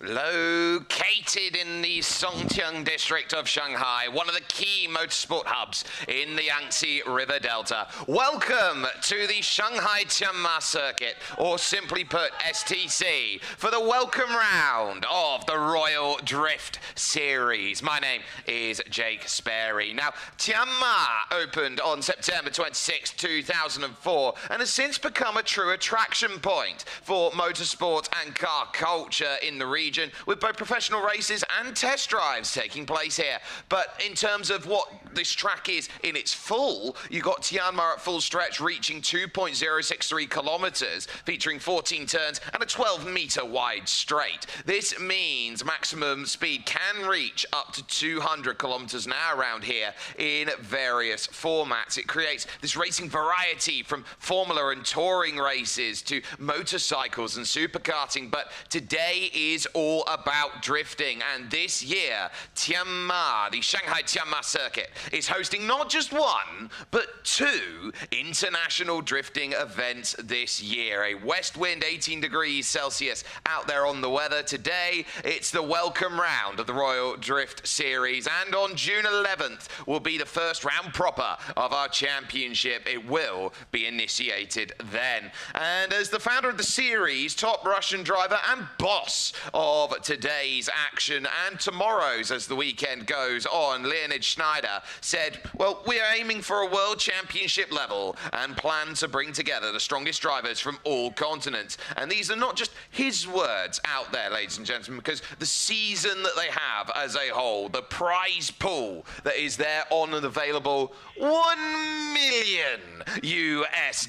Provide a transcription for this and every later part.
Located in the Songjiang district of Shanghai, one of the key motorsport hubs in the Yangtze River Delta. Welcome to the Shanghai Tianma circuit, or simply put, STC, for the welcome round of the Royal Drift Series. My name is Jake Sperry. Now, Tianma opened on September 26, 2004, and has since become a true attraction point for motorsport and car culture in the region, with both professional races and test drives taking place here. But in terms of what this track is in its full, you got Tianma at full stretch reaching 2.063 kilometers, featuring 14 turns and a 12-meter wide straight. This means maximum speed can reach up to 200 kilometers an hour around here in various formats. It creates this racing variety from formula and touring races to motorcycles and superkarting, but today is all about drifting, and this year Tianma, the Shanghai Tianma circuit, is hosting not just one but two international drifting events this year. A west wind 18 degrees Celsius out there on the weather. Today it's the welcome round of the Royal Drift Series, and on June 11th will be the first round proper of our championship. It will be initiated then. And as the founder of the series, top Russian driver and boss of today's action and tomorrow's as the weekend goes on, Leonid Schneider, said, well, we are aiming for a world championship level and plan to bring together the strongest drivers from all continents. And these are not just his words out there, ladies and gentlemen, because the season that they have as a whole, the prize pool that is there on and available, $1 million US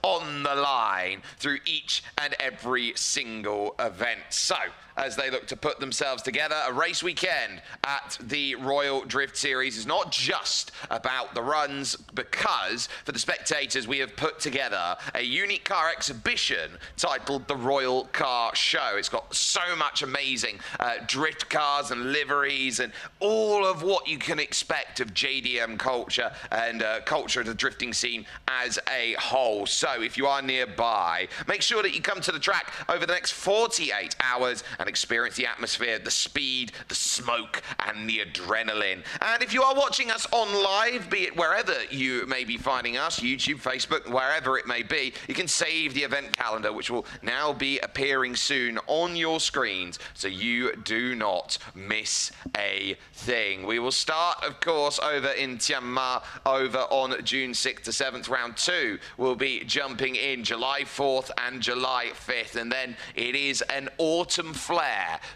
on the line through each and every single event. So, as they look to put themselves together, a race weekend at the Royal Drift Series is not just about the runs, because for the spectators we have put together a unique car exhibition titled the Royal Car Show. It's got so much amazing drift cars and liveries and all of what you can expect of JDM culture and culture of the drifting scene as a whole. So if you are nearby, make sure that you come to the track over the next 48 hours and experience the atmosphere, the speed, the smoke, and the adrenaline. And if you are watching us on live, be it wherever you may be finding us, YouTube, Facebook, wherever it may be, you can save the event calendar, which will now be appearing soon on your screens, so you do not miss a thing. We will start, of course, over in Tianma over on June 6th to 7th. Round 2 will be jumping in July 4th and July 5th, and then it is an autumn flare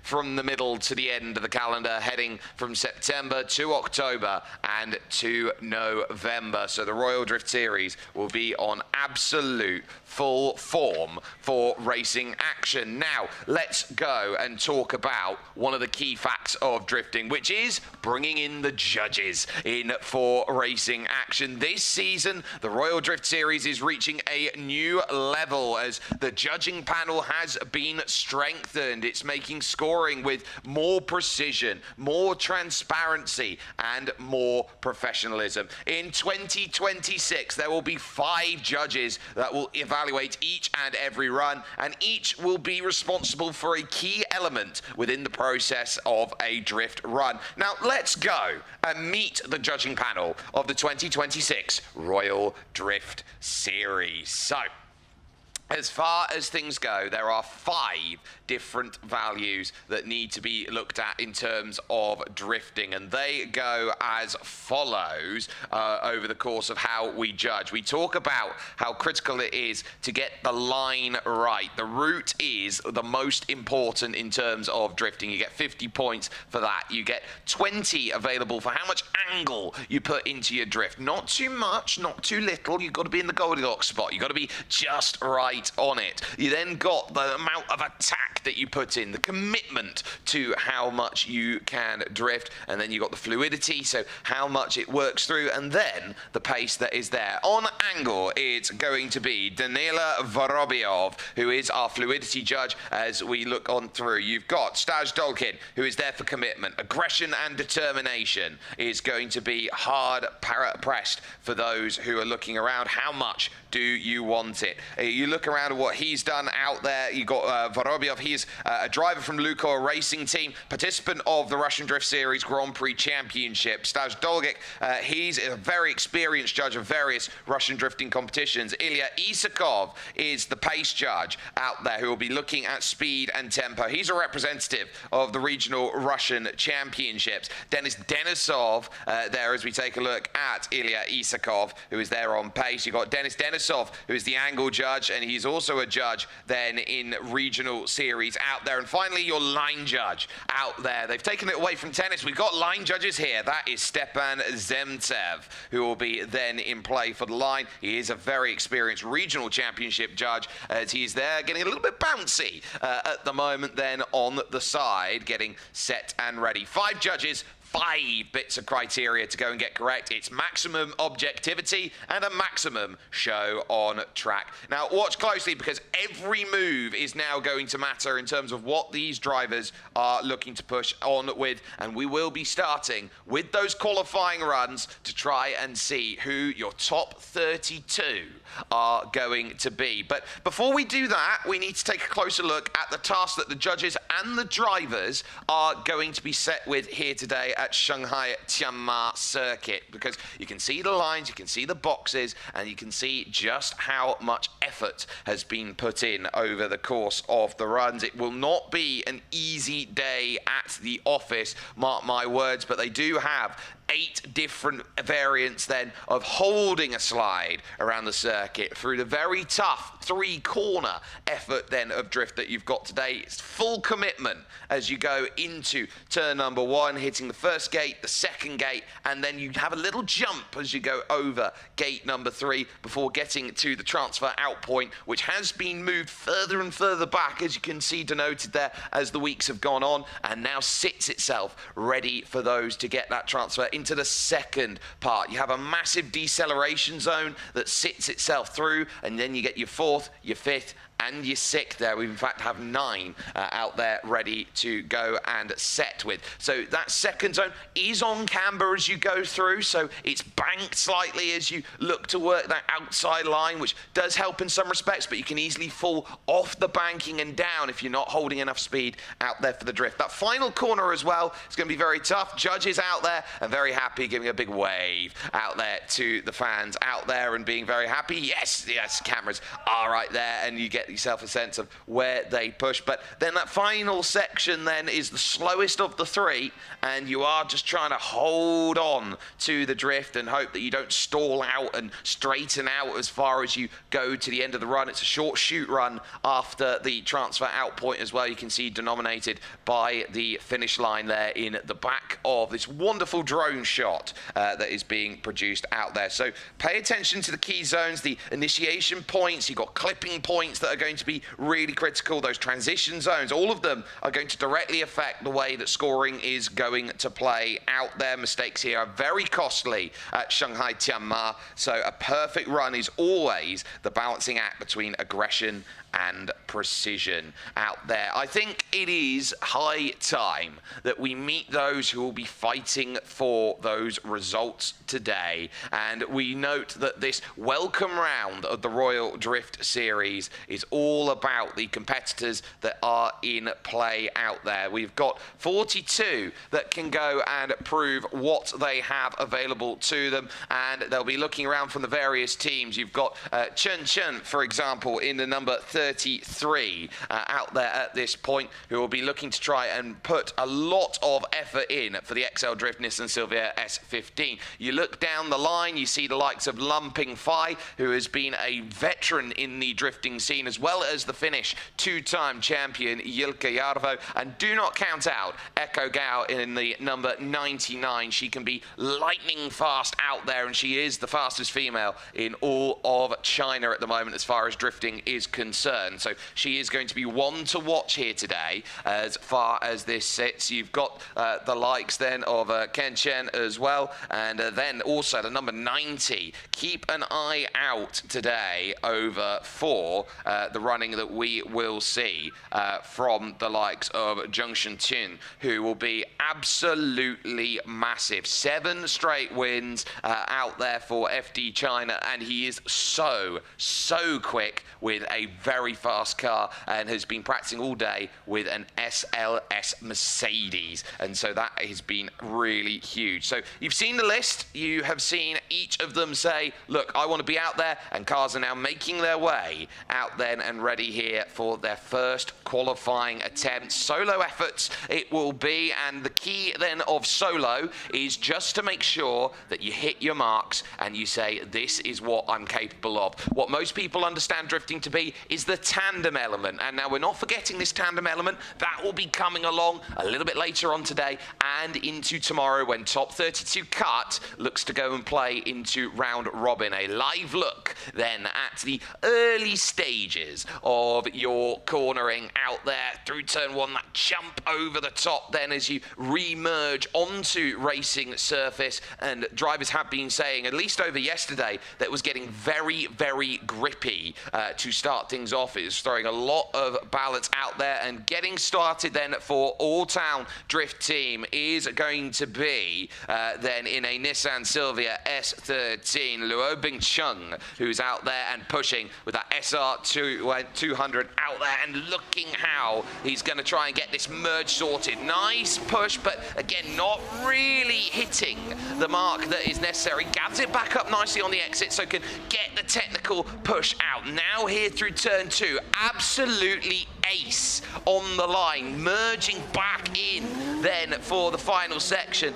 from the middle to the end of the calendar, heading from September to October and to November. So the Royal Drift Series will be on absolute full form for racing action. Now, let's go and talk about one of the key facts of drifting, which is bringing in the judges in for racing action. This season, the Royal Drift Series is reaching a new level as the judging panel has been strengthened. second. It's making scoring with more precision, more transparency, and more professionalism. In 2026, there will be 5 judges that will evaluate each and every run, and each will be responsible for a key element within the process of a drift run. Now, let's go and meet the judging panel of the 2026 Royal Drift Series. So, as far as things go, there are 5 different values that need to be looked at in terms of drifting, and they go as follows over the course of how we judge. We talk about how critical it is to get the line right. The route is the most important in terms of drifting. You get 50 points for that. You get 20 available for how much angle you put into your drift. Not too much, not too little. You've got to be in the Goldilocks spot. You've got to be just right on it. You then got the amount of attack that you put in, the commitment to how much you can drift, and then you got the fluidity, so how much it works through, and then the pace that is there. On angle, it's going to be Danila Vorobyov, who is our fluidity judge as we look on through. You've got Staj Dolkin, who is there for commitment. Aggression and determination is going to be hard pressed for those who are looking around. How much do you want it? You look around at what he's done out there. You got Vorobyov. He's a driver from Lukoil Racing Team, participant of the Russian Drift Series Grand Prix Championship. Staj Dolgik, he's a very experienced judge of various Russian drifting competitions. Ilya Isakov is the pace judge out there who will be looking at speed and tempo. He's a representative of the regional Russian championships. Denis Denisov there as we take a look at Ilya Isakov, who is there on pace. You've got Denis Denisov, who is the angle judge, and he's also a judge then in regional series out there. And finally, your line judge out there. They've taken it away from tennis. We've got line judges here. That is Stepan Zemtsev, who will be then in play for the line. He is a very experienced regional championship judge as he's there getting a little bit bouncy at the moment then on the side, getting set and ready. 5 judges, 5 bits of criteria to go and get correct. It's maximum objectivity and a maximum show on track. Now, watch closely because every move is now going to matter in terms of what these drivers are looking to push on with, and we will be starting with those qualifying runs to try and see who your top 32 are going to be. But before we do that, we need to take a closer look at the task that the judges and the drivers are going to be set with here today at Shanghai Tianma circuit, because you can see the lines, you can see the boxes, and you can see just how much effort has been put in over the course of the runs. It will not be an easy day at the office, mark my words, but they do have 8 different variants then of holding a slide around the circuit through the very tough 3-corner effort then of drift that you've got today. It's full commitment as you go into turn number 1, hitting the first gate, the second gate, and then you have a little jump as you go over gate number 3 before getting to the transfer out point, which has been moved further and further back, as you can see denoted there as the weeks have gone on, and now sits itself ready for those to get that transfer into the second part. You have a massive deceleration zone that sits itself through, and then you get your 4th, your 5th, and your 6th there. We in fact have 9 out there ready to go and set with. So that second zone is on camber as you go through, so it's banked slightly as you look to work that outside line, which does help in some respects, but you can easily fall off the banking and down if you're not holding enough speed out there for the drift. That final corner as well is going to be very tough. Judges out there are very happy, giving a big wave out there to the fans out there and being very happy. Yes, yes, cameras are right there, and you get yourself a sense of where they push. But then that final section then is the slowest of the 3, and you are just trying to hold on to the drift and hope that you don't stall out and straighten out as far as you go to the end of the run. It's a short shoot run after the transfer out point as well. You can see denominated by the finish line there in the back of this wonderful drone shot that is being produced out there. So pay attention to the key zones, the initiation points. You've got clipping points that are going to be really critical. Those transition zones, all of them are going to directly affect the way that scoring is going to play out there. Mistakes here are very costly at Shanghai Tianma, so a perfect run is always the balancing act between aggression and precision out there. I think it is high time that we meet those who will be fighting for those results today, and we note that this welcome round of the Royal Drift Series is all about the competitors that are in play out there. We've got 42 that can go and prove what they have available to them, and they'll be looking around from the various teams. You've got Chen Chen, for example, in the number 33 out there at this point, who will be looking to try and put a lot of effort in for the XL Drift Nissan Silvia S15. You look down the line, you see the likes of Lumping Fai, who has been a veteran in the drifting scene, as well as the Finnish two-time champion Jilka Jarvo. And do not count out Echo Gao in the number 99. She can be lightning fast out there, and she is the fastest female in all of China at the moment as far as drifting is concerned. So she is going to be one to watch here today as far as this sits. You've got the likes then of Ken Chen as well, and then also the number 90. Keep an eye out today over for the running that we will see from the likes of Zheng Shenqin, who will be absolutely massive. 7 straight wins out there for FD China, and he is so quick with a very fast car and has been practicing all day with an SLS Mercedes, and so that has been really huge. So you've seen the list, you have seen each of them say, look, I want to be out there, and cars are now making their way out then and ready here for their first qualifying attempt. Solo efforts it will be, and the key then of solo is just to make sure that you hit your marks and you say, this is what I'm capable of. What most people understand drifting to be is the tandem element, and now we're not forgetting this tandem element. That will be coming along a little bit later on today and into tomorrow, when Top 32 Cut looks to go and play into round robin. A live look then at the early stages of your cornering out there through turn 1, that jump over the top then as you re-merge onto racing surface. And drivers have been saying, at least over yesterday, that it was getting very grippy to start things off. It is throwing a lot of balance out there, and getting started then for All Town Drift Team is going to be then in a Nissan Silvia S13, Luo Bingcheng, who's out there and pushing with that SR200 out there, and looking how he's going to try and get this merge sorted. Nice push, but again, not really hitting the mark that is necessary. Gathers it back up nicely on the exit, so can get the technical push out. Now here through turn 2, absolutely ace on the line, merging back in then for the final section,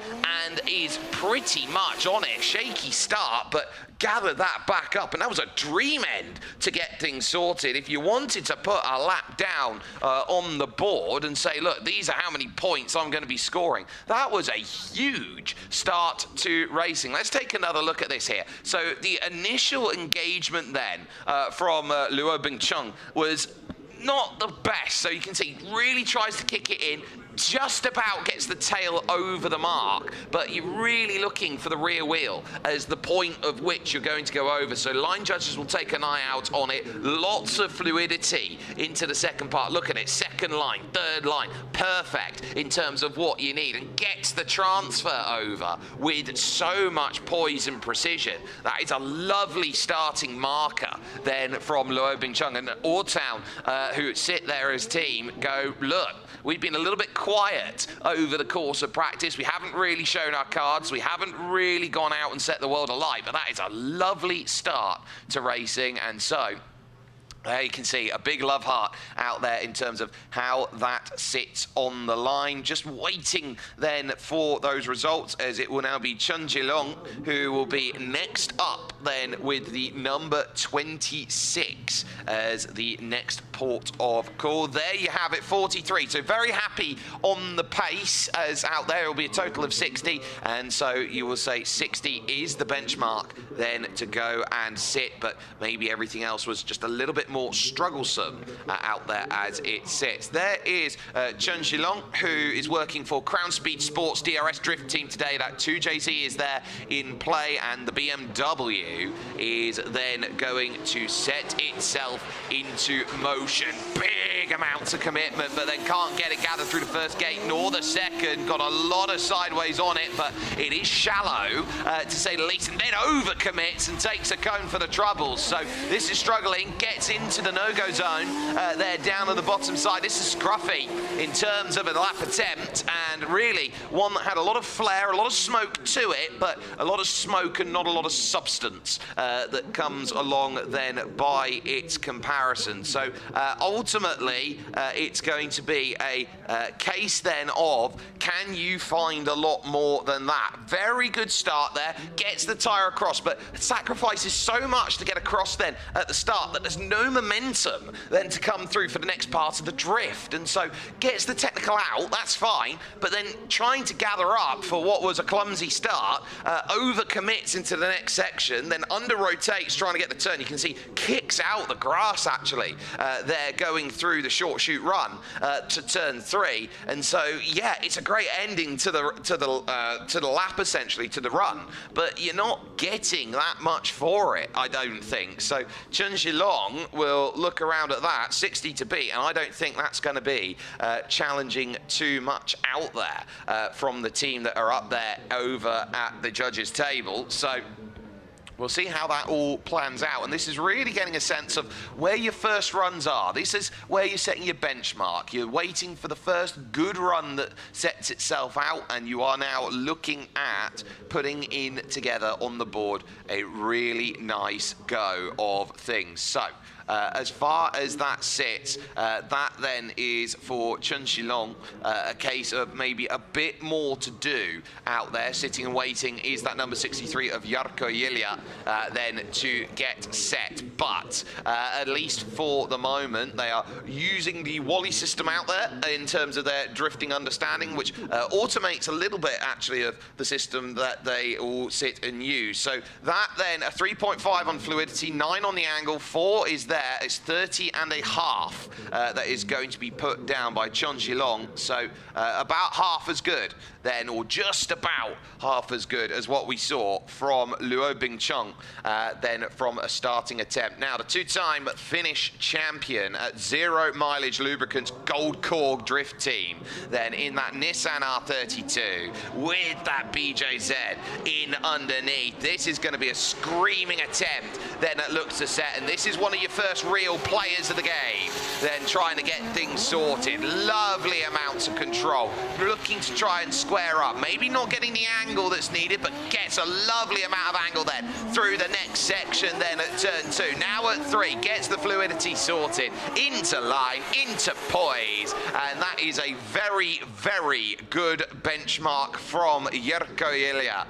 and is pretty much on it. Shaky start, but gather that back up, and that was a dream end to get things sorted. If you wanted to put a lap down on the board and say, look, these are how many points I'm going to be scoring, that was a huge start to racing. Let's take another look at this here. So the initial engagement then from Luo Bingcheng was not the best. So you can see, really tries to kick it in, just about gets the tail over the mark, but you're really looking for the rear wheel as the point of which you're going to go over. So line judges will take an eye out on it. Lots of fluidity into the second part. Look at it, second line, third line, perfect in terms of what you need, and gets the transfer over with so much poise and precision. That is a lovely starting marker then from Luo Bingcheng, and Ortown, who sit there as team, go, look, we've been a little bit quiet over the course of practice. We haven't really shown our cards. We haven't really gone out and set the world alight, but that is a lovely start to racing. And so there you can see a big love heart out there in terms of how that sits on the line. Just waiting then for those results, as it will now be Chen Jilong who will be next up then with the number 26 as the next port of call. There you have it, 43. So very happy on the pace, as out there it will be a total of 60. And so you will say 60 is the benchmark then to go and sit, but maybe everything else was just a little bit more strugglesome out there as it sits. There is Chen Xilong, who is working for Crown Speed Sports DRS Drift Team today. That 2JZ is there in play, and the BMW is then going to set itself into motion. Big amounts of commitment, but then can't get it gathered through the first gate nor the second. Got a lot of sideways on it, but it is shallow to say the least, and then overcommits and takes a cone for the troubles. So this is struggling, gets into the no-go zone there down at the bottom side. This is scruffy in terms of a lap attempt, and really one that had a lot of flair, a lot of smoke to it, but a lot of smoke and not a lot of substance that comes along then by its comparison. So ultimately it's going to be a case then of, can you find a lot more than that? Very good start there, gets the tyre across, but sacrifices so much to get across then at the start that there's no momentum then to come through for the next part of the drift, and so gets the technical out, that's fine, but then trying to gather up for what was a clumsy start, overcommits into the next section, then under rotates trying to get the turn. You can see kicks out the grass actually there going through the short shoot run to turn 3, and so yeah, it's a great ending to the lap, essentially to the run, but you're not getting that much for it, I don't think. So Chen Xilong will look around at that, 60 to beat, and I don't think that's going to be challenging too much out there from the team that are up there over at the judges' table. So we'll see how that all plans out, and this is really getting a sense of where your first runs are. This is where you're setting your benchmark. You're waiting for the first good run that sets itself out, and you are now looking at putting in together on the board a really nice go of things. So as far as that sits, that then is for Chen Xilong a case of maybe a bit more to do out there. Sitting and waiting is that number 63 of Jarkko Ilja then to get set. But at least for the moment, they are using the Wally system out there in terms of their drifting understanding, which automates a little bit actually of the system that they all sit and use. So that then a 3.5 on fluidity, 9 on the angle, 4 is there. It's 30.5 that is going to be put down by Chen Xilong. So about half as good then, or just about half as good as what we saw from Luo Bingcheng then from a starting attempt. Now the two-time Finnish champion at 0 mileage lubricants Gold Korg drift team then in that Nissan R32 with that BJZ in underneath. This is going to be a screaming attempt then that looks to set, and this is one of your first real players of the game then trying to get things sorted. Lovely amounts of control, looking to try and square up, maybe not getting the angle that's needed, but gets a lovely amount of angle then through the next section then at turn 2. Now at 3, gets the fluidity sorted, into line, into poise, and that is a very, very good benchmark from Jarkko Ilja,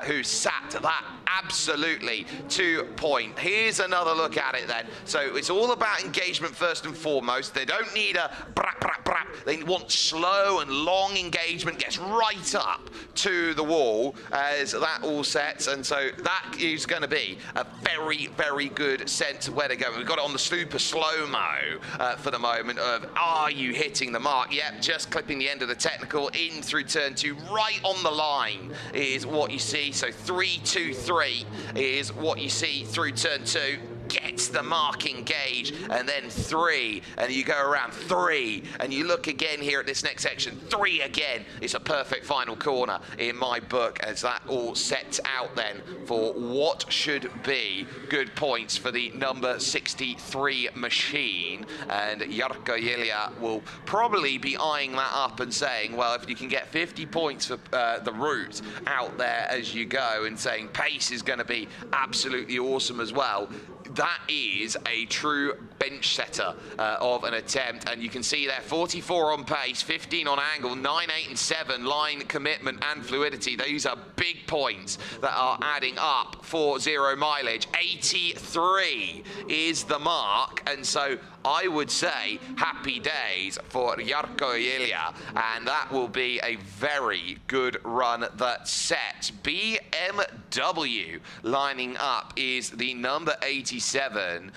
who sat that absolutely to point. Here's another look at it then. So it's all about engagement first and foremost. They don't need a brap, brap, brap. They want slow and long engagement, gets right up to the wall as that all sets, and so that is going to be a very, very good sense of where to go. We've got it on the super slow-mo for the moment of, are you hitting the mark? Yep, just clipping the end of the technical in through turn 2, right on the line is what you see. So 3, 2, 3 is what you see through turn 2. Gets the marking gauge, and then 3, and you go around 3, and you look again here at this next section, 3 again. It's a perfect final corner in my book as that all sets out then for what should be good points for the number 63 machine, and Jarkko Ilja will probably be eyeing that up and saying, well, if you can get 50 points for the route out there as you go, and saying pace is going to be absolutely awesome as well, that is a true bench setter of an attempt, and you can see there 44 on pace, 15 on angle, 9, 8 and 7 line commitment and fluidity. These are big points that are adding up for 0 mileage. 83 is the mark, and so I would say happy days for Jarkko Ilja, and that will be a very good run that sets. BMW lining up is the number 87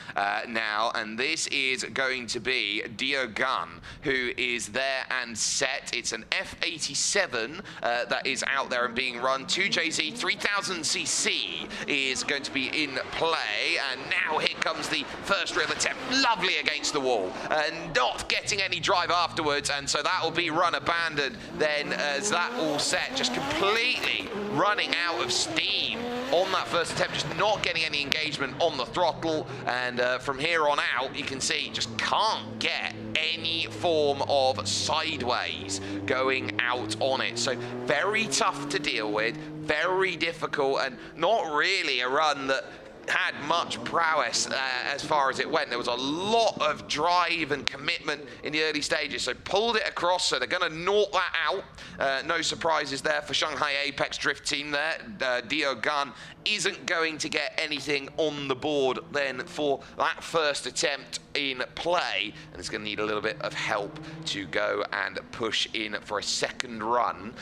now, and and this is going to be Diogun, who is there and set. It's an F87 that is out there and being run. 2JZ 3000cc is going to be in play, and now here comes the first real attempt. Lovely against the wall, and not getting any drive afterwards, and so that will be run abandoned then, as that all set, just completely running out of steam on that first attempt, just not getting any engagement on the throttle, and from here on out you can see just can't get any form of sideways going out on it. So very tough to deal with, very difficult, and not really a run that had much prowess as far as it went. There was a lot of drive and commitment in the early stages, so pulled it across, so they're going to naught that out. No surprises there for Shanghai Apex Drift team there. Diogun isn't going to get anything on the board then for that first attempt in play, and it's going to need a little bit of help to go and push in for a second run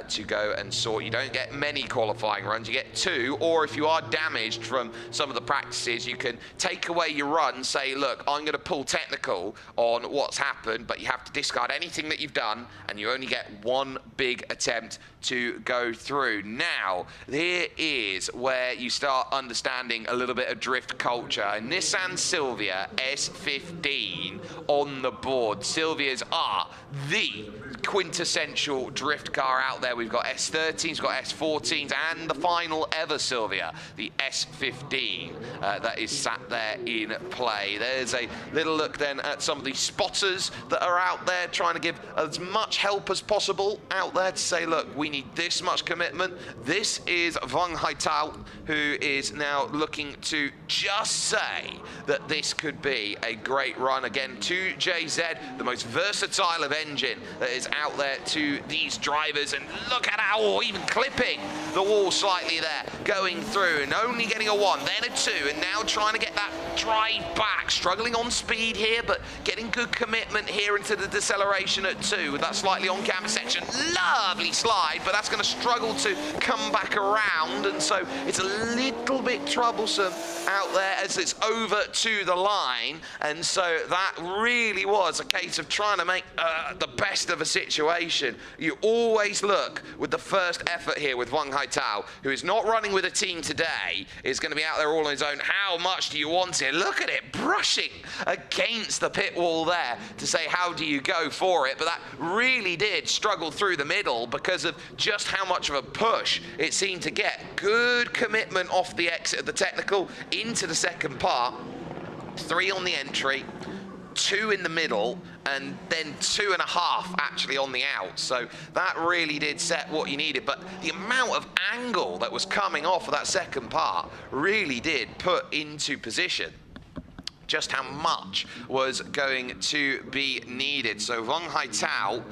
to go and sort. You don't get many qualifying runs, you get 2, or if you are damaged from some of the practices, you can take away your run, say, look, I'm going to pull technical on what's happened, but you have to discard anything that you've done, and you only get 1 big attempt to go through. Now, here is where you start understanding a little bit of drift culture. Nissan Silvia S15 on the board. Silvias are the quintessential drift car out there. We've got S13s, we've got S14s, and the final ever Silvia, the S15, that is sat there in play. There's a little look then at some of the spotters that are out there trying to give as much help as possible out there to say, look, we need this much commitment. This is Wang Haitao, who is now looking to just say that this could be a great run. Again, 2JZ, the most versatile of engine that is out there to these drivers, and look at how even clipping the wall slightly there, going through and only getting a 1, then a 2, and now trying to get that drive back, struggling on speed here, but getting good commitment here into the deceleration at 2 with that slightly on camber section. Lovely slide, but that's going to struggle to come back around, and so it's a little bit troublesome out there as it's over to the line, and so that really was a case of trying to make the best of a situation. You always look with the first effort here with Wang Haitao, who is not running with a team today, is going to be out there all on his own. How much do you want it? Look at it brushing against the pit wall there to say, how do you go for it? But that really did struggle through the middle because of just how much of a push it seemed to get. Good commitment off the exit of the technical into the second part. 3 on the entry, 2 in the middle, and then 2.5 actually on the out. So that really did set what you needed, but the amount of angle that was coming off of that second part really did put into position just how much was going to be needed. So Wang Haitao,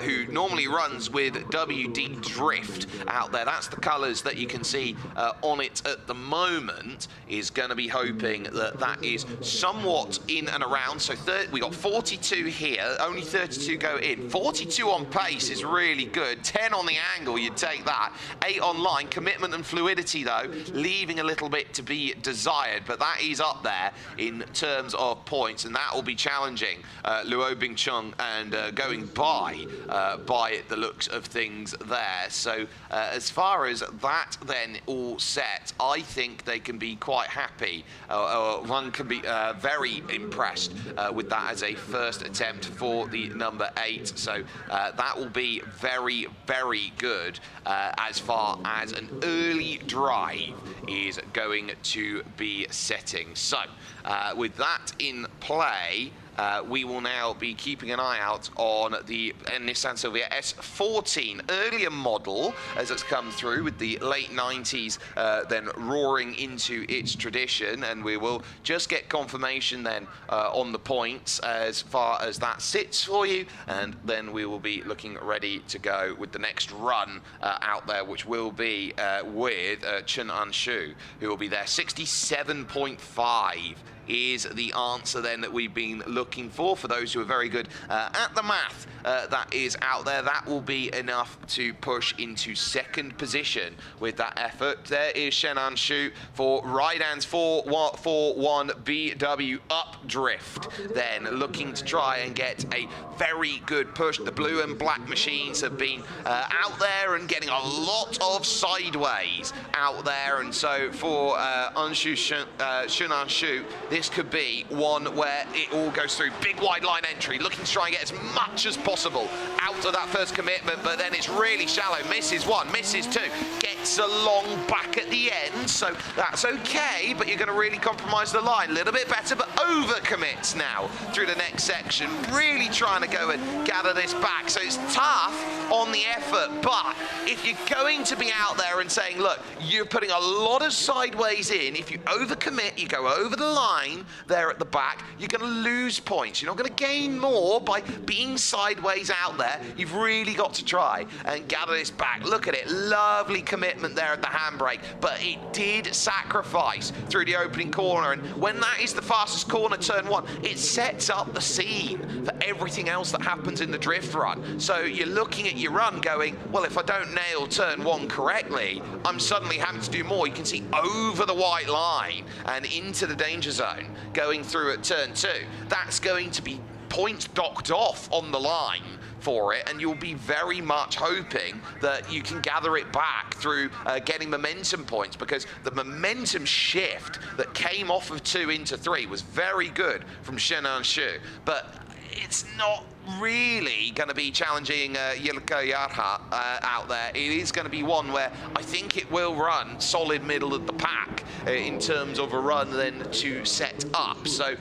who normally runs with WD Drift out there, that's the colours that you can see on it at the moment, is going to be hoping that that is somewhat in and around. So we got 42 here, only 32 go in. 42 on pace is really good. 10 on the angle, you'd take that. 8 on line. Commitment and fluidity, though, leaving a little bit to be desired, but that is up there in terms of points, and that will be challenging Luo Bingcheng and going by the looks of things there. So as far as that then all set, I think they can be quite happy. One can be very impressed with that as a first attempt for the number 8. So that will be very, very good as far as an early drive is going to be setting. So with that in play, we will now be keeping an eye out on the Nissan Silvia S14, earlier model as it's come through with the late 90s then roaring into its tradition, and we will just get confirmation then on the points as far as that sits for you, and then we will be looking ready to go with the next run out there, which will be with Chen Anshu, who will be there. 67.5 is the answer then that we've been looking for. For those who are very good at the math that is out there, that will be enough to push into second position with that effort. There is Shenan Shu for Raidan's 441 BW Updrift, then looking to try and get a very good push. The blue and black machines have been out there and getting a lot of sideways out there, and so for Shenan Shu, this could be one where it all goes through. Big wide line entry, looking to try and get as much as possible out of that first commitment, but then it's really shallow. Misses one, misses two, gets along back at the end, so that's okay, but you're going to really compromise the line. A little bit better, but overcommits now through the next section. Really trying to go and gather this back, so it's tough on the effort, but if you're going to be out there and saying, look, you're putting a lot of sideways in, if you overcommit, you go over the line there at the back, you're going to lose points. You're not going to gain more by being sideways out there. You've really got to try and gather this back. Look at it, lovely commitment there at the handbrake, but it did sacrifice through the opening corner, and when that is the fastest corner, turn one, it sets up the scene for everything else that happens in the drift run. So you're looking at your run going, well, if I don't nail turn one correctly, I'm suddenly having to do more. You can see over the white line and into the danger zone going through at turn two. That's going to be points docked off on the line for it, and you'll be very much hoping that you can gather it back through getting momentum points, because the momentum shift that came off of 2 into 3 was very good from Shenan Shu, but it's not really going to be challenging Yilka Yarha out there. It is going to be one where I think it will run solid middle of the pack in terms of a run then to set up. So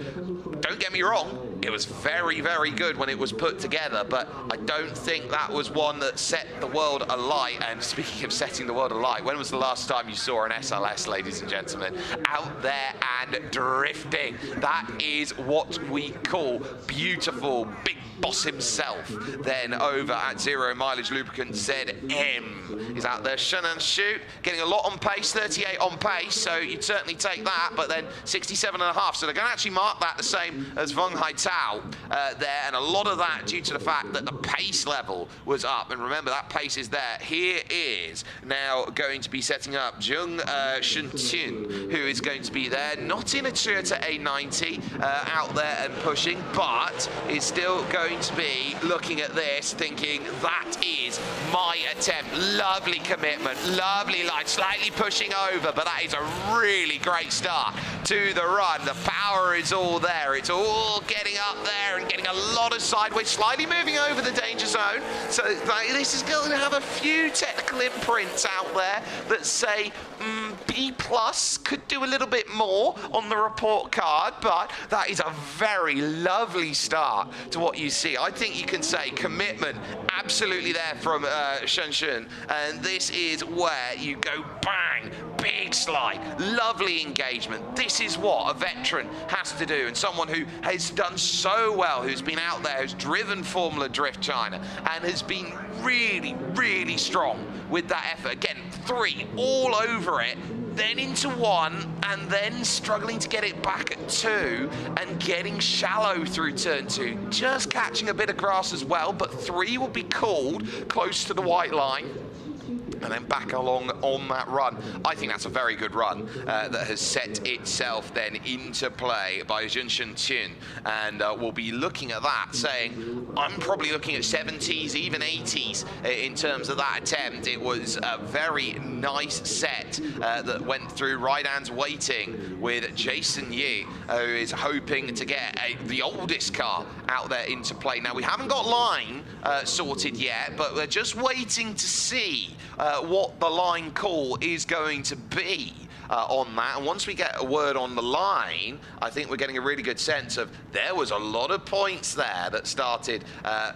don't get me wrong, it was very, very good when it was put together, but I don't think that was one that set the world alight. And speaking of setting the world alight, when was the last time you saw an SLS, ladies and gentlemen, out there and drifting? That is what we call beautiful, big boss himself. Then over at Zero Mileage Lubricant, ZM is out there. Shenan Shu getting a lot on pace, 38 on pace, so you'd certainly take that, but then 67.5, so they're going to actually mark that the same as Vung Hai Tao there, and a lot of that due to the fact that the pace level was up, and remember that pace is there. Here is now going to be setting up Jung Shuntin, who is going to be there, not in a Toyota A90 out there and pushing, but is still going to be looking at this thinking, that is my attempt. Lovely commitment, lovely line, slightly pushing over, but that is a really great start to the run. The power is all there, it's all getting up there and getting a lot of sideways, slightly moving over the danger zone, so this is going to have a few technical imprints out there that say B plus could do a little bit more on the report card, but that is a very lovely start to what you see. I think you can say commitment absolutely there from Shun, and this is where you go bang, big slide, lovely engagement. This is what a veteran has to do, and someone who has done so well, who's been out there, who's driven Formula Drift China, and has been really, really strong with that effort. Again, 3 all over it, then into 1, and then struggling to get it back at 2, and getting shallow through turn 2, just catching a bit of grass as well, but 3 will be called close to the white line, and then back along on that run. I think that's a very good run that has set itself then into play by Jun Shun, and we'll be looking at that saying, I'm probably looking at 70s, even 80s in terms of that attempt. It was a very nice set that went through. Raidan's waiting with Jason Yi, who is hoping to get the oldest car out there into play. Now, we haven't got line sorted yet, but we're just waiting to see what the line call is going to be on that, and once we get a word on the line, I think we're getting a really good sense of there was a lot of points there that started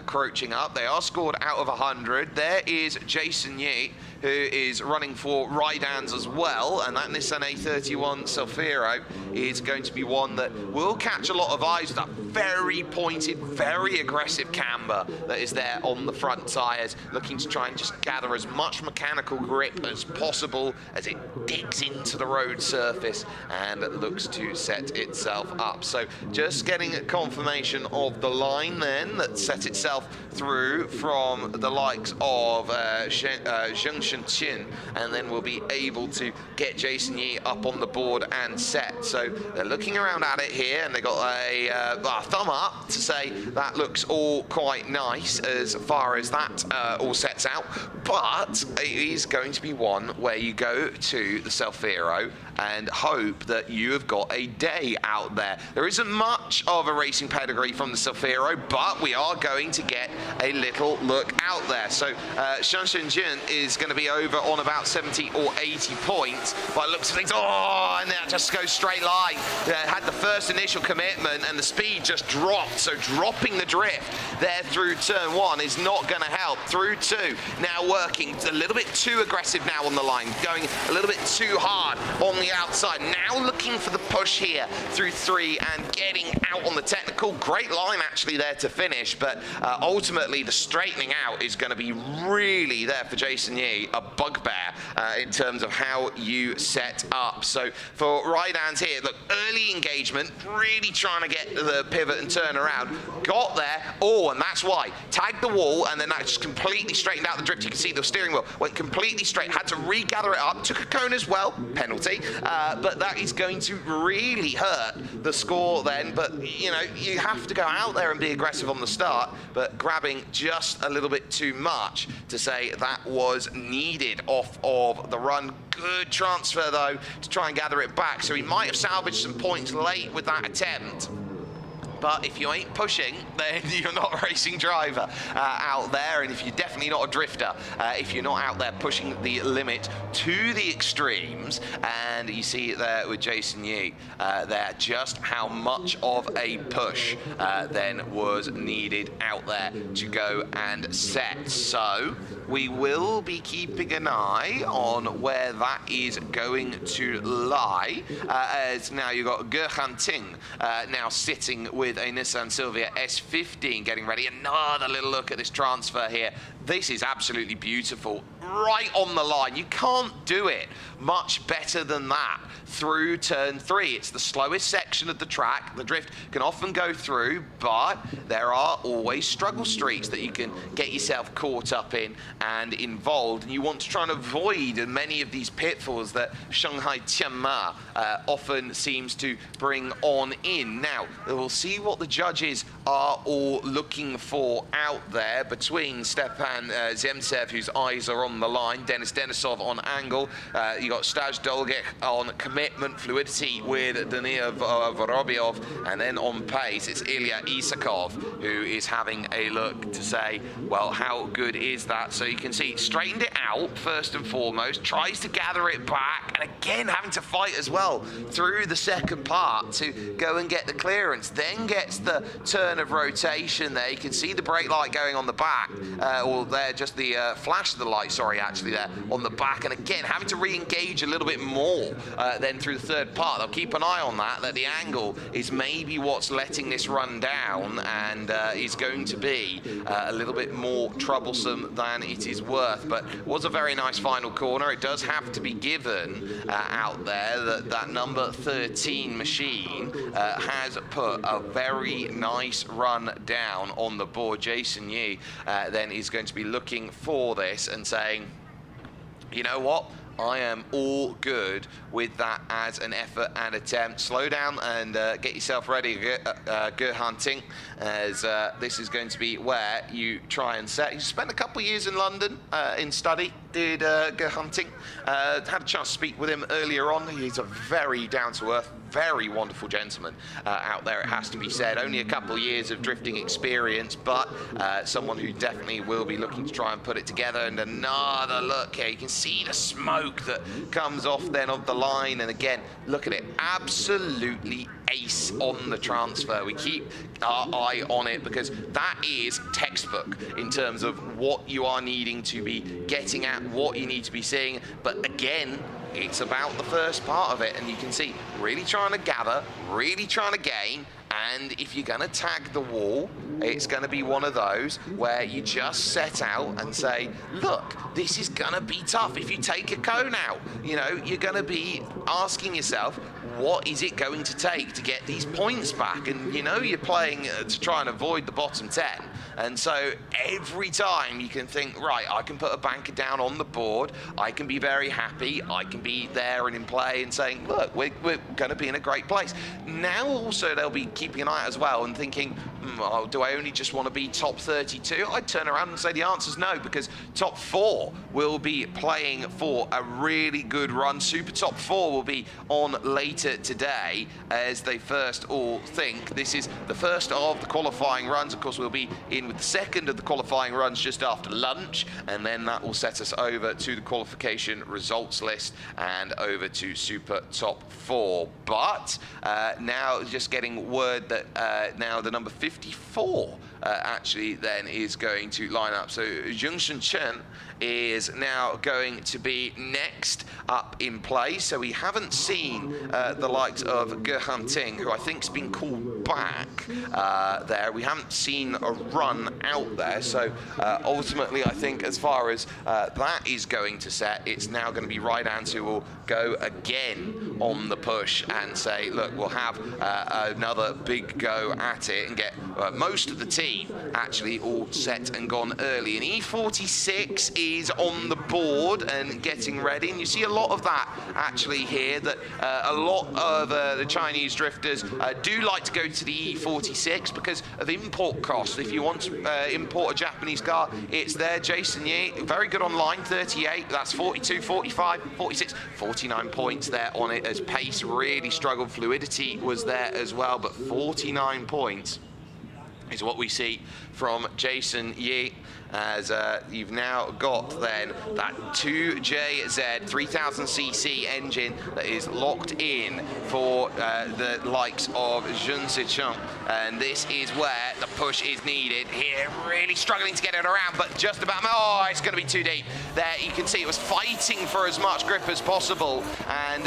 crouching up. They are scored out of 100. There is Jason Yi, who is running for Rydans as well, and that Nissan A31 Cefiro is going to be one that will catch a lot of eyes with that very pointed, very aggressive camber that is there on the front tyres, looking to try and just gather as much mechanical grip as possible as it digs into the road surface and looks to set itself up. So just getting a confirmation of the line then that set itself through from the likes of Zheng Shenqin, and then we'll be able to get Jason Yi up on the board and set. So they're looking around at it here, and they got a thumb up to say that looks all quite nice as far as that all sets out. But it is going to be one where you go to the Cefiro and hope that you have got a day out there. There isn't much of a racing pedigree from the Cefiro, but we are going to get a little look out there. So Zheng Shenqin is going to be over on about 70 or 80 points by the looks of things. Oh, and that just goes straight line. Had the first initial commitment and the speed just dropped. So dropping the drift there through turn one is not going to help. Through two, now working a little bit too aggressive now on the line, going a little bit too hard on the outside. Now looking for the push here through three and getting out on the technical. Great line actually there to finish, but ultimately the straightening out is going to be really there for Jason Yi, a bugbear in terms of how you set up. So for Rydans here, look, early engagement, really trying to get the pivot and turn around. Got there, and that's why. Tagged the wall, and then that just completely straightened out the drift. You can see the steering wheel went completely straight, had to regather it up, took a cone as well, penalty, but that is going to really hurt the score then. But, you know, you have to go out there and be aggressive on the start, but grabbing just a little bit too much to say that was needed off of the run. Good transfer, though, to try and gather it back. So he might have salvaged some points late with that attempt. But if you ain't pushing, then you're not a racing driver out there, and if you're definitely not a drifter, if you're not out there pushing the limit to the extremes. And you see it there with Jason Yi there, just how much of a push then was needed out there to go and set. So we will be keeping an eye on where that is going to lie, as now you've got Gerhan Ting now sitting with a Nissan Silvia S15 getting ready. Another little look at this transfer here. This is absolutely beautiful. Right on the line. You can't do it much better than that through turn three. It's the slowest section of the track. The drift can often go through, but there are always struggle streets that you can get yourself caught up in and involved, and you want to try and avoid many of these pitfalls that Shanghai Tianma often seems to bring on in. Now, we'll see what the judges are all looking for out there between Stepan Zemtsev, whose eyes are on the line, Denis Denisov on angle, you got Staj Dolgek on commitment, fluidity with Danil Vorobyov, and then on pace it's Ilya Isakov who is having a look to say, well, how good is that? So you can see straightened it out first and foremost, tries to gather it back, and again having to fight as well through the second part to go and get the clearance, then gets the turn of rotation there. You can see the brake light going on the back, or there, just the flash of the light, sorry, actually there on the back, and again having to re-engage a little bit more then through the third part. They'll keep an eye on that the angle is maybe what's letting this run down, and is going to be a little bit more troublesome than it is worth. But it was a very nice final corner. It does have to be given out there that that number 13 machine has put a very nice run down on the board. Jason Yi then is going to be looking for this and saying, you know what, I am all good with that as an effort and attempt. Slow down and get yourself ready, Gerhan Ting, as this is going to be where you try and set. You spent a couple of years in London in study, did Gerhan Ting. Had a chance to speak with him earlier on. He's a very down-to-earth, very wonderful gentleman out there, it has to be said. Only a couple of years of drifting experience, but someone who definitely will be looking to try and put it together. And another look here, you can see the smoke that comes off then of the line, and again, look at it, absolutely ace on the transfer. We keep our eye on it because that is textbook in terms of what you are needing to be getting at, what you need to be seeing. But again, it's about the first part of it, and you can see really trying to gather, really trying to gain. And if you're going to tag the wall, it's going to be one of those where you just set out and say, look, this is going to be tough. If you take a cone out, you know, you're going to be asking yourself, what is it going to take to get these points back? And you know you're playing to try and avoid the bottom 10. And so every time you can think, right, I can put a banker down on the board, I can be very happy, I can be there and in play and saying, look, we're going to be in a great place. Now also they'll be keeping an eye out as well and thinking, oh, do I only just want to be top 32? I'd turn around and say the answer's no, because top 4 will be playing for a really good run. Super top 4 will be on later today as they first all think. This is the first of the qualifying runs. Of course, we'll be in with the second of the qualifying runs just after lunch, and then that will set us over to the qualification results list and over to Super Top 4. But now just getting word that now the number 54 actually then is going to line up. So Jungshin Chen is now going to be next up in play. So we haven't seen the likes of Ge Han Ting, who I think's been called back there. We haven't seen a run out there. So ultimately, I think as far as that is going to set, it's now going to be Rydans who will go again on the push and say, look, we'll have another big go at it and get most of the team actually all set and gone early. And E46 is on the board and getting ready, and you see a lot of that actually here, that a lot of the Chinese drifters do like to go to the E46 because of import costs. If you want to import a Japanese car, it's there. Jason Yi, very good online, 38, that's 42, 45, 46, 49 points there on it as pace really struggled. Fluidity was there as well, but 49 points is what we see from Jason Yi, as you've now got then that 2JZ 3000cc engine that is locked in for the likes of Jun Sicheng, and this is where the push is needed here. Really struggling to get it around, but just about, oh, it's going to be too deep. There you can see it was fighting for as much grip as possible, and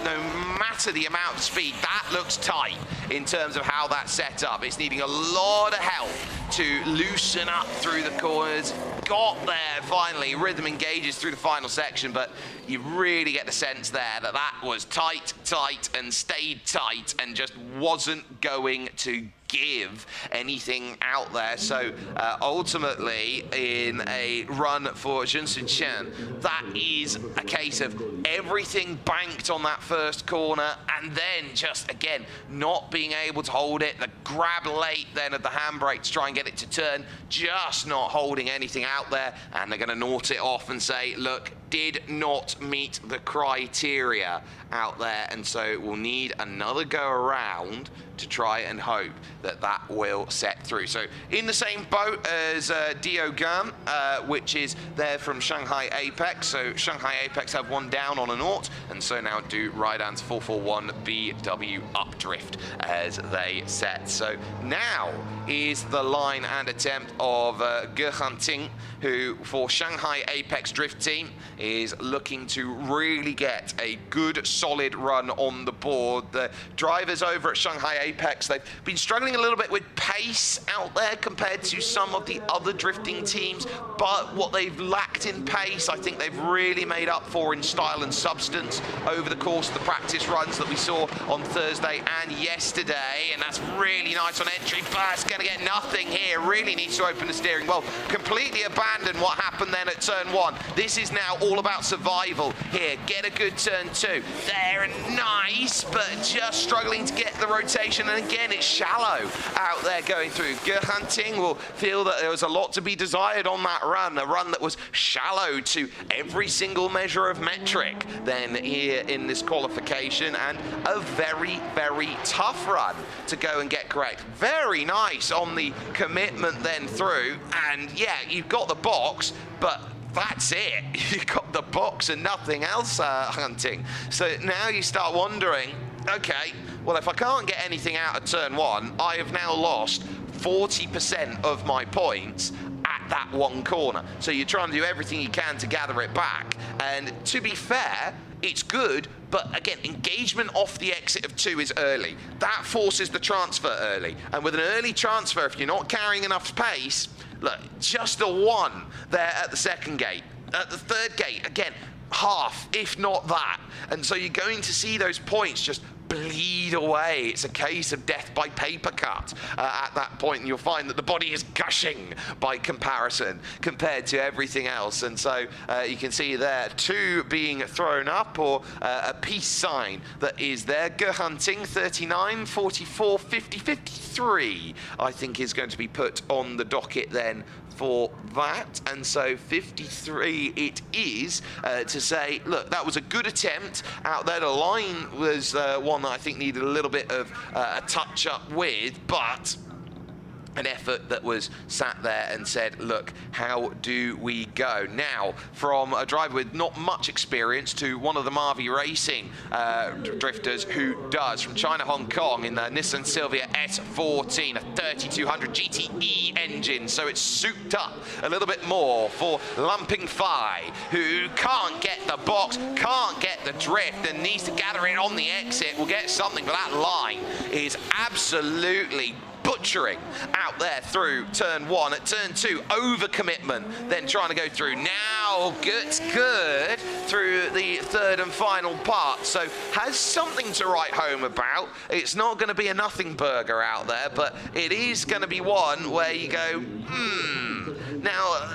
no matter the amount of speed, that looks tight in terms of how that's set up. It's needing a lot of help to loosen up through the corners. Got there finally. Rhythm engages through the final section, but you really get the sense there that that was tight, tight, and stayed tight and just wasn't going to give anything out there. So ultimately, in a run for Junsun Chen, that is a case of everything banked on that first corner, and then just again not being able to hold it. The grab late then of the handbrake to try and get it to turn, just not holding anything out there, and they're going to naught it off and say, look, did not meet the criteria out there, and so we'll need another go around to try and hope that that will set through. So in the same boat as Dio Gun, which is there from Shanghai Apex. So Shanghai Apex have one down on a naught, and so now do Rydans 441 BW Updrift as they set. So now is the line and attempt of Ge Han Ting, who for Shanghai Apex Drift Team is looking to really get a good solid run on the board. The drivers over at Shanghai Apex, they've been struggling a little bit with pace out there compared to some of the other drifting teams, but what they've lacked in pace, I think they've really made up for in style and substance over the course of the practice runs that we saw on Thursday and yesterday, and that's really nice on entry. First going to get nothing here. Really needs to open the steering. Well, completely abandon what happened then at turn 1. This is now all about survival here. Get a good turn 2. There, nice, but just struggling to get the rotation. And again, it's shallow out there going through. Hunting will feel that there was a lot to be desired on that run, a run that was shallow to every single measure of metric then here in this qualification, and a very, very tough run to go and get correct. Very nice on the commitment then through, and yeah, you've got the box, but that's it. You've got the box and nothing else, Hunting. So now you start wondering, okay, well, if I can't get anything out of turn 1, I have now lost 40% of my points at that one corner. So you're trying to do everything you can to gather it back. And to be fair, it's good, but again, engagement off the exit of 2 is early. That forces the transfer early. And with an early transfer, if you're not carrying enough pace, look, just a 1 there at the second gate. At the third gate, again, half, if not that. And so you're going to see those points just bleed away. It's a case of death by paper cut at that point, and you'll find that the body is gushing by comparison compared to everything else. And so you can see there 2 being thrown up, or a peace sign that is there. Hunting 39, 44, 50, 53 I think is going to be put on the docket then for that. And so 53 it is, to say, look, that was a good attempt out there. The line was one that I think needed a little bit of a touch up with, but an effort that was sat there and said, look, how do we go? Now, from a driver with not much experience to one of the Mavi Racing drifters who does, from China, Hong Kong, in the Nissan Silvia S14, a 3200 GTE engine, so it's souped up a little bit more for Lumping Phi, who can't get the box, can't get the drift, and needs to gather it on the exit. Will get something, but that line is absolutely butchering out there through turn 1. At turn 2, overcommitment, then trying to go through. Now, good through the third and final part. So has something to write home about. It's not going to be a nothing burger out there, but it is going to be one where you go, Now,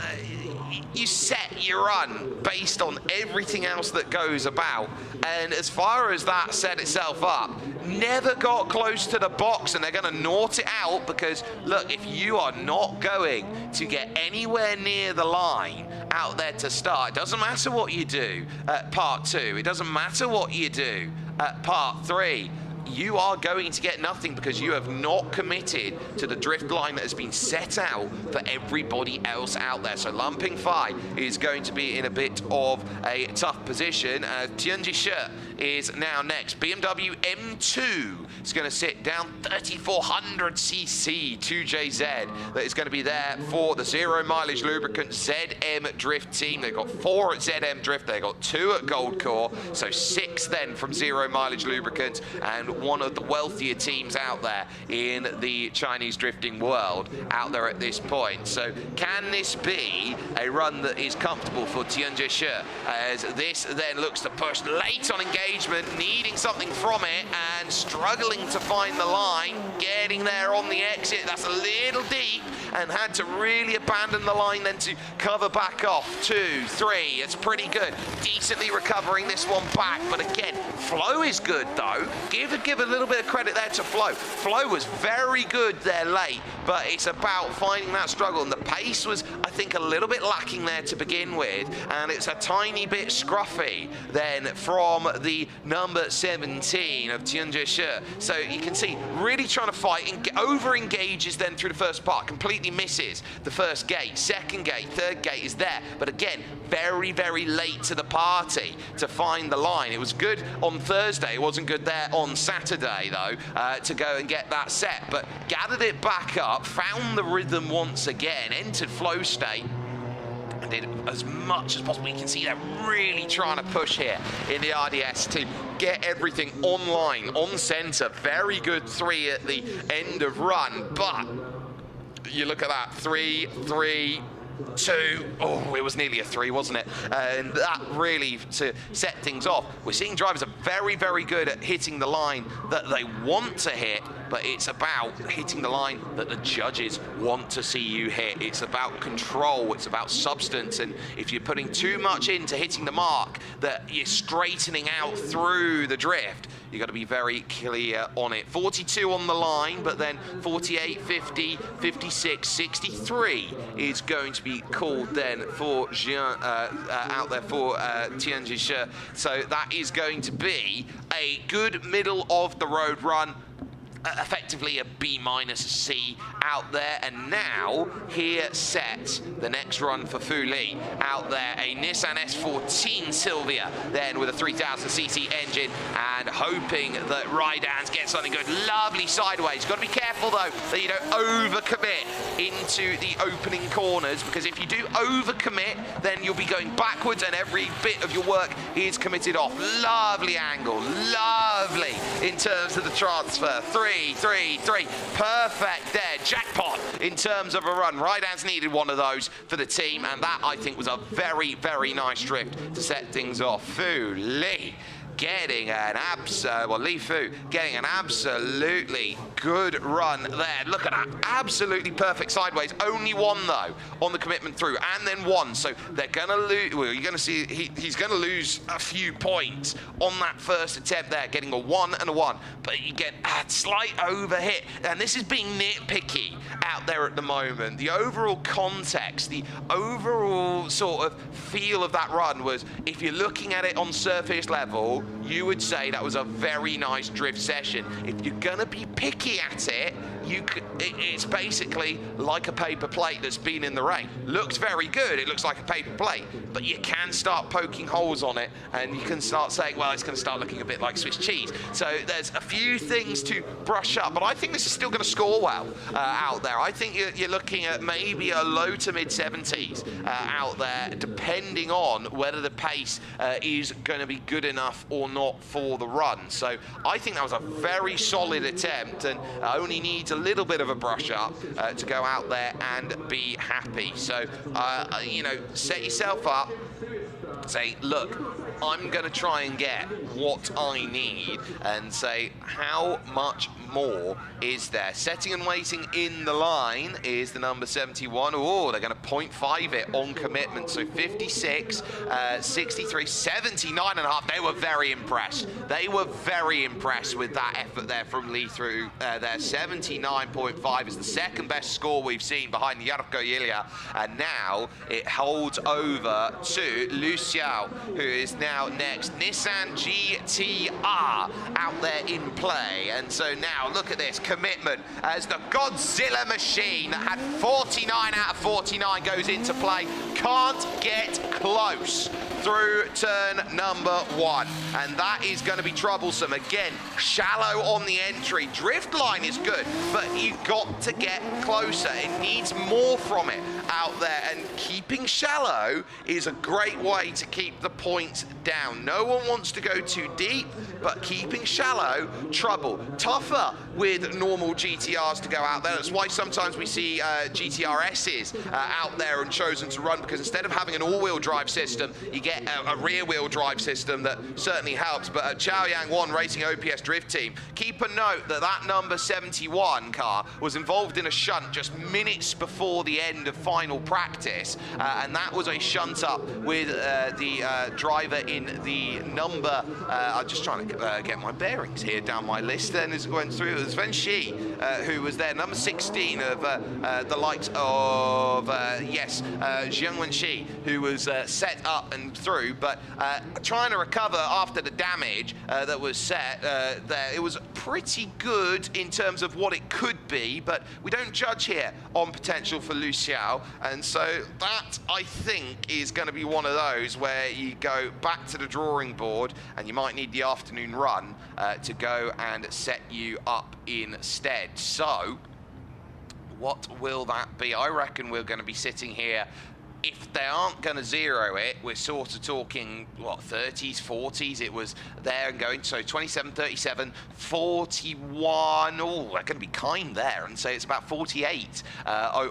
you set your run based on everything else that goes about, and as far as that set itself up, never got close to the box, and they're going to naught it out, because look, if you are not going to get anywhere near the line out there to start, it doesn't matter what you do at part 2, it doesn't matter what you do at part 3, you are going to get nothing, because you have not committed to the drift line that has been set out for everybody else out there. So Lumping Phi is going to be in a bit of a tough position. Tianji Shi is now next. BMW M2 is going to sit down 3400cc 2JZ. That is going to be there for the zero mileage lubricant ZM Drift team. They've got 4 at ZM Drift. They've got 2 at Gold Core. So 6 then from zero mileage lubricant, and one of the wealthier teams out there in the Chinese drifting world out there at this point. So can this be a run that is comfortable for Tianji Shi, as this then looks to push late on engagement, needing something from it and struggling to find the line, getting there on the exit. That's a little deep, and had to really abandon the line then to cover back off. 2, 3, it's pretty good. Decently recovering this one back, but again, flow is good though. Give a little bit of credit there to Flo. Flo was very good there late, but it's about finding that struggle, and the pace was, I think, a little bit lacking there to begin with, and it's a tiny bit scruffy then from the number 17 of Tianji Shi. So you can see, really trying to fight, and over engages then through the first part, completely misses the first gate, second gate, third gate is there, but again, very, very late to the party to find the line. It was good on Thursday, it wasn't good there on Saturday though, to go and get that set, but gathered it back up, found the rhythm once again, entered flow state, and did as much as possible. You can see they're really trying to push here in the RDS to get everything online, on center. Very good 3 at the end of run, but you look at that, 3, 3, 2. Oh, it was nearly a 3, wasn't it? And that really, to set things off, we're seeing drivers are very, very good at hitting the line that they want to hit, but it's about hitting the line that the judges want to see you hit. It's about control, it's about substance, and if you're putting too much into hitting the mark that you're straightening out through the drift, you've got to be very clear on it. 42 on the line, but then 48, 50, 56, 63 is going to be called then for Jian out there for Tianma. So that is going to be a good middle of the road run. Effectively a B-C out there, and now here sets the next run for Fu Li out there, a Nissan S14 Silvia then with a 3000cc engine, and hoping that Rydans get something good. Lovely sideways. Got to be careful though that you don't overcommit into the opening corners, because if you do overcommit then you'll be going backwards and every bit of your work is committed off. Lovely angle, lovely in terms of the transfer. 3, 3, 3, perfect there, jackpot in terms of a run. Rydans needed one of those for the team, and that I think was a very, very nice drift to set things off. Fu Li getting an Li Fu getting an absolutely good run there. Look at that, absolutely perfect sideways. Only one though on the commitment through, and then one. So they're gonna lose. Well, you're gonna see he's gonna lose a few points on that first attempt there, getting a 1 and a 1. But you get a slight overhit, and this is being nitpicky out there at the moment. The overall context, the overall sort of feel of that run was, if you're looking at it on surface level, you would say that was a very nice drift session. If you're gonna be picky at it, it's basically like a paper plate that's been in the rain. Looks very good, it looks like a paper plate, but you can start poking holes on it, and you can start saying, well, it's gonna start looking a bit like Swiss cheese. So there's a few things to brush up, but I think this is still gonna score well out there. I think you're looking at maybe a low to mid 70s out there, depending on whether the pace is gonna be good enough or not for the run. So I think that was a very solid attempt, and only needs a little bit of a brush up to go out there and be happy. So you know, set yourself up, say, look, I'm going to try and get what I need, and say, how much more is there? Setting and waiting in the line is the number 71. Oh, they're going to 0.5 it on commitment. So 56, 63, 79.5. They were very impressed. They were very impressed with that effort there from Li through there. 79.5 is the second best score we've seen behind Jarkko Ilja. And now it holds over to Lu Xiao, who is now next. Nissan GTR out there in play. And so now look at this commitment as the Godzilla machine that had 49 out of 49 goes into play. Can't get close through turn number 1, and that is going to be troublesome. Again, shallow on the entry. Drift line is good, but you've got to get closer. It needs more from it out there, and keeping shallow is a great way to keep the points down. No one wants to go too deep, but keeping shallow, trouble. Tougher with normal GTRs to go out there. That's why sometimes we see GTRSs out there and chosen to run, because instead of having an all-wheel drive system, you get a rear-wheel drive system that certainly helps. But at Chaoyang 1 Racing OPS Drift Team, keep a note that that number 71 car was involved in a shunt just minutes before the end of final practice, and that was a shunt up with the driver in the number, I'm just trying to get my bearings here down my list, then as it went through, it was Wen Shi who was there, number 16 of the likes of, Jiang Wenxi, who was set up and through, but trying to recover after the damage that was set there. It was pretty good in terms of what it could be, but we don't judge here on potential for Lu Xiao, and so that, I think, is going to be one of those where you go back to the drawing board, and you might need the afternoon run to go and set you up instead. So what will that be? I reckon we're going to be sitting here if they aren't going to zero it, we're sort of talking, what, 30s, 40s? It was there and going. So 27, 37, 41. Oh, they're going to be kind there and say it's about 48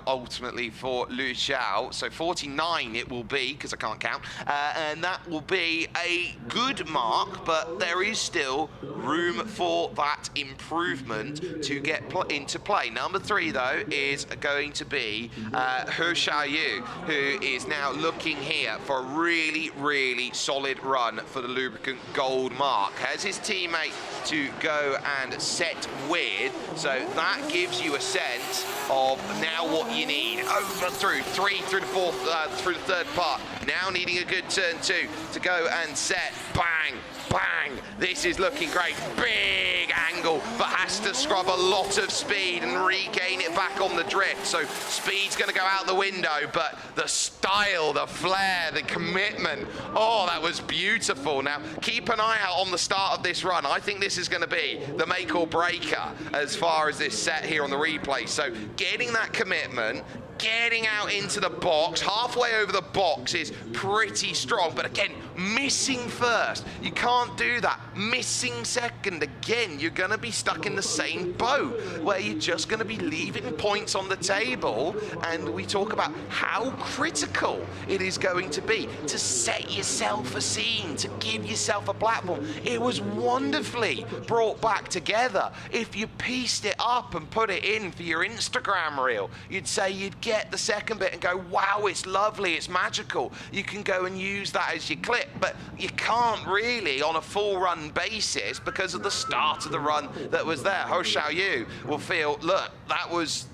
ultimately for Liu Xiao. So 49 it will be, because I can't count. And that will be a good mark, but there is still room for that improvement to get into play. Number 3, though, is going to be He Xiaoyu, who is now looking here for a really, really solid run for the lubricant gold mark. Has his teammate to go and set with, so that gives you a sense of now what you need. Over through 3, through the 4th, through the 3rd part. Now needing a good turn 2 to go and set. Bang, bang. This is looking great. Big angle, but has to scrub a lot of speed and regain it back on the drift. So speed's going to go out the window, but the style, the flair, the commitment, oh, that was beautiful. Now, keep an eye out on the start of this run. I think this is going to be the make or breaker as far as this set here on the replay. So getting that commitment, getting out into the box, halfway over the box is pretty strong, but again, missing first. You can't do that. Missing second, again, you're gonna be stuck in the same boat where you're just gonna be leaving points on the table, and we talk about how critical it is going to be to set yourself a scene, to give yourself a platform. It was wonderfully brought back together. If you pieced it up and put it in for your Instagram reel, you'd say you'd get the second bit and go, wow, it's lovely, it's magical. You can go and use that as your clip, but you can't really on a full run basis because of the start of the run that was there. He Xiaoyu will feel, look, that was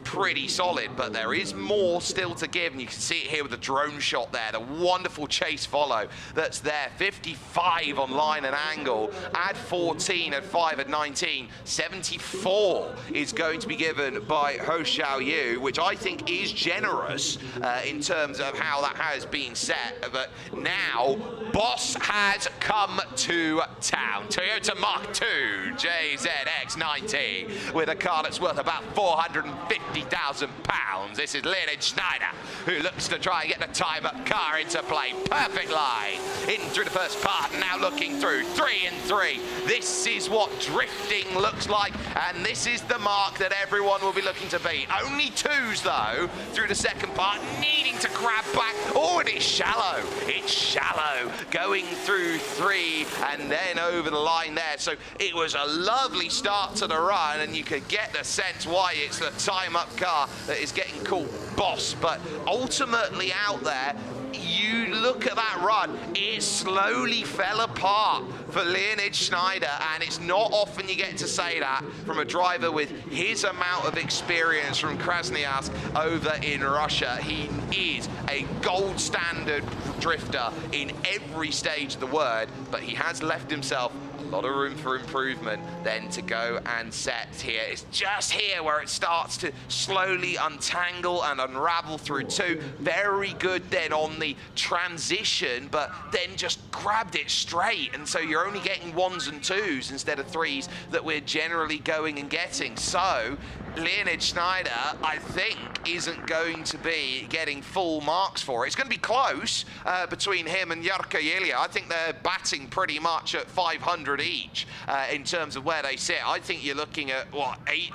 pretty solid, but there is more still to give, and you can see it here with the drone shot there, the wonderful chase follow that's there. 55 on line and angle, add 14 at 5 at 19, 74 is going to be given by He Xiaoyu, which I think is generous in terms of how that has been set. But now, boss has come to town. Toyota Mark II JZX90 with a car that's worth about £450,000. This is Leonid Schneider, who looks to try and get the Tianma car into play. Perfect line in through the first part, now looking through 3 and 3. This is what drifting looks like, and this is the mark that everyone will be looking to beat. Only 2s though through the second part, needing to grab back. Oh, and it's shallow. It's shallow, going through 3 and then over the line there. So it was a lovely start to the run, and you could get the sense why it's the time-up car that is getting called boss. But ultimately out there, you look at that run, it slowly fell apart for Leonid Schneider, and it's not often you get to say that from a driver with his amount of experience from Krasnoyarsk over in Russia. He is a gold standard drifter in every stage of the word, but he has left himself a lot of room for improvement then to go and set here. It's just here where it starts to slowly untangle and unravel through 2. Very good then on the transition, but then just grabbed it straight, and so you're only getting 1s and 2s instead of 3s that we're generally going and getting. So Leonid Schneider, I think, isn't going to be getting full marks for it. It's going to be close between him and Yarko Yelia. I think they're batting pretty much at 500 each in terms of where they sit. I think you're looking at, what, 8...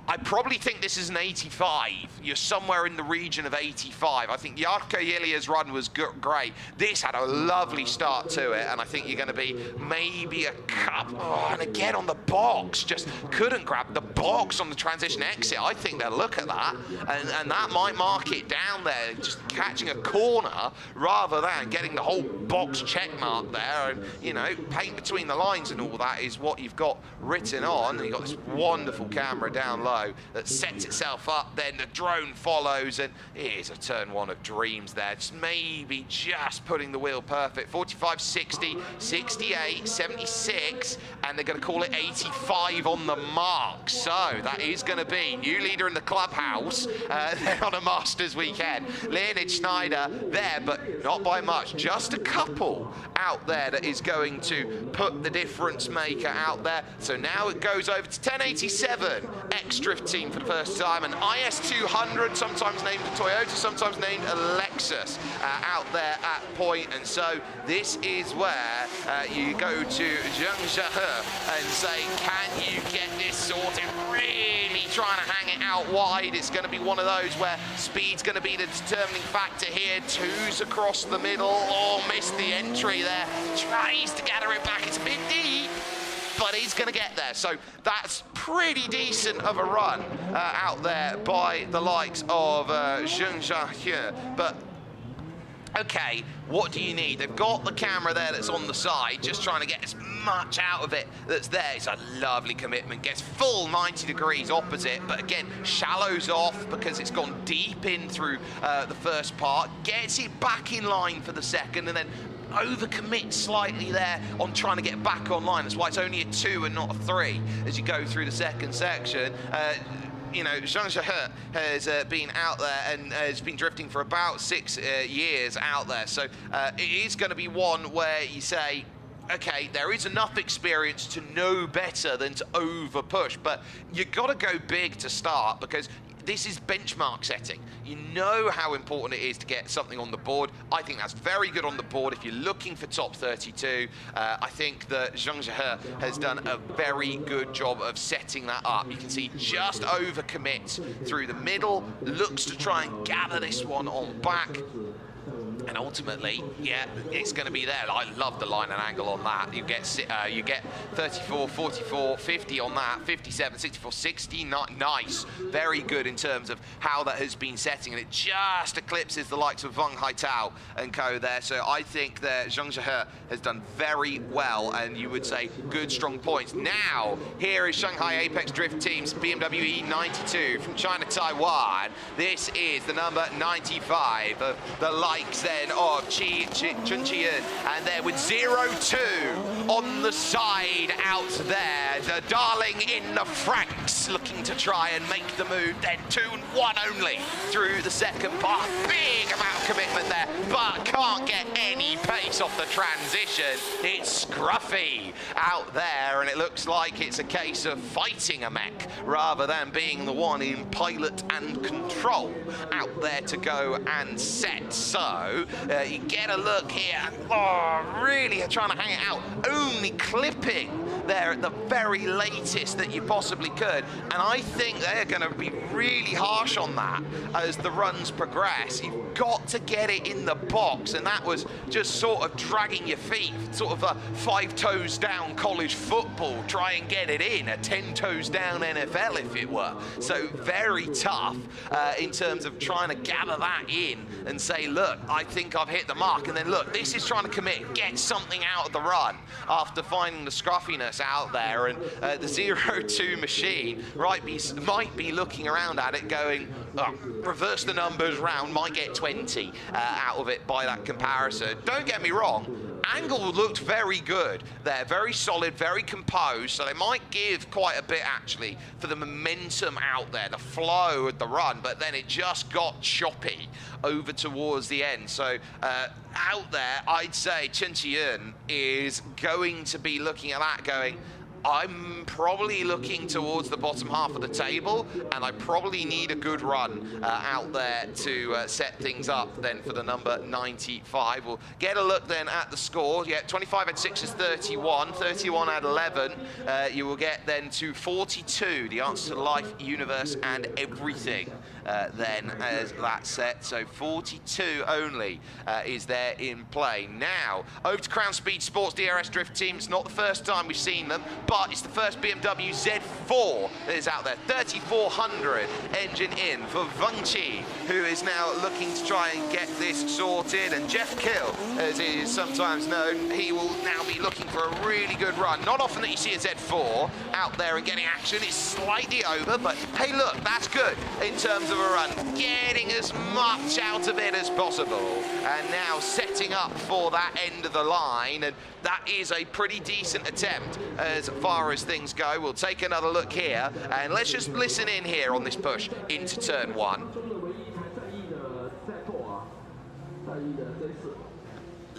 I probably think this is an 85. You're somewhere in the region of 85. I think Yarko Yelia's run was great. This had a lovely start to it, and I think you're going to be maybe a couple. Oh, and again on the box, just couldn't grab the box on the transition exit. I think they'll look at that, and that might mark it down there, just catching a corner rather than getting the whole box check mark there. And, you know, paint between the lines and all that is what you've got written on. And you've got this wonderful camera down low that sets itself up, then the drone follows, and it is a turn 1 of dreams there. Just maybe just putting the wheel perfect. 45, 60, 68, 76, and they're going to call it 85 on the mark. So that is going to be new leader in the clubhouse on a Masters weekend. Leonid Schneider there, but not by much. Just a couple out there that is going to put the difference maker out there. So now it goes over to 1087. Apex drift team for the first time, an IS200, sometimes named a Toyota, sometimes named a Lexus, out there at point. And so this is where you go to Zheng Zhehe and say, can you get this sorted? Really trying to hang it out wide. It's going to be one of those where speed's going to be the determining factor here. Twos across the middle. Oh, missed the entry there. Tries to gather it back. It's a bit deep, but he's going to get there. So that's pretty decent of a run out there by the likes of Zheng Zhehe. But okay, what do you need? They've got the camera there that's on the side, just trying to get as much out of it that's there. It's a lovely commitment, gets full 90 degrees opposite, but again, shallows off because it's gone deep in through the first part, gets it back in line for the second, and then overcommits slightly there on trying to get back online. That's why it's only a 2 and not a 3 as you go through the second section. You know, Zheng Zhehe has been out there and has been drifting for about 6 years out there. So it is going to be one where you say, okay, there is enough experience to know better than to over push, but you've got to go big to start because this is benchmark setting. You know how important it is to get something on the board. I think that's very good on the board if you're looking for top 32. I think that Zheng Zhehe has done a very good job of setting that up. You can see just overcommits through the middle, looks to try and gather this one on back. And ultimately, yeah, it's going to be there. I love the line and angle on that. You get 34, 44, 50 on that, 57, 64, 60. Nice. Very good in terms of how that has been setting. And it just eclipses the likes of Wang Haitao and co there. So I think that Zheng Zhehe has done very well. And you would say good, strong points. Now, here is Shanghai Apex Drift Team's BMW E92 from China, Taiwan. This is the number 95 of the likes there of Chun Chi-Yun, and there with 0-2 on the side out there. The darling in the Franks looking to try and make the move, then 2-1 only through the second part. Big amount of commitment there, but can't get any pace off the transition. It's scruffy out there, and it looks like it's a case of fighting a mech rather than being the one in pilot and control out there to go and set. So you get a look here, and really trying to hang it out, only clipping there at the very latest that you possibly could. And I think they're going to be really harsh on that as the runs progress. You've got to get it in the box, and that was just sort of dragging your feet, sort of a 5 toes down college football, try and get it in, a 10 toes down NFL if it were. So very tough in terms of trying to gather that in and say, look, I think I've hit the mark. And then look, this is trying to commit, get something out of the run after finding the scruffiness out there. And the 0-2 machine might be looking around at it going, oh, reverse the numbers round, might get 20 out of it by that comparison. Don't get me wrong, angle looked very good there, very solid, very composed, so they might give quite a bit actually for the momentum out there, the flow of the run, but then it just got choppy over towards the end. So out there, I'd say Chun Chi-Yun is going to be looking at that going, I'm probably looking towards the bottom half of the table, and I probably need a good run out there to set things up then for the number 95. We'll get a look then at the score. Yeah, 25 at 6 is 31, 31 at 11. You will get then to 42, the answer to life, universe, and everything then as that set. So 42 only is there in play. Now, over to Crown Speed Sports DRS Drift Team. It's not the first time we've seen them, but it's the first BMW Z4 that is out there. 3400 engine in for Wang Qi, who is now looking to try and get this sorted. And Jeff Kill, as he is sometimes known, he will now be looking for a really good run. Not often that you see a Z4 out there and getting action. It's slightly over, but hey, look, that's good in terms of a run. Getting as much out of it as possible. And now setting up for that end of the line. And that is a pretty decent attempt as far as things go. We'll take another look here, and let's just listen in here on this push into turn 1.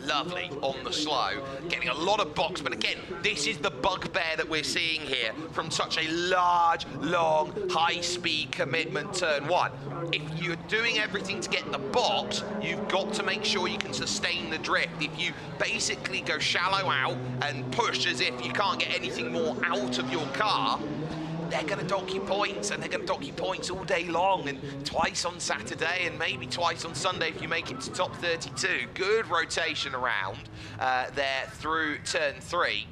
lovely on the slow, getting a lot of box, but again, this is the bugbear that we're seeing here from such a large, long, high-speed commitment turn one. If you're doing everything to get the box, you've got to make sure you can sustain the drift. If you basically go shallow out and push as if you can't get anything more out of your car, they're going to dock you points, and they're going to dock you points all day long, and twice on Saturday and maybe twice on Sunday if you make it to top 32. Good rotation around there through turn 3.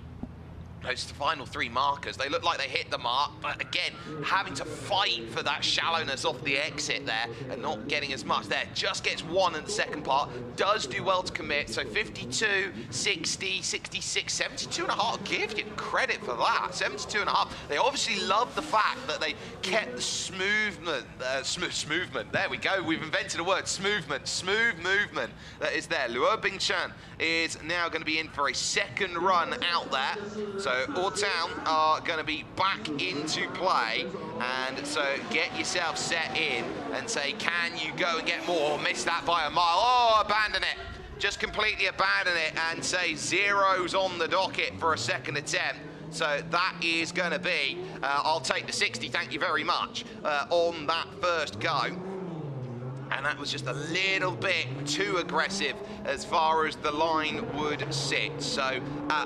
Those final 3 markers, they look like they hit the mark, but again, having to fight for that shallowness off the exit there and not getting as much there. Just gets 1 in the second part, does do well to commit, so 52, 60, 66, 72 and a half. Give you credit for that, 72 and a half. They obviously love the fact that they kept the smooth movement. There we go, we've invented a word, smooth movement that is there. Luo Bingchan is now going to be in for a second run out there. So Ortown are going to be back into play, and so get yourself set in and say, can you go and get more? Miss that by a mile. Oh, abandon it. Just completely abandon it and say 0's on the docket for a second attempt. So that is going to be, I'll take the 60, thank you very much, on that first go. And that was just a little bit too aggressive as far as the line would sit. So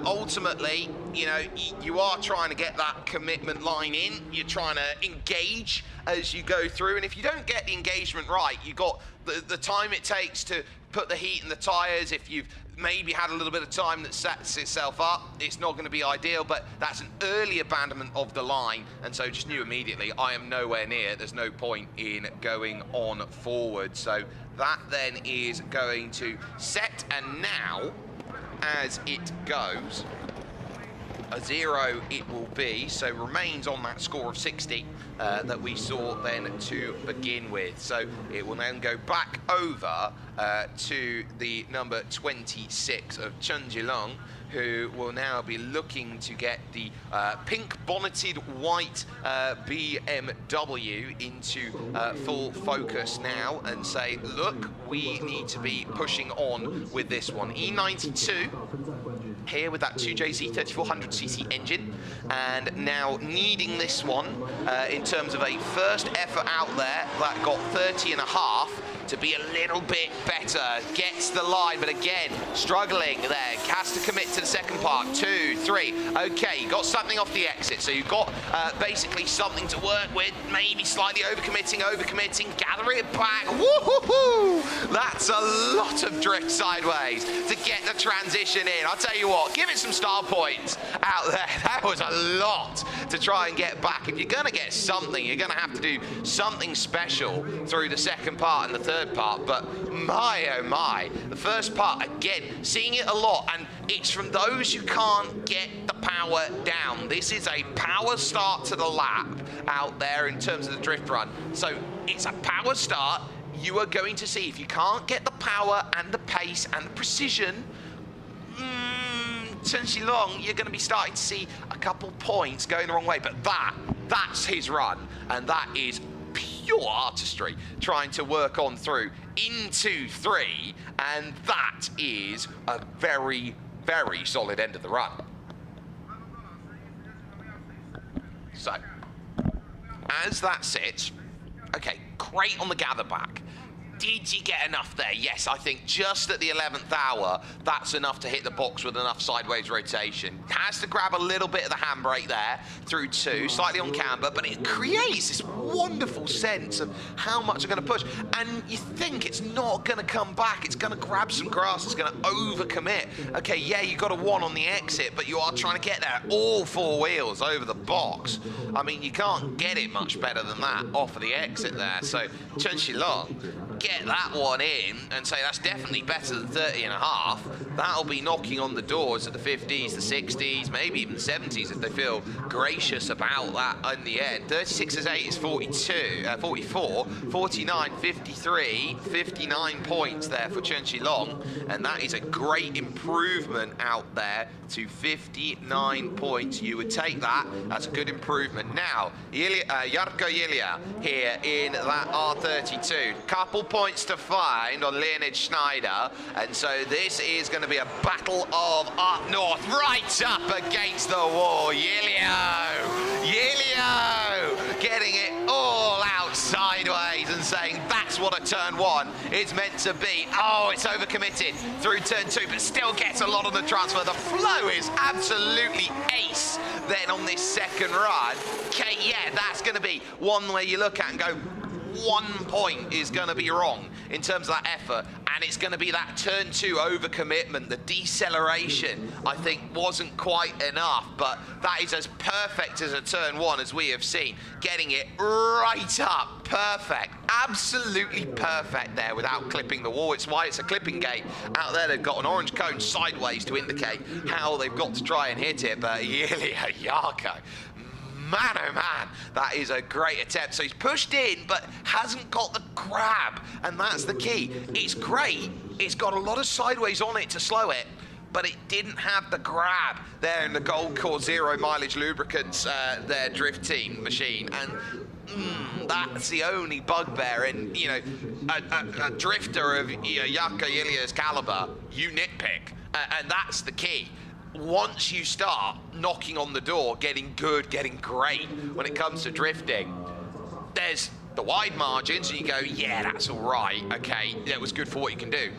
ultimately, you know, you are trying to get that commitment line in. You're trying to engage as you go through. And if you don't get the engagement right, you've got the time it takes to put the heat in the tyres. If you've maybe had a little bit of time that sets itself up, it's not going to be ideal, but that's an early abandonment of the line, and so just knew immediately I am nowhere near, there's no point in going on forward. So that then is going to set, and now as it goes, a 0 it will be, so remains on that score of 60 that we saw then to begin with. So it will then go back over to the number 26 of Chen Jilong, who will now be looking to get the pink bonneted white BMW into full focus now and say, look, we need to be pushing on with this one. E92 here with that 2JZ 3400cc engine, and now needing this one in terms of a first effort out there that got 30 and a half to be a little bit better. Gets the line, but again, struggling there. Has to commit to the second part. 2, 3. Okay, you got something off the exit, so you've got basically something to work with. Maybe slightly overcommitting, gather it back. Woo-hoo-hoo! That's a lot of drift sideways to get the transition in. I'll tell you what, give it some star points out there. That was a lot to try and get back. If you're going to get something, you're going to have to do something special through the second part and the third part. But my, oh my, the first part, again, seeing it a lot, and it's from those who can't get the power down. This is a power start to the lap out there in terms of the drift run. So it's a power start. You are going to see, if you can't get the power and the pace and the precision, Chen Xilong, you're going to be starting to see a couple points going the wrong way. But that's his run, and that is pure artistry, trying to work on through into 3, and that is a very, very solid end of the run. So, as that sits, okay, great on the gather back. Did you get enough there? Yes, I think just at the 11th hour, that's enough to hit the box with enough sideways rotation. Has to grab a little bit of the handbrake there through 2, slightly on camber, but it creates this wonderful sense of how much they're going to push. And you think it's not going to come back. It's going to grab some grass. It's going to overcommit. Okay, yeah, you got a 1 on the exit, but you are trying to get there all 4 wheels over the box. I mean, you can't get it much better than that off of the exit there. So Chen Xilong, get that one in and say that's definitely better than 30 and a half. That'll be knocking on the doors at the 50s, the 60s, maybe even the 70s if they feel gracious about that in the end. 36 as 8 is 44, 49, 53, 59 points there for Chen Xilong, and that is a great improvement out there to 59 points. You would take that. That's a good improvement. Now, Jarkko Ilja here in that R32. Couple points to find on Leonid Schneider, and so this is going to be a battle of up north, right up against the wall. Yelio getting it all out sideways and saying that's what a turn one is meant to be. Oh, it's overcommitted through turn two, but still gets a lot on the transfer. The flow is absolutely ace then on this second run. Okay, yeah, that's going to be one where you look at and go, 1 point is going to be wrong in terms of that effort, and it's going to be that turn two overcommitment. The deceleration, I think, wasn't quite enough, but that is as perfect as a turn one as we have seen. Getting it right up, perfect, absolutely perfect there without clipping the wall. It's why it's a clipping gate. Out there, they've got an orange cone sideways to indicate how they've got to try and hit it, but Ilya Yarko, man, oh man, that is a great attempt. So he's pushed in, but hasn't got the grab, and that's the key. It's great. It's got a lot of sideways on it to slow it, but it didn't have the grab there in the Gold Core Zero Mileage Lubricants, their drift team machine, and that's the only bugbear. And, you know, a drifter of Yarko Ilya's caliber, you nitpick, and that's the key. Once you start knocking on the door, getting good, getting great when it comes to drifting, there's the wide margins, and you go, yeah, that's all right, okay, that was good for what you can do.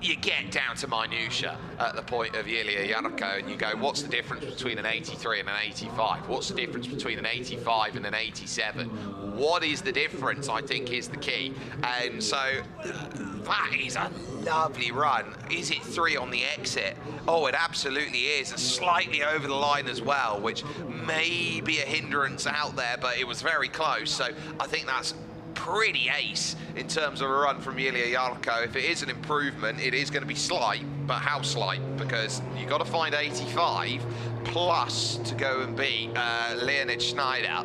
You get down to minutia at the point of Ilya Yarko, and you go, what's the difference between an 83 and an 85? What's the difference between an 85 and an 87? What is the difference, I think, is the key. And so that is a lovely run. Is it 3 on the exit? Oh, it absolutely is. It's slightly over the line as well, which may be a hindrance out there, but it was very close. So I think that's pretty ace in terms of a run from Ilya Yarko. If it is an improvement, it is going to be slight, but how slight? Because you've got to find 85 plus to go and beat Leonid Schneider.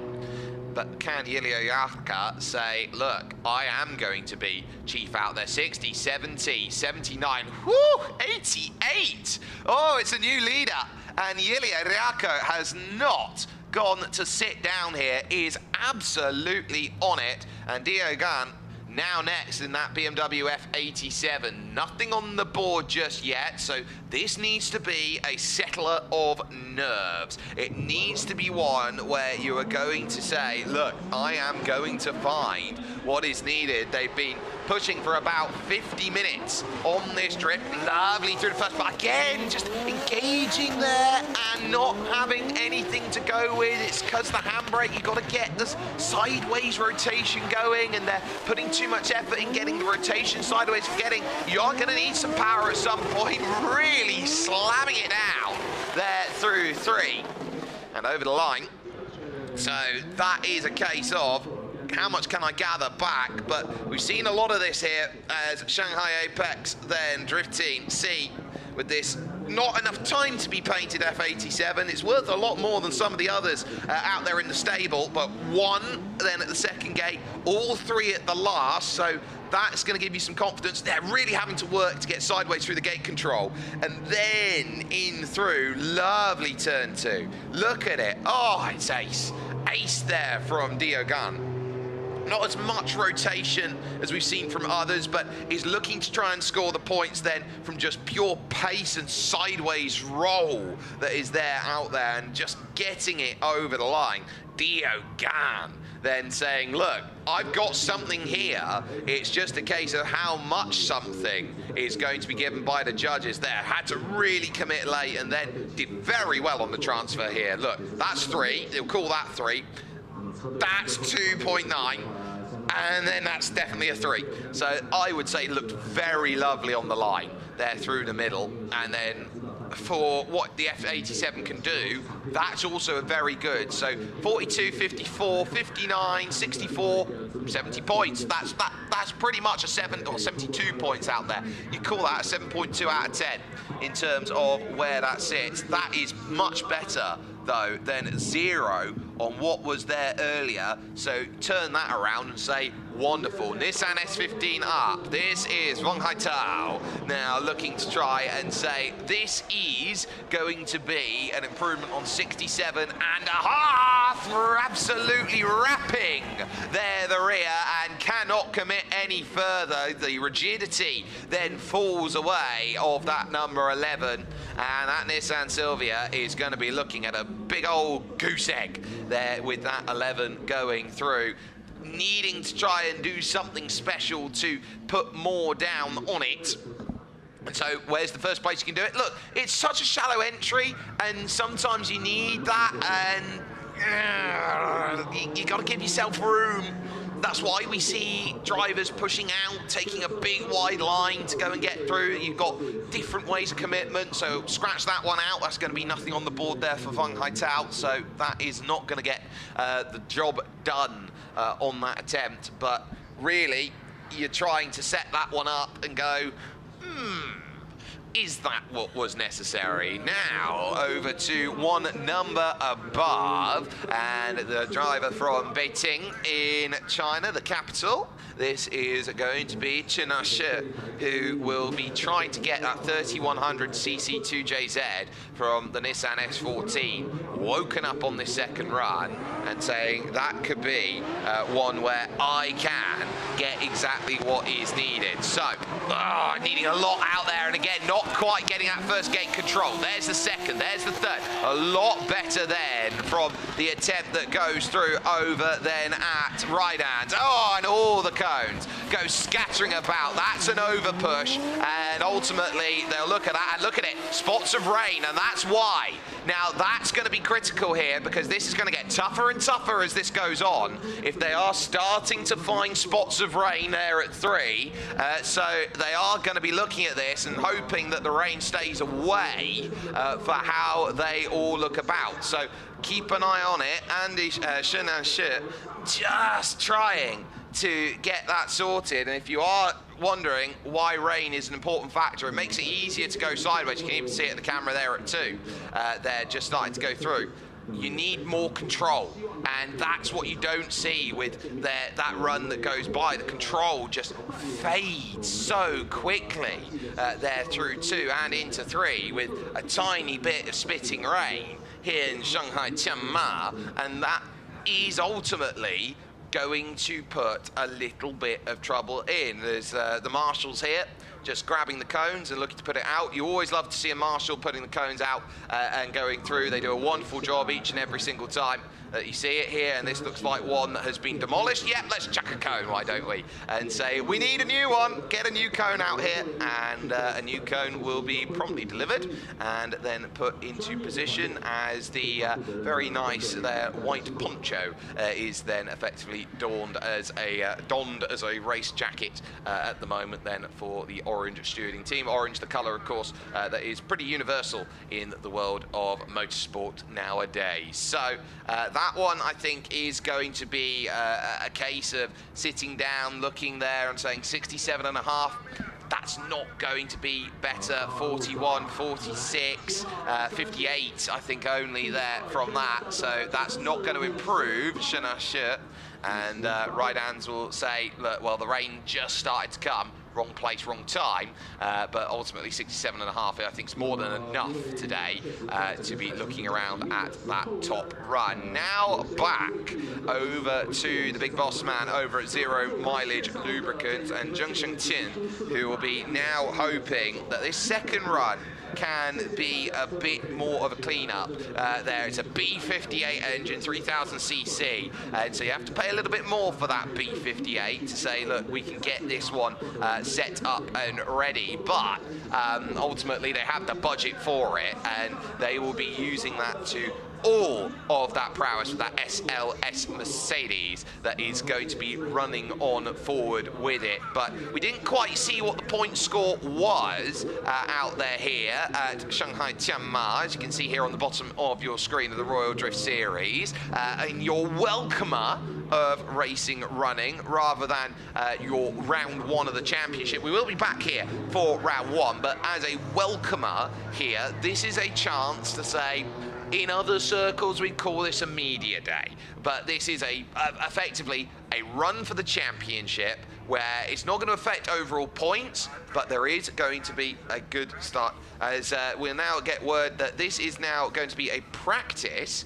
But can Ilya Yarko say, look, I am going to be chief out there? 60, 70, 79, whoo, 88. Oh, it's a new leader. And Ilya Yarko has not gone to sit down here, is absolutely on it. And Diogan now next in that BMW F87. Nothing on the board just yet, so this needs to be a settler of nerves. It needs to be one where you are going to say, look, I am going to find what is needed. They've been pushing for about 50 minutes on this trip. Lovely through the first, but again, just engaging there and not having anything to go with. It's because the handbrake, you've got to get this sideways rotation going, and they're putting too much effort in getting the rotation sideways, forgetting you're going to need some power at some point, really slamming it down there through 3 and over the line. So that is a case of how much can I gather back? But we've seen a lot of this here as Shanghai Apex then Drift Team see with this not enough time to be painted F87. It's worth a lot more than some of the others out there in the stable, but 1 then at the second gate, all 3 at the last, so that's going to give you some confidence. They're really having to work to get sideways through the gate control, and then in through, lovely turn 2. Look at it. Oh, it's ace. Ace there from Diogan. Not as much rotation as we've seen from others, but is looking to try and score the points then from just pure pace and sideways roll that is there out there, and just getting it over the line. Diogan then saying, look, I've got something here. It's just a case of how much something is going to be given by the judges there. Had to really commit late and then did very well on the transfer here. Look, that's 3. They'll call that 3. That's 2.9, and then that's definitely a 3. So I would say it looked very lovely on the line there through the middle, and then for what the F87 can do, that's also very good. So 42, 54, 59, 64, 70 points. That's pretty much a 7 or 72 points out there. You call that a 7.2 out of 10 in terms of where that sits. That is much better though than 0 on what was there earlier. So turn that around and say, wonderful. Nissan S15 up. This is Wang Haitao now looking to try and say this is going to be an improvement on 67 and a half. absolutely wrapping the rear and cannot commit any further. The rigidity then falls away of that number 11, and that Nissan Silvia is going to be looking at a big old goose egg there with that 11 going through, needing to try and do something special to put more down on it. And so where's the first place you can do it? Look, it's such a shallow entry, and sometimes you need that, and you got to give yourself room. That's why we see drivers pushing out, taking a big wide line to go and get through. You've got different ways of commitment, so scratch that one out. That's going to be nothing on the board there for Wang Haitao, so that is not going to get the job done on that attempt. But really, you're trying to set that one up and go, is that what was necessary? Now, over to one number above, and the driver from Beijing in China, the capital. This is going to be Tianma, who will be trying to get that 3100cc 2JZ from the Nissan S14, woken up on this second run and saying that could be one where I can get exactly what is needed. So, needing a lot out there, and again, not quite getting that first gate control. There's the second, there's the third. A lot better then from the attempt that goes through over then at right hand. Oh, and all the cones go scattering about. That's an over push, and ultimately they'll look at that and look at it. Spots of rain, and that's why. Now that's going to be critical here, because this is going to get tougher and tougher as this goes on. If they are starting to find spots of rain there at 3, so they are going to be looking at this and hoping that the rain stays away for how they all look about. So keep an eye on it. Andy Shenan Shi just trying to get that sorted, and if you are wondering why rain is an important factor, it makes it easier to go sideways. You can even see it in the camera there at 2. They're just starting to go through. You need more control, and that's what you don't see with that run that goes by. The control just fades so quickly there through 2 and into 3 with a tiny bit of spitting rain here in Shanghai Tianma, and that is ultimately going to put a little bit of trouble in. There's the marshals here just grabbing the cones and looking to put it out. You always love to see a marshal putting the cones out and going through. They do a wonderful job each and every single time. You see it here, and this looks like one that has been demolished. Yep, let's chuck a cone, why don't we? And say, we need a new one, get a new cone out here, and a new cone will be promptly delivered and then put into position as the very nice white poncho is then effectively donned as a race jacket at the moment then for the orange stewarding team. Orange, the colour, of course, that is pretty universal in the world of motorsport nowadays. So that one, I think, is going to be a case of sitting down, looking there and saying 67.5. That's not going to be better. 41, 46, 58, I think, only there from that. So that's not going to improve Shenan Shi. And right hands will say, look, well, the rain just started to come. Wrong place, wrong time, but ultimately 67.5 I think is more than enough today to be looking around at that top run. Now back over to the big boss man over at Zero Mileage Lubricants and Zheng Shengqin, who will be now hoping that this second run can be a bit more of a clean-up there. It's a B58 engine, 3000cc, and so you have to pay a little bit more for that B58 to say, look, we can get this one set up and ready, but ultimately they have the budget for it, and they will be using that to all of that prowess with that SLS Mercedes that is going to be running on forward with it. But we didn't quite see what the point score was out there here at Shanghai Tianma, as you can see here on the bottom of your screen of the Royal Drift Series, and your welcomer of racing running rather than your round 1 of the championship. We will be back here for round 1, but as a welcomer here, this is a chance to say, In other circles, we call this a media day, but this is effectively a run for the championship where it's not going to affect overall points, but there is going to be a good start, as we'll now get word that this is now going to be a practice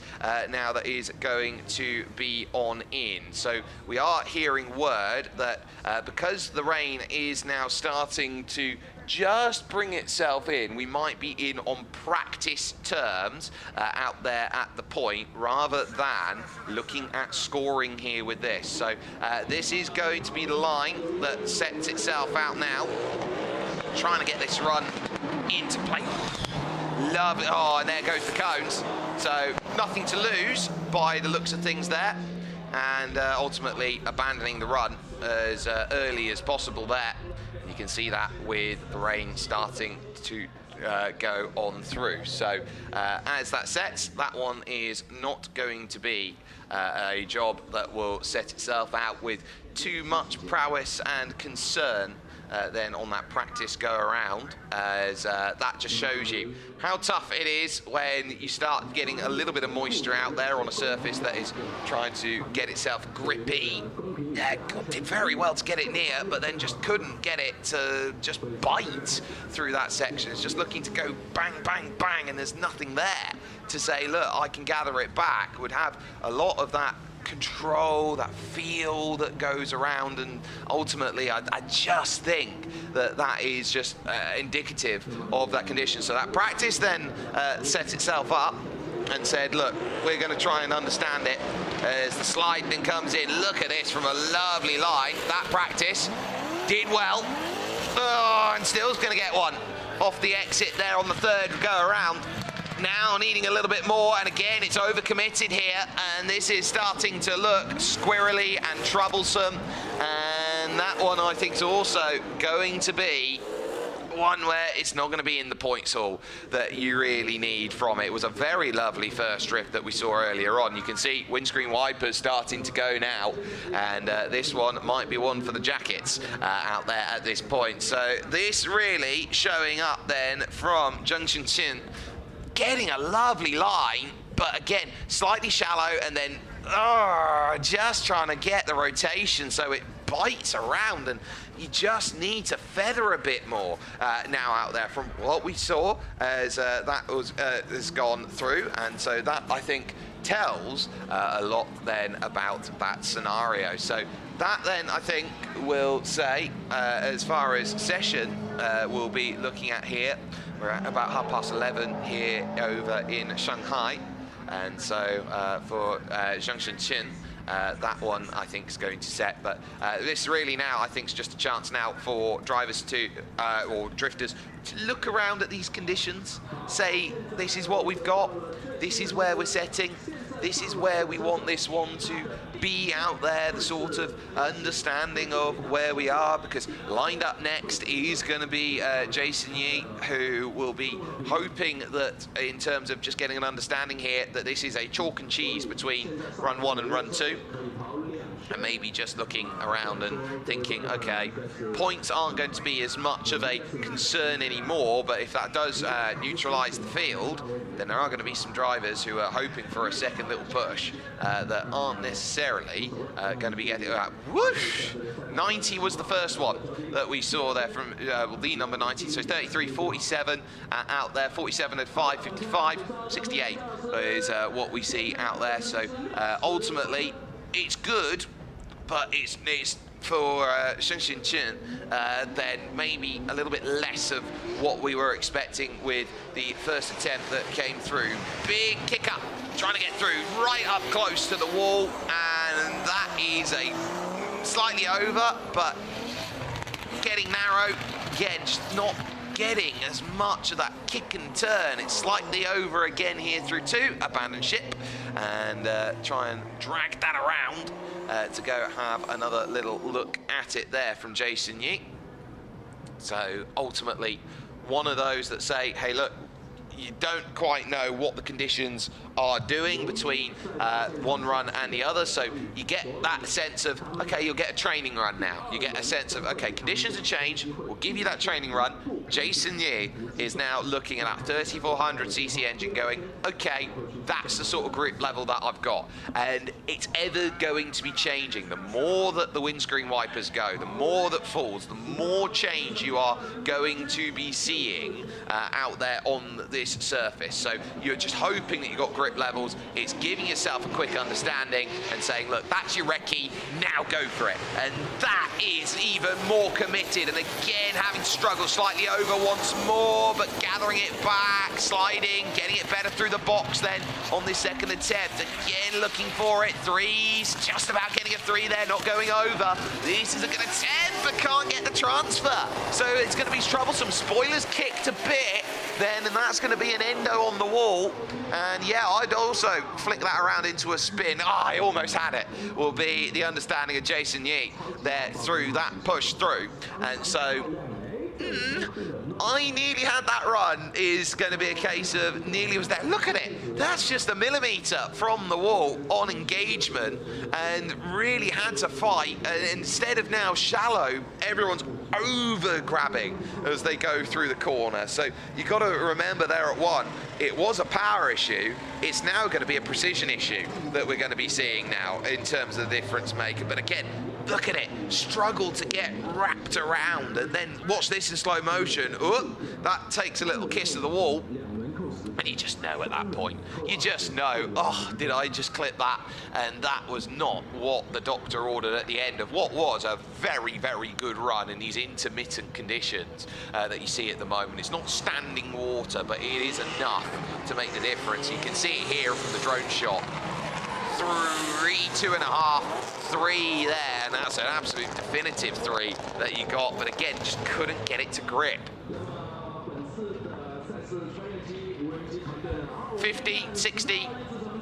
now that is going to be on in. So we are hearing word that because the rain is now starting to just bring itself in, we might be in on practice terms out there at the point, rather than looking at scoring here with this. So this is going to be the line that sets itself out now, trying to get this run into play. Love it. Oh, and there goes the cones. So nothing to lose by the looks of things there, and ultimately abandoning the run as early as possible there. You can see that with the rain starting to go on through. So as that sets, that one is not going to be a job that will set itself out with too much prowess and concern then on that practice go around, as that just shows you how tough it is when you start getting a little bit of moisture out there on a surface that is trying to get itself grippy. Did very well to get it near, but then just couldn't get it to just bite through that section. It's just looking to go bang, bang, bang, and there's nothing there to say, look, I can gather it back. Would have a lot of that control, that feel that goes around, and ultimately I just think that that is just indicative of that condition. So that practice then set itself up and said, look, we're going to try and understand it as the slide then comes in. Look at this from a lovely line. That practice did well. Oh, and still's going to get one off the exit there on the third go around. Now needing a little bit more, and again it's overcommitted here, and this is starting to look squirrely and troublesome, and that one I think is also going to be one where it's not going to be in the points haul that you really need from it. It was a very lovely first drift that we saw earlier on. You can see windscreen wipers starting to go now, and this one might be one for the jackets out there at this point. So this really showing up then from Junction Chin, getting a lovely line, but again, slightly shallow, and then just trying to get the rotation so it bites around, and you just need to feather a bit more now out there from what we saw as that was has gone through. And so that, I think, tells a lot then about that scenario. So that then, I think, will say, as far as session we'll be looking at here, we're at about 11:30 here over in Shanghai. And so for Junction Chin, that one I think is going to set. But this really now I think is just a chance now for drivers to, or drifters, to look around at these conditions, say this is what we've got, this is where we're setting, this is where we want this one to be out there, the sort of understanding of where we are, because lined up next is going to be Jason Yi, who will be hoping that in terms of just getting an understanding here that this is a chalk and cheese between run 1 and run 2. And maybe just looking around and thinking, okay, points aren't going to be as much of a concern anymore, but if that does neutralise the field, then there are going to be some drivers who are hoping for a second little push that aren't necessarily going to be getting that. Whoosh! 90 was the first one that we saw there from the number 90, so 33.47 out there, 47 at 5.55, 68 is what we see out there. So ultimately, it's good, but it's for Shenshin Chen, then maybe a little bit less of what we were expecting with the first attempt that came through. Big kick up, trying to get through right up close to the wall, and that is a slightly over, but getting narrow. Again, just not getting as much of that kick and turn. It's slightly over again here through 2, abandon ship, and try and drag that around to go have another little look at it there from Jason Yi. So ultimately, one of those that say, hey, look, you don't quite know what the conditions are doing between one run and the other, so you get that sense of, okay, you'll get a training run now. You get a sense of, okay, conditions have changed, we'll give you that training run. Jason Yee is now looking at that 3400cc engine going, okay, that's the sort of grip level that I've got. And it's ever going to be changing. The more that the windscreen wipers go, the more that falls, the more change you are going to be seeing out there on this surface. So you're just hoping that you've got grip levels. It's giving yourself a quick understanding and saying, look, that's your recce, now go for it. And that is even more committed. And again, having to struggle slightly over once more, but gathering it back, sliding, getting it better through the box then on this second attempt. Again, looking for it. Threes, just about getting a 3 there, not going over. This is a good attempt, but can't get the transfer. So it's going to be troublesome. Spoilers kicked a bit then, and that's going to be an endo on the wall. And yeah, I'd also flick that around into a spin. I almost had it, will be the understanding of Jason Yee there through that push through. And so I nearly had that run is going to be a case of nearly was there. Look at it. That's just a millimetre from the wall on engagement, and really had to fight. And instead of now shallow, everyone's over grabbing as they go through the corner. So you've got to remember there at one, it was a power issue. It's now going to be a precision issue that we're going to be seeing now in terms of the difference maker. But again, look at it, struggle to get wrapped around, and then watch this in slow motion. Ooh, that takes a little kiss to the wall, and you just know at that point, you just know, oh, did I just clip that? And that was not what the doctor ordered at the end of what was a very, very good run in these intermittent conditions that you see at the moment. It's not standing water, but it is enough to make the difference. You can see it here from the drone shot. 3, 2.5, 3 there, and that's an absolute definitive 3 that you got, but again, just couldn't get it to grip. 50, 60,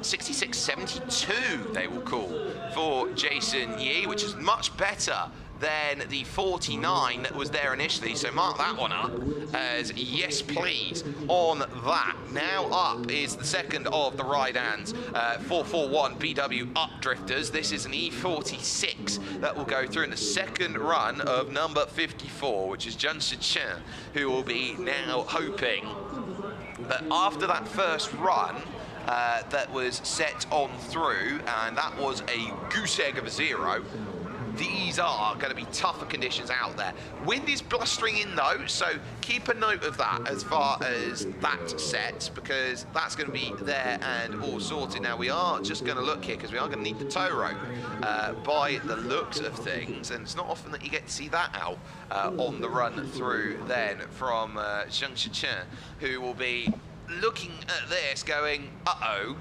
66, 72 they will call for Jason Yee, which is much better than the 49 that was there initially. So mark that one up as yes please on that. Now up is the second of the right-hands, 441 BW Updrifters. This is an E46 that will go through in the second run of number 54, which is Jun Shichen, who will be now hoping that after that first run that was set on through, and that was a goose egg of a 0, these are going to be tougher conditions out there. Wind is blustering in though, so keep a note of that as far as that set, because that's going to be there and all sorted. Now we are just going to look here, because we are going to need the tow rope by the looks of things, and it's not often that you get to see that out on the run through then from Zheng Shichen, who will be looking at this going, uh-oh,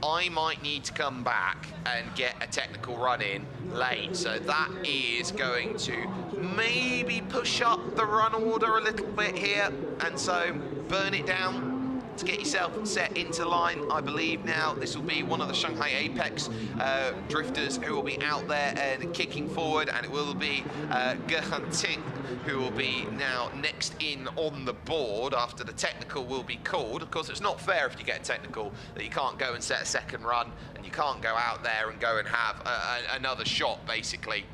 I might need to come back and get a technical run in late. So that is going to maybe push up the run order a little bit here, and so burn it down to get yourself set into line. I believe now this will be one of the Shanghai Apex drifters who will be out there and kicking forward, and it will be Gehan Ting who will be now next in on the board after the technical will be called. Of course, it's not fair if you get a technical that you can't go and set a second run, and you can't go out there and go and have another shot basically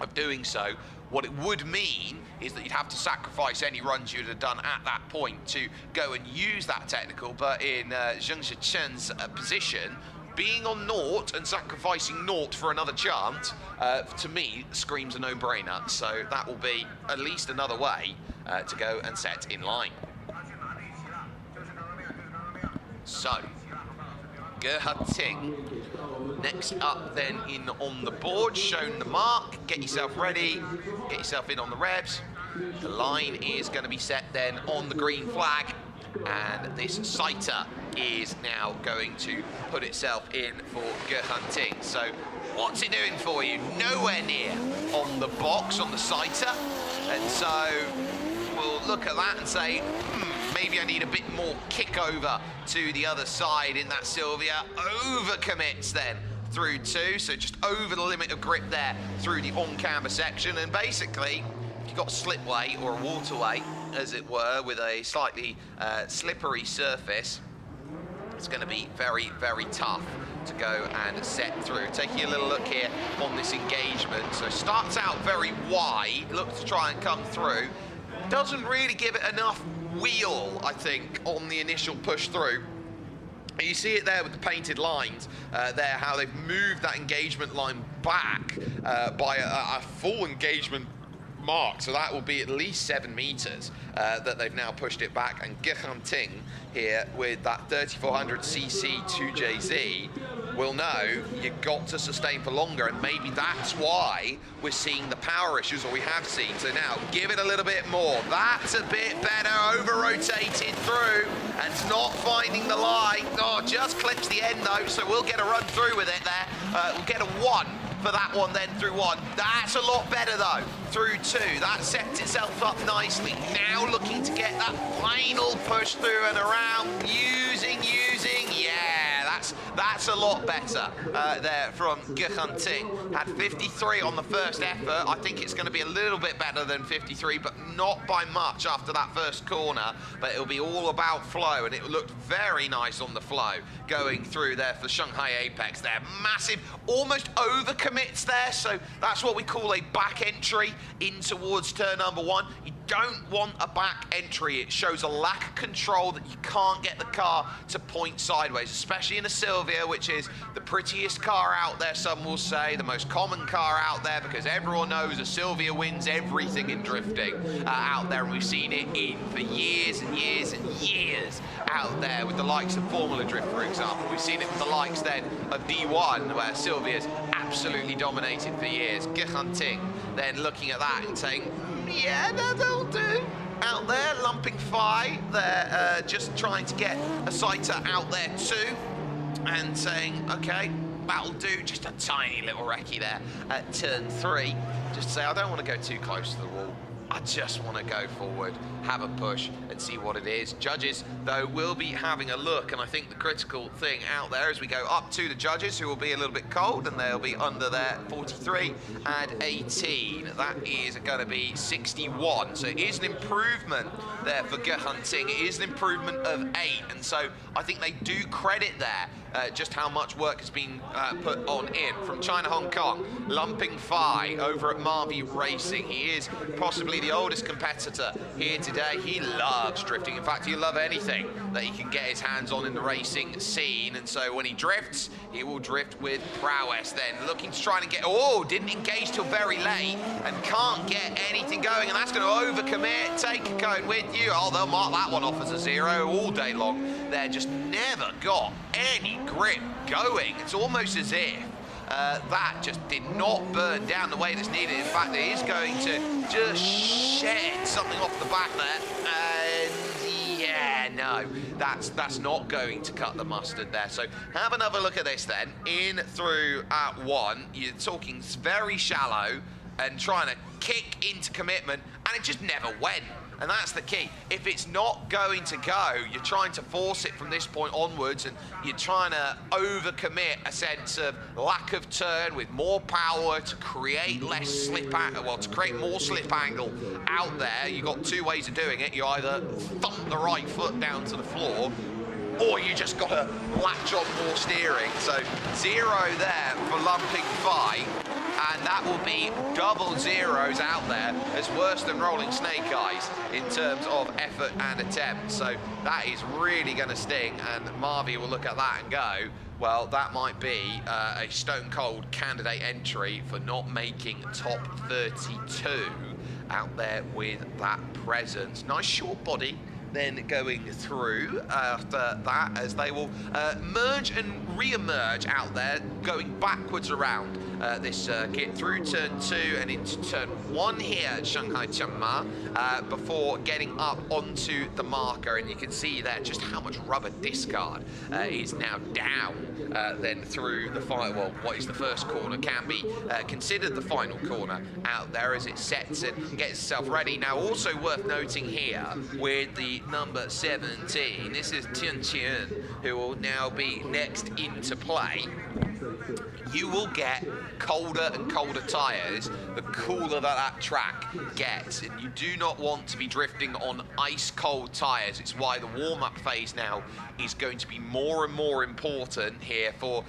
of doing so. What it would mean is that you'd have to sacrifice any runs you'd have done at that point to go and use that technical, but in Zheng Shichen's position, being on naught and sacrificing naught for another chance, to me, screams a no-brainer. So that will be at least another way to go and set in line. So, Gerhard Ting, next up then in on the board, shown the mark, get yourself ready, get yourself in on the revs. The line is going to be set then on the green flag, and this sighter is now going to put itself in for Gerhard Ting. So what's it doing for you? Nowhere near on the box, on the sighter, and so we'll look at that and say, maybe I need a bit more kick over to the other side in that Sylvia. Overcommits then through 2, so just over the limit of grip there through the on-camber section, and basically you've got a slipway or a waterway, as it were, with a slightly slippery surface, it's going to be very, very tough to go and set through. Taking a little look here on this engagement. So starts out very wide, looks to try and come through. Doesn't really give it enough wheel, I think, on the initial push through. You see it there with the painted lines there, how they've moved that engagement line back by a full engagement mark. So that will be at least 7 meters that they've now pushed it back. And Gehanting here with that 3400cc 2JZ will know you've got to sustain for longer, and maybe that's why we're seeing the power issues, or we have seen. So now give it a little bit more. That's a bit better, over-rotated through, and it's not finding the line. Oh, just clips the end though, so we'll get a run through with it there. We'll get a 1 for that one then through 1. That's a lot better though, through 2. That sets itself up nicely. Now looking to get that final push through and around, using, yeah, that's a lot better there from Gehanting. Had 53 on the first effort. I think it's going to be a little bit better than 53, but not by much after that first corner. But it'll be all about flow, and it looked very nice on the flow going through there for Shanghai Apex there. Massive, almost overcommits there, so that's what we call a back entry in towards turn number 1. You don't want a back entry. It shows a lack of control, that you can't get the car to point sideways, especially in a Silvia, which is the prettiest car out there, some will say, the most common car out there, because everyone knows a Silvia wins everything in drifting out there, and we've seen it in for years and years and years out there with the likes of Formula Drift, for example. We've seen it with the likes then of D1, where Silvia's absolutely dominated for years. Gehanting then looking at that and saying, yeah, that'll do. Out there, lumping Phi, they're just trying to get a sighter out there too, and saying, okay, that'll do. Just a tiny little recce there at turn 3. Just to say, I don't want to go too close to the wall. I just want to go forward, have a push, and see what it is. Judges, though, will be having a look, and I think the critical thing out there as we go up to the judges, who will be a little bit cold, and they'll be under their 43 and 18. That is going to be 61. So it is an improvement there for Gehanting. It is an improvement of 8, and so I think they do credit there just how much work has been put on in. From China, Hong Kong, Lumping Phi over at Marby Racing. He is possibly the oldest competitor here today. He loves drifting. In fact, he'll love anything that he can get his hands on in the racing scene. And so when he drifts, he will drift with prowess then. Looking to try and get, oh, didn't engage till very late and can't get anything going. And that's going to overcommit. Take a cone with you. Oh, they'll mark that one off as a 0 all day long. They're just never got any grip going. It's almost as if that just did not burn down the way that's needed. In fact, it is going to just shed something off the back there. And yeah, no, that's not going to cut the mustard there. So have another look at this then. In through at 1, you're talking very shallow and trying to kick into commitment, and it just never went. And that's the key. If it's not going to go, you're trying to force it from this point onwards, and you're trying to overcommit a sense of lack of turn with more power to create less slip angle, well, to create more slip angle out there. You've got 2 ways of doing it. You either thump the right foot down to the floor, or you just got to latch on more steering. So 0 there for Lumping Phi. And that will be double 0s out there. It's worse than rolling snake eyes in terms of effort and attempt. So that is really going to sting, and Marvy will look at that and go, well, that might be a stone cold candidate entry for not making top 32 out there with that presence. Nice short body then going through after that, as they will merge and re-emerge out there, going backwards around this circuit through turn 2 and into turn 1 here at Shanghai Tianma before getting up onto the marker. And you can see there just how much rubber discard is now down then through the final, well, what is the first corner can be considered the final corner out there as it sets and gets itself ready. Now, also worth noting here with the number 17, this is Tianma, who will now be next into play. you will get colder and colder tyres the cooler that track gets, and you do not want to be drifting on ice cold tyres. It's why the warm-up phase now is going to be more and more important here for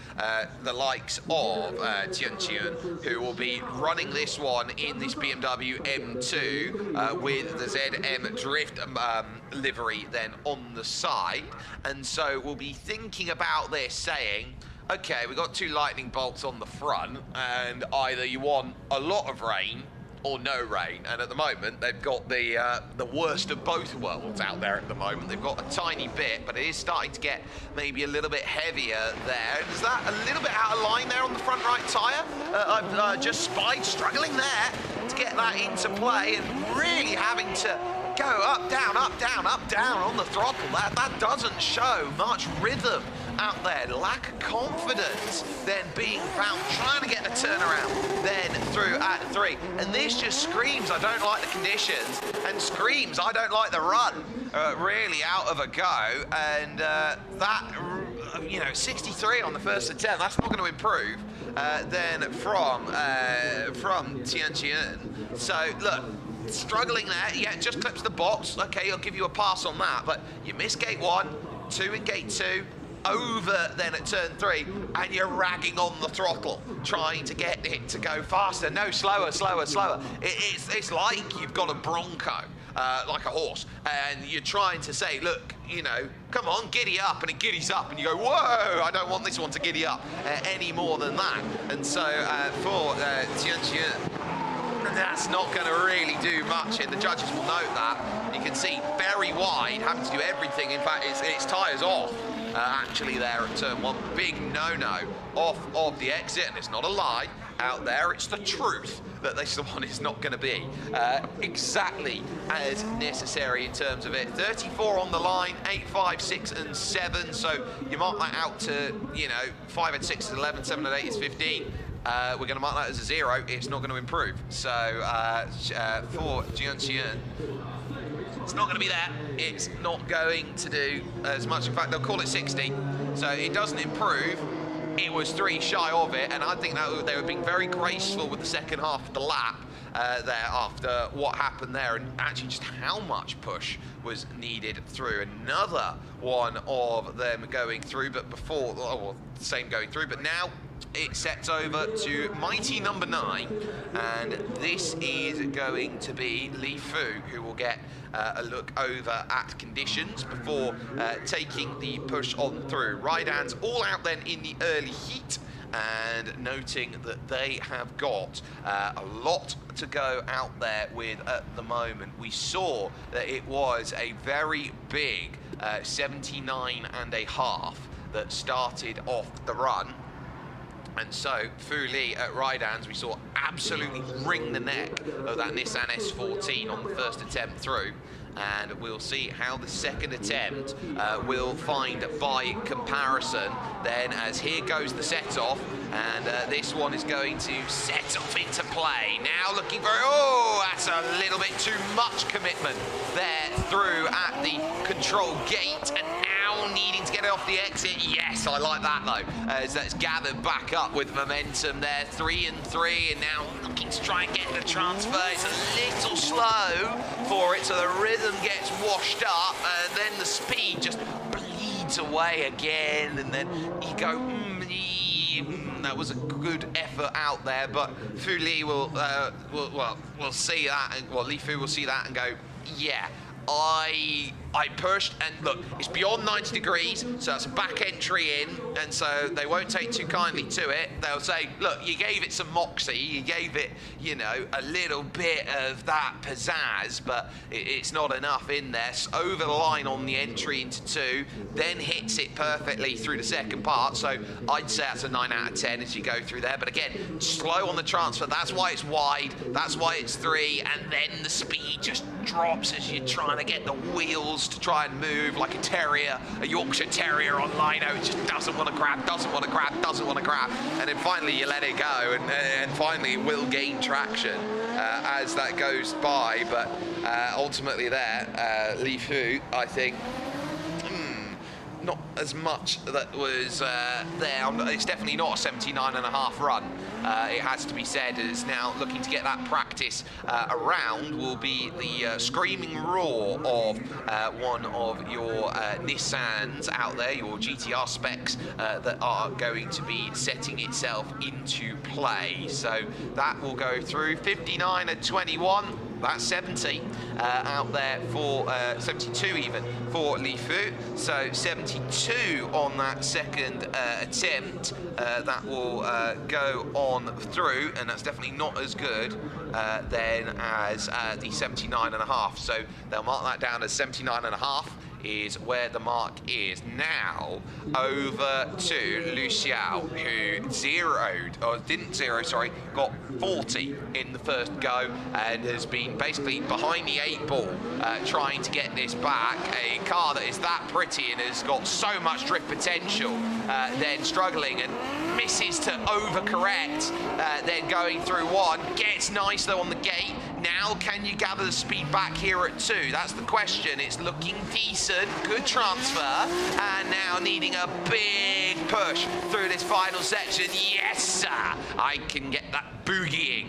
the likes of Tianma, who will be running this one in this BMW M2 with the ZM Drift livery then on the side. And so we'll be thinking about this, saying, okay, we've got two lightning bolts on the front, and either you want a lot of rain or no rain. And at the moment, they've got the worst of both worlds out there at the moment. They've got a tiny bit, but it is starting to get maybe a little bit heavier there. Is that a little bit out of line there on the front right tyre? I've just spied struggling there to get that into play, and really having to go up, down, up, down, up, down on the throttle. That doesn't show much rhythm out there. Lack of confidence then being found, trying to get the turnaround then through at 3. And this just screams, I don't like the conditions, and screams, I don't like the run, really out of a go. And that, you know, 63 on the first attempt, that's not going to improve then from Tianma. So, look, struggling there, yeah, just clips the box. Okay, I'll give you a pass on that, but you miss gate 1, 2 in gate 2, over then at turn 3, and you're ragging on the throttle, trying to get it to go faster. No, slower, slower, slower. It's like you've got a Bronco, like a horse, and you're trying to say, look, you know, come on, giddy up, and it giddies up, and you go, whoa, I don't want this one to giddy up any more than that. And so for Tianma, that's not going to really do much, and the judges will note that. You can see very wide, having to do everything. In fact, its tyres off, actually, there at turn 1. Big no-no off of the exit, and it's not a lie out there. It's the truth that this one is not going to be exactly as necessary in terms of it. 34 on the line, 8, 5, 6, and 7. So you mark that out to, you know, 5 and 6 is 11, 7 and 8 is 15. We're going to mark that as a 0. It's not going to improve. So for Tianma, it's not going to be there. It's not going to do as much. In fact, they'll call it 60. So it doesn't improve. It was 3 shy of it, and I think that they were being very graceful with the second half of the lap there after what happened there, and actually just how much push was needed through. Another one of them going through, but before, well, same going through, but now it sets over to mighty number 9, and this is going to be Li Fu, who will get a look over at conditions before taking the push on through. Rydans all out then in the early heat, and noting that they have got a lot to go out there with at the moment. We saw that it was a very big 79.5 that started off the run. And so, Fu Li at Rydans, we saw absolutely wring the neck of that Nissan S14 on the first attempt through. And we'll see how the second attempt will find by comparison then, as here goes the set-off, and this one is going to set off into play. Now looking for, oh, that's a little bit too much commitment there through at the control gate, and now needing to get it off the exit. Yes, I like that though, as that's gathered back up with momentum there. 3 and 3, and now looking to try and get the transfer. It's a little slow for it, so the rhythm gets washed up, and then the speed just bleeds away again, and then you go, that was a good effort out there, but Fu Li will see that, and well, Li Fu will see that and go, yeah, I pushed, and look, it's beyond 90 degrees, so that's a back entry in, and so they won't take too kindly to it. They'll say, look, you gave it some moxie, you gave it, you know, a little bit of that pizzazz, but it's not enough in there. So over the line on the entry into 2, then hits it perfectly through the second part, so I'd say that's a 9 out of 10 as you go through there. But again, slow on the transfer, that's why it's wide, that's why it's 3, and then the speed just drops as you're trying to get the wheels to try and move like a terrier, a Yorkshire Terrier on lino. It just doesn't want to grab, doesn't want to grab, doesn't want to grab, and then finally you let it go, and finally it will gain traction as that goes by. But ultimately there, Li Fu, I think, not as much that was there. It's definitely not a 79.5 run. It has to be said, as now looking to get that practice around will be the screaming roar of one of your Nissans out there, your GTR specs that are going to be setting itself into play. So that will go through 59 at 21. That's 70 out there for 72 even for Li Fu. So 72 on that second attempt. That will go on through, and that's definitely not as good then as the 79.5. So they'll mark that down as 79.5. Is where the mark is. Now over to Lu Xiao, who got 40 in the first go and has been basically behind the 8 ball trying to get this back. A car that is that pretty and has got so much drift potential, then struggling and misses to overcorrect, then going through 1, gets nice though on the gate. Now can you gather the speed back here at 2? That's the question. It's looking decent, good transfer, and now needing a big push through this final section. Yes, sir, I can get that boogieing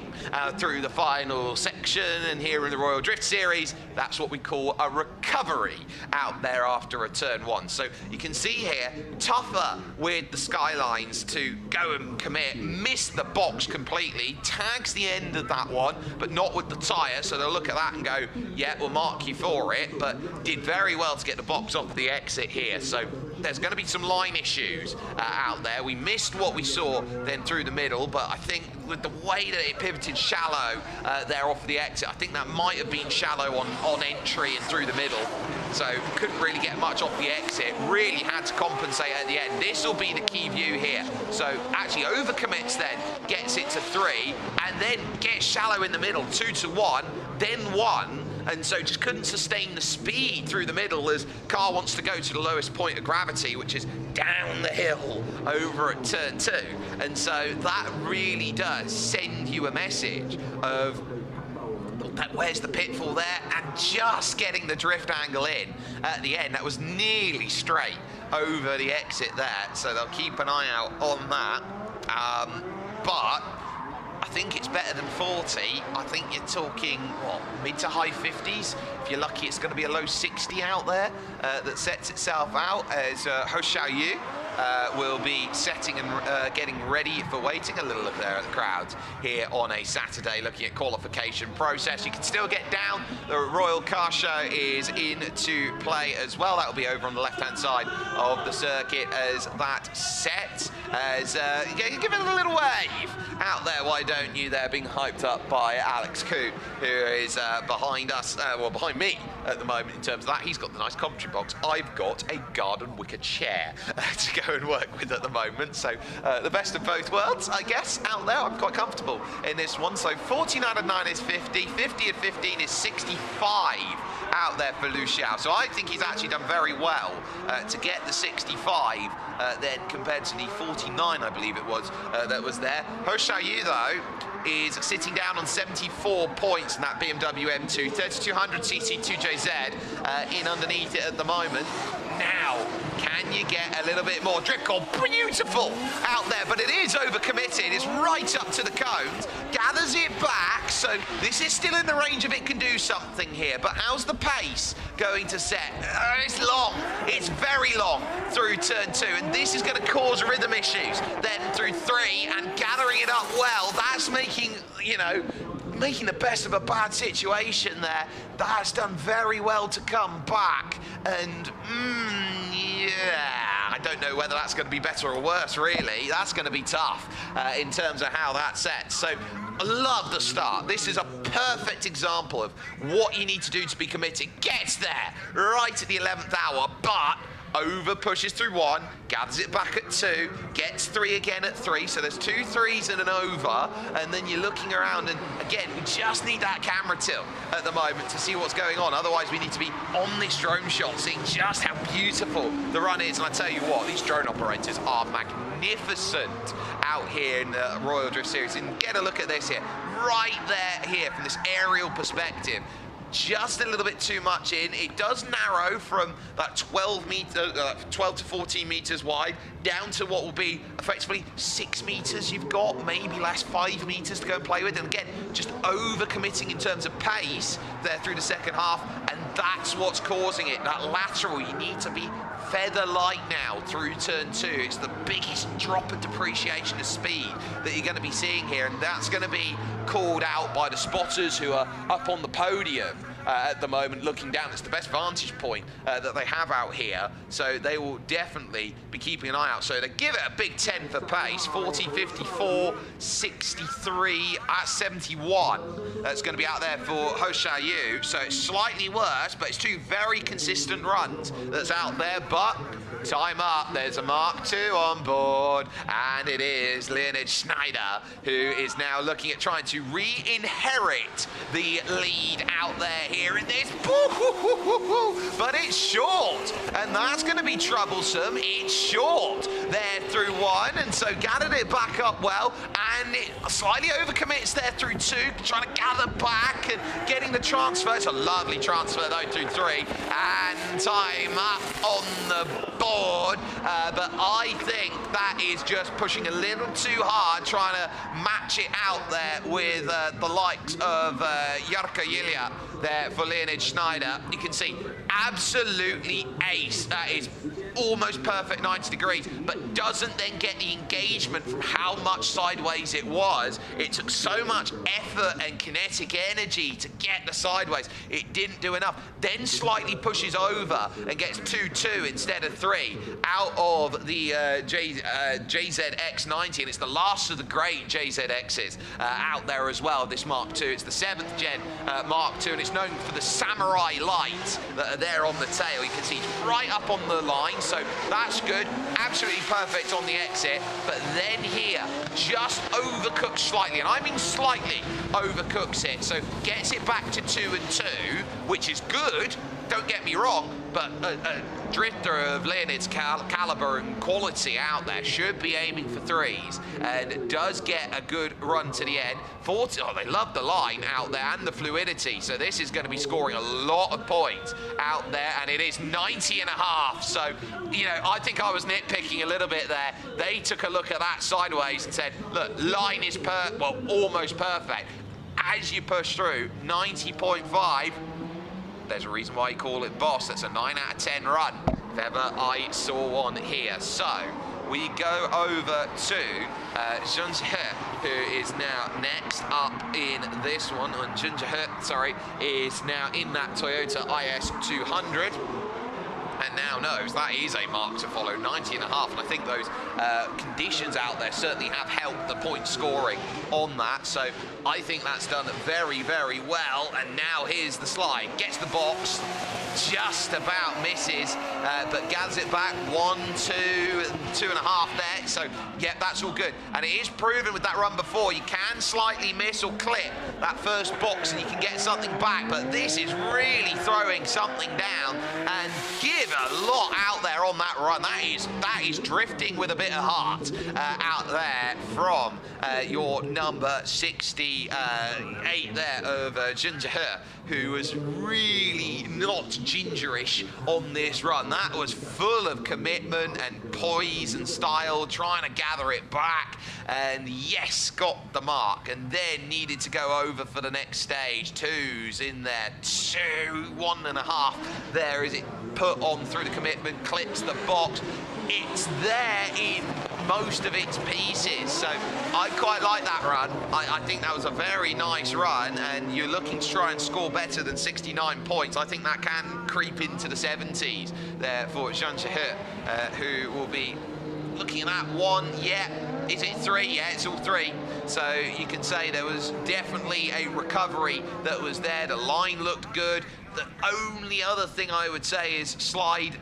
through the final section, and here in the Royal Drift Series, that's what we call a recovery out there after a turn 1. So you can see here, tougher with the Skylines to go and commit, missed the box completely, tags the end of that one, but not with the tyre, so they'll look at that and go, yeah, we'll mark you for it, but did very well to get the box off the exit here. So there's going to be some line issues out there. We missed what we saw then through the middle, but I think with the way that it pivoted shallow there off the exit, I think that might have been shallow on entry and through the middle. So couldn't really get much off the exit, really had to compensate at the end. This will be the key view here. So actually overcommits then, gets it to 3, and then gets shallow in the middle, 2 to 1, then 1, and so just couldn't sustain the speed through the middle as car wants to go to the lowest point of gravity, which is down the hill over at turn 2. And so that really does send you a message of where's the pitfall there, and just getting the drift angle in at the end. That was nearly straight over the exit there, so they'll keep an eye out on that. But I think it's better than 40. I think you're talking, what, mid to high 50s? If you're lucky, it's going to be a low 60 out there that sets itself out as Ho Xiaoyu will be setting and getting ready for waiting. A little look there at the crowds here on a Saturday, looking at qualification process. You can still get down. The Royal Car Show is into play as well. That will be over on the left-hand side of the circuit as that sets. As give it a little wave out there, why don't you? There being hyped up by Alex Coote, who is behind us, well, behind me at the moment in terms of that. He's got the nice commentary box. I've got a garden wicker chair to go and work with at the moment. So the best of both worlds, I guess, out there. I'm quite comfortable in this one. So 49 and 9 is 50, 50 and 15 is 65 out there for Lu Xiao. So I think he's actually done very well to get the 65 then compared to the 49, I believe it was, that was there. Ho Xiaoyu, though, is sitting down on 74 points in that BMW M2, 3200cc 2JZ in underneath it at the moment. Now, can you get a little bit more? Drift call, beautiful out there, but it is overcommitted. It's right up to the cones, gathers it back, so this is still in the range of it can do something here, but how's the pace going to set? It's long, it's very long through turn 2, and this is going to cause rhythm issues. Then through 3, and gathering it up well, that's making, you know, making the best of a bad situation there. That's done very well to come back, and yeah, I don't know whether that's going to be better or worse, really. That's going to be tough in terms of how that sets. So I love the start. This is a perfect example of what you need to do to be committed. Gets there right at the 11th hour, but over pushes through 1, gathers it back at 2, gets 3 again at 3, so there's 2 3s and an over, and then you're looking around, and again, we just need that camera tilt at the moment to see what's going on. Otherwise, we need to be on this drone shot, seeing just how beautiful the run is. And I tell you what, these drone operators are magnificent out here in the Royal Drift Series. And get a look at this here, right there here from this aerial perspective. just a little bit too much in. It does narrow from that 12 to 14 meters wide down to what will be effectively 6 meters you've got, maybe less, 5 meters to go and play with. And again, just over-committing in terms of pace there through the second half, and that's what's causing it. That lateral, you need to be feather light now through turn 2. It's the biggest drop of depreciation of speed that you're going to be seeing here, and that's going to be called out by the spotters who are up on the podium at the moment looking down. It's the best vantage point that they have out here, so they will definitely be keeping an eye out. So they give it a big 10 for pace, 40, 54, 63, at 71. That's going to be out there for Ho Sha Yu, so it's slightly worse, but it's 2 very consistent runs that's out there. But time up, there's a Mark II on board, and it is Leonid Schneider who is now looking at trying to re-inherit the lead out there here in this. But it's short, and that's going to be troublesome. It's short there through 1, and so gathered it back up well, and it slightly overcommits there through 2, trying to gather back and getting the transfer. It's a lovely transfer though through 3, and time up on the board, but I think that is just pushing a little too hard, trying to match it out there with the likes of Jarkko Ilja there for Leonid Schneider. You can see absolutely ace. That is almost perfect 90 degrees, but doesn't then get the engagement from how much sideways it was. It took so much effort and kinetic energy to get the sideways. It didn't do enough. Then slightly pushes over and gets 2-2 instead of 3 out of the JZX90, and it's the last of the great JZXs out there as well, this Mark II. It's the 7th gen Mark II, and it's known for the samurai lights that are there on the tail. You can see it's right up on the line, so that's good. Absolutely perfect on the exit, but then here, just overcooks slightly, and I mean slightly overcooks it, so gets it back to 2 and 2, which is good, don't get me wrong, but a drifter of Leonid's caliber and quality out there should be aiming for 3s, and does get a good run to the end. 40, oh, they love the line out there and the fluidity, so this is going to be scoring a lot of points out there, and it is 90 and a half. So, you know, I think I was nitpicking a little bit there. They took a look at that sideways and said, look, line is almost perfect. As you push through, 90.5, there's a reason why you call it boss. That's a 9 out of 10 run, if ever I saw one here. So we go over to Jun Jae, who is now next up in this one. And Jun Jae, sorry, is now in that Toyota IS200. And now knows that is a mark to follow, 90 and a half, and I think those conditions out there certainly have helped the point scoring on that, so I think that's done very, very well. And now here's the slide, gets the box, just about misses, but gathers it back, 1, 2, 2.5 there, so yeah, that's all good. And it is proven with that run before, you can slightly miss or clip that first box and you can get something back, but this is really throwing something down, and give a lot out there on that run. That is drifting with a bit of heart out there from your number 68 there of Jun Jae, who was really not gingerish on this run. That was full of commitment and poise and style, trying to gather it back, and yes, got the mark, and then needed to go over for the next stage. 2s in there, 2, 1.5 there as it put on through the commitment, clips the box. It's there in most of its pieces, so I quite like that run. I think that was a very nice run, and you're looking to try and score better than 69 points. I think that can creep into the 70s there for Jun Jae, who will be looking at that 1. Yeah, is it 3? Yeah, it's all 3. So you can say there was definitely a recovery that was there. The line looked good. The only other thing I would say is slide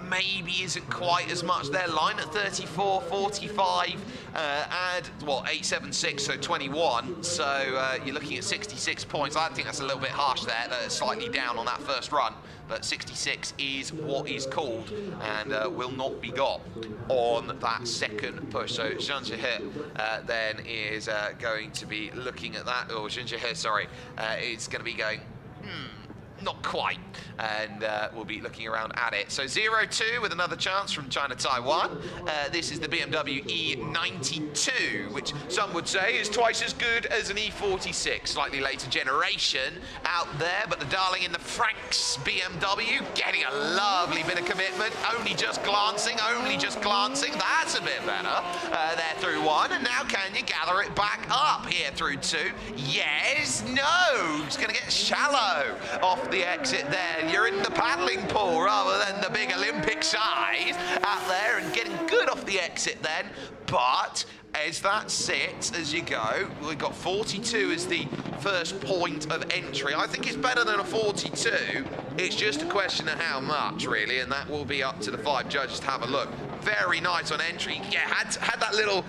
maybe isn't quite as much there. Line at 34, 45, add, what, 876, so 21. So you're looking at 66 points. I think that's a little bit harsh there, slightly down on that first run. But 66 is what is called, and will not be got on that second push. So Jun Jae then is going to be looking at that, or Jun Jae, sorry, is going to be going, not quite. And we'll be looking around at it. So 0-2 with another chance from China Taiwan. This is the BMW E92, which some would say is twice as good as an E46, slightly later generation out there, but the darling in the Franks BMW getting a lovely bit of commitment, only just glancing, that's a bit better. There through one, and now can you gather it back up here through two? Yes, no, it's gonna get shallow off the exit there. You're in the paddling pool rather than the big Olympic size out there, and getting good off the exit then, but as that sits as you go, we've got 42 as the first point of entry. I think it's better than a 42. It's just a question of how much, really, and that will be up to the 5 judges to have a look. Very nice on entry. Yeah, had that little,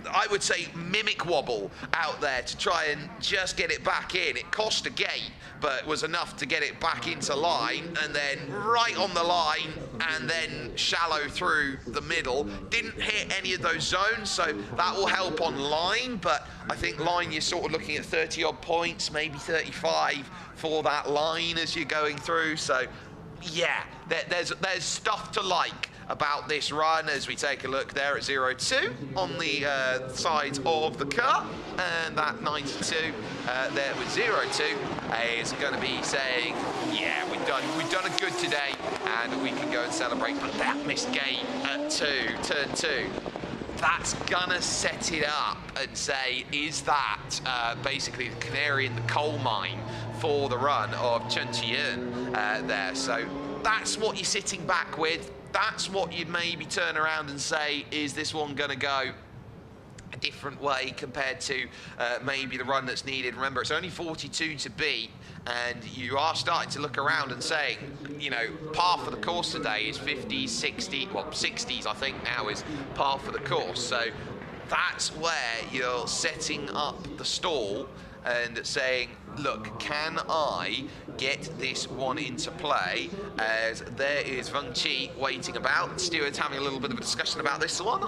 I would say, mimic wobble out there to try and just get it back in. It cost a gate, but it was enough to get it back into line, and then right on the line, and then shallow through the middle. Didn't hit any of those zones, so that will help on line, but I think line, you're sort of looking at 30 odd points, maybe 35 for that line as you're going through. So yeah, there's stuff to like about this run as we take a look there at 0-2 on the side of the car, and that 92 there with 0-2 is going to be saying, yeah, we've done a good today, and we can go and celebrate. But that missed gate at turn 2, that's gonna set it up and say, is that basically the canary in the coal mine for the run of Chen Chiyun there? So that's what you're sitting back with. That's what you'd maybe turn around and say, is this one going to go a different way compared to maybe the run that's needed? Remember, it's only 42 to beat, and you are starting to look around and saying, you know, par for the course today is 50s, 60s, well, 60s I think now is par for the course. So that's where you're setting up the stall and saying, look, can I get this one into play? As there is Wang Qi waiting about. Stewards having a little bit of a discussion about this one.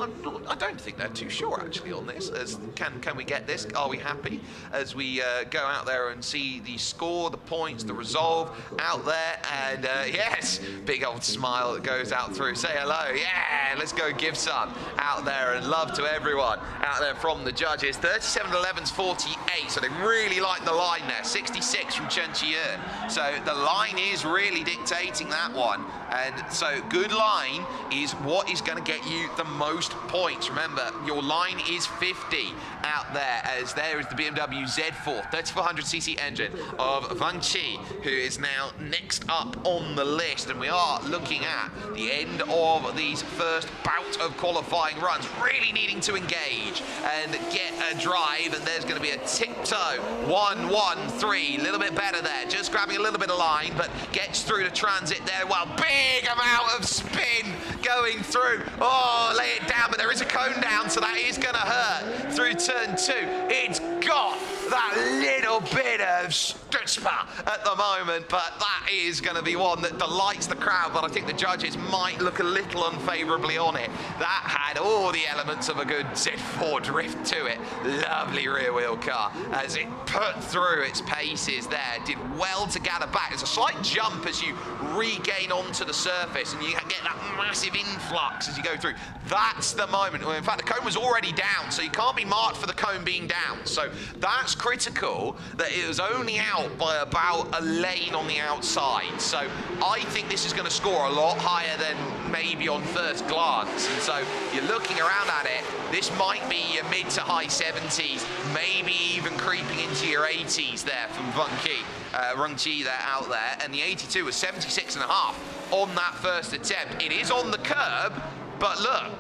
I don't think they're too sure actually on this. As can we get this? Are we happy? As we go out there and see the score, the points, the resolve out there, and yes, big old smile that goes out through. Say hello, yeah, let's go give some out there, and love to everyone out there from the judges. 37-11's 48, so they really like the line there. 66 from Chen Chiyun. So the line is really dictating that one. And so good line is what is going to get you the most points. Remember, your line is 50 out there, as there is the BMW Z4 3400cc engine of Wang Qi, who is now next up on the list. And we are looking at the end of these first bout of qualifying runs, really needing to engage and get a drive. And there's going to be a tiptoe 1-1-3, a little bit better there, just grabbing a little bit of line, but gets through the transit there. Well, big amount of spin going through. Oh, lay it down, but there is a cone down, so that is going to hurt through turn 2. It's got that little bit of stutzpah at the moment, but that is going to be one that delights the crowd. But I think the judges might look a little unfavourably on it. That had all the elements of a good Z4 drift to it. Lovely rear wheel car as it put through its paces there. Did well to gather back. There's a slight jump as you regain onto the surface, and you get that massive influx as you go through. That's the moment. Well, in fact, the cone was already down, so you can't be marked for the cone being down. So that's critical that it was only out by about a lane on the outside. So I think this is going to score a lot higher than maybe on first glance. And so you're looking around at it, this might be your mid to high 70s, maybe even creeping into your 80s there from Wang Qi there out there. And the 82 was 76.5 on that first attempt. It is on the curb, but look,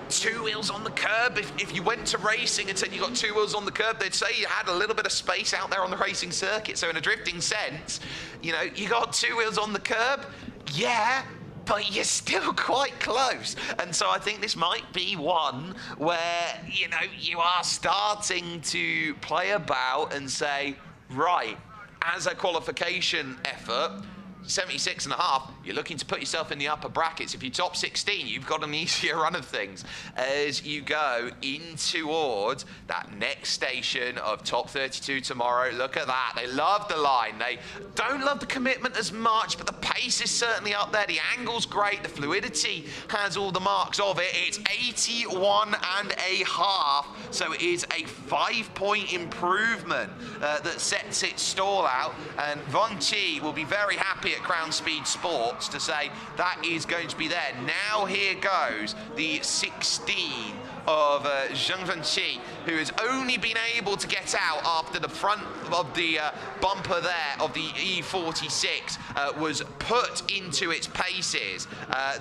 2 wheels on the curb. If you went to racing and said you got 2 wheels on the curb, they'd say you had a little bit of space out there on the racing circuit. So in a drifting sense, you know, you got 2 wheels on the curb, yeah, but you're still quite close. And so I think this might be one where, you know, you are starting to play about and say, right, as a qualification effort, 76.5, you're looking to put yourself in the upper brackets. If you top 16, you've got an easier run of things as you go in towards that next station of top 32 tomorrow. Look at that. They love the line. They don't love the commitment as much, but the pace is certainly up there. The angle's great. The fluidity has all the marks of it. It's 81.5, so it is a 5-point improvement that sets its stall out, and Von Chi will be very happy at Crown Speed Sports to say that is going to be there. Now here goes the 16 of Zheng Wenqi, who has only been able to get out after the front of the bumper there of the E46 was put into its paces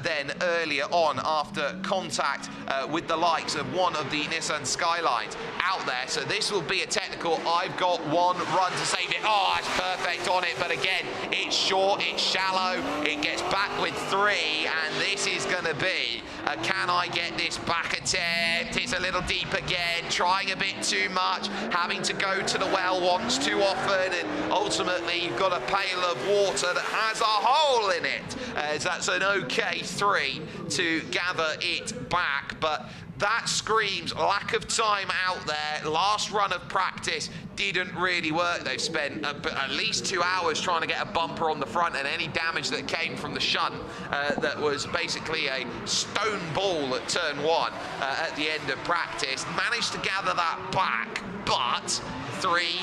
then earlier on after contact with the likes of one of the Nissan Skylines out there. So this will be a technical. I've got one run to save it. Oh, it's perfect on it, but again, it's short, it's shallow, it gets back with 3, and this is going to be can I get this back attempt? It's a little deep again, trying a bit too much, having to go to the well once too often, and ultimately you've got a pail of water that has a hole in it, as that's an okay 3 to gather it back. But that screams lack of time out there. Last run of practice didn't really work. They've spent at least 2 hours trying to get a bumper on the front, and any damage that came from the shunt that was basically a stone ball at turn 1 at the end of practice, managed to gather that back, but 3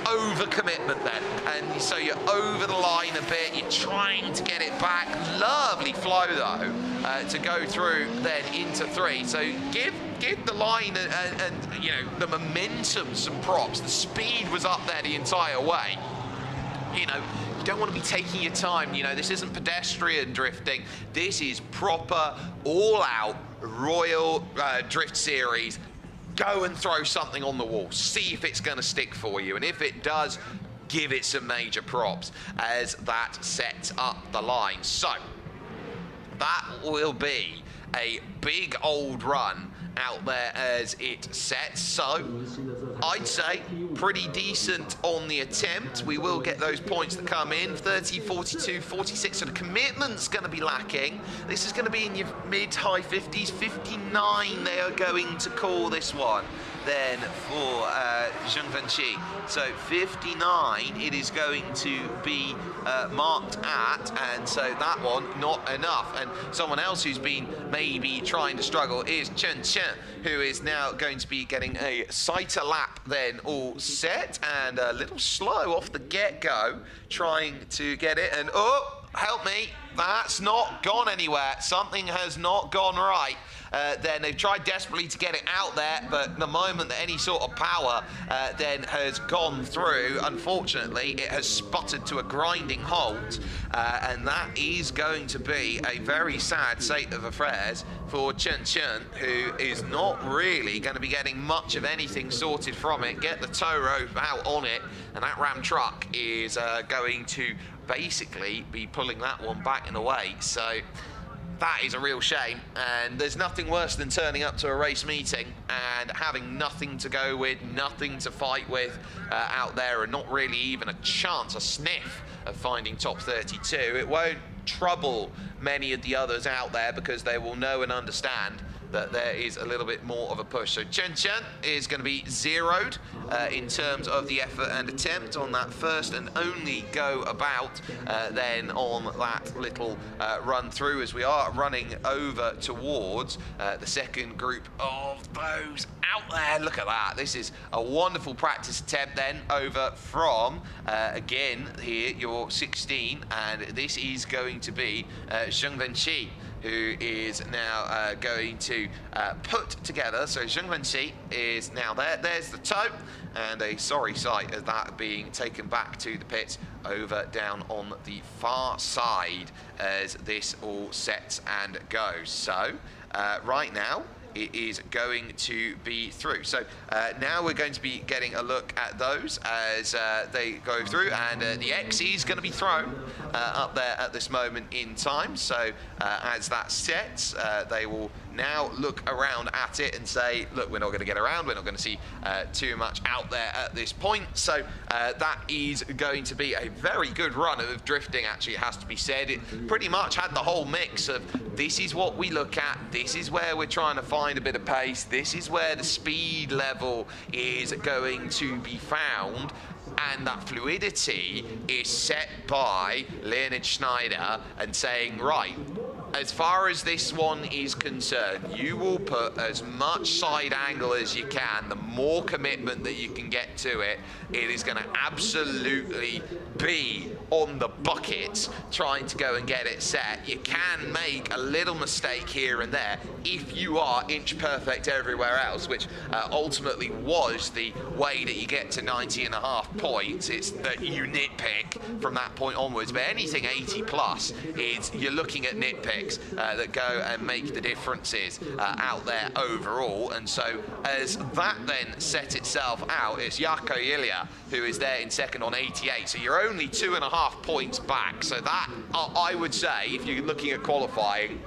overcommitment then, and so you're over the line a bit, you're trying to get it back. Lovely flow though to go through then into 3, so give the line and you know, the momentum some props. The speed was up there the entire way. You know, you don't want to be taking your time. You know, this isn't pedestrian drifting. This is proper, all-out Royal Drift Series. Go and throw something on the wall. See if it's going to stick for you. And if it does, give it some major props as that sets up the line. So, that will be a big old run out there as it sets. So I'd say pretty decent on the attempt. We will get those points that come in 30, 42, 46. So the commitment's going to be lacking. This is going to be in your mid-high 50s. 59 they are going to call this one then for Zheng Wenqi. So 59 it is going to be marked at, and so that one not enough. And someone else who's been maybe trying to struggle is Chen Chen, who is now going to be getting a sighter lap then all set, and a little slow off the get-go trying to get it, and oh, help me, that's not gone anywhere. Something has not gone right. Then they've tried desperately to get it out there, but the moment that any sort of power then has gone through, unfortunately, it has sputtered to a grinding halt, and that is going to be a very sad state of affairs for Chen Chen, who is not really going to be getting much of anything sorted from it. Get the tow rope out on it, and that Ram truck is going to basically be pulling that one back in a way. So that is a real shame, and there's nothing worse than turning up to a race meeting and having nothing to go with, nothing to fight with out there, and not really even a chance, a sniff of finding top 32. It won't trouble many of the others out there because they will know and understand that there is a little bit more of a push. So Chen Chen is going to be zeroed in terms of the effort and attempt on that first and only go about then on that little run through, as we are running over towards the second group of those out there. Look at that. This is a wonderful practice attempt then over from, again, here, your 16, and this is going to be Zheng Wenqi, who is now going to put together. So Zheng Wenqi is now there. There's the tow, and a sorry sight of that being taken back to the pits over down on the far side as this all sets and goes. So right now, it is going to be through. So now we're going to be getting a look at those as they go through, and the XE is going to be thrown up there at this moment in time. So as that sets, they will now look around at it and say, look, we're not going to get around, we're not going to see too much out there at this point. So that is going to be a very good run of drifting, actually, it has to be said. It pretty much had the whole mix of this is what we look at, this is where we're trying to find a bit of pace, this is where the speed level is going to be found, and that fluidity is set by Leonid Schneider and saying, right, as far as this one is concerned, you will put as much side angle as you can. The more commitment that you can get to it, it is going to absolutely be on the bucket trying to go and get it set. You can make a little mistake here and there if you are inch perfect everywhere else, which ultimately was the way that you get to 90.5 points. It's that you nitpick from that point onwards, but anything 80 plus is you're looking at nitpicks that go and make the differences out there overall. And so as that then set itself out, it's Jarkko Ilja who is there in second on 88, so you're only 2.5 points back. So that, I would say, if you're looking at qualifying,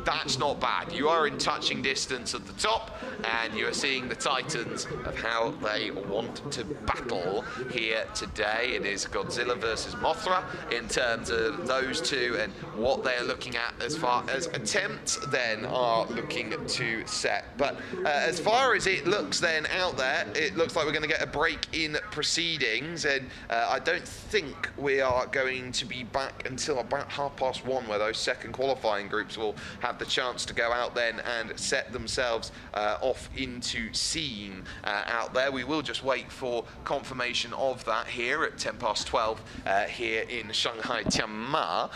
that's not bad. You are in touching distance at the top, and you are seeing the titans of how they want to battle here today. It is Godzilla versus Mothra in terms of those two and what they're looking at as far as attempts then are looking to set. But as far as it looks then out there, it looks like we're going to get a break in proceedings, and I don't think we are going to be back until about 1:30, where those second qualifying groups will have the chance to go out then and set themselves off into scene out there. We will just wait for confirmation of that here at 12:10 here in Shanghai Tianma,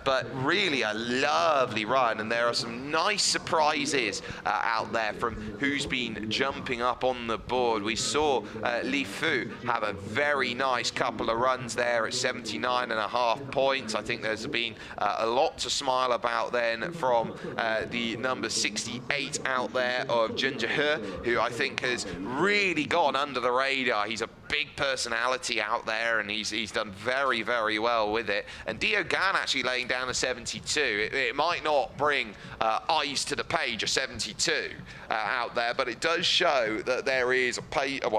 but really a lovely run, and there are some nice surprises out there from who's been jumping up on the board. We saw Li Fu have a very nice couple of runs there at 79.5 points. I think there's been a lot to smile about then from the number 68 out there of Junja He, who I think has really gone under the radar. He's a big personality out there, and he's done very, very well with it. And Dio Gan actually laying down a 72. It might not bring eyes to the page, a 72 out there, but it does show that there is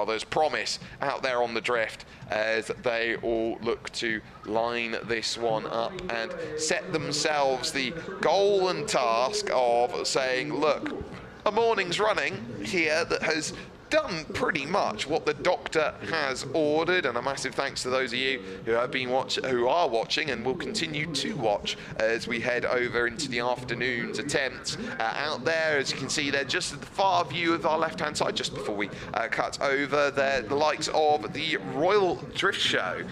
there's promise out there on the drift as they all look to line this one up and set themselves the goal and task of saying, look, a morning's running here that has done pretty much what the doctor has ordered, and a massive thanks to those of you who have been watching and will continue to watch as we head over into the afternoon's attempts out there. As you can see there, just at the far view of our left-hand side, just before we cut over there, the likes of the Royal Drift Show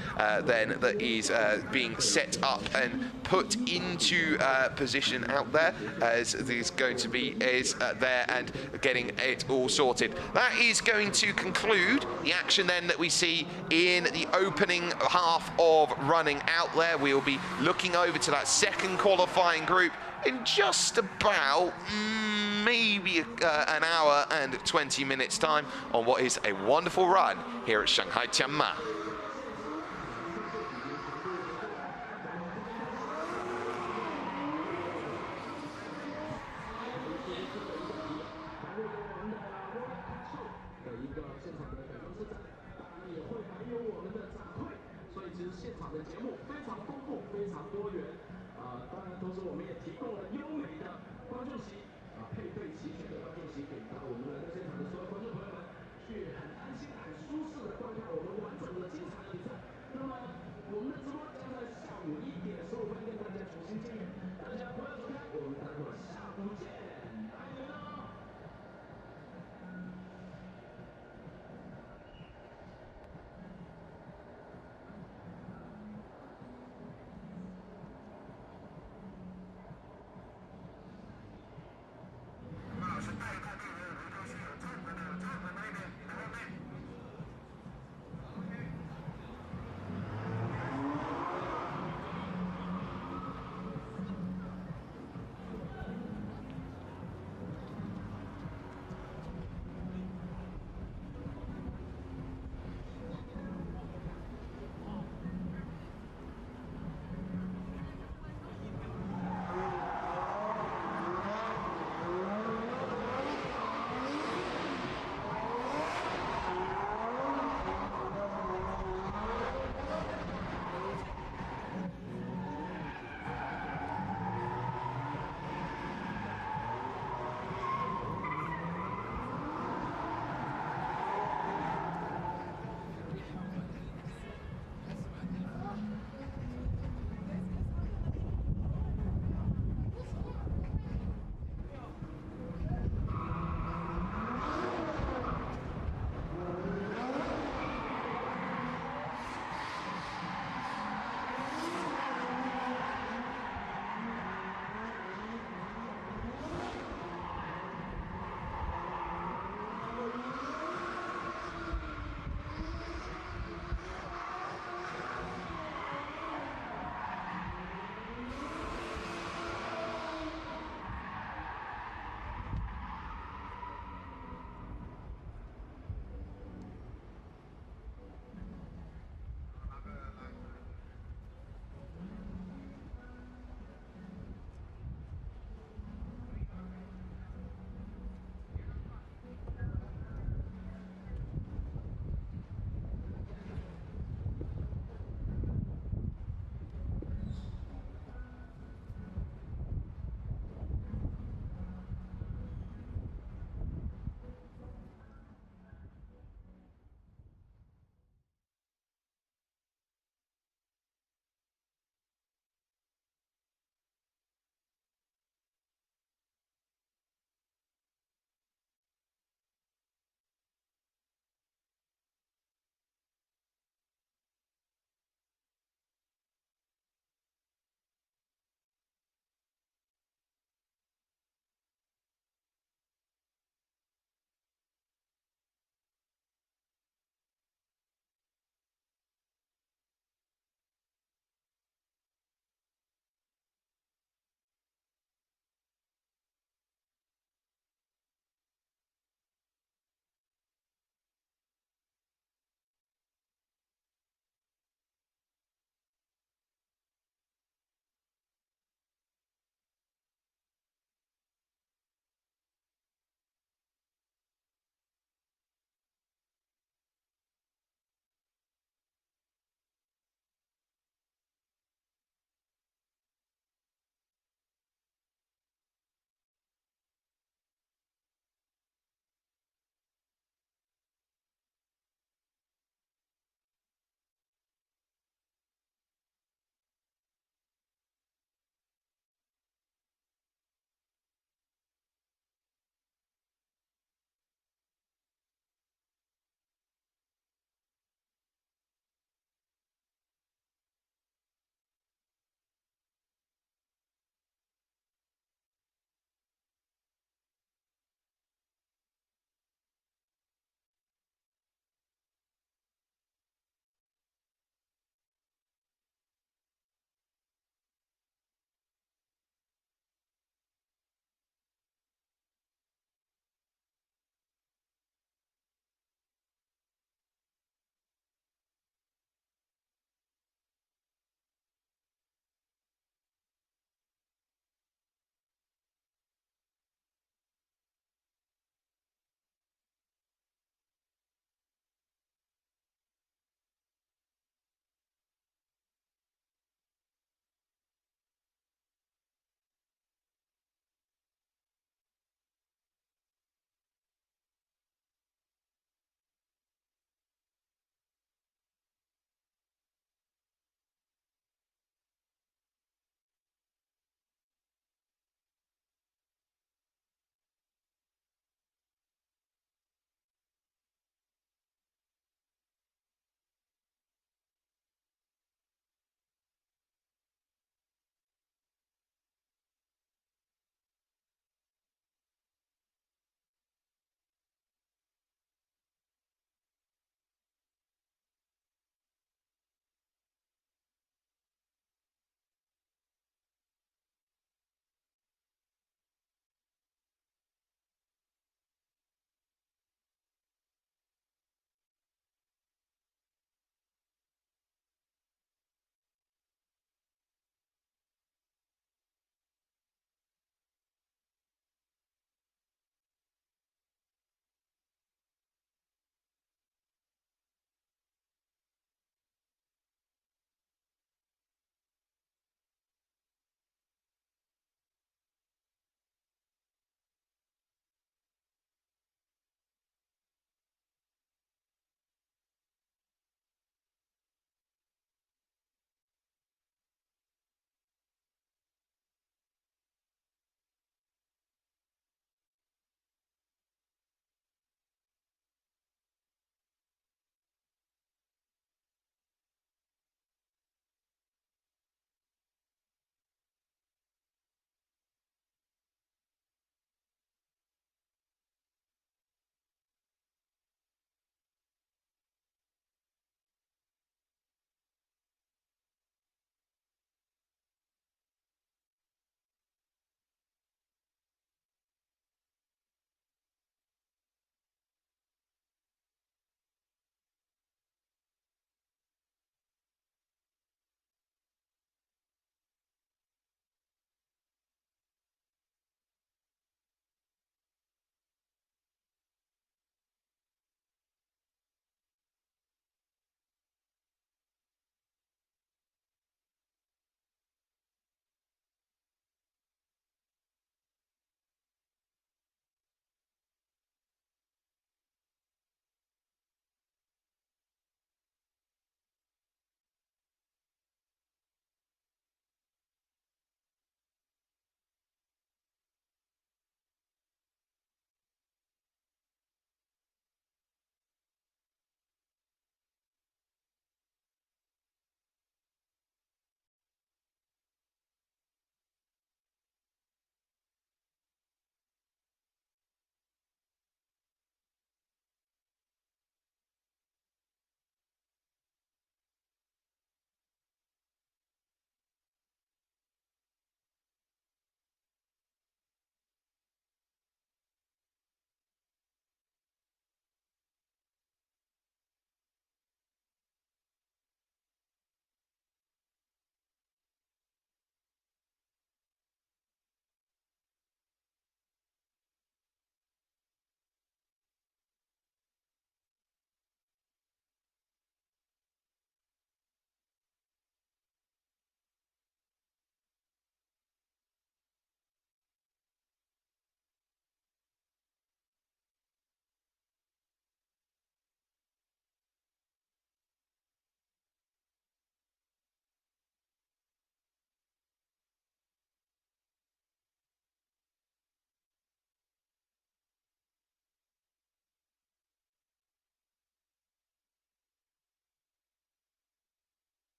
then that is being set up and put into position out there, as there's going to be there and getting it all sorted. That is going to conclude the action then that we see in the opening half of running out there. We'll be looking over to that second qualifying group in just about maybe an hour and 20 minutes time on what is a wonderful run here at Shanghai Tianma.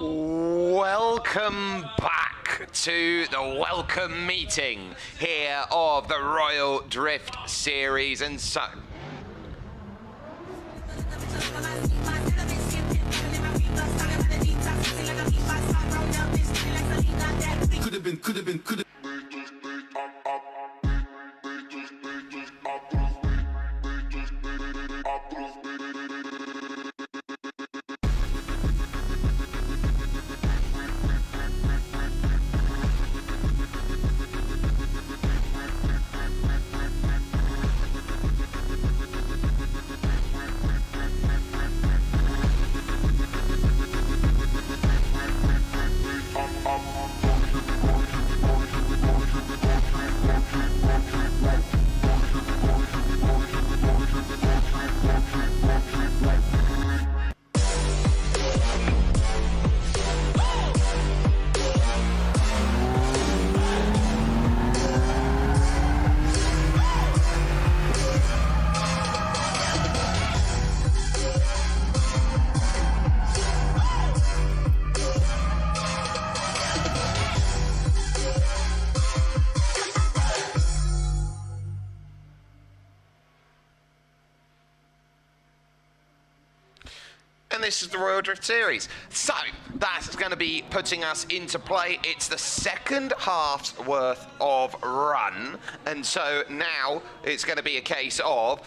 Welcome back to the welcome meeting here of the Royal Drift Series, and so could have been. And this is the Royal Drift Series. So that's going to be putting us into play. It's the second half's worth of run, and so now it's going to be a case of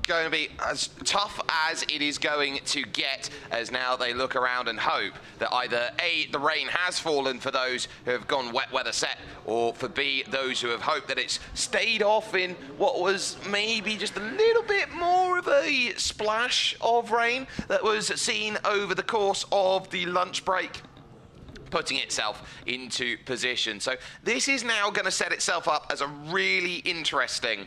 going to be as tough as it is going to get, as now they look around and hope that either A, the rain has fallen for those who have gone wet weather set, or for B, those who have hoped that it's stayed off in what was maybe just a little bit more of a splash of rain that was seen over the course of the lunch break, putting itself into position. So this is now going to set itself up as a really interesting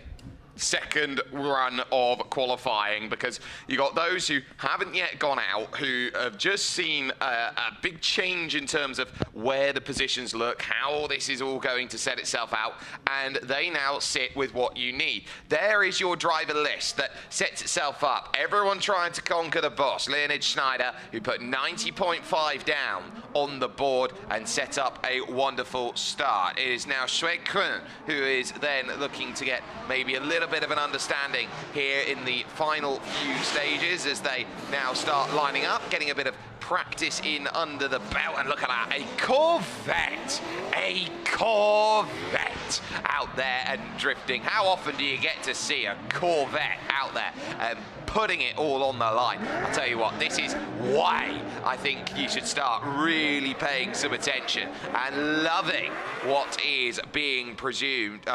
second run of qualifying, because you got those who haven't yet gone out, who have just seen a big change in terms of where the positions look, how this is all going to set itself out, and they now sit with what you need. There is your driver list that sets itself up. Everyone trying to conquer the boss. Leonid Schneider, who put 90.5 down on the board and set up a wonderful start. It is now Shui Kun, who is then looking to get maybe a little bit of an understanding here in the final few stages as they now start lining up, getting a bit of practice in under the belt. And look at that, a Corvette out there and drifting. How often do you get to see a Corvette out there putting it all on the line? I'll tell you what, this is why I think you should start really paying some attention and loving what is being presumed,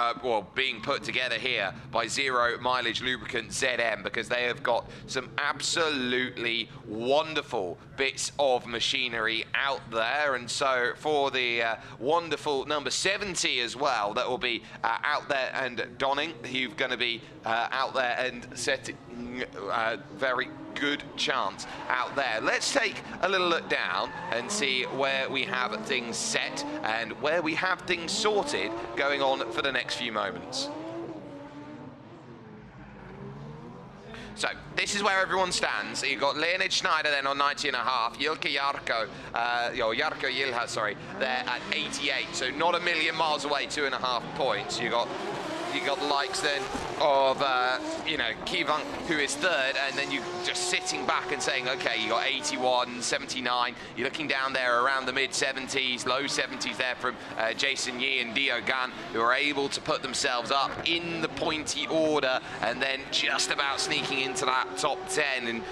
being put together here by Zero Mileage Lubricant ZM, because they have got some absolutely wonderful bits of machinery out there. And so for the wonderful number 70 as well, that will be out there and donning, who's going to be out there and setting very good chance out there. Let's take a little look down and see where we have things set and where we have things sorted going on for the next few moments. So this is where everyone stands. You've got Leonid Schneider then on 90.5, Jarkko Yilha, sorry, there at 88. So not a million miles away, 2.5 points. You got the likes then of, Kivang, who is third, and then you just sitting back and saying, okay, you got 81, 79. You're looking down there around the mid-70s, low 70s there from Jason Yee and Dio Gan, who are able to put themselves up in the pointy order and then just about sneaking into that top 10 and,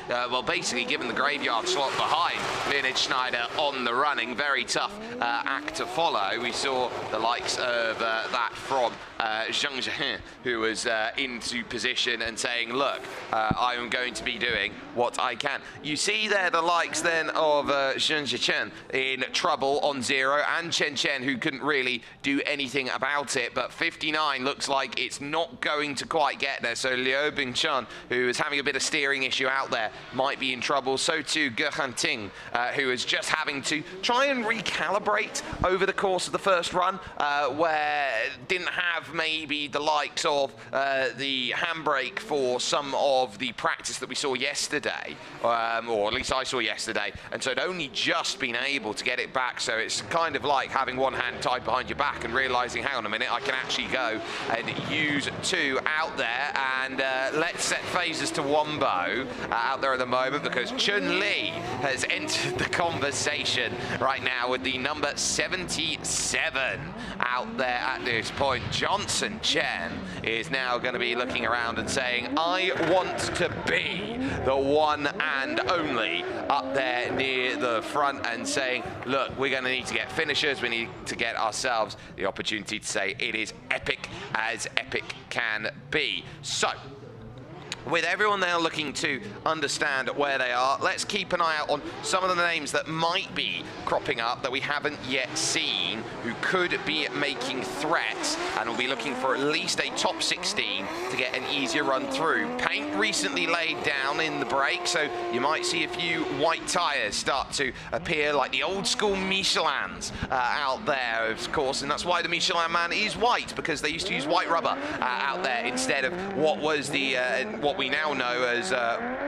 basically given the graveyard slot behind Leonid Schneider on the running. Very tough act to follow. We saw the likes of that from Zhang Zhihe, who was into position and saying, look, I am going to be doing what I can. You see there the likes then of Zheng Zhichen in trouble on 0, and Chen Chen, who couldn't really do anything about it, but 59 looks like it's not going to quite get there. So Liu Bingchun, who is having a bit of steering issue out there, might be in trouble. So too Ge Hanting, who is just having to try and recalibrate over the course of the first run, where didn't have maybe the likes of the handbrake for some of the practice that we saw yesterday, or at least I saw yesterday, and so had only just been able to get it back. So it's kind of like having one hand tied behind your back and realizing, hang on a minute, I can actually go and use two out there. And let's set phasers to Wombo out there at the moment, because Chun-Li has entered the conversation right now with the number 77 out there at this point. Johnson Chen is now going to be looking around and saying, I want to be the one and only up there near the front, and saying, look, we're going to need to get finishers. We need to get ourselves the opportunity to say it is epic as epic can be. So, with everyone now looking to understand where they are, let's keep an eye out on some of the names that might be cropping up that we haven't yet seen, who could be making threats, and will be looking for at least a top 16 to get an easier run through. Paint recently laid down in the break, so you might see a few white tyres start to appear, like the old school Michelins out there, of course, and that's why the Michelin man is white, because they used to use white rubber out there instead of what was the what we now know as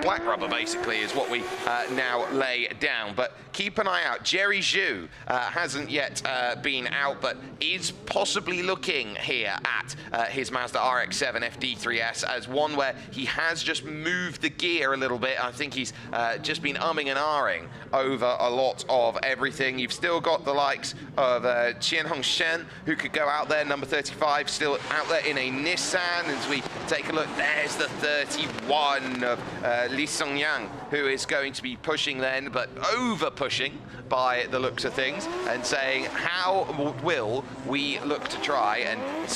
black rubber, basically, is what we now lay down. But keep an eye out. Jerry Zhu hasn't yet been out, but is possibly looking here at his Mazda RX-7 FD3S as one where he has just moved the gear a little bit. I think he's just been umming and ahhing over a lot of everything. You've still got the likes of Qian Hongshen, who could go out there, number 35, still out there in a Nissan. As we take a look, there's the 31 of Li Songyang, who is going to be pushing then, but over pushing by the looks of things, and saying, how will we look to try and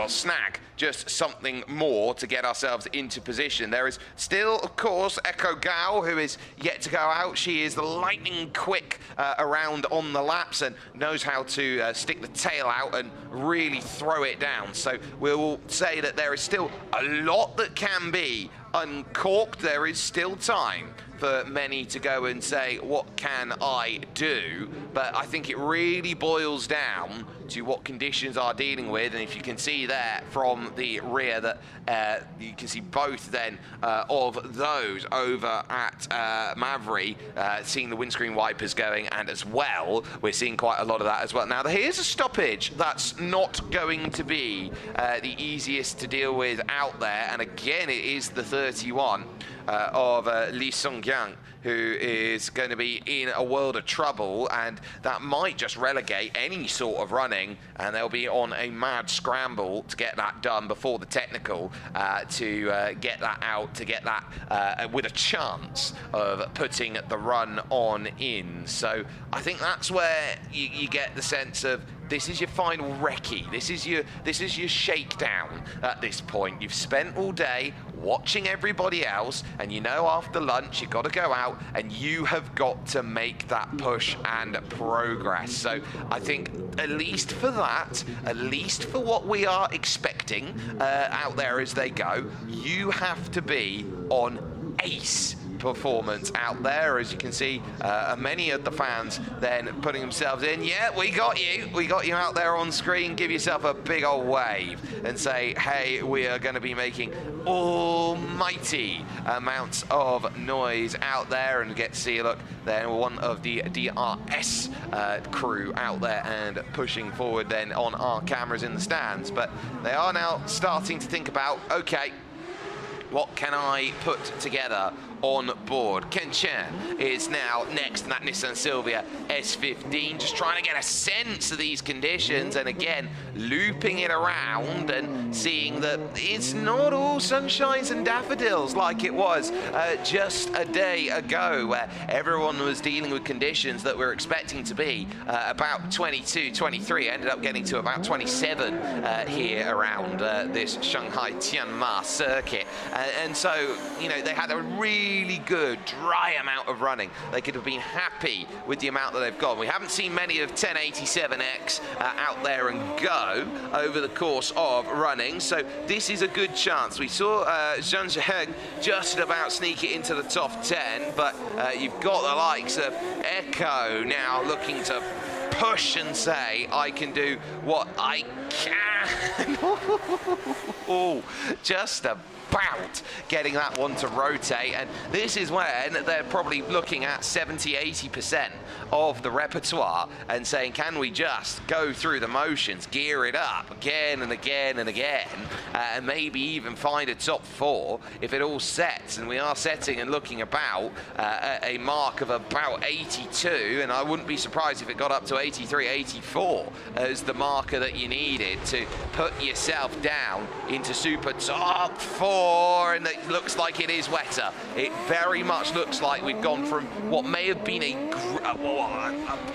snag just something more to get ourselves into position. There is still, of course, Echo Gao, who is yet to go out. She is lightning quick around on the laps and knows how to stick the tail out and really throw it down. So we'll say that there is still a lot that can be uncorked. There is still time for many to go and say, what can I do? But I think it really boils down to what conditions are dealing with. And if you can see there from the rear that you can see both then of those over at Mavri, seeing the windscreen wipers going, and as well, we're seeing quite a lot of that as well. Now, here's a stoppage that's not going to be the easiest to deal with out there. And again, it is the 31 of Li Songyang, who is going to be in a world of trouble, and that might just relegate any sort of running, and they'll be on a mad scramble to get that done before the technical, to get that out, to get that with a chance of putting the run on in. So I think that's where you get the sense of, this is your final recce. This is your shakedown at this point. You've spent all day watching everybody else, and you know after lunch you've got to go out and you have got to make that push and progress. So I think at least for that, at least for what we are expecting out there as they go, you have to be on ace performance out there. As you can see, many of the fans then putting themselves in. Yeah, we got you out there on screen. Give yourself a big old wave and say, hey, we are going to be making almighty amounts of noise out there, and get to see, look, then one of the DRS crew out there and pushing forward then on our cameras in the stands. But they are now starting to think about, okay, what can I put together on board? Ken Chen is now next in that Nissan Silvia S15, just trying to get a sense of these conditions, and again, looping it around and seeing that it's not all sunshines and daffodils like it was just a day ago, where everyone was dealing with conditions that we're expecting to be about 22, 23, ended up getting to about 27 here around this Shanghai Tianma circuit. And so, you know, they had a really good dry amount of running. They could have been happy with the amount that they've got. We haven't seen many of 1087X out there and go over the course of running, so this is a good chance. We saw Zhang Zheng just about sneak it into the top 10, but you've got the likes of Echo now looking to push and say, I can do what I can. And just about getting that one to rotate, and this is when they're probably looking at 70-80% of the repertoire and saying, can we just go through the motions, gear it up again and again and again, and maybe even find a top 4 if it all sets. And we are setting and looking about a mark of about 82, and I wouldn't be surprised if it got up to 83, 84 as the marker that you needed to put yourself down into super top 4. And it looks like it is wetter. It very much looks like we've gone from what may have been a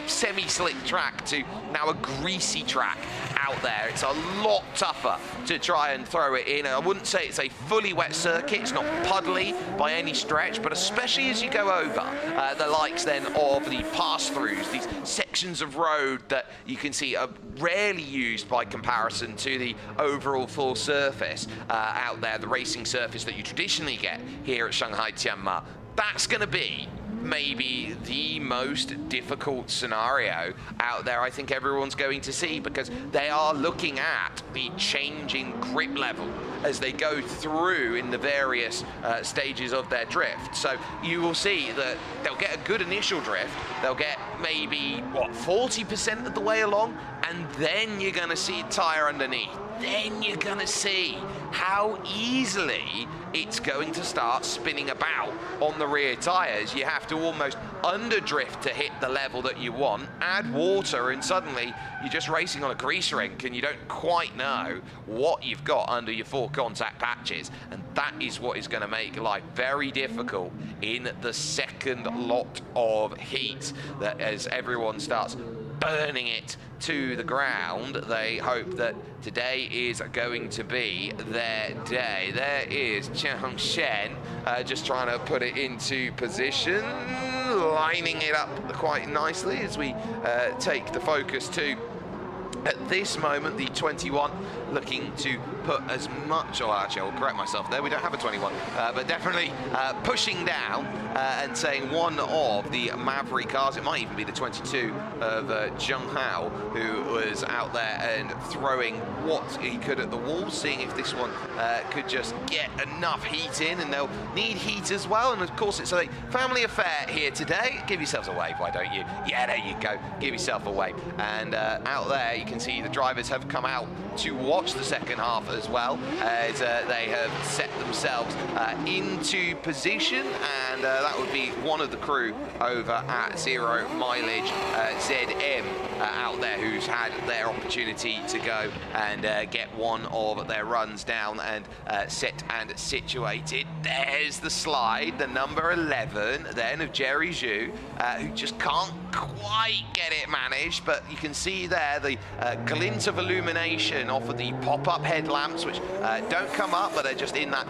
semi-slick track to now a greasy track out there. It's a lot tougher to try and throw it in. I wouldn't say it's a fully wet circuit. It's not puddly by any stretch, but especially as you go over the likes then of the pass-throughs, these sections of road that you can see are rarely used by comparison to the overall full surface out there, the racing surface that you traditionally get here at Shanghai Tianma. That's going to be maybe the most difficult scenario out there I think everyone's going to see, because they are looking at the changing grip level as they go through in the various stages of their drift. So you will see that they'll get a good initial drift, they'll get maybe, 40% of the way along, and then you're going to see a tire underneath. Then you're going to see how easily it's going to start spinning about on the rear tires. You have to almost underdrift to hit the level that you want, add water, and suddenly you're just racing on a grease rink and you don't quite know what you've got under your 4 contact patches. And that is what is going to make life very difficult in the second lot of heat, that as everyone starts burning it to the ground, they hope that today is going to be their day. There is Chang Shen just trying to put it into position, lining it up quite nicely as we take the focus to, at this moment, the 21 looking to put as much, or actually I'll correct myself there, we don't have a 21, but definitely pushing down and saying one of the Maverick cars, it might even be the 22 of Zheng Hao, who was out there and throwing what he could at the wall, seeing if this one could just get enough heat in, and they'll need heat as well. And of course it's a family affair here today. Give yourselves a wave, why don't you? Yeah, there you go, give yourself a wave. And out there you can see the drivers have come out to watch the second half as well, as they have set themselves into position, and that would be one of the crew over at Zero Mileage ZM out there, who's had their opportunity to go and get one of their runs down and set and situated. There's the slide, the number 11 then of Jerry Zhu, who just can't quite get it managed, but you can see there the glint of illumination off of the pop-up headlamps, which don't come up, but they're just in that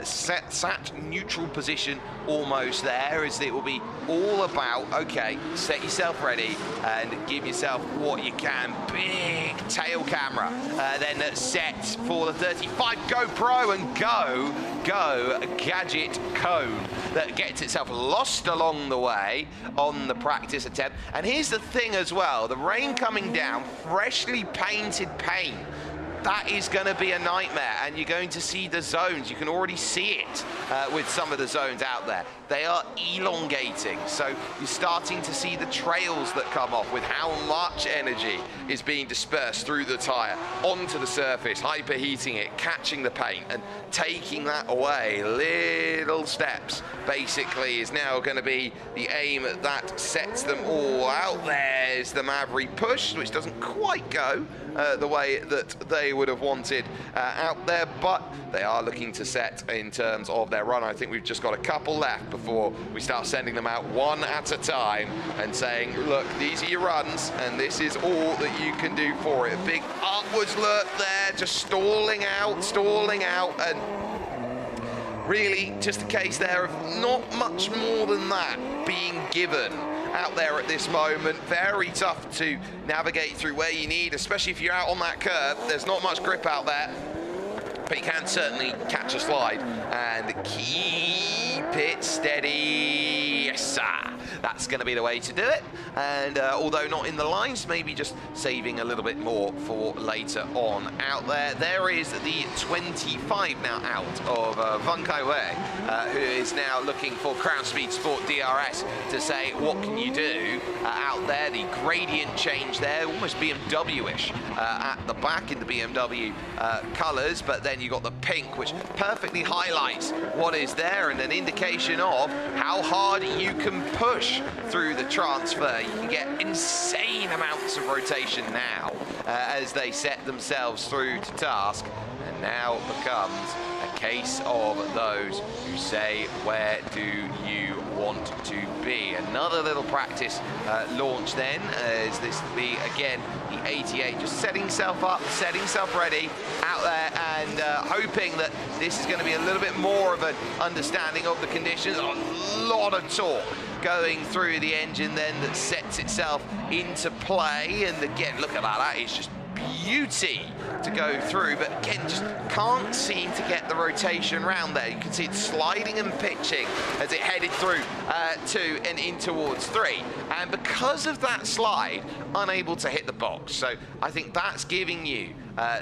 sat neutral position almost there, as it will be all about, okay, set yourself ready and give yourself what you can. Big tail camera, then set for the 35 GoPro, and go gadget cone that gets itself lost along the way on the practice attempt. And here's the thing as well, the rain coming down, freshly painted paint, that is going to be a nightmare, and you're going to see the zones. You can already see it with some of the zones out there. They are elongating, so you're starting to see the trails that come off with how much energy is being dispersed through the tire onto the surface, hyperheating it, catching the paint and taking that away. Little steps basically is now going to be the aim that sets them all out. There's the Maverick push, which doesn't quite go the way that they would have wanted out there, but they are looking to set in terms of their run. I think we've just got a couple left before we start sending them out one at a time and saying, look, these are your runs and this is all that you can do for it. A big upwards lurk there, just stalling out, and really just a case there of not much more than that being given out there at this moment. Very tough to navigate through where you need, especially if you're out on that curve. There's not much grip out there. but he can certainly catch a slide and keep it steady. Yes, sir. That's going to be the way to do it. And although not in the lines, maybe just saving a little bit more for later on out there. There is the 25 now out of Van Kai Wei, who is now looking for Crown Speed Sport DRS to say, what can you do out there? The gradient change there, almost BMW-ish at the back in the BMW colours, but then you got the pink, which perfectly highlights what is there and an indication of how hard you can push through the transfer. You can get insane amounts of rotation now as they set themselves through to task, and now becomes a case of those who say, where do you want to be? Another little practice launch then, as this will be again the 88 just setting himself up, setting himself ready out there, and hoping that this is going to be a little bit more of an understanding of the conditions. A lot of torque going through the engine then that sets itself into play, and again, look at that, that is just beauty to go through, but again, just can't seem to get the rotation around there. You can see it sliding and pitching as it headed through 2 and in towards 3, and because of that slide, unable to hit the box. So I think that's giving you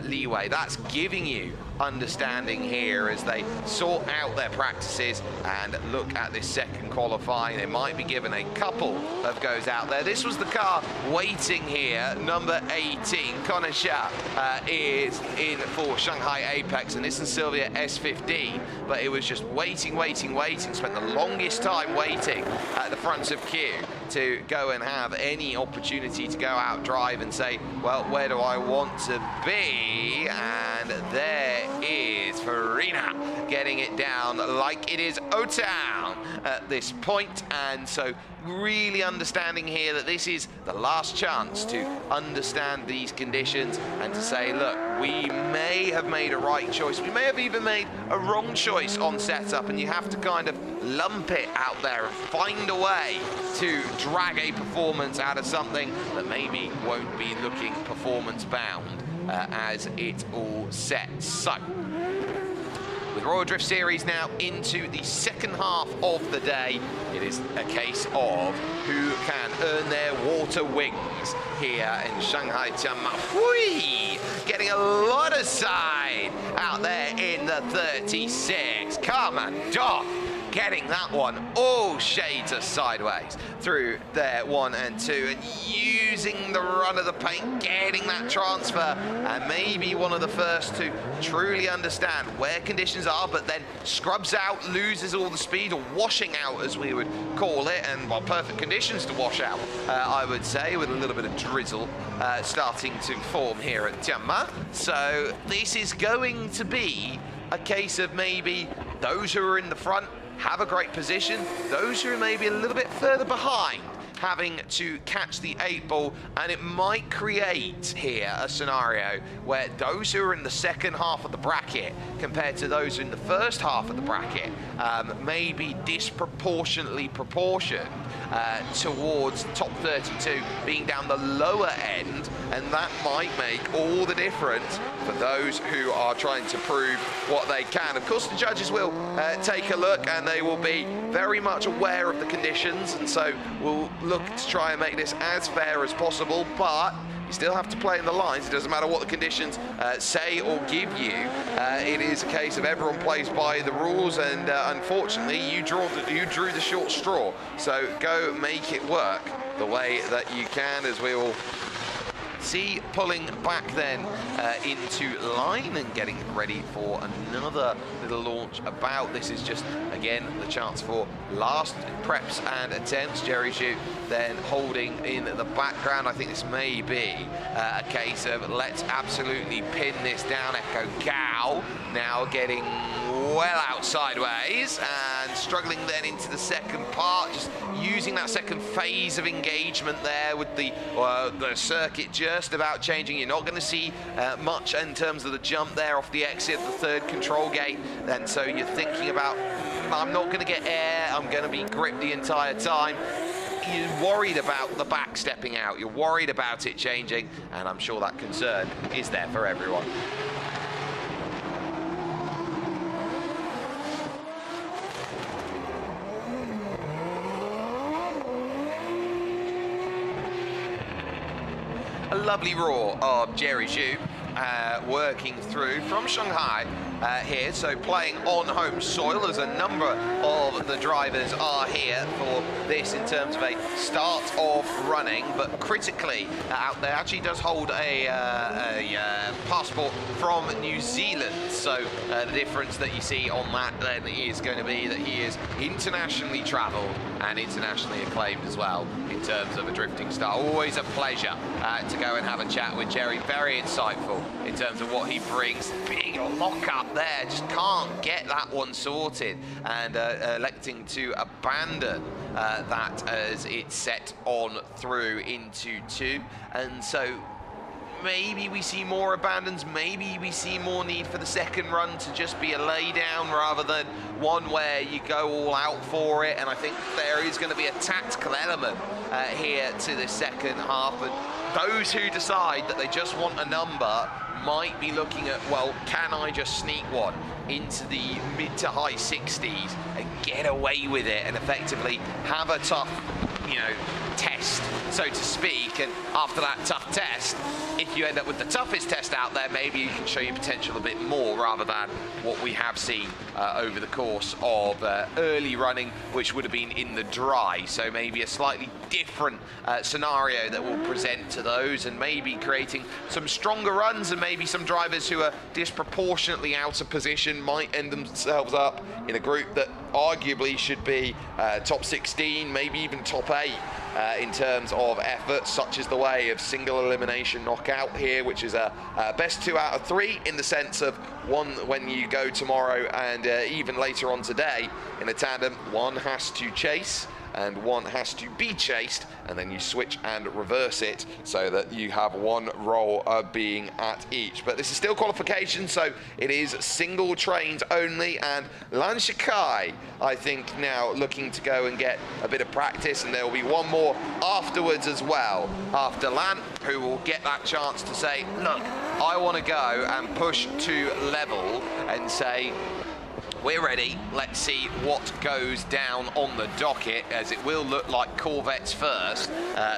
leeway, that's giving you understanding here as they sort out their practices and look at this second qualifying. They might be given a couple of goes out there. This was the car waiting here, number 18, Connor Sha is in for Shanghai Apex, and this is Sylvia S15, but it was just waiting, spent the longest time waiting at the front of queue to go and have any opportunity to go out drive and say, well, where do I want to be? And there is Farina getting it down like it is O-Town at this point, and so really understanding here that this is the last chance to understand these conditions and to say, look, we may have made a right choice, we may have even made a wrong choice on setup, and you have to kind of lump it out there and find a way to drag a performance out of something that maybe won't be looking performance bound as it's all set. So with Royal Drift Series now into the second half of the day, it is a case of who can earn their water wings here in Shanghai Tianma. Whee! Getting a lot of side out there in the 36. Come on, Doc. Getting that one all shades of sideways through there 1 and 2, and using the run of the paint, getting that transfer, and maybe one of the first to truly understand where conditions are, but then scrubs out, loses all the speed, or washing out as we would call it, and well, perfect conditions to wash out, I would say, with a little bit of drizzle starting to form here at Tianma. So this is going to be a case of maybe those who are in the front have a great position, those who are maybe a little bit further behind having to catch the 8 ball, and it might create here a scenario where those who are in the second half of the bracket compared to those in the first half of the bracket may be disproportionately proportioned towards top 32 being down the lower end, and that might make all the difference for those who are trying to prove what they can. Of course, the judges will take a look, and they will be very much aware of the conditions, and so we'll look to try and make this as fair as possible, but you still have to play in the lines. It doesn't matter what the conditions say or give you. It is a case of everyone plays by the rules, and unfortunately, you drew the short straw. So go make it work the way that you can, as we will see pulling back then into line and getting ready for another little launch about. This is just, again, the chance for last preps and attempts. Jerry Xu then holding in the background. I think this may be a case of let's absolutely pin this down. Echo Gao now getting well out sideways and struggling then into the second part, just using that second phase of engagement there with the circuit just about changing. You're not going to see much in terms of the jump there off the exit of the third control gate, and so you're thinking about, I'm not going to get air, I'm going to be gripped the entire time. You're worried about the back stepping out, you're worried about it changing, and I'm sure that concern is there for everyone. lovely roar of Jerry Zhu working through from Shanghai here, so playing on home soil as a number of the drivers are here for this in terms of a start of running, but critically out there actually does hold a passport from New Zealand, so the difference that you see on that then is going to be that he is internationally travelled and internationally acclaimed as well in terms of a drifting star. Always a pleasure to go and have a chat with Jerry, very insightful in terms of what he brings. Big lock up there, just can't get that one sorted, and electing to abandon that as it's set on through into 2, and so maybe we see more abandons, maybe we see more need for the second run to just be a lay down rather than one where you go all out for it, and I think there is going to be a tactical element here to the second half, and those who decide that they just want a number might be looking at, well, can I just sneak one into the mid to high 60s and get away with it and effectively have a tough, test, so to speak, and after that tough test, if you end up with the toughest test out there, maybe you can show your potential a bit more rather than what we have seen over the course of early running, which would have been in the dry. So maybe a slightly different scenario that will present to those, and maybe creating some stronger runs, and maybe some drivers who are disproportionately out of position might end themselves up in a group that arguably should be top 16, maybe even top 8 in terms of effort, such as the way of single elimination knockout here, which is a best 2 out of 3 in the sense of one when you go tomorrow and even later on today in a tandem, one has to chase and one has to be chased, and then you switch and reverse it so that you have one role being at each. But this is still qualification, so it is single trains only, and Lan Shikai, I think, now looking to go and get a bit of practice, and there will be one more afterwards as well, after Lan, who will get that chance to say, look, I want to go and push to level and say, we're ready, let's see what goes down on the docket, as it will look like Corvettes first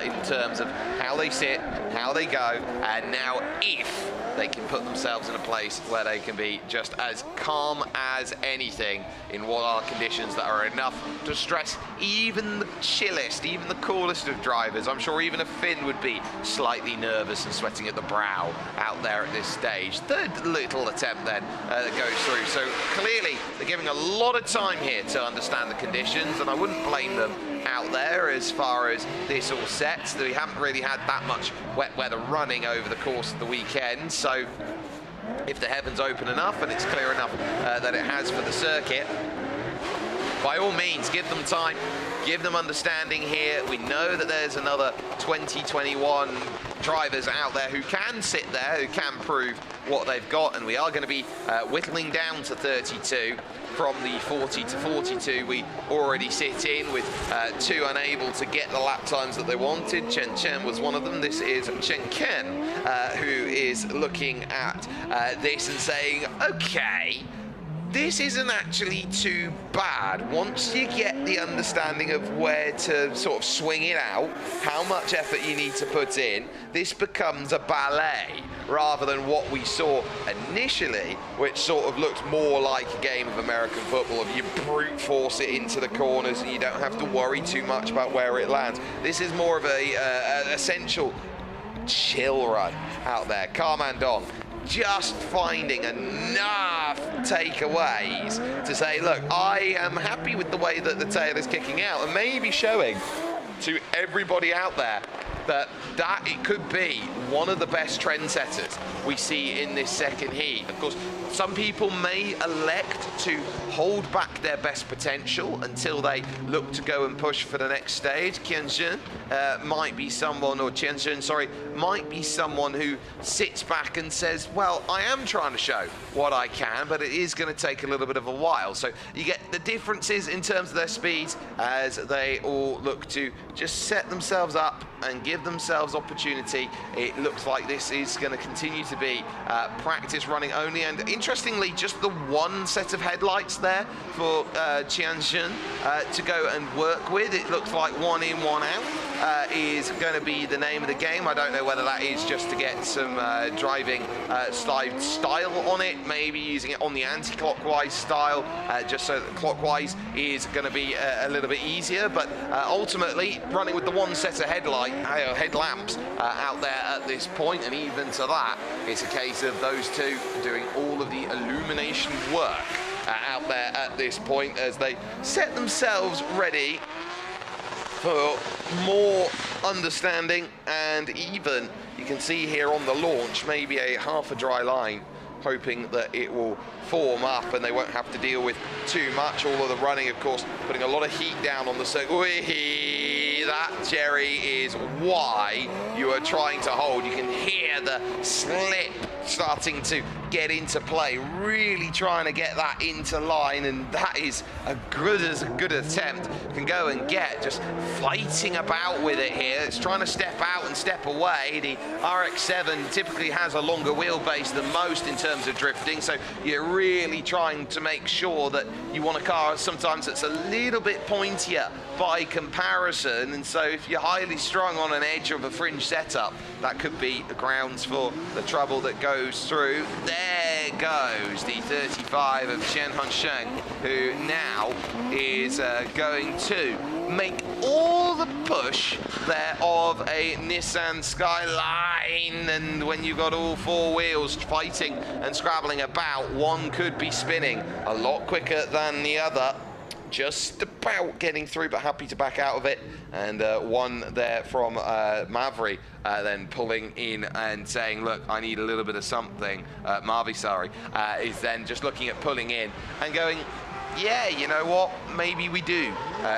in terms of how they sit, how they go, and now if they can put themselves in a place where they can be just as calm as anything in what are conditions that are enough to stress even the chillest, even the coolest of drivers. I'm sure even a Finn would be slightly nervous and sweating at the brow out there at this stage. Third little attempt then that goes through. So clearly they're giving a lot of time here to understand the conditions, and I wouldn't blame them out there as far as this all sets. We haven't really had that much wet weather running over the course of the weekend, so if the heavens open enough and it's clear enough that it has for the circuit, by all means give them time, give them understanding here. We know that there's another 2021 drivers out there who can sit there, who can prove what they've got, and we are going to be whittling down to 32 from the 40 to 42 we already sit in, with 2 unable to get the lap times that they wanted. Chen Chen was one of them. This is Chen Ken who is looking at this and saying, okay, this isn't actually too bad. Once you get the understanding of where to sort of swing it out, how much effort you need to put in, this becomes a ballet rather than what we saw initially, which sort of looked more like a game of American football, of you brute force it into the corners and you don't have to worry too much about where it lands. This is more of an essential chill run out there. Carmandon just finding enough takeaways to say, look, I am happy with the way that the tail is kicking out, and maybe showing to everybody out there that it could be one of the best trendsetters we see in this second heat. Of course, some people may elect to hold back their best potential until they look to go and push for the next stage. Qianzhen might be someone, or Qianzhen, sorry, might be someone who sits back and says, well, I am trying to show what I can, but it is going to take a little bit of a while. So you get the differences in terms of their speeds as they all look to just set themselves up and give give themselves opportunity. It looks like this is going to continue to be practice running only, and interestingly, just the one set of headlights there for Tianjin to go and work with. It looks like one in, one out is going to be the name of the game. I don't know whether that is just to get some driving style on it, maybe using it on the anti-clockwise style, just so that clockwise is going to be a little bit easier, but ultimately running with the one set of headlamps out there at this point, and even to that, it's a case of those two doing all of the illumination work out there at this point as they set themselves ready for more understanding. And even you can see here on the launch maybe a half a dry line, hoping that it will form up and they won't have to deal with too much. All of the running, of course, putting a lot of heat down on the circuit. That, Jerry, is why you are trying to hold. You can hear the slip starting to get into play, really trying to get that into line, and that is a good attempt. Can go and get, just fighting about with it here. It's trying to step out and step away. The RX-7 typically has a longer wheelbase than most in terms of drifting, so you're really trying to make sure that you want a car sometimes that's a little bit pointier by comparison, and so if you're highly strung on an edge of a fringe setup, that could be the grounds for the trouble that goes through. There goes the 35 of Chen Hansheng, who now is going to make all the push there of a Nissan Skyline, and when you've got all four wheels fighting and scrabbling about, one could be spinning a lot quicker than the other. Just about getting through, but happy to back out of it. And one there from Mavri, then pulling in and saying, look, I need a little bit of something. Marvi, sorry, is then just looking at pulling in and going, yeah, you know what, maybe we do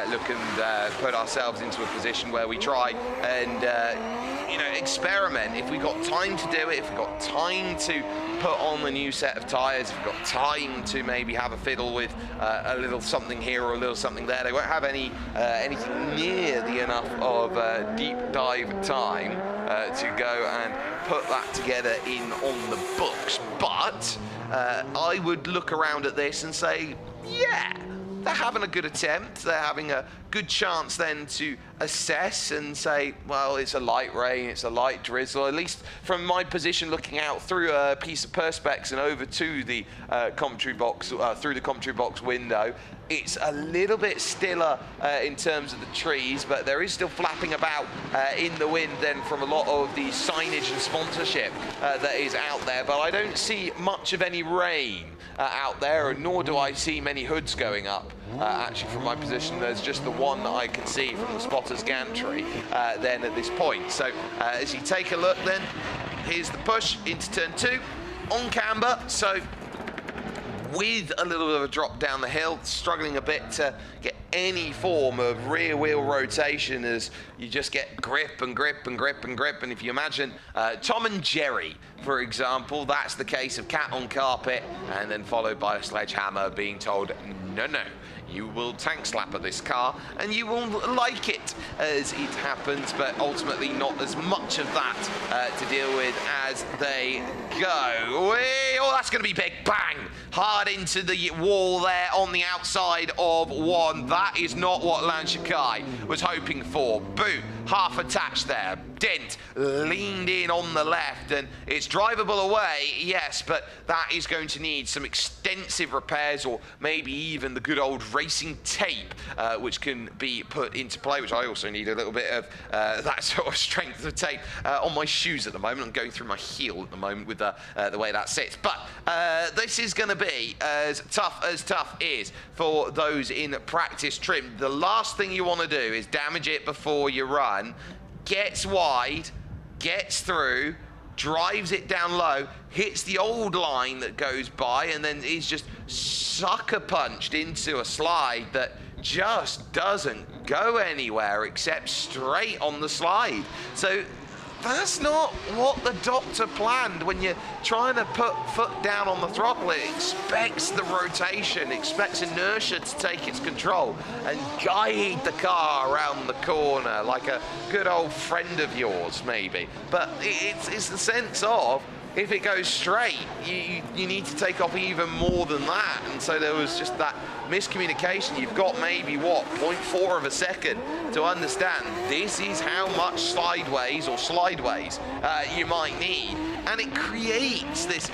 look and put ourselves into a position where we try and, you know, experiment. If we got time to do it, if we got time to put on the new set of tyres, if we've got time to maybe have a fiddle with a little something here or a little something there, they won't have anything nearly enough of deep dive time to go and put that together in on the books. But I would look around at this and say, yeah, they're having a good attempt. They're having a good chance then to assess and say, well, it's a light rain, it's a light drizzle. At least from my position looking out through a piece of perspex and over to the commentary box, through the commentary box window, it's a little bit stiller in terms of the trees, but there is still flapping about in the wind then from a lot of the signage and sponsorship that is out there. But I don't see much of any rain out there, and nor do I see many hoods going up. Actually, from my position, there's just the one that I can see from the spotter's gantry then at this point. So as you take a look then, here's the push into turn 2 on camber. So with a little bit of a drop down the hill, struggling a bit to get any form of rear wheel rotation as you just get grip and grip and grip and grip. And if you imagine Tom and Jerry, for example, that's the case of cat on carpet, and then followed by a sledgehammer being told, no, no, you will tank slapper this car and you will like it as it happens, but ultimately not as much of that to deal with as they go. Oh, that's going to be big. Bang! Hard into the wall there on the outside of one. That is not what Lan Shikai was hoping for. Boot, half attached there. Dent leaned in on the left, and it's drivable away, yes, but that is going to need some extensive repairs, or maybe even the good old racing tape, which can be put into play, which I also need a little bit of that sort of strength of tape on my shoes at the moment. I'm going through my heel at the moment with the way that sits. But this is going to be as tough is for those in practice trim. The last thing you want to do is damage it before you run. Gets wide, gets through, drives it down low, hits the old line that goes by, and then is just sucker punched into a slide that just doesn't go anywhere except straight on the slide. So that's not what the doctor planned when you're trying to put foot down on the throttle. It expects the rotation, expects inertia to take its control and guide the car around the corner like a good old friend of yours, maybe. But it's the sense of, if it goes straight, you need to take off even more than that. And so there was just that miscommunication. You've got maybe, what, 0.4 of a second to understand this is how much sideways or slideways you might need. And it creates this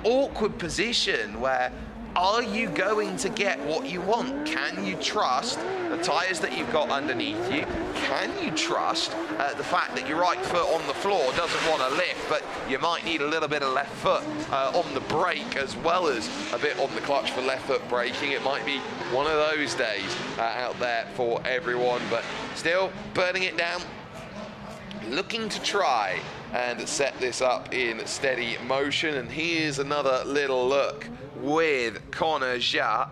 awkward position where, are you going to get what you want? Can you trust the tyres that you've got underneath you? Can you trust the fact that your right foot on the floor doesn't want to lift, but you might need a little bit of left foot on the brake as well as a bit on the clutch for left foot braking? It might be one of those days out there for everyone, but still burning it down, looking to try and set this up in steady motion. And here's another little look with Connor Jat.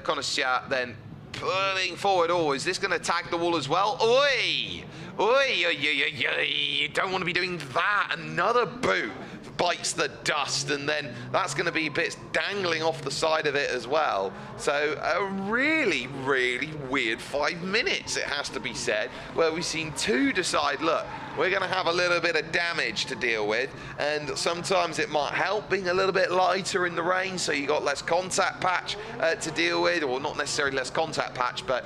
Connor Jat then pulling forward. Oh, is this going to tag the wall as well? Oi! Oi! You don't want to be doing that. Another boot bites the dust, and then that's going to be bits dangling off the side of it as well. So a really, really weird 5 minutes, it has to be said, where we've seen two decide, look, we're going to have a little bit of damage to deal with, and sometimes it might help being a little bit lighter in the rain, so you got less contact patch to deal with, or not necessarily less contact patch, but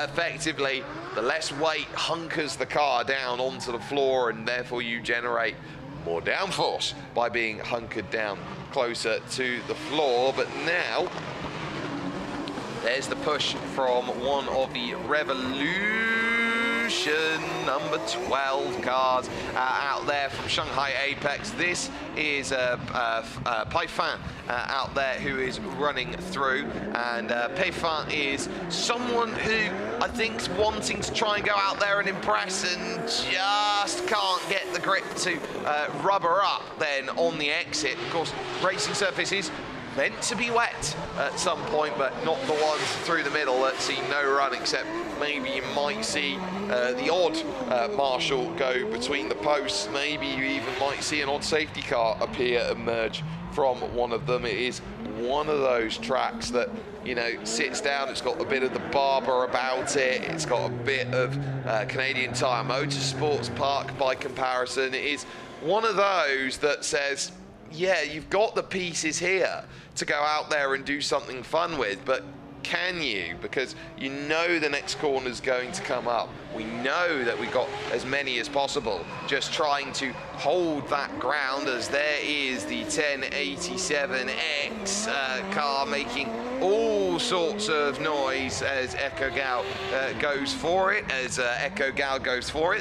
effectively the less weight hunkers the car down onto the floor, and therefore you generate more downforce by being hunkered down closer to the floor. But now there's the push from one of the Revolution number 12 cars out there from Shanghai Apex. This is Paifan out there who is running through, and Paifan is someone who I think's wanting to try and go out there and impress and just can't get the grip to rubber up then on the exit. Of course, racing surfaces meant to be wet at some point, but not the ones through the middle that see no run, except maybe you might see the odd marshal go between the posts. Maybe you even might see an odd safety car appear, emerge from one of them. It is one of those tracks that, you know, sits down. It's got a bit of the Barber about it. It's got a bit of Canadian Tire Motorsports Park by comparison. It is one of those that says, yeah, you've got the pieces here to go out there and do something fun with, but can you? Because you know the next corner's going to come up. We know that we've got as many as possible, just trying to hold that ground, as there is the 1087X car making all sorts of noise as Echo Gal goes for it,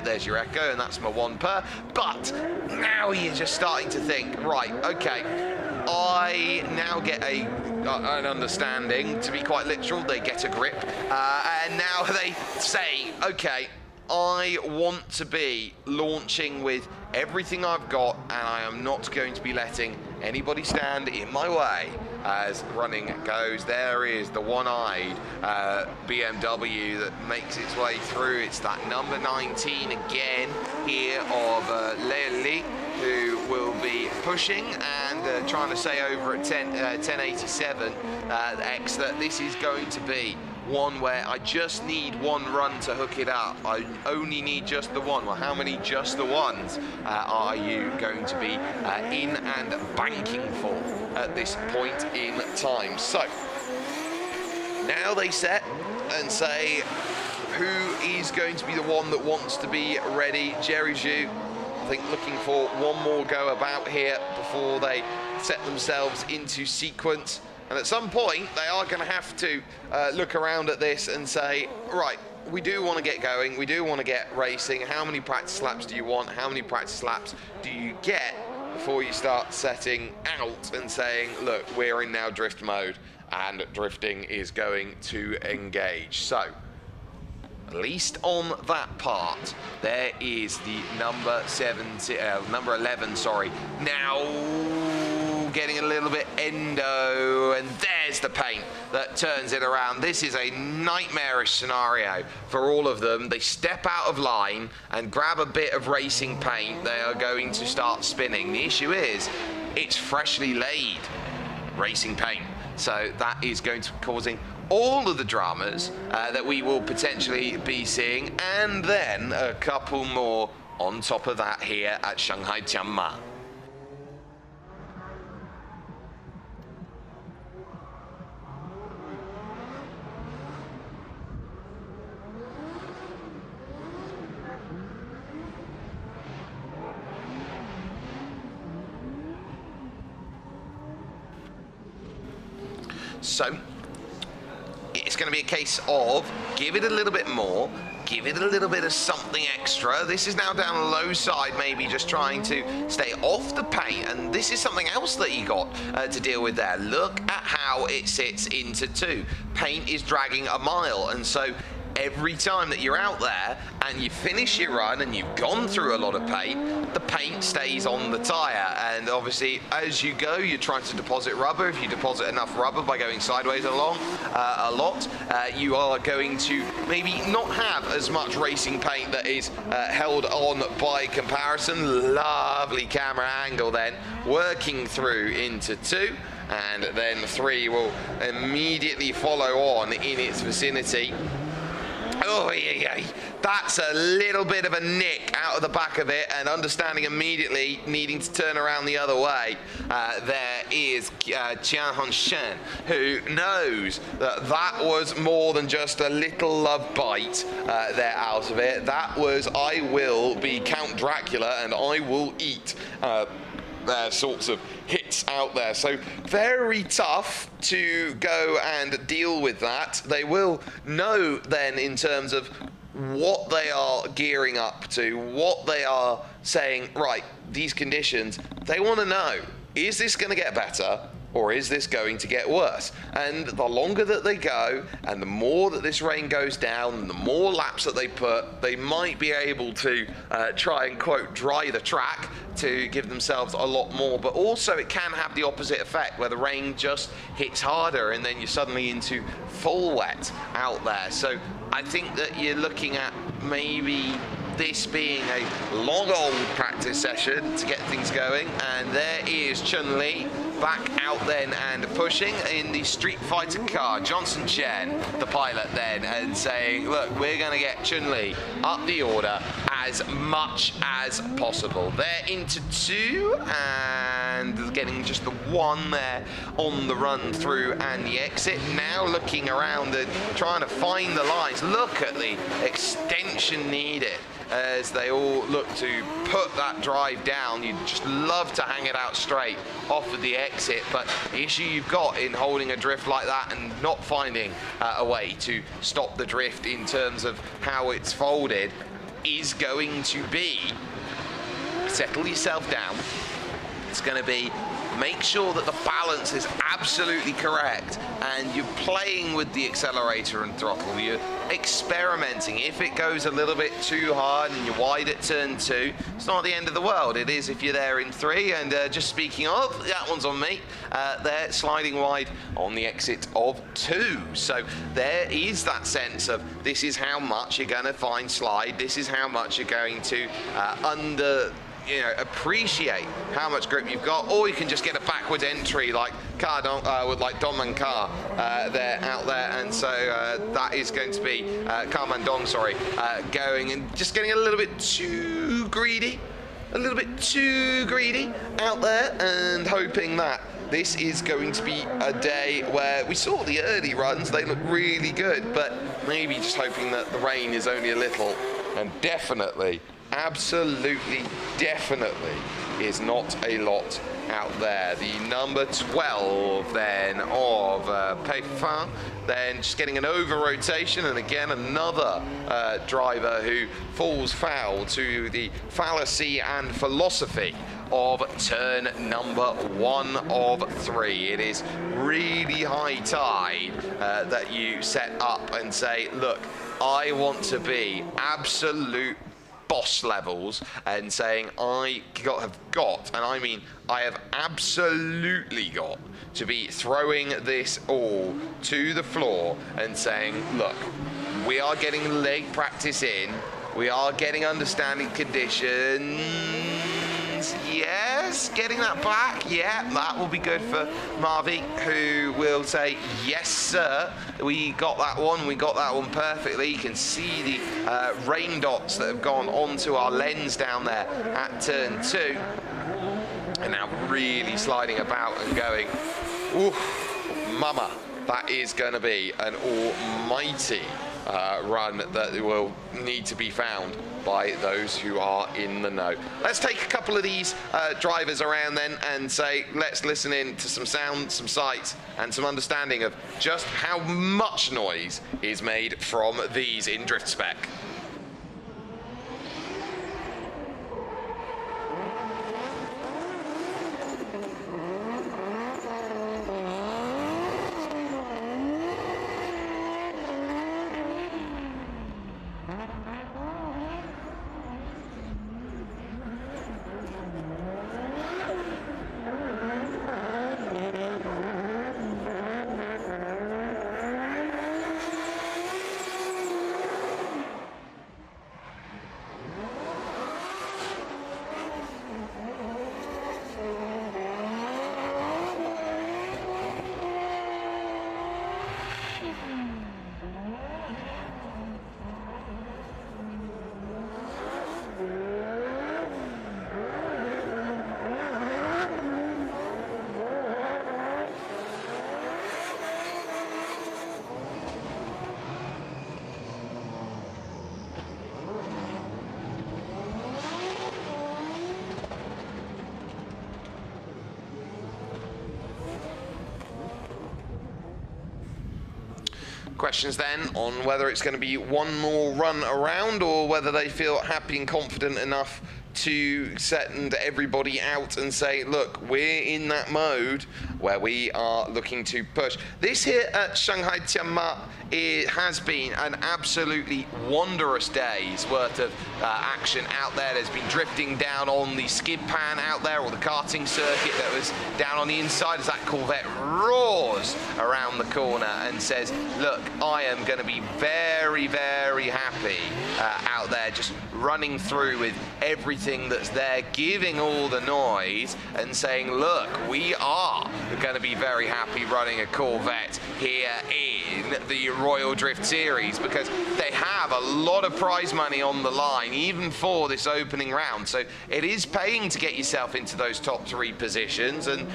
There's your Echo, and that's my 1 per. But now you're just starting to think, right, okay, I now get an understanding, to be quite literal, they get a grip, and now they say, okay, I want to be launching with everything I've got, and I am not going to be letting anybody stand in my way as running goes. There is the one-eyed BMW that makes its way through. It's that number 19 again here of Lely, who will be pushing and trying to say over at 1087 X that this is going to be one where I just need one run to hook it up. I only need just the one. Well, how many just the ones are you going to be in and banking for at this point in time? So now they set and say who is going to be the one that wants to be ready. Jerry Zhu, I think, looking for one more go about here before they set themselves into sequence. And at some point, they are going to have to look around at this and say, right, we do want to get going, we do want to get racing. How many practice laps do you want? How many practice laps do you get before you start setting out and saying, look, we're in now drift mode, and drifting is going to engage. So, at least on that part, there is the number 11, now getting a little bit endo, and there's the paint that turns it around. This is a nightmarish scenario for all of them. They step out of line and grab a bit of racing paint, they are going to start spinning. The issue is, it's freshly laid racing paint, so that is going to be causing all of the dramas that we will potentially be seeing, and then a couple more on top of that here at Shanghai Tianma. So it's going to be a case of give it a little bit more, give it a little bit of something extra. This is now down the low side, maybe just trying to stay off the paint, and this is something else that you got to deal with there. Look at how it sits into two. Paint is dragging a mile, and so every time that you're out there and you finish your run and you've gone through a lot of paint, the paint stays on the tyre, and obviously as you go you're trying to deposit rubber. If you deposit enough rubber by going sideways along a lot, you are going to maybe not have as much racing paint that is held on by comparison. Lovely camera angle then, working through into two, and then three will immediately follow on in its vicinity. Oh, yeah, that's a little bit of a nick out of the back of it, and understanding immediately needing to turn around the other way. There is Jian Shen, who knows that that was more than just a little love bite there out of it. That was, I will be Count Dracula and I will eat sorts of hits out there. So very tough to go and deal with that. They will know then in terms of what they are gearing up to, what they are saying, right, these conditions, they want to know, is this going to get better? Or is this going to get worse? And the longer that they go, and the more that this rain goes down, and the more laps that they put, they might be able to try and, quote, dry the track to give themselves a lot more. But also it can have the opposite effect, where the rain just hits harder, and then you're suddenly into full wet out there. So I think that you're looking at maybe this being a long old practice session to get things going. And there is Chun-Li back out then and pushing in the Street Fighter car. Johnson Chen, the pilot then, and saying, look, we're going to get Chun-Li up the order as much as possible. They're into two and getting just the one there on the run through and the exit. Now looking around and trying to find the lines. Look at the extension needed as they all look to put that drive down. You'd just love to hang it out straight off of the exit, but the issue you've got in holding a drift like that and not finding a way to stop the drift in terms of how it's folded is going to be settle yourself down. It's going to be make sure that the balance is absolutely correct and you're playing with the accelerator and throttle. You're experimenting. If it goes a little bit too hard and you're wide at turn two, it's not the end of the world. It is if you're there in three. And just speaking of, that one's on me. They're sliding wide on the exit of two. So there is that sense of this is how much you're going to find slide. This is how much you're going to appreciate how much grip you've got, or you can just get a backwards entry like with like Dong Man Car there out there, and so that is going to be Car Man Dong, sorry, going and just getting a little bit too greedy out there, and hoping that this is going to be a day where we saw the early runs, they look really good, but maybe just hoping that the rain is only a little, and definitely, absolutely, definitely is not a lot out there. The number 12 then of Pefin, then just getting an over rotation, and again another driver who falls foul to the fallacy and philosophy of turn number 1 of 3. It is really high tide that you set up and say, look, I want to be absolute boss levels and saying, have got, and I mean I have absolutely got to be throwing this all to the floor and saying, look, we are getting leg practice in, we are getting understanding conditions. Yes, getting that back, yeah, that will be good for Marvi, who will say, yes, sir, we got that one perfectly. You can see the rain dots that have gone onto our lens down there at turn 2. And now really sliding about and going, ooh, mama, that is going to be an almighty run that will need to be found by those who are in the know. Let's take a couple of these drivers around then and say, let's listen in to some sound, some sights, and some understanding of just how much noise is made from these in drift spec. Questions then on whether it's going to be one more run around or whether they feel happy and confident enough to send everybody out and say, look, we're in that mode where we are looking to push. This here at Shanghai Tianma, it has been an absolutely wondrous day's worth of action out there. There's been drifting down on the skid pan out there, or the karting circuit that was down on the inside as that Corvette roars around the corner and says, look, I am going to be very, very happy out there, just running through with everything that's there, giving all the noise and saying, look, we are going to be very happy running a Corvette here in the Royal Drift Series, because they have a lot of prize money on the line, even for this opening round. So it is paying to get yourself into those top 3 positions, and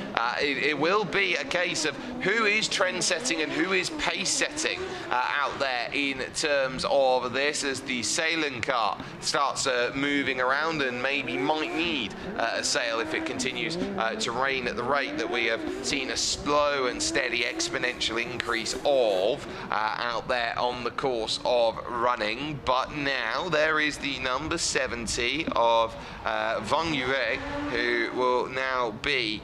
it will be a case of who is trend setting and who is pace setting out there in terms of this, as the sailing car starts moving around and maybe might need a sail if it continues to rain at the rate that we have seen a slow and steady exponential increase of out there on the course of running. But now there is the number 70 of Wang Yue, who will now be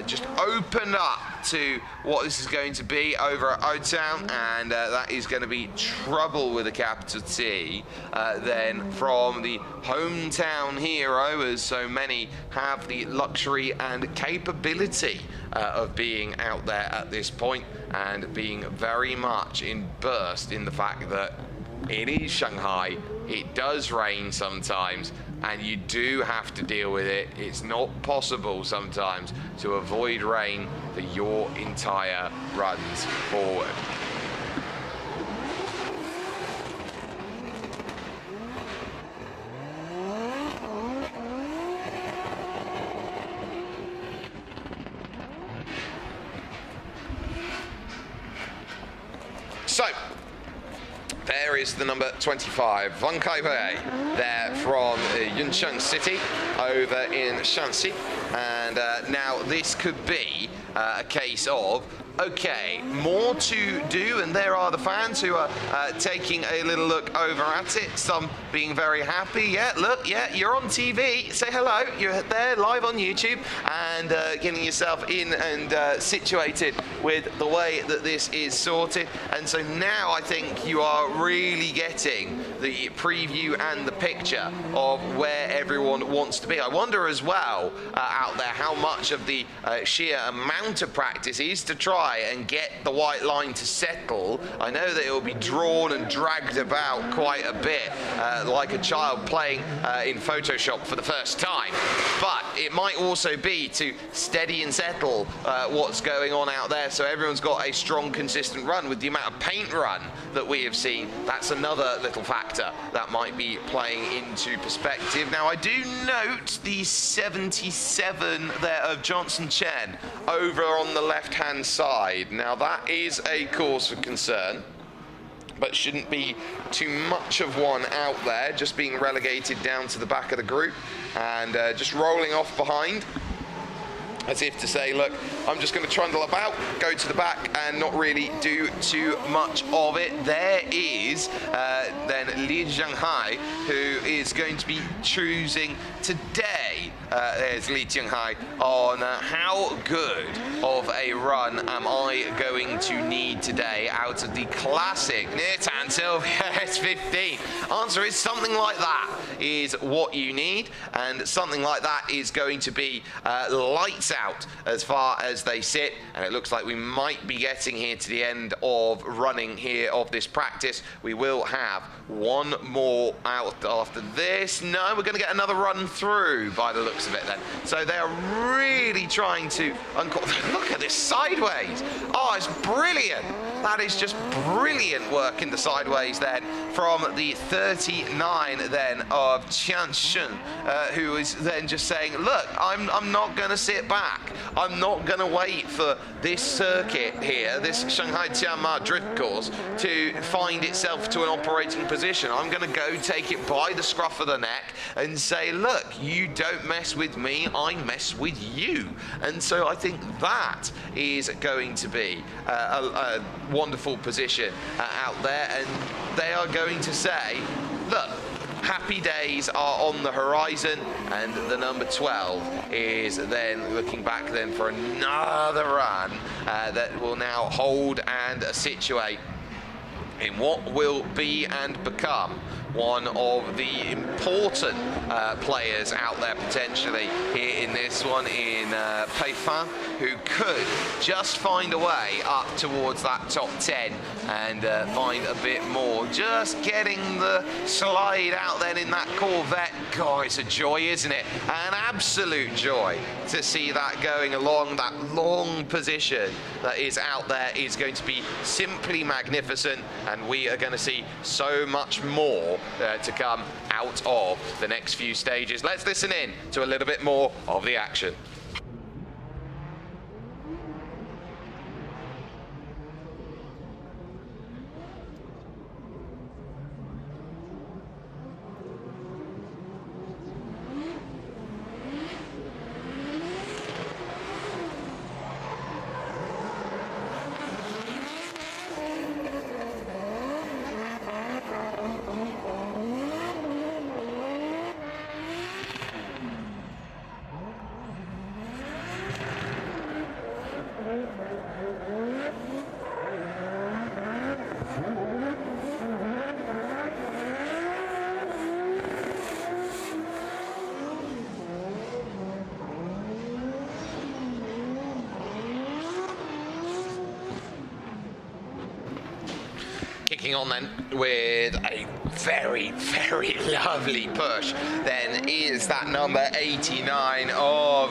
just opened up to what this is going to be over at O-Town, and that is going to be trouble with a capital T then from the hometown hero, as so many have the luxury and capability of being out there at this point and being very much immersed in the fact that it is Shanghai, it does rain sometimes, and you do have to deal with it. It's not possible sometimes to avoid rain for your entire runs forward. So, there is the number 25, Wang Kaiwei, there from Yuncheng City over in Shanxi. And now this could be a case of Okay, more to do, and there are the fans who are taking a little look over at it, some being very happy. Yeah, look, yeah, you're on TV, say hello, you're there live on YouTube, and getting yourself in and situated with the way that this is sorted. And so now I think you are really getting the preview and the picture of where everyone wants to be. I wonder as well out there how much of the sheer amount of practice is to try and get the white line to settle. I know that it will be drawn and dragged about quite a bit, like a child playing in Photoshop for the first time. But it might also be to steady and settle what's going on out there, so everyone's got a strong, consistent run. With the amount of paint run that we have seen, that's another little factor that might be playing into perspective. Now, I do note the 77 there of Johnson Chen over on the left-hand side. Now, that is a cause for concern, but shouldn't be too much of one out there, just being relegated down to the back of the group and just rolling off behind, as if to say, look, I'm just going to trundle about, go to the back and not really do too much of it. There is then Li Zhanghai, who is going to be choosing today, there's Li Zhanghai, on how good of a run am I going to need today out of the classic Nitan Sylvia S15. Answer is something like that is what you need, and something like that is going to be lights out as far as they sit. And it looks like we might be getting here to the end of running here of this practice. We will have one more out after this. No, we're going to get another run through by the looks of it then. So they are really trying to look at this sideways. Oh, it's brilliant. That is just brilliant work in the sideways then from the 39 then of Tianma, who is then just saying, look, I'm not going to sit back. I'm not going to wait for this circuit here, this Shanghai Tianma drift course, to find itself to an operating position. I'm going to go take it by the scruff of the neck and say, look, you don't mess with me, I mess with you. And so I think that is going to be a wonderful position out there, and they are going to say, look, happy days are on the horizon, and the number 12 is then looking back then for another run that will now hold and situate in what will be and become one of the important players out there potentially here in this one in Peifan, who could just find a way up towards that top 10 and find a bit more. Just getting the slide out then in that Corvette. God, it's a joy, isn't it? An absolute joy to see that going along. That long position that is out there is going to be simply magnificent, and we are going to see so much more to come out of the next few stages. Let's listen in to a little bit more of the action. Kicking on then with a very, very lovely push then is that number 89 of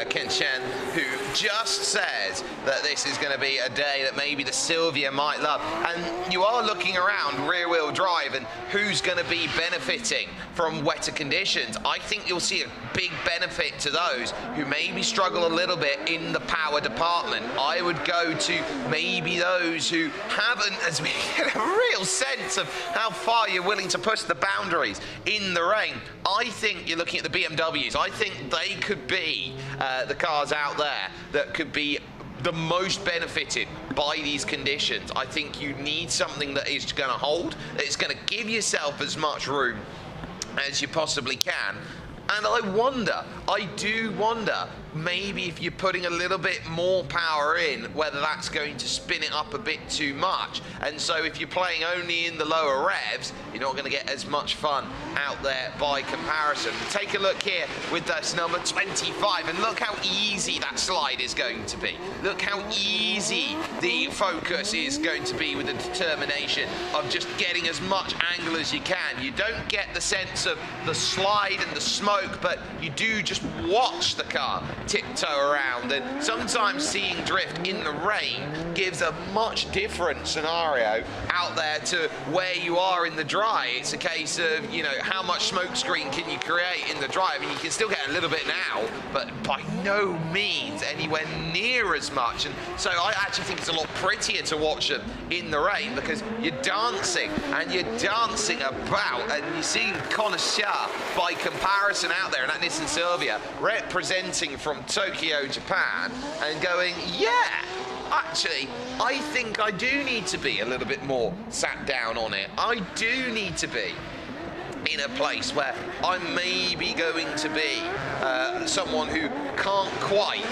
Ken Chen, who just says that this is going to be a day that maybe the Sylvia might love. And you are looking around rear-wheel drive and who's going to be benefiting from wetter conditions. I think you'll see a big benefit to those who maybe struggle a little bit in the power department. I would go to maybe those who haven't, as we get a real sense of how far you're willing to push the boundaries in the rain. I think you're looking at the BMWs. I think they could be the cars out there that could be the most benefited by these conditions. I think you need something that is going to hold, that is going to give yourself as much room as you possibly can. And I do wonder, maybe if you're putting a little bit more power in, whether that's going to spin it up a bit too much. And so if you're playing only in the lower revs, you're not going to get as much fun out there by comparison. Take a look here with this number 25, and look how easy that slide is going to be. Look how easy the focus is going to be with the determination of just getting as much angle as you can. You don't get the sense of the slide and the smoke, but you do just watch the car tiptoe around, and sometimes seeing drift in the rain gives a much different scenario out there to where you are in the dry. It's a case of, you know, how much smoke screen can you create in the dry? I mean, you can still get a little bit now, but by no means anywhere near as much. And so I actually think it's a lot prettier to watch them in the rain, because you're dancing and you're dancing about, and you're seeing connoisseur by comparison out there in that Nissan Silvia representing from Tokyo, Japan, and going, yeah, actually, I think I do need to be a little bit more sat down on it. I do need to be in a place where I'm maybe going to be someone who can't quite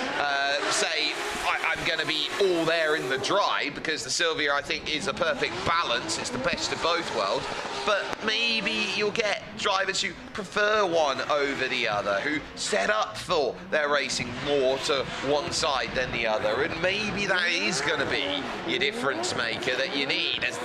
say I'm going to be all there in the dry, because the Silvia, I think, is a perfect balance. It's the best of both worlds. But maybe you'll get drivers who prefer one over the other, who set up for their racing more to one side than the other, and maybe that is going to be your difference maker that you need. As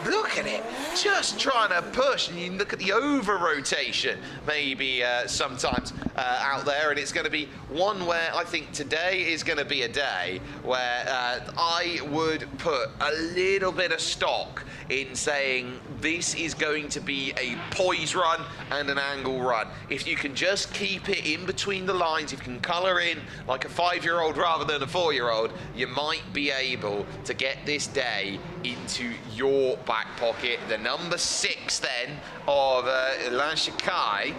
look at it, just trying to push, and you look at the over rotation maybe sometimes out there, and it's going to be one where I think today is going to be a day where I would put a little bit of stock in saying this is going to be a poise run and an angle run. If you can just keep it in between the lines, if you can colour in like a 5-year-old rather than a 4-year-old, you might be able to get this day into your back pocket. The number 6 then of Lanshikai,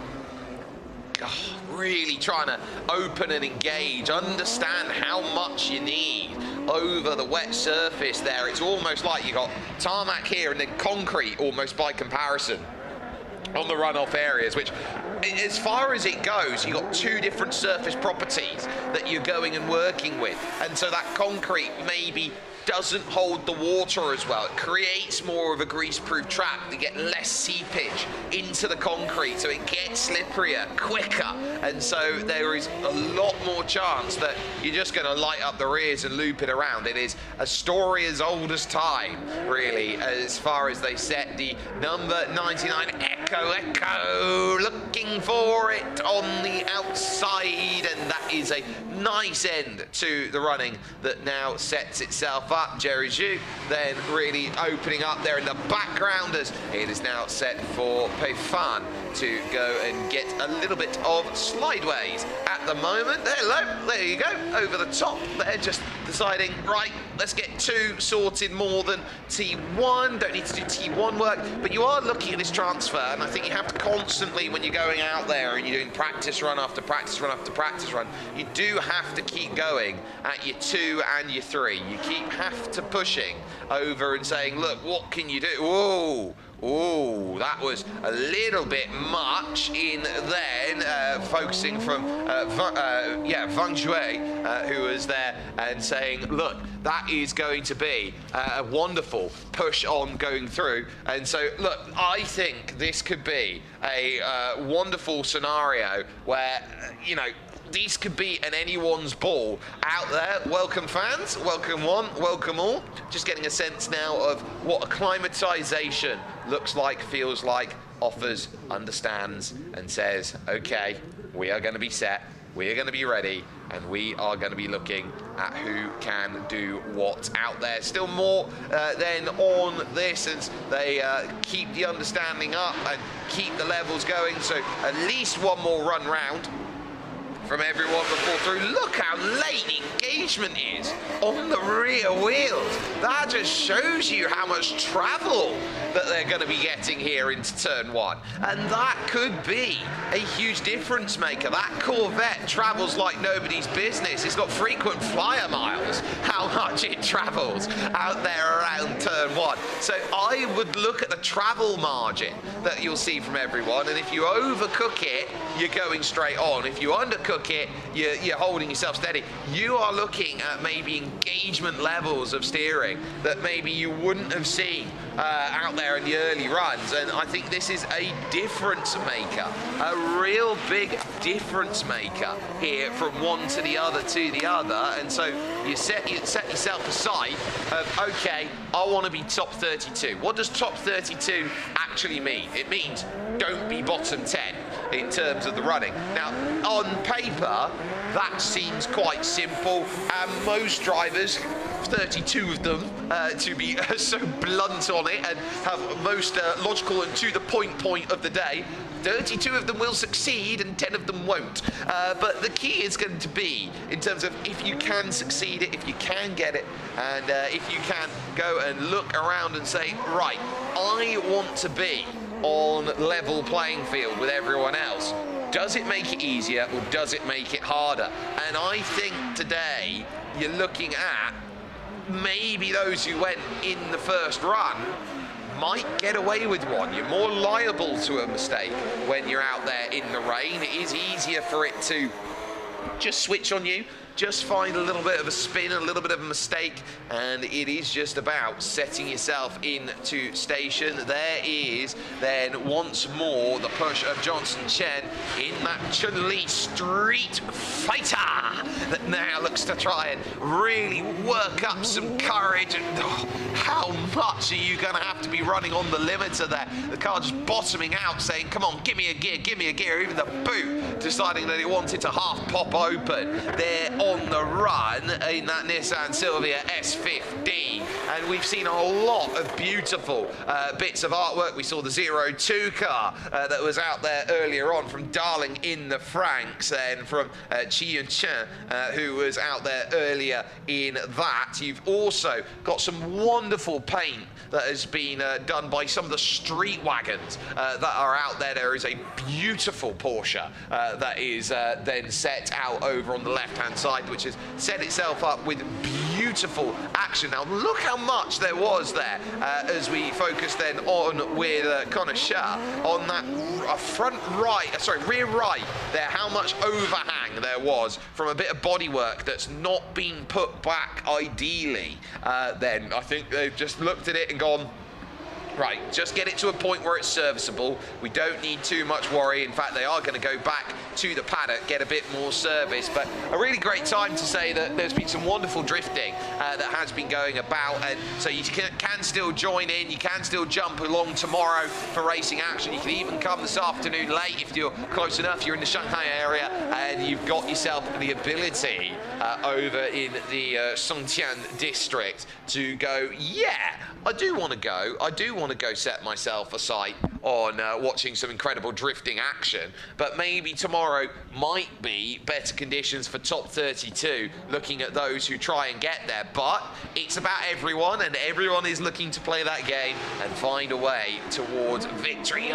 really trying to open and engage, understand how much you need over the wet surface there. It's almost like you got tarmac here and then concrete almost by comparison on the runoff areas, which, as far as it goes, you've got 2 different surface properties that you're going and working with, and so that concrete maybe doesn't hold the water as well. It creates more of a grease-proof track. You get less seepage into the concrete, so it gets slipperier quicker, and so there is a lot more chance that you're just going to light up the rears and loop it around. It is a story as old as time, really, as far as they set the number 99 Echo, looking for it on the outside, and that is a nice end to the running that now sets itself up. Jerry Zhu then really opening up there in the background as it is now set for Peifan to go and get a little bit of slideways at the moment. Hello, there you go, over the top. They're just deciding, right, let's get 2 sorted more than T1. Don't need to do T1 work, but you are looking at this transfer, and I think you have to constantly, when you're going out there and you're doing practice run after practice run after practice run, you do have to keep going at your 2 and your 3. You have to pushing over and saying, look, what can you do? Whoa. Oh, that was a little bit much in then, focusing from Wang Jue, who was there and saying, look, that is going to be a wonderful push on going through. And so, look, I think this could be a wonderful scenario where, you know, these could be an anyone's ball out there. Welcome fans, welcome one, welcome all. Just getting a sense now of what acclimatization looks like, feels like, offers, understands, and says, okay, we are going to be set, we are going to be ready, and we are going to be looking at who can do what out there. Still more then on this as they keep the understanding up and keep the levels going. So at least one more run round from everyone before through. Look how late engagement is on the rear wheels. That just shows you how much travel that they're going to be getting here into turn one. And that could be a huge difference maker. That Corvette travels like nobody's business. It's got frequent flyer miles, how much it travels out there around turn one. So I would look at the travel margin that you'll see from everyone. And if you overcook it, you're going straight on. If you undercook it, you're holding yourself steady. You are looking at maybe engagement levels of steering that maybe you wouldn't have seen out there in the early runs. And I think this is a difference maker, a real big difference maker here from one to the other to the other. And so you set yourself aside of, okay, I want to be top 32. What does top 32 actually mean? It means don't be bottom 10 in terms of the running. Now, on paper, that seems quite simple, and most drivers, 32 of them, to be so blunt on it and have most logical and to the point of the day, 32 of them will succeed and 10 of them won't. But the key is going to be in terms of if you can succeed it, if you can get it, and if you can go and look around and say, right, I want to be on level playing field with everyone else. Does it make it easier or does it make it harder? And I think today you're looking at maybe those who went in the first run might get away with one. You're more liable to a mistake when you're out there in the rain. It is easier for it to just switch on you, just find a little bit of a spin, a little bit of a mistake, and it is just about setting yourself into station. There is then once more the push of Johnson Chen in that Chun-Li Street Fighter that now looks to try and really work up some courage. And how much are you going to have to be running on the limiter there? The car just bottoming out, saying, come on, give me a gear, give me a gear. Even the boot deciding that it wanted to half pop open there on the run in that Nissan Silvia S15. And we've seen a lot of beautiful bits of artwork. We saw the 02 car that was out there earlier on from Darling in the Franks, and from Chi Yun Chen, who was out there earlier in that. You've also got some wonderful paint that has been done by some of the street wagons that are out there. There is a beautiful Porsche that is then set out over on the left-hand side, which has set itself up with beautiful action. Now, look how much there was there as we focus then on with Connor Shah on that rear right there, how much overhang there was from a bit of bodywork that's not been put back ideally. Then I think they've just looked at it and gone, right, just get it to a point where it's serviceable. We don't need too much worry. In fact, they are going to go back to the paddock, get a bit more service. But a really great time to say that there's been some wonderful drifting that has been going about. And so you can still join in. You can still jump along tomorrow for racing action. You can even come this afternoon late if you're close enough. You're in the Shanghai area and you've got yourself the ability over in the Songtian district to go, yeah, I do want to go. I do want to go set myself a sight on watching some incredible drifting action, but maybe tomorrow might be better conditions for top 32, looking at those who try and get there. But it's about everyone, and everyone is looking to play that game and find a way towards victory.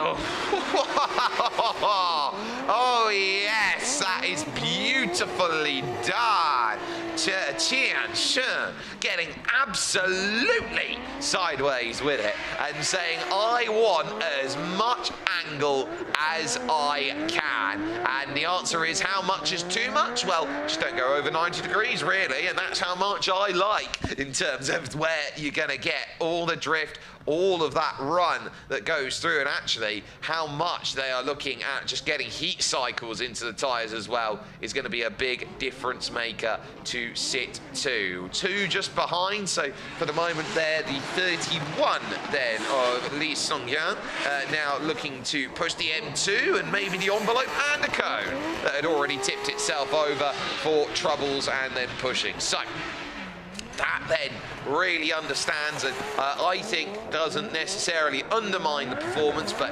Oh yes, that is beautifully done. Tian Shen getting absolutely sideways with it and saying, I want as much angle as I can. And the answer is, how much is too much? Well, just don't go over 90 degrees really, and that's how much I like in terms of where you're going to get all the drift, all of that run that goes through, and actually how much they are looking at just getting heat cycles into the tyres as well is going to be a big difference maker to sit to. Two just behind, so for the moment there, the 31 then of Li Songyan now looking to push the M2 and maybe the envelope and the cone that had already tipped itself over for troubles and then pushing. So that then really understands and I think doesn't necessarily undermine the performance, but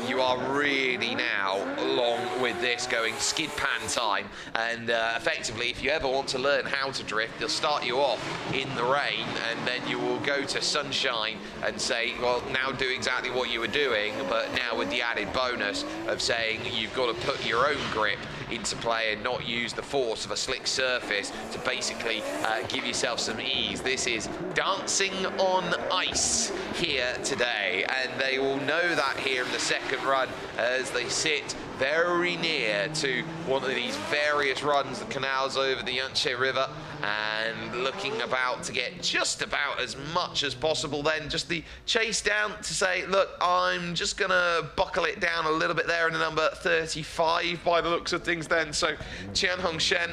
you are really now along with this going skid pan time. And effectively, if you ever want to learn how to drift, they'll start you off in the rain, and then you will go to sunshine and say, well, now do exactly what you were doing, but now with the added bonus of saying you've got to put your own grip into play and not use the force of a slick surface to basically give yourself some ease. This is dancing on ice here today, and they will know that here in the second run as they sit very near to one of these various runs, the canals over the Yangtze River, and looking about to get just about as much as possible. Then just the chase down to say, look, I'm just gonna buckle it down a little bit there in the number 35 by the looks of things then. So Tian Shen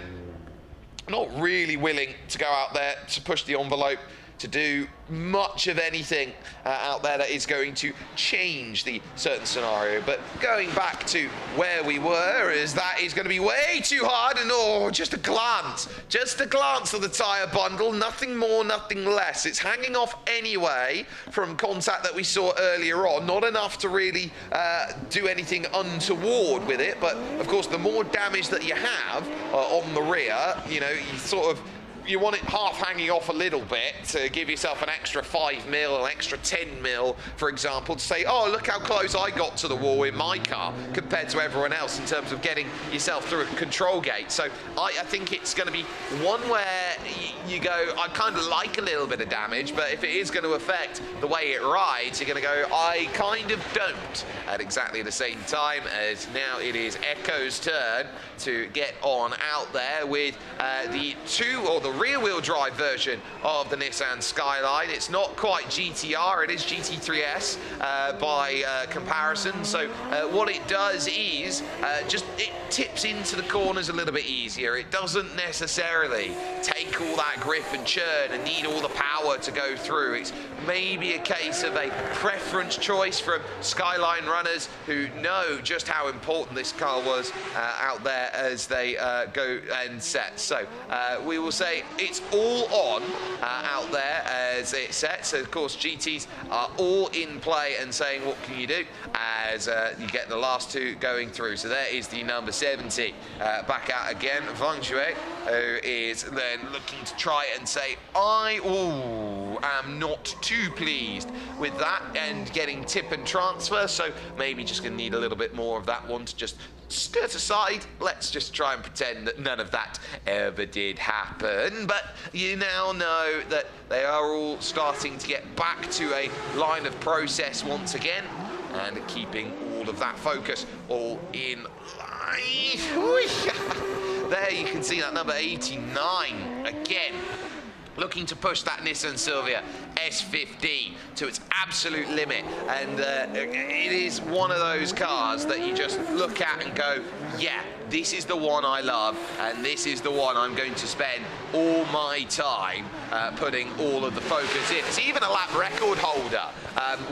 not really willing to go out there to push the envelope, to do much of anything out there that is going to change the certain scenario. But going back to where we were, is that is going to be way too hard, and just a glance of the tyre bundle, nothing more, nothing less. It's hanging off anyway from contact that we saw earlier on, not enough to really do anything untoward with it, but of course the more damage that you have on the rear, you want it half hanging off a little bit to give yourself an extra 5 mil, an extra 10 mil, for example, to say, oh, look how close I got to the wall in my car compared to everyone else in terms of getting yourself through a control gate. So I think it's going to be one where you go, I kind of like a little bit of damage, but if it is going to affect the way it rides, you're going to go, I kind of don't, at exactly the same time. As now it is Echo's turn to get on out there with the rear-wheel drive version of the Nissan Skyline. It's not quite GTR, it is GT3S by comparison. So what it does is it tips into the corners a little bit easier. It doesn't necessarily take all that grip and churn and need all the power to go through. It's maybe a case of a preference choice from Skyline runners who know just how important this car was out there as they go and set. So we will say it's all on out there as it sets. Of course, GTs are all in play and saying, what can you do, as you get the last two going through. So there is the number 70 back out again, Wang Jue, who is then looking to try and say, I am not too pleased with that, and getting tip and transfer, so maybe just going to need a little bit more of that one to just skirt aside. Let's just try and pretend that none of that ever did happen. But you now know that they are all starting to get back to a line of process once again, and keeping all of that focus all in line. There you can see that number 89 again, looking to push that Nissan Silvia S15 to its absolute limit. And it is one of those cars that you just look at and go, yeah, this is the one I love, and this is the one I'm going to spend all my time putting all of the focus in. It's even a lap record holder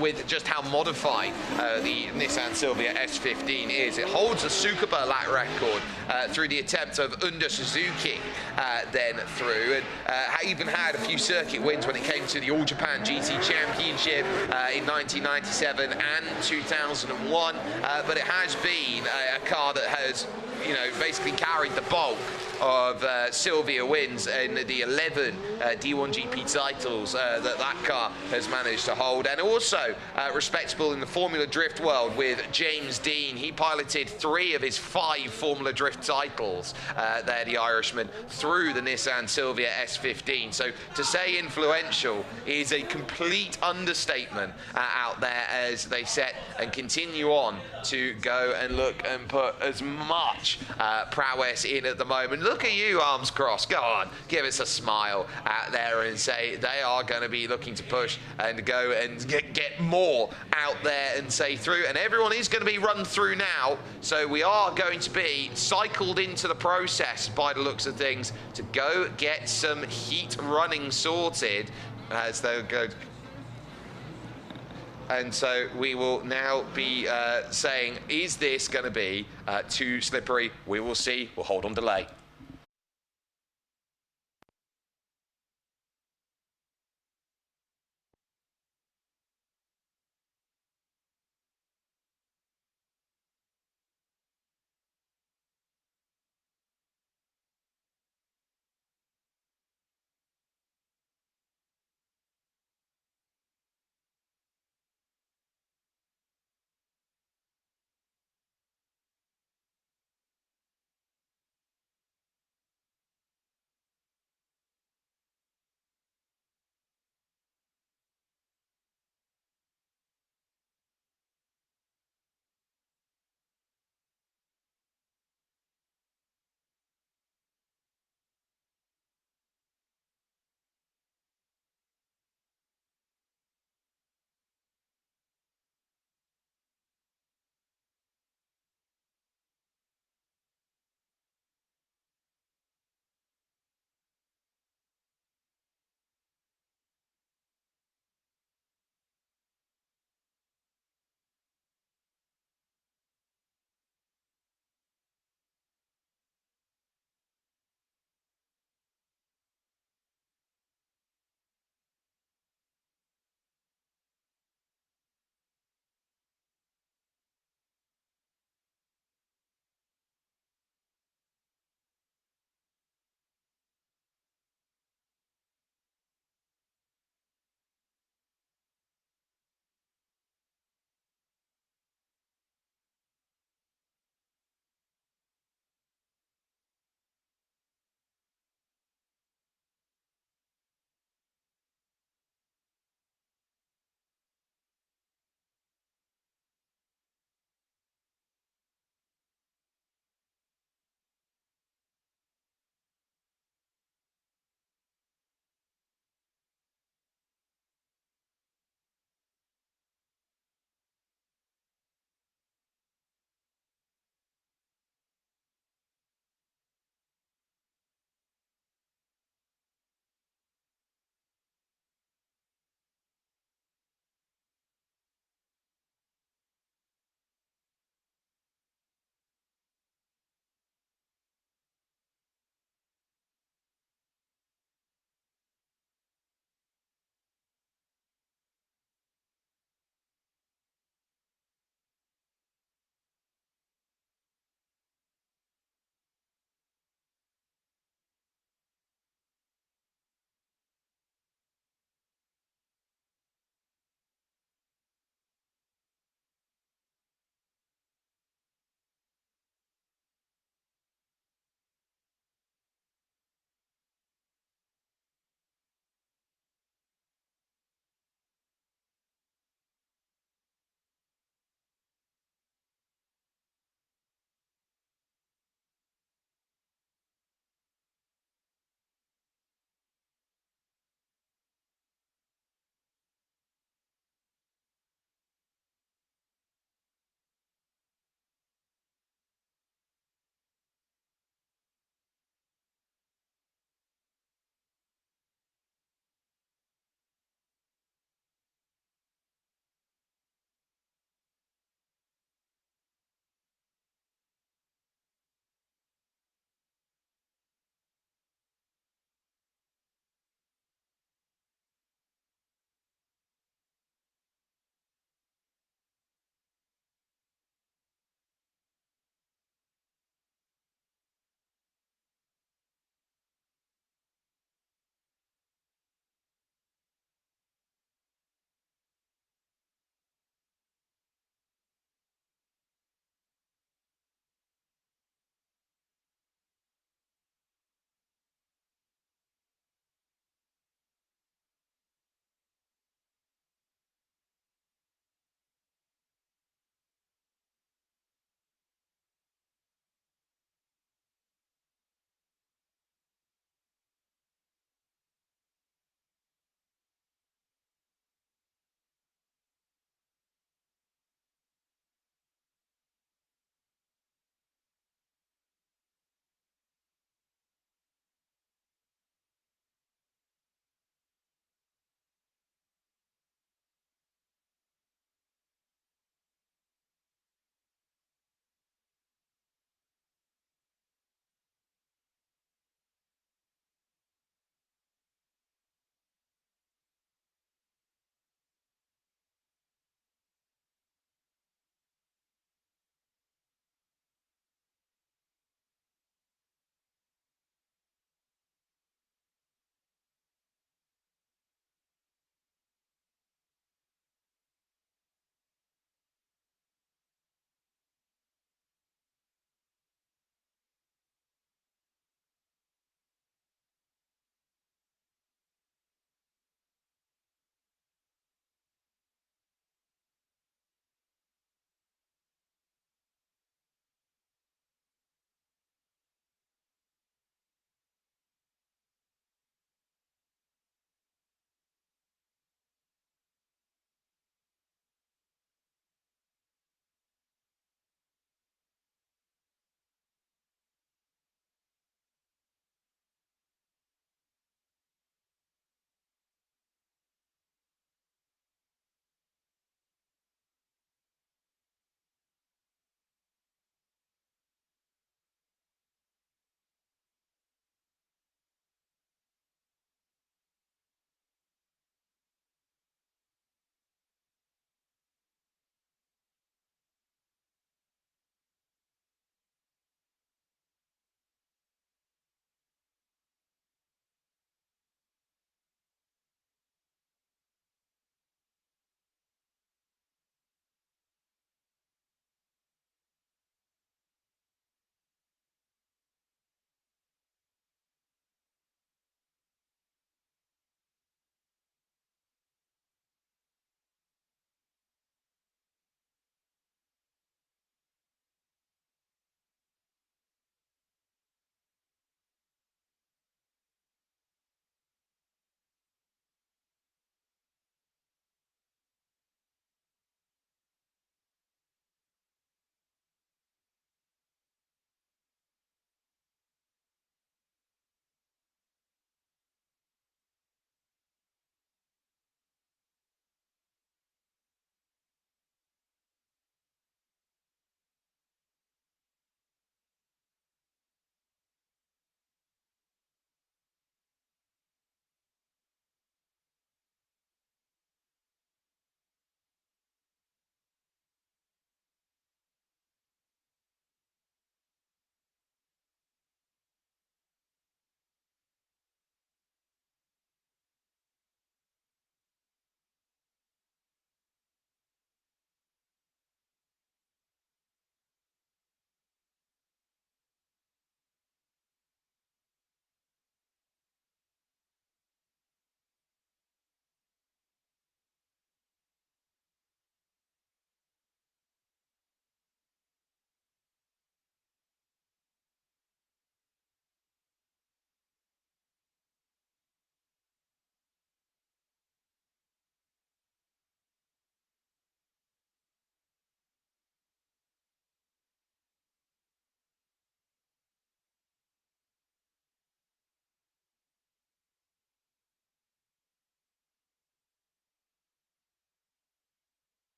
with just how modified the Nissan Silvia S15 is. It holds a Tsukuba lap record through the attempt of Unda Suzuki then through, and even had a few circuit wins when it came to the All Japan GT Championship in 1997 and 2001, but it has been a car that has basically carried the bulk of Silvia wins in the 11 D1 GP titles that car has managed to hold, and also respectable in the Formula Drift world with James Dean. He piloted 3 of his 5 Formula Drift titles there, the Irishman, through the Nissan Silvia S15. So to say influential is a complete understatement out there as they set and continue on to go and look and put as much prowess in at the moment. Look at you, arms crossed. Go on, give us a smile out there and say they are going to be looking to push and go and get more out there and say through. And everyone is going to be run through now. So we are going to be cycled into the process by the looks of things to go get some heat running sorted as they go. And so we will now be saying, is this going to be too slippery? We will see. We'll hold on delay.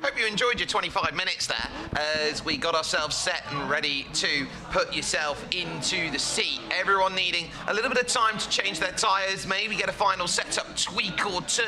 Hope you enjoyed your 25 minutes there as we got ourselves set and ready to put yourself into the seat. Everyone needing a little bit of time to change their tyres, maybe get a final setup tweak or two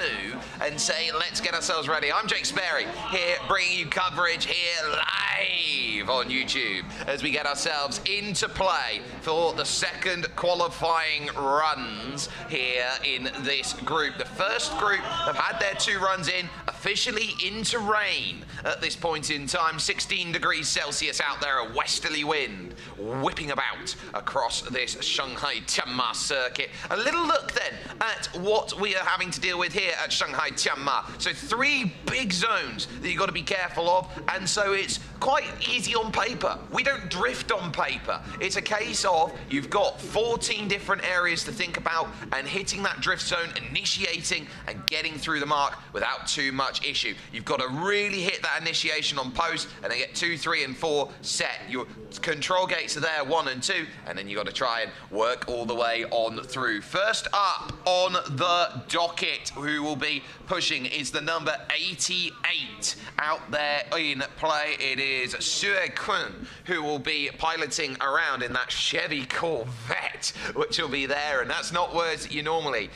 and say, let's get ourselves ready. I'm Jake Sperry here bringing you coverage here live on YouTube as we get ourselves into play for the second qualifying runs here in this group. The first group have had their 2 runs in, officially into rain at this point in time. 16 degrees Celsius out there, a westerly wind whipping about across this Shanghai Tianma circuit. A little look then at what we are having to deal with here at Shanghai Tianma. So 3 big zones that you've got to be careful of, and so it's quite easy on paper. We don't drift on paper. It's a case of you've got 14 different areas to think about and hitting that drift zone, initiating and getting through the mark without too much issue. You've got to really hit that initiation on post and then get 2, 3 and 4 set. Your control gates are there, 1 and 2, and then you've got to try and work all the way on through. First up on the docket, who will be pushing, is the number 88 out there in play. It is Xue Kun, who will be piloting around in that Chevy Corvette, which will be there, and that's not words that you normally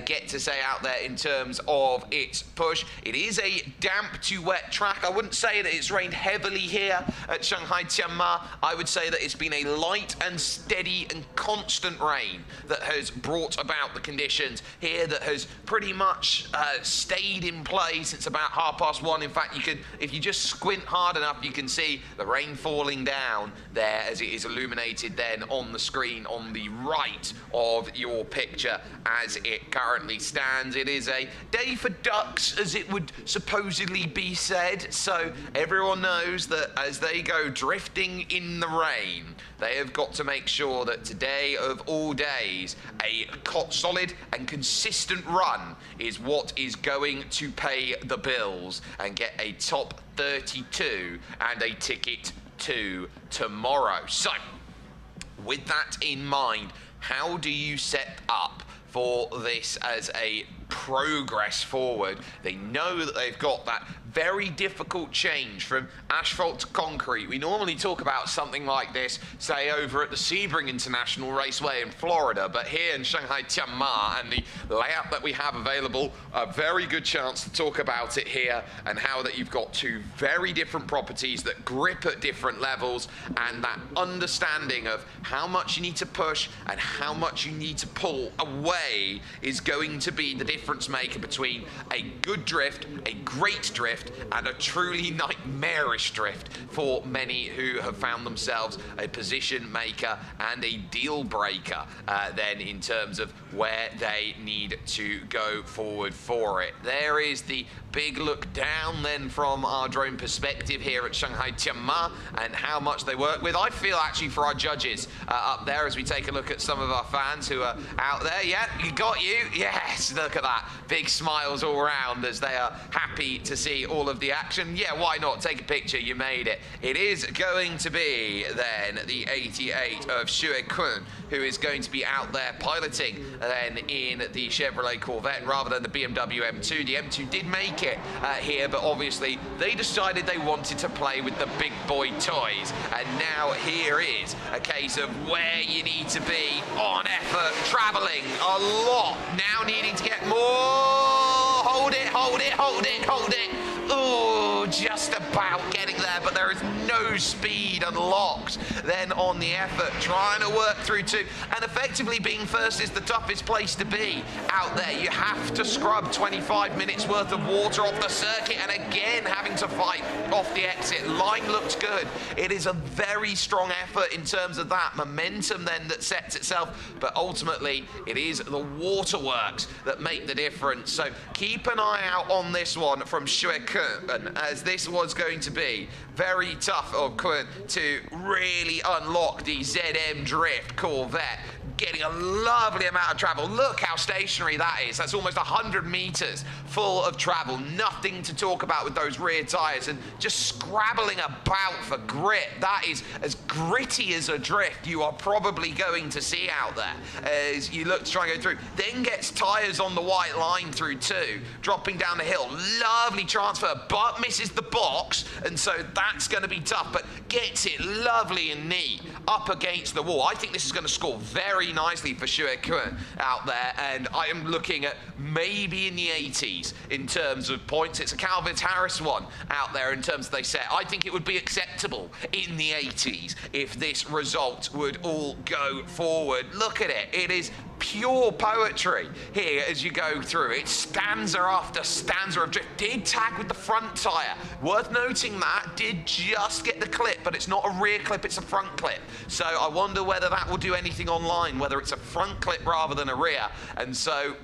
get to say out there in terms of its push. It is a damp to wet track. I wouldn't say that it's rained heavily here at Shanghai Tianma. I would say that it's been a light and steady and constant rain that has brought about the conditions here, that has pretty much stayed in play since about 1:30. In fact, you can, if you just squint hard enough, you can see the rain falling down there as it is illuminated then on the screen on the right of your picture as it currently stands. It is a day for ducks, as it would supposedly be said, so everyone knows that as they go drifting in the rain, they have got to make sure that today of all days, a solid and consistent run is what is going to pay the bills and get a top 32 and a ticket to tomorrow. So, with that in mind, how do you set up for this as a progress forward? They know that they've got that very difficult change from asphalt to concrete. We normally talk about something like this, say, over at the Sebring International Raceway in Florida, but here in Shanghai Tianma and the layout that we have available, a very good chance to talk about it here and how that you've got 2 very different properties that grip at different levels, and that understanding of how much you need to push and how much you need to pull away is going to be the difference maker between a good drift, a great drift, and a truly nightmarish drift for many who have found themselves a position maker and a deal breaker then in terms of where they need to go forward for it. There is the big look down then from our drone perspective here at Shanghai Tianma and how much they work with. I feel actually for our judges up there as we take a look at some of our fans who are out there. Yeah, you got you. Yes, look at that. Big smiles all around as they are happy to see all of the action. Yeah, why not? Take a picture. You made it. It is going to be then the 88 of Xue Kun, who is going to be out there piloting then in the Chevrolet Corvette rather than the BMW M2. The M2 did make it circuit here, but obviously they decided they wanted to play with the big boy toys, and now here is a case of where you need to be on effort, traveling a lot, now needing to get more. Hold it, hold it, hold it, hold it. Oh, just about getting there, but there is no speed unlocked then on the effort, trying to work through two, and effectively being first is the toughest place to be out there. You have to scrub 25 minutes worth of water off the circuit, and again having to fight off the exit. Line looks good. It is a very strong effort in terms of that momentum then that sets itself, but ultimately it is the waterworks that make the difference. So keep an eye out on this one from Xue Kun, as this was going to be very tough of Kun to really unlock the ZM Drift Corvette. Getting a lovely amount of travel. Look how stationary that is. That's almost 100 meters full of travel. Nothing to talk about with those rear tires, and just scrabbling about for grit. That is as gritty as a drift you are probably going to see out there as you look to try and go through. Then gets tires on the white line through two, dropping down the hill. Lovely transfer, but misses the box, and so that's going to be tough, but gets it lovely and neat up against the wall. I think this is going to score very nicely for Xue Kun out there, and I am looking at maybe in the 80s in terms of points. It's a Calvin Harris one out there in terms of they set. I think it would be acceptable in the 80s if this result would all go forward. Look at it. It is pure poetry here as you go through. It's stanza after stanza of drift. Did tag with the front tyre. Worth noting that. Did just get the clip, but it's not a rear clip, it's a front clip. So I wonder whether that will do anything online, whether it's a front clip rather than a rear. And so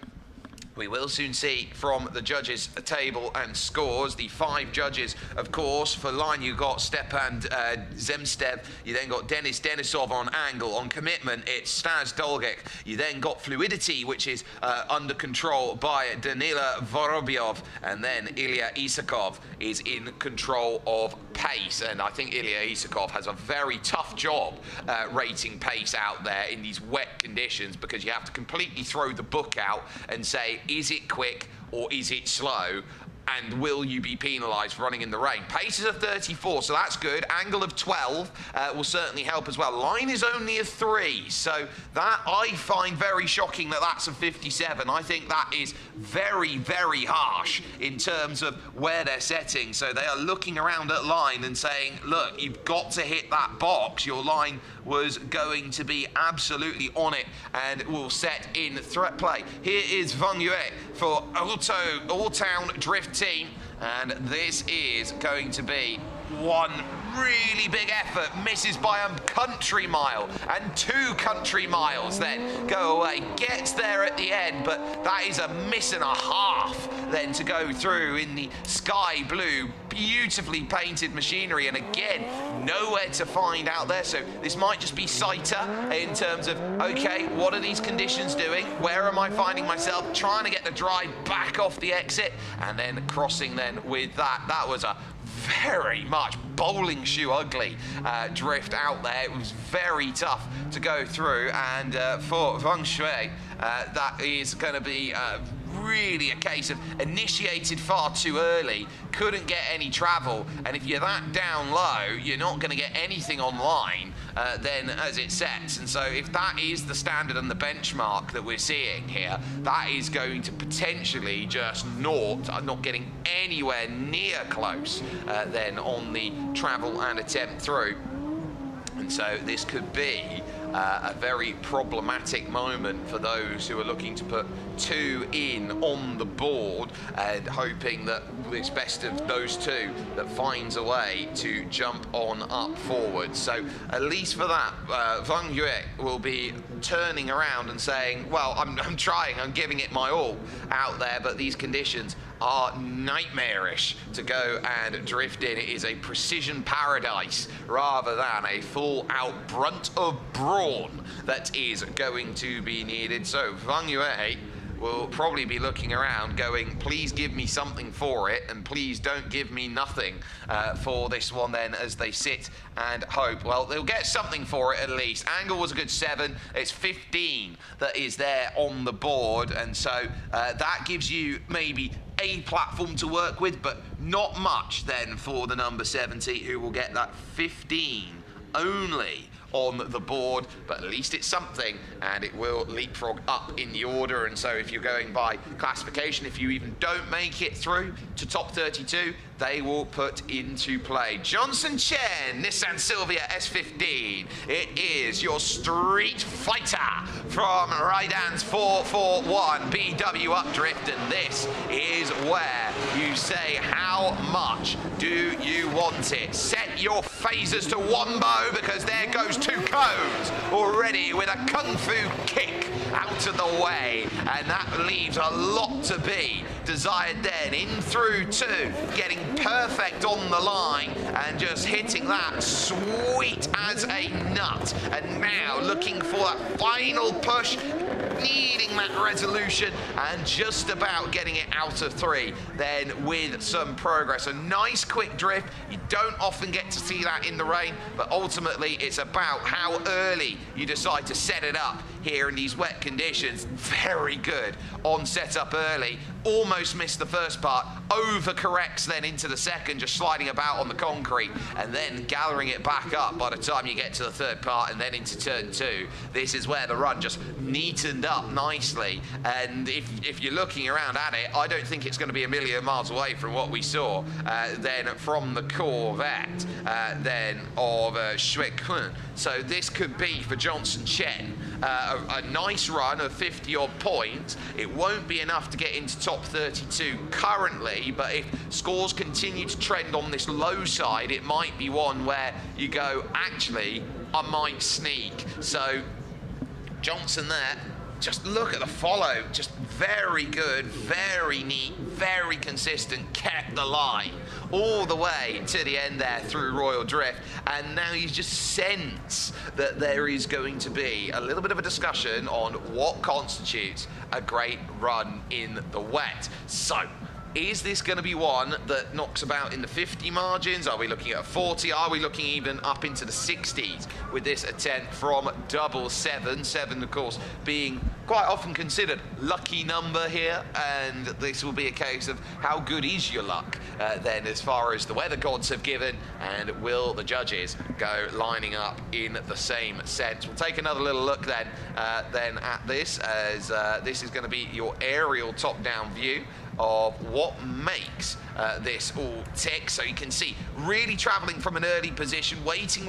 we will soon see from the judges' table and scores. The 5 judges, of course. For line, you got Stepan Zemstev. You then got Denis Denisov on angle. On commitment, it's Stas Dolgek. You then got fluidity, which is under control by Danila Vorobyov. And then Ilya Isakov is in control of pace. And I think Ilya Isakov has a very tough job rating pace out there in these wet conditions, because you have to completely throw the book out and say, is it quick or is it slow? And will you be penalised for running in the rain? Pace is a 34, so that's good. Angle of 12 will certainly help as well. Line is only a 3, so that I find very shocking that that's a 57. I think that is very, very harsh in terms of where they're setting. So they are looking around at line and saying, look, you've got to hit that box. Your line was going to be absolutely on it and will set in threat play. Here is Wang Yue for All-Town Drift team, and this is going to be one really big effort. Misses by a country mile, and 2 country miles then go away. Gets there at the end, but that is a miss and a half then to go through in the sky blue, beautifully painted machinery, and again, nowhere to find out there. So this might just be Saita in terms of, okay, what are these conditions doing? Where am I finding myself? Trying to get the drive back off the exit, and then crossing then with that. That was a very much bowling shoe ugly drift out there. It was very tough to go through, and for Wang Shui, that is going to be really a case of initiated far too early, couldn't get any travel, and if you're that down low, you're not going to get anything online then as it sets. And so if that is the standard and the benchmark that we're seeing here, that is going to potentially just not getting anywhere near close then on the travel and attempt through. And so this could be a very problematic moment for those who are looking to put 2 in on the board and hoping that it's best of those 2 that finds a way to jump on up forward. So at least for that, Wang Yue will be turning around and saying, well, I'm trying, I'm giving it my all out there, but these conditions are nightmarish to go and drift in. It is a precision paradise rather than a full-out brunt of brawn that is going to be needed. So Wang Yue will probably be looking around going, please give me something for it, and please don't give me nothing for this one then, as they sit and hope. Well, they'll get something for it at least. Angle was a good 7. It's 15 that is there on the board, and so that gives you maybe a platform to work with, but not much then for the number 70, who will get that 15 only on the board, but at least it's something, and it will leapfrog up in the order. And so if you're going by classification, if you even don't make it through to top 32, they will put into play. Johnson Chen, Nissan Silvia S15. It is your street fighter from Raidan's 441 BW Updrift, and this is where you say, how much do you want it? Set your phasers to wombo, because there goes two cones already with a kung fu kick out of the way, and that leaves a lot to be desired then. In through two, getting perfect on the line and just hitting that sweet as a nut, and now looking for that final push, needing that resolution and just about getting it out of three then with some progress. A nice quick drift. You don't often get to see that in the rain, but ultimately it's about how early you decide to set it up here in these wet conditions. Very good on setup early. Almost missed the first part, overcorrects then into the second, just sliding about on the concrete, and then gathering it back up by the time you get to the third part and then into turn two. This is where the run just neatened up nicely, and if you're looking around at it, I don't think it's going to be a million miles away from what we saw then from the Corvette then of Shui Kun. So this could be for Johnson Chen a nice run of 50 odd points. It won't be enough to get into top 32 currently, but if scores continue to trend on this low side, it might be one where you go, actually, I might sneak. So Johnson there, just look at the follow, just very good, very neat, very consistent, kept the line all the way to the end there through Royal Drift, and now you just sense that there is going to be a little bit of a discussion on what constitutes a great run in the wet. So, is this going to be one that knocks about in the 50 margins? Are we looking at a 40? Are we looking even up into the 60s with this attempt from 777? 7, of course, being quite often considered lucky number here, and this will be a case of how good is your luck then as far as the weather gods have given, and will the judges go lining up in the same sense? We'll take another little look then at this, as this is going to be your aerial top-down view of what makes this all tick. So you can see really traveling from an early position, waiting,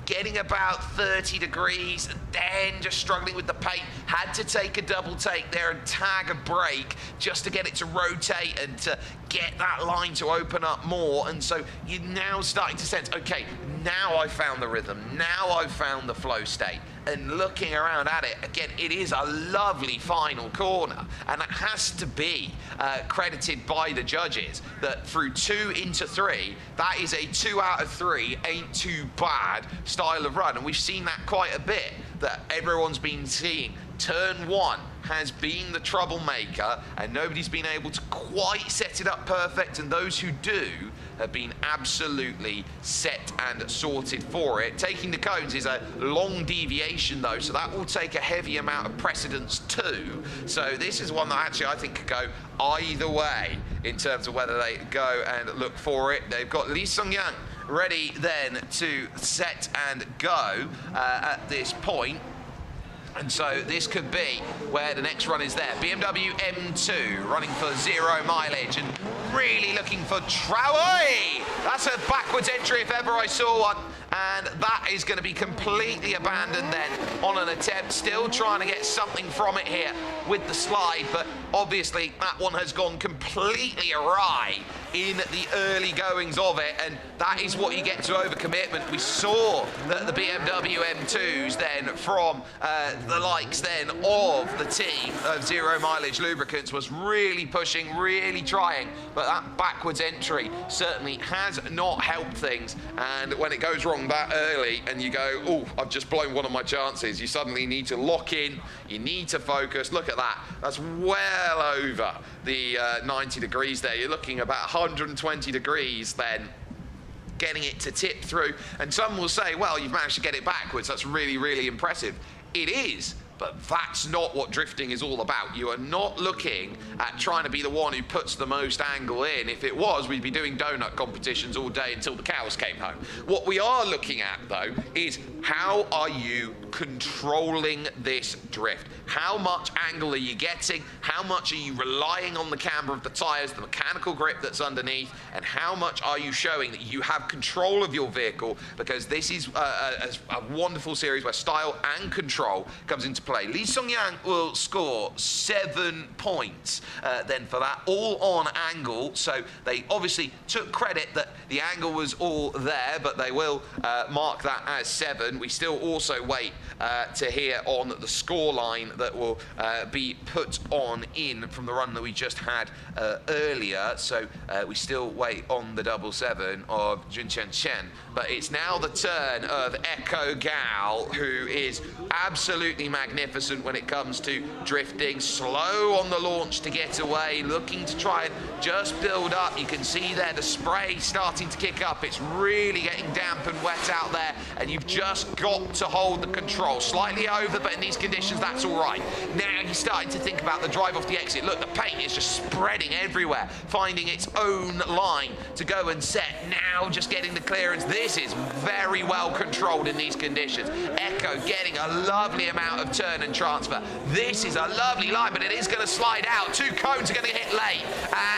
getting about 30 degrees, and then just struggling with the paint. Had to take a double take there and tag a brake just to get it to rotate and to get that line to open up more. And so you're now starting to sense, okay, now I've found the rhythm, now I've found the flow state. And looking around at it, again, it is a lovely final corner, and it has to be credited by the judges that through 2 into 3, that is a 2 out of 3, ain't too bad style of run. And we've seen that quite a bit, that everyone's been seeing. Turn 1 has been the troublemaker, and nobody's been able to quite set it up perfect, and those who do have been absolutely set and sorted for it. Taking the cones is a long deviation though, so that will take a heavy amount of precedence too. So this is one that actually I think could go either way in terms of whether they go and look for it. They've got Lee Sung-young ready then to set and go at this point. And so this could be where the next run is there. BMW M2 running for 0 mileage and really looking for Traoi. That's a backwards entry if ever I saw one. And that is going to be completely abandoned then on an attempt. Still trying to get something from it here with the slide, but obviously that one has gone completely awry in the early goings of it, and that is what you get to overcommitment. We saw that the BMW M2s then from the likes then of the team of 0 mileage lubricants was really pushing, really trying, but that backwards entry certainly has not helped things. And when it goes wrong that early and you go, oh, I've just blown one of my chances, you suddenly need to lock in, you need to focus. Look at that, that's well over the 90 degrees there. You're looking about 120 degrees then getting it to tip through, and some will say, well, you've managed to get it backwards, that's really, really impressive. It is, But that's not what drifting is all about. You are not looking at trying to be the one who puts the most angle in. If it was, we'd be doing donut competitions all day until the cows came home. What we are looking at, though, is how are you controlling this drift? How much angle are you getting? How much are you relying on the camber of the tyres, the mechanical grip that's underneath, and how much are you showing that you have control of your vehicle? Because this is a wonderful series where style and control comes into play. Li Songyang will score 7 points then for that, all on angle. So they obviously took credit that the angle was all there, but they will mark that as 7. We still also wait to hear on the score line that will be put on in from the run that we just had earlier. So we still wait on the 7-7 of Jun Chen Chen. But it's now the turn of Echo Gal, who is absolutely magnificent when it comes to drifting. Slow on the launch to get away, looking to try and just build up. You can see there the spray starting to kick up. It's really getting damp and wet out there, and you've just got to hold the control. Slightly over, but in these conditions, that's all right. Now you're starting to think about the drive off the exit. Look, the paint is just spreading everywhere, finding its own line to go and set. Now just getting the clearance. This is very well controlled in these conditions. Echo getting a lovely amount of turn and transfer. This is a lovely line, but it is going to slide out. 2 cones are going to hit late,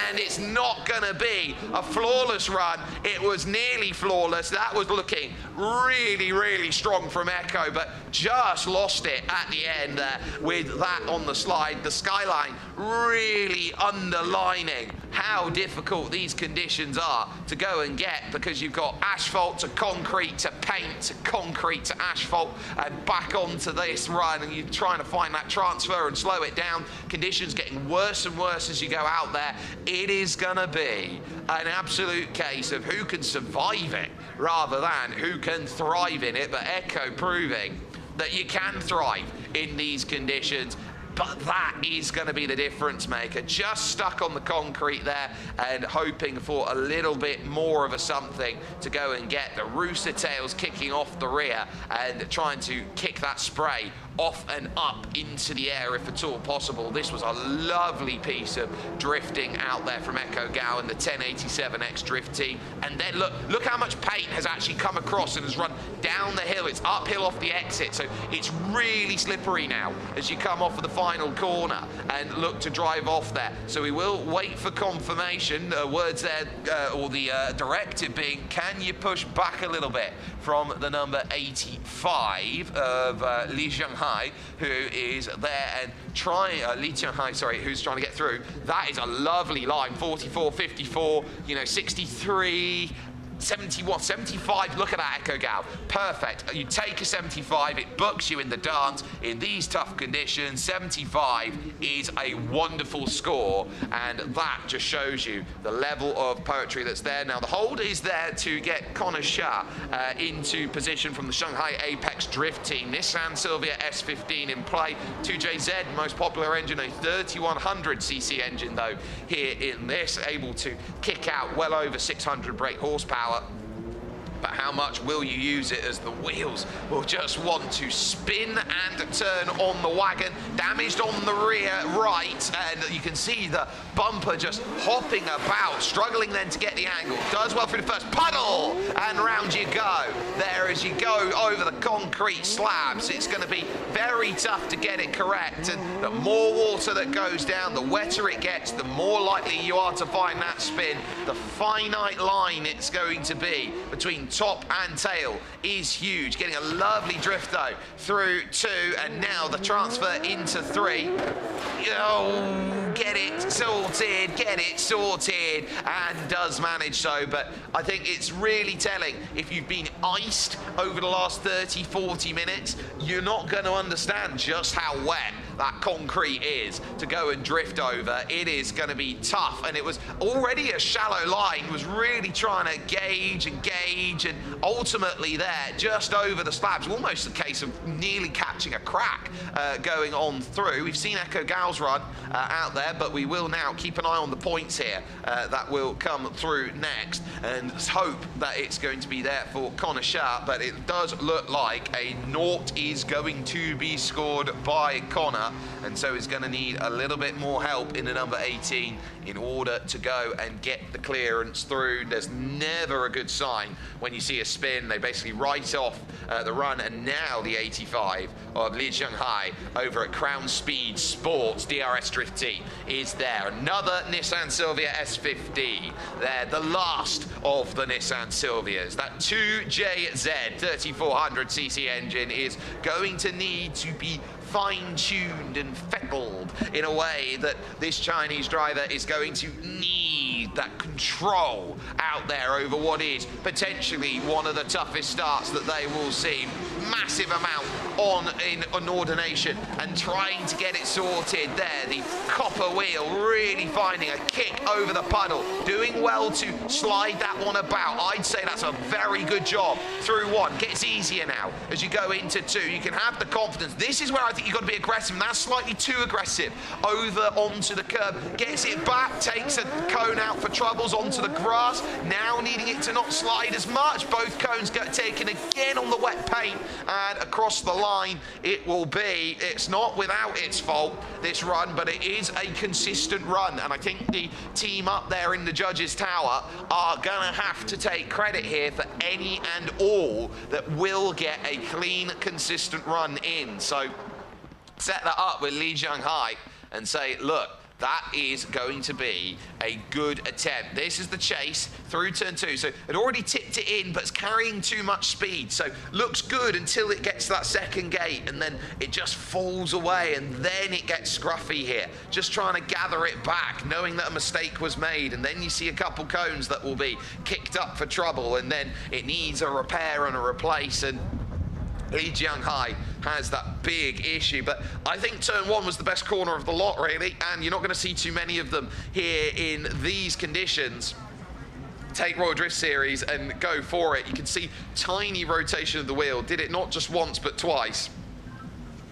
and it's not going to be a flawless run. It was nearly flawless. That was looking really, really strong from Echo, but just lost it at the end there with that on the slide. The skyline really underlining how difficult these conditions are to go and get, because you've got asphalt to concrete to paint to concrete to asphalt and back onto this run, and you're trying to find that transfer and slow it down. Conditions getting worse and worse as you go out there. It is gonna be an absolute case of who can survive it rather than who can thrive in it. But Echo proving that you can thrive in these conditions. But that is going to be the difference maker. Just stuck on the concrete there and hoping for a little bit more of a something to go and get the rooster tails kicking off the rear and trying to kick that spray off and up into the air if at all possible. This was a lovely piece of drifting out there from Echo Gao and the 1087X drift team. And then look how much paint has actually come across and has run down the hill. It's uphill off the exit, so it's really slippery now as you come off of the final corner and look to drive off there. So we will wait for confirmation. Words there, or the directive being, can you push back a little bit from the number 85 of Li Zhonghai, who is there and trying, Li Zhonghai, sorry, who's trying to get through. That is a lovely line, 44, 54, 63, 71, 75, look at that Echo Gal. Perfect. You take a 75, it books you in the dance in these tough conditions. 75 is a wonderful score, and that just shows you the level of poetry that's there. Now, the hold is there to get Connor Shah into position from the Shanghai Apex Drift team. Nissan Silvia S15 in play. 2JZ, most popular engine, a 3100cc engine, though, here in this, able to kick out well over 600 brake horsepower. But how much will you use it, as the wheels will just want to spin and turn on the wagon? Damaged on the rear right, and you can see the bumper just hopping about, struggling then to get the angle. Does well through the first puddle, and round you go. There as you go over the concrete slabs, it's going to be very tough to get it correct, and the more water that goes down, the wetter it gets, the more likely you are to find that spin. The finite line it's going to be between top and tail is huge. Getting a lovely drift though through 2, and now the transfer into 3. Oh, get it sorted, and does manage so. But I think it's really telling, if you've been iced over the last 30-40 minutes, you're not going to understand just how wet that concrete is to go and drift over. It is going to be tough, and it was already a shallow line. It was really trying to gauge, and ultimately there, just over the slabs, almost a case of nearly catching a crack going on through. We've seen Echo Gal's run out there. there, but we will now keep an eye on the points here that will come through next, and hope that it's going to be there for Connor Sharp. But it does look like a naught is going to be scored by Connor, and so he's going to need a little bit more help in the number 18 in order to go and get the clearance through. There's never a good sign when you see a spin. They basically write off the run, and now the 85 of Li Zhenghai over at Crown Speed Sports DRS Drift T is there. Another Nissan Silvia S50 there, the last of the Nissan Silvias. That 2JZ 3400cc engine is going to need to be fine-tuned and fettled in a way that this Chinese driver is going to need that control out there over what is potentially one of the toughest starts that they will see. Massive amount in ordination and trying to get it sorted there. The copper wheel really finding a kick over the puddle, doing well to slide that one about. I'd say that's a very good job through one. Gets easier now as you go into two. You can have the confidence. This is where I think you've got to be aggressive, and that's slightly too aggressive. Over onto the curb, gets it back, takes a cone out for troubles onto the grass. Now needing it to not slide as much. Both cones get taken again on the wet paint, and across the line it will be. It's not without its fault, this run, but it is a consistent run, and I think the team up there in the judges' tower are gonna have to take credit here for any and all that will get a clean, consistent run in. So set that up with Li Zhenghai and say, look, that is going to be a good attempt. This is the chase through turn two. So it already tipped it in, but it's carrying too much speed. So looks good until it gets to that second gate, and then it just falls away, and then it gets scruffy here. Just trying to gather it back, knowing that a mistake was made, and then you see a couple cones that will be kicked up for trouble, and then it needs a repair and a replace, and Li Zhenghai has that big issue. But I think turn one was the best corner of the lot, really, and you're not going to see too many of them here in these conditions. Take Royal Drift Series and go for it. You can see tiny rotation of the wheel. Did it not just once, but twice.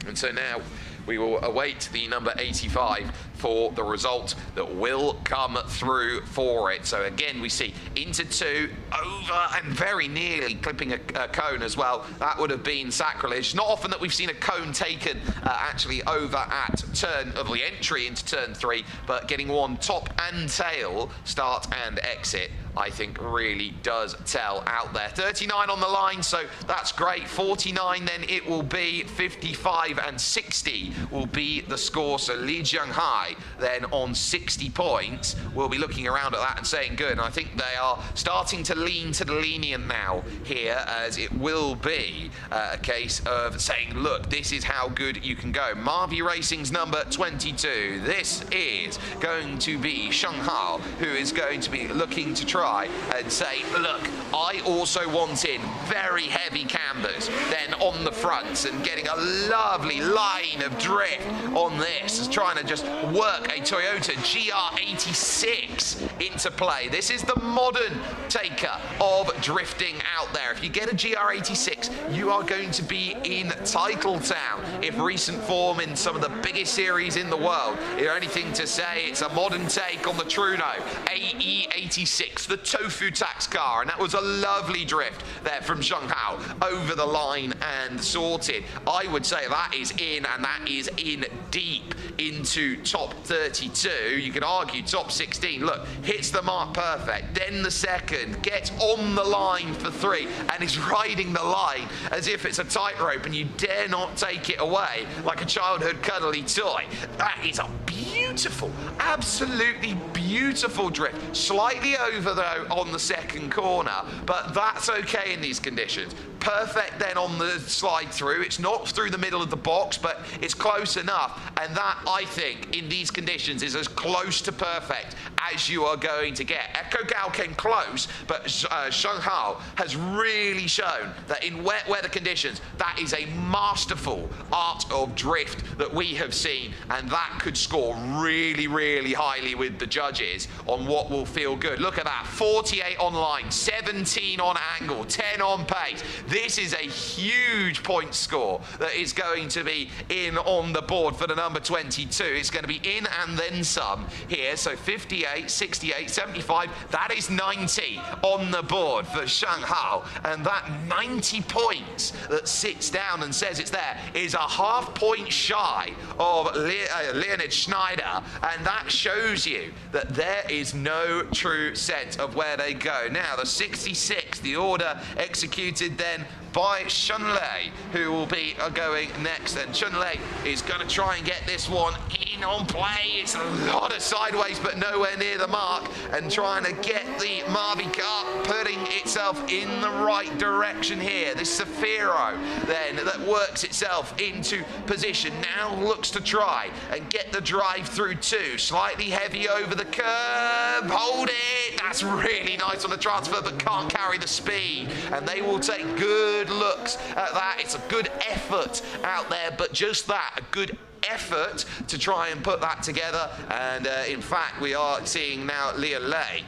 And so now we will await the number 85 for the result that will come through for it. So again, we see into two, over and very nearly clipping a cone as well. That would have been sacrilege. Not often that we've seen a cone taken actually over at turn of the entry into turn three, but getting one top and tail, start and exit, I think really does tell out there. 39 on the line, so that's great. 49 then it will be. 55 and 60 will be the score. So Li Zhenghai then on 60 points, we'll be looking around at that and saying good. And I think they are starting to lean to the lenient now here, as it will be a case of saying, look, this is how good you can go. Marvy Racing's number 22. This is going to be Sheng Hao, who is going to be looking to try and say, look, I also want in very heavy cambers then on the fronts, and getting a lovely line of drift on this, is trying to just work a Toyota GR86 into play. This is the modern taker of drifting out there. If you get a GR86, you are going to be in title town. If recent form in some of the biggest series in the world is anything to say, it's a modern take on the Truno AE86, the tofu tax car, and that was a lovely drift there from Sheng Hao over the line and sorted. I would say that is in, and that is in deep into top 32. You could argue top 16. Look, hits the mark perfect. Then the second gets on the line for three and is riding the line as if it's a tightrope, and you dare not take it away like a childhood cuddly toy. That is a beautiful, absolutely beautiful drift. Slightly over though on the second corner, but that's okay in these conditions. Perfect then on the slide through. It's not through the middle of the box, but it's close enough, and that, I think, in these conditions is as close to perfect as you are going to get. Echo Gal came close, but Sheng Hao has really shown that in wet weather conditions, that is a masterful art of drift that we have seen, and that could score really, really highly with the judges on what will feel good. Look at that, 48 on line, 17 on angle, 10 on pace. This is a huge point score that is going to be in on the board for the number 22. It's going to be in and then some here. So 58, 68, 75. That is 90 on the board for Shanghai. And that 90 points that sits down and says it's there is a half point shy of Leonid Schneider. And that shows you that there is no true sense of where they go. Now, the 66, the order executed then by Shunlei, who will be going next. And Shunlei is going to try and get this one in on play. It's a lot of sideways, but nowhere near the mark. And trying to get the Mavi car putting itself in the right direction here. This Safiro then that works itself into position now looks to try and get the drive through too. Slightly heavy over the curb. Hold it. That's really nice on the transfer, but can't carry the speed. And they will take good looks at that. It's a good effort out there, but just that, a good effort to try and put that together. And in fact, we are seeing now Leo Lei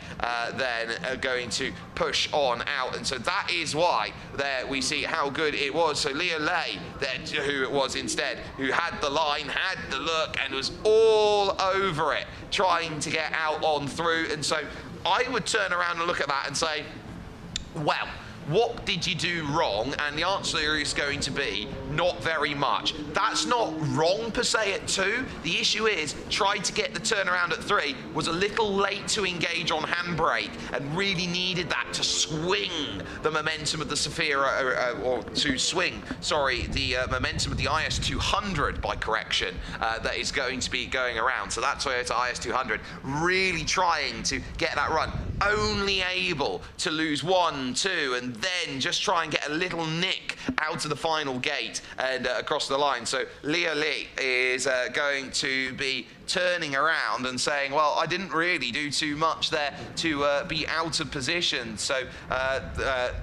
then going to push on out, and so that is why there we see how good it was. So Leo Lei, then, who it was instead, who had the line, had the look, and was all over it, trying to get out on through. And so I would turn around and look at that and say, well, what did you do wrong? And the answer is going to be not very much. That's not wrong per se at 2. The issue is tried to get the turnaround at 3, was a little late to engage on handbrake and really needed that to swing the momentum of the Safira, or to swing, sorry, the momentum of the IS200 by correction that is going to be going around. So that's Toyota IS200 really trying to get that run. Only able to lose 1, 2, and then just try and get a little nick out of the final gate and across the line. So Leo Li is going to be turning around and saying, well, I didn't really do too much there to be out of position. So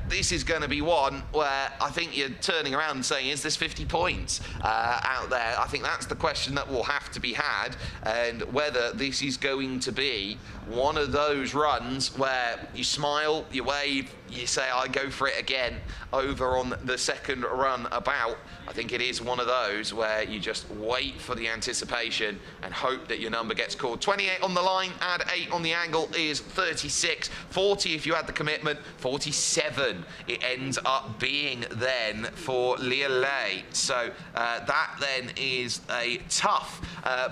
this is going to be one where I think you're turning around and saying, is this 50 points out there? I think that's the question that will have to be had, and whether this is going to be one of those runs where you smile, you wave, you say, I go for it again over on the second run about. I think it is one of those where you just wait for the anticipation and hope that your number gets called. 28 on the line, add 8 on the angle is 36. 40 if you add the commitment. 47 it ends up being then for Leo Lei. So that then is a tough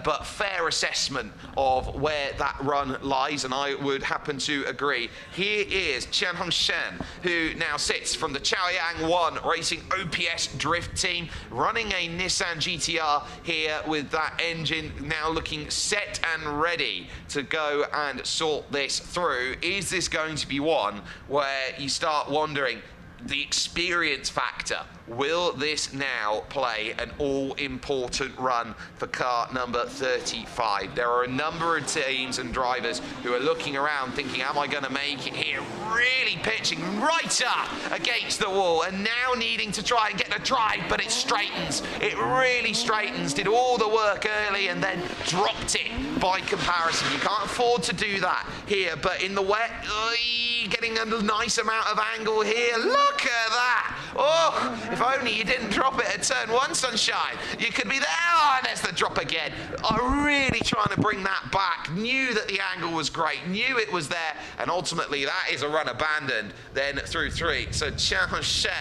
but fair assessment of where that run lies, and I would happen to agree. Here is Chen Hongshen, who now sits from the Chaoyang 1 Racing OPS Drift team, running a Nissan GTR here with that engine now looking set and ready to go and sort this through. Is this going to be one where you start wondering the experience factor? Will this now play an all-important run for car number 35? There are a number of teams and drivers who are looking around thinking, am I going to make it here? Really pitching right up against the wall, and now needing to try and get the drive, but it straightens. It really straightens, did all the work early and then dropped it by comparison. You can't afford to do that here, but in the wet, getting a nice amount of angle here. Look at that. Oh, if only you didn't drop it at turn 1, Sunshine. You could be there. Oh, and there's the drop again. I'm really trying to bring that back. Knew that the angle was great. Knew it was there. And ultimately, that is a run abandoned then through 3. So Chen Shen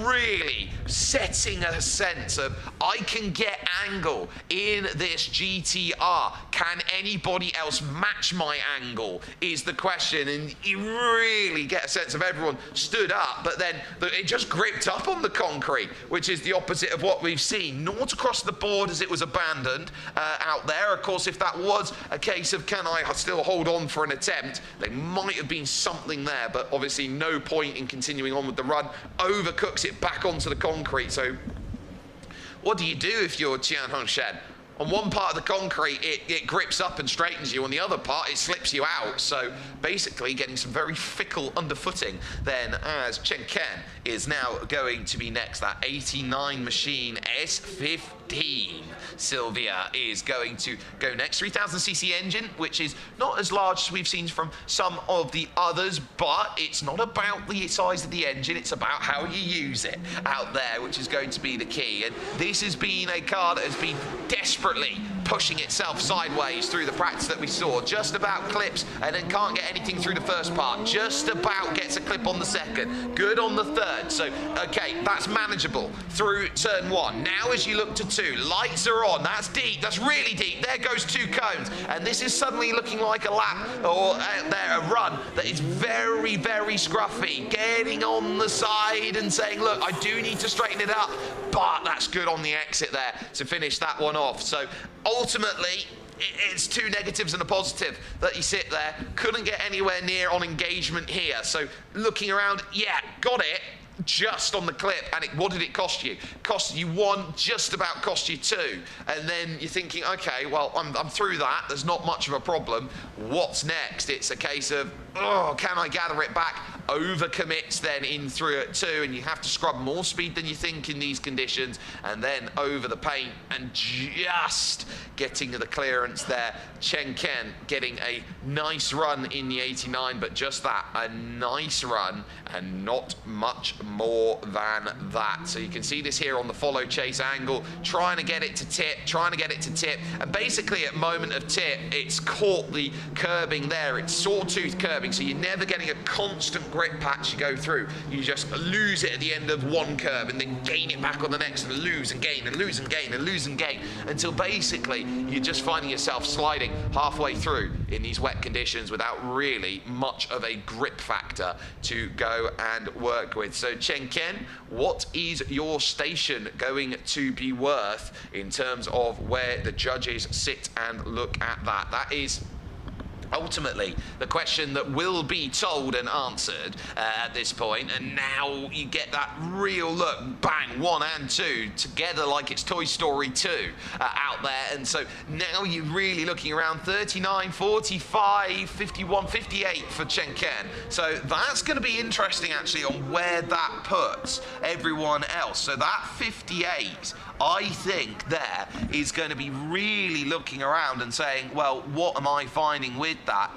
really setting a sense of, I can get angle in this GTR. Can anybody else match my angle is the question. And you really get a sense of everyone stood up, but then it just gripped up on the concrete, which is the opposite of what we've seen. Not across the board as it was abandoned out there. Of course, if that was a case of can I still hold on for an attempt, there might have been something there, but obviously no point in continuing on with the run. Overcooks it back onto the concrete. So what do you do if you're Tian Hongshan? on one part of the concrete, it grips up and straightens you. On the other part, it slips you out. So basically getting some very fickle underfooting then, as Chen Ken is now going to be next. That 89 machine S15 Sylvia is going to go next. 3000cc engine, which is not as large as we've seen from some of the others, but it's not about the size of the engine, it's about how you use it out there, which is going to be the key. And this has been a car that has been desperately pushing itself sideways through the practice that we saw. Just about clips and then can't get anything through the first part. Just about gets a clip on the second. Good on the third. So, okay, that's manageable through turn 1. Now as you look to 2, lights are on. That's deep. That's really deep. There goes 2 cones. And this is suddenly looking like a lap or a run that is very, very scruffy. Getting on the side and saying, look, I do need to straighten it up. But that's good on the exit there to finish that one off. So ultimately, it's 2 negatives and a positive that you sit there. Couldn't get anywhere near on engagement here. So looking around, yeah, got it. Just on the clip, and what did it cost you? Cost you 1, just about cost you 2, and then you're thinking, okay, well, I'm through that. There's not much of a problem. What's next? It's a case of, oh, can I gather it back? Overcommits then in through at 2, and you have to scrub more speed than you think in these conditions, and then over the paint and just getting to the clearance there. Chen Ken getting a nice run in the 89, but just that, a nice run and not much more than that. So you can see this here on the follow chase angle, trying to get it to tip, and basically at moment of tip, it's caught the curbing there. It's sawtooth curbing, so you're never getting a constant grip patch you go through. You just lose it at the end of one curve and then gain it back on the next and lose and gain and lose and gain and lose and gain until basically you're just finding yourself sliding halfway through in these wet conditions without really much of a grip factor to go and work with. So Chen Ken, what is your station going to be worth in terms of where the judges sit and look at that? That is ultimately the question that will be told and answered at this point. And now you get that real look, bang, 1 and 2 together like it's Toy Story 2 out there. And so now you're really looking around 39, 45, 51, 58 for Chen Ken. So that's going to be interesting actually on where that puts everyone else. So that 58, I think there is going to be really looking around and saying, well, what am I finding with that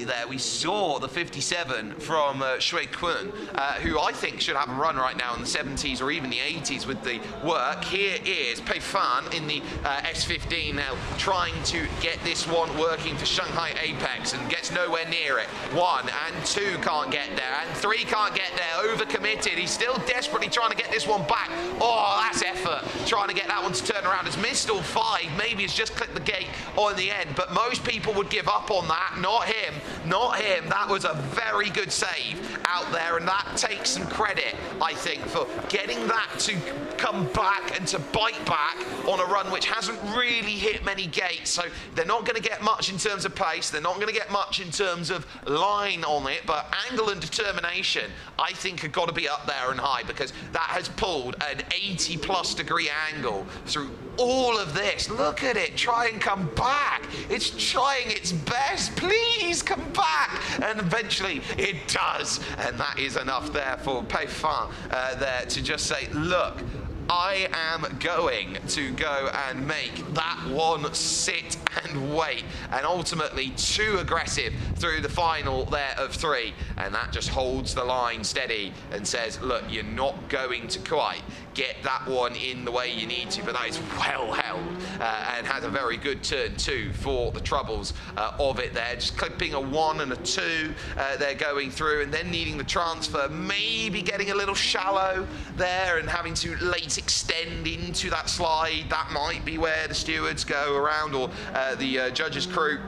there? We saw the 57 from Shui Kun, who I think should have a run right now in the 70s or even the 80s with the work. Here is Pei Fan in the S15 now, trying to get this one working for Shanghai Apex and gets nowhere near it. 1 and 2 can't get there, and 3 can't get there, overcommitted. He's still desperately trying to get this one back. Oh, that's effort. Trying to get that one to turn around. Has missed all 5. Maybe has just clicked the gate on the end, but most people would give up on that. Not him. Not him. That was a very good save out there, and that takes some credit, I think, for getting that to come back and to bite back on a run which hasn't really hit many gates. So they're not going to get much in terms of pace. They're not going to get much in terms of line on it, but angle and determination, I think, have got to be up there and high, because that has pulled an 80+ degree angle through all of this. Look at it, try and come back. It's trying its best. Please come back. And eventually it does. And that is enough there for Pei Fan there to just say, look, I am going to go and make that one sit and wait, and ultimately too aggressive through the final there of 3, and that just holds the line steady and says, look, you're not going to quite get that one in the way you need to, but that is well held and has a very good turn 2 for the troubles of it there. Just clipping a 1 and a 2 they're going through, and then needing the transfer, maybe getting a little shallow there and having to late extend into that slide. That might be where the stewards go around, or the judges crew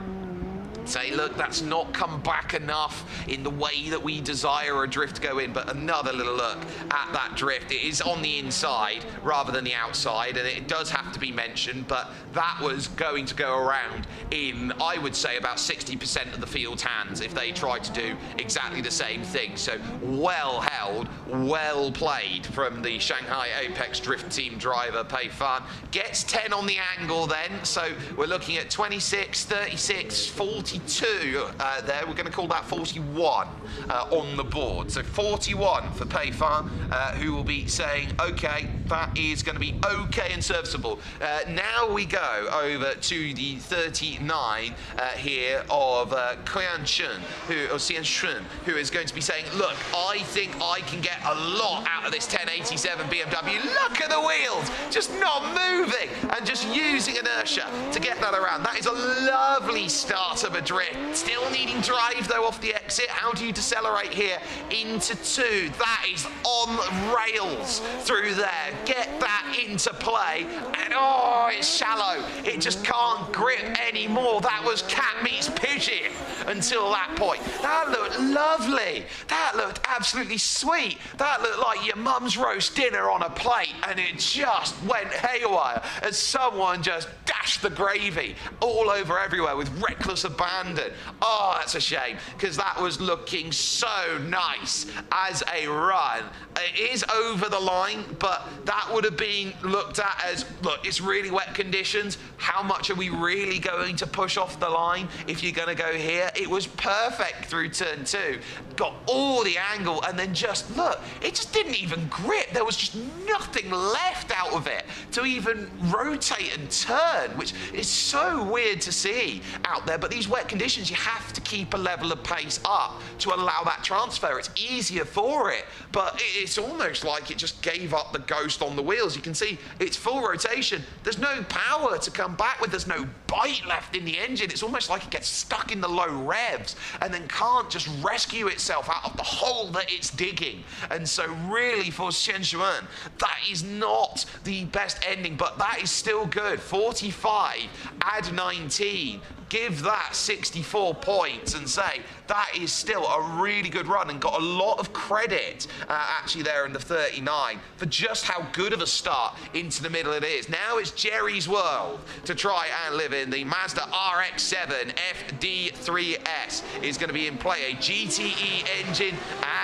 say, look, that's not come back enough in the way that we desire a drift to go in. But another little look at that drift. It is on the inside rather than the outside, and it does have to be mentioned, but that was going to go around in, I would say, about 60% of the field's hands if they tried to do exactly the same thing. So well held, well played from the Shanghai Apex Drift Team driver, Pei Fan. Gets 10 on the angle then, so we're looking at 26, 36, 42 there. We're going to call that 41 on the board. So 41 for Pei Fan, who will be saying, okay, that is going to be okay and serviceable. Now we go over to the 39 here of Xian Shun, who is going to be saying, look, I think I can get a lot out of this 1087 BMW. Look at the wheels, just not moving and just using inertia to get that around. That is a lovely start of a drift. Still needing drive though off the exit. How do you decelerate here into 2? That is on rails through there. Get that into play, and oh, it's shallow. It just can't grip anymore. That was cat meets pigeon until that point. That looked lovely. That looked absolutely sweet. That looked like your mum's roast dinner on a plate, and it just went haywire as someone just dashed the gravy all over everywhere with reckless abandon. Oh, that's a shame, because that was looking so nice as a run. It is over the line, but that would have been looked at as, look, it's really wet conditions. How much are we really going to push off the line if you're going to go here? It was perfect through turn 2. Got all the angle, and then just, look, it just didn't even grip. There was just nothing left out of it to even rotate and turn, which is so weird to see out there. But these wet conditions, you have to keep a level of pace up to allow that transfer. It's easier for it, but it's almost like it just gave up the ghost on the wheels. You can see it's full rotation. There's no power to come back with. There's no bite left in the engine. It's almost like it gets stuck in the low revs and then can't just rescue itself out of the hole that it's digging. And so really for Shenzhen, that is not the best ending, but that is still good. 45, add 19. Give that 64 points and say that is still a really good run, and got a lot of credit actually there in the 39 for just how good of a start into the middle it is. Now it's Jerry's world to try and live in. The Mazda RX-7 FD3S is going to be in play, a GTE engine,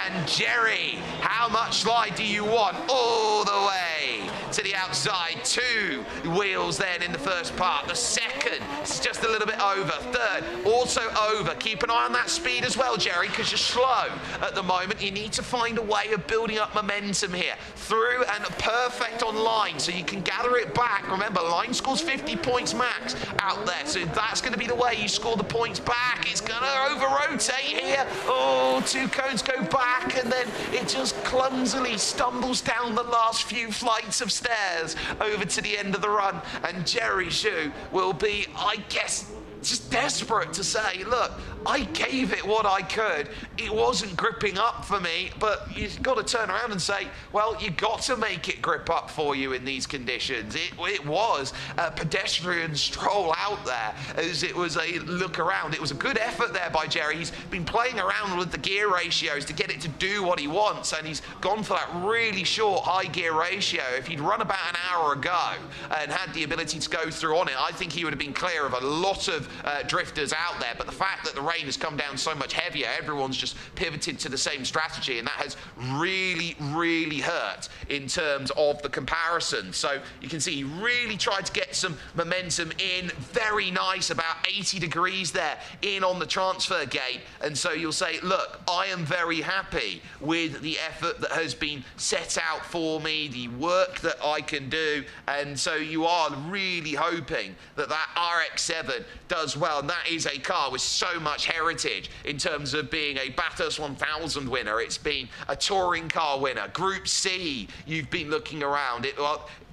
and Jerry, how much slide do you want? All the way to the outside. 2 wheels then in the first part. The second is just a little bit over. Third, also over. Keep an eye on that speed as well, Jerry, because you're slow at the moment. You need to find a way of building up momentum here. Through and perfect on line, so you can gather it back. Remember, line scores 50 points max out there, so that's going to be the way you score the points back. It's going to over-rotate here. Oh, 2 cones go back, and then it just clumsily stumbles down the last few flights of stairs over to the end of the run. And Jerry Xu will be, I guess, just desperate to say, look, I gave it what I could. It wasn't gripping up for me, but you've got to turn around and say, well, you got to make it grip up for you in these conditions. It was a pedestrian stroll out there as it was a look around. It was a good effort there by Jerry. He's been playing around with the gear ratios to get it to do what he wants, and he's gone for that really short high gear ratio. If he'd run about an hour ago and had the ability to go through on it, I think he would have been clear of a lot of drifters out there. But the fact that the rain has come down so much heavier, everyone's just pivoted to the same strategy, and that has really, really hurt in terms of the comparison. So you can see he really tried to get some momentum in. Very nice, about 80 degrees there in on the transfer gate. And so you'll say, look, I am very happy with the effort that has been set out for me, the work that I can do. And so you are really hoping that that RX-7 does well. And that is a car with so much heritage in terms of being a Bathurst 1000 winner. It's been a touring car winner. Group C, you've been looking around.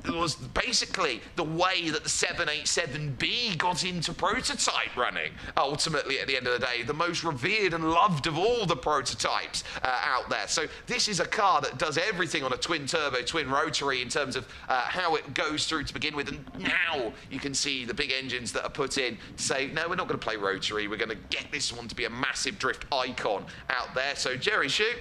was basically the way that the 787B got into prototype running. Ultimately, at the end of the day, the most revered and loved of all the prototypes out there. So this is a car that does everything on a twin turbo, twin rotary in terms of how it goes through to begin with. And now you can see the big engines that are put in to say, no, we're not going to play rotary. We're going to get this one to be a massive drift icon out there. So Jerry Shute,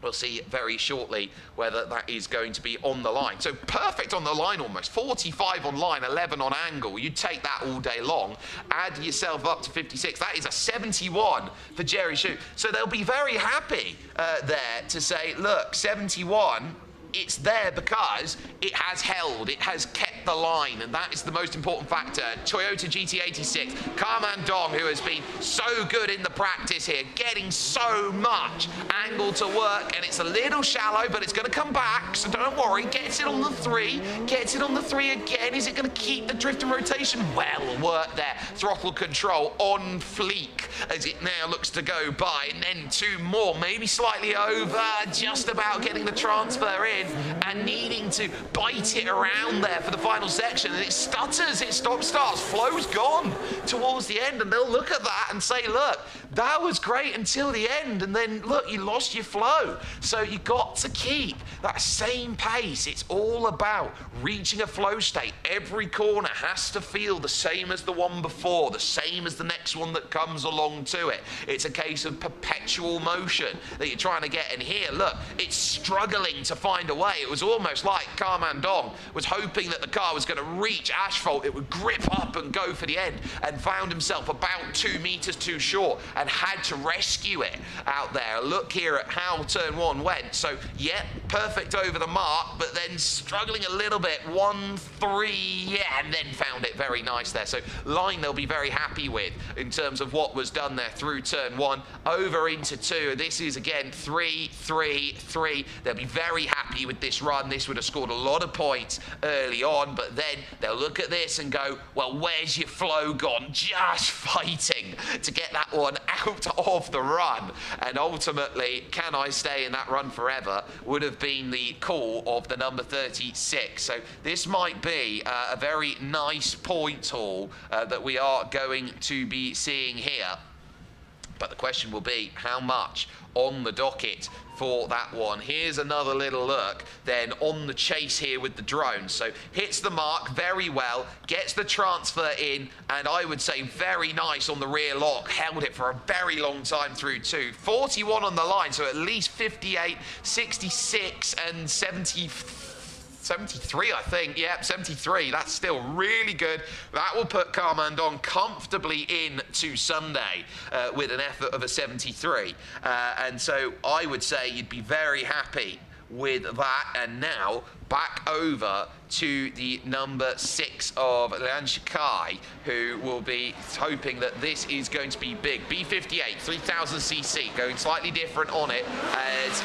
we'll see very shortly whether that is going to be on the line. So perfect on the line almost. 45 on line, 11 on angle. You'd take that all day long. Add yourself up to 56. That is a 71 for Jerry Shute. So they'll be very happy there to say, look, 71, it's there because it has held, it has kept the line, and that is the most important factor. Toyota GT86, Carman Dong, who has been so good in the practice here, getting so much angle to work, and it's a little shallow, but it's going to come back, so don't worry. Gets it on the 3, gets it on the 3 again. Is it going to keep the drift and rotation? Well, work there. Throttle control on fleek as it now looks to go by, and then 2 more, maybe slightly over, just about getting the transfer in, and needing to bite it around there for the final section, and it stutters, it stop-starts, flow's gone towards the end, and they'll look at that and say, look, that was great until the end, and then look, you lost your flow. So you got to keep that same pace. It's all about reaching a flow state. Every corner has to feel the same as the one before, the same as the next one that comes along to it. It's a case of perpetual motion that you're trying to get in here. Look, it's struggling to find a way. It was almost like Carman Dong was hoping that the car was going to reach asphalt, it would grip up and go for the end, and found himself about 2 meters too short and had to rescue it out there. Look here at how turn 1 went. So, yeah, perfect over the mark, but then struggling a little bit. 1, 3, yeah, and then found it very nice there. So, line they'll be very happy with in terms of what was done there through turn 1, over into 2. This is, again, 3, 3, 3. They'll be very happy with this run. This would have scored a lot of points early on, but then they'll look at this and go, well, where's your flow gone? Just fighting to get that one out of the run. And ultimately, can I stay in that run forever, would have been the call of the number 36. So this might be a very nice point haul that we are going to be seeing here. But the question will be, how much on the docket for that one? Here's another little look then on the chase here with the drone. So hits the mark very well, gets the transfer in, and I would say very nice on the rear lock. Held it for a very long time through 2. 41 on the line, so at least 58, 66, and 73, I think. Yep, 73. That's still really good. That will put Carman Dong comfortably in to Sunday with an effort of a 73. And so I would say you'd be very happy with that. And now back over to the number 6 of Lian Shikai, who will be hoping that this is going to be big. B58, 3000cc, going slightly different on it, as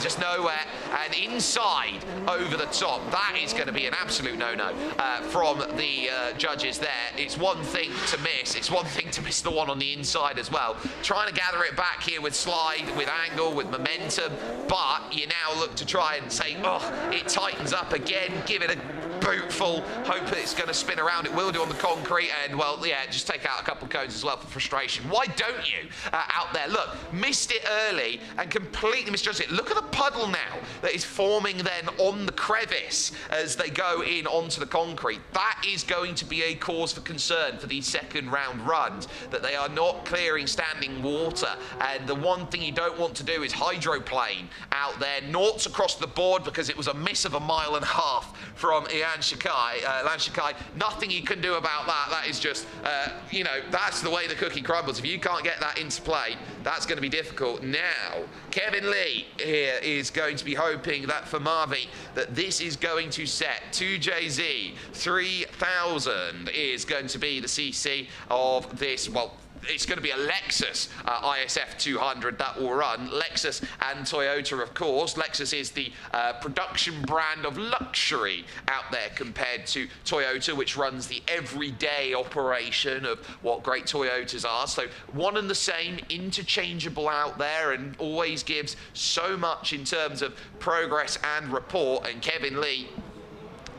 just nowhere, and inside over the top. That is going to be an absolute no-no from the judges there. It's one thing to miss. It's one thing to miss the one on the inside as well. Trying to gather it back here with slide, with angle, with momentum, but you now look to try and say, oh, it tightens up again, give it a bootful, hope that it's going to spin around. It will do on the concrete, and well, yeah, just take out a couple of cones as well for frustration. Why don't you out there? Look, missed it early and completely misjudged it. Look at the puddle now that is forming then on the crevice as they go in onto the concrete. That is going to be a cause for concern for these second round runs, that they are not clearing standing water. And the one thing you don't want to do is hydroplane out there. Noughts across the board because it was a miss of 1.5 miles from Lian Shikai. Nothing you can do about that. That is just, you know, that's the way the cookie crumbles. If you can't get that into play, that's going to be difficult. Now, Kevin Lee here is going to be hoping that for Marvi, that this is going to set 2JZ 3000 is going to be the CC of this, well, it's going to be a Lexus ISF 200 that will run. Lexus and Toyota, of course. Lexus is the production brand of luxury out there compared to Toyota, which runs the everyday operation of what great Toyotas are. So one and the same, interchangeable out there, and always gives so much in terms of progress and report. And Kevin Lee,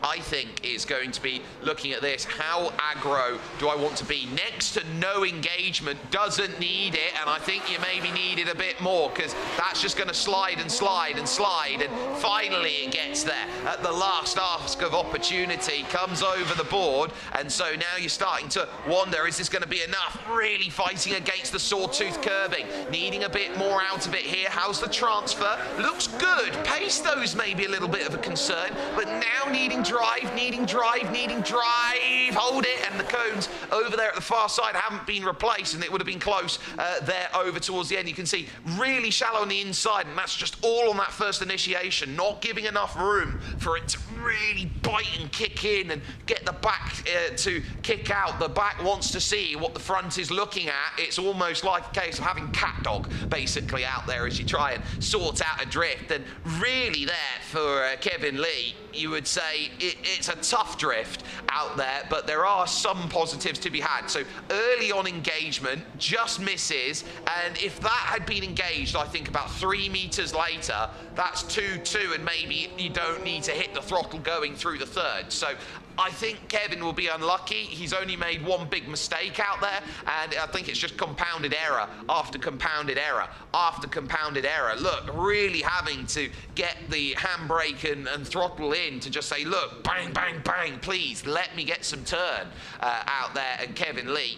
I think is going to be looking at this. How aggro do I want to be? Next to no engagement, doesn't need it, and I think you maybe need it a bit more, because that's just going to slide and slide and slide, and finally it gets there at the last ask of opportunity, comes over the board, and so now you're starting to wonder, is this going to be enough? Really fighting against the sawtooth curbing, needing a bit more out of it here. How's the transfer? Looks good. Pace, though, is maybe a little bit of a concern, but now needing drive, needing drive, needing drive. Hold it, and the cones over there at the far side haven't been replaced, and it would have been close there over towards the end. You can see really shallow on the inside, and that's just all on that first initiation, not giving enough room for it to really bite and kick in and get the back to kick out. The back wants to see what the front is looking at. It's almost like a case of having cat dog basically out there as you try and sort out a drift. And really there for Kevin Lee, you would say it's a tough drift out there, but there are some positives to be had. So early on engagement just misses, and if that had been engaged, I think about 3 meters later, that's 2-2, and maybe you don't need to hit the throttle going through the third. So I think Kevin will be unlucky. He's only made one big mistake out there, and I think it's just compounded error after compounded error after compounded error. Look, really having to get the handbrake and throttle in to just say, look, bang, bang, bang, please let me get some turn out there. And Kevin Lee,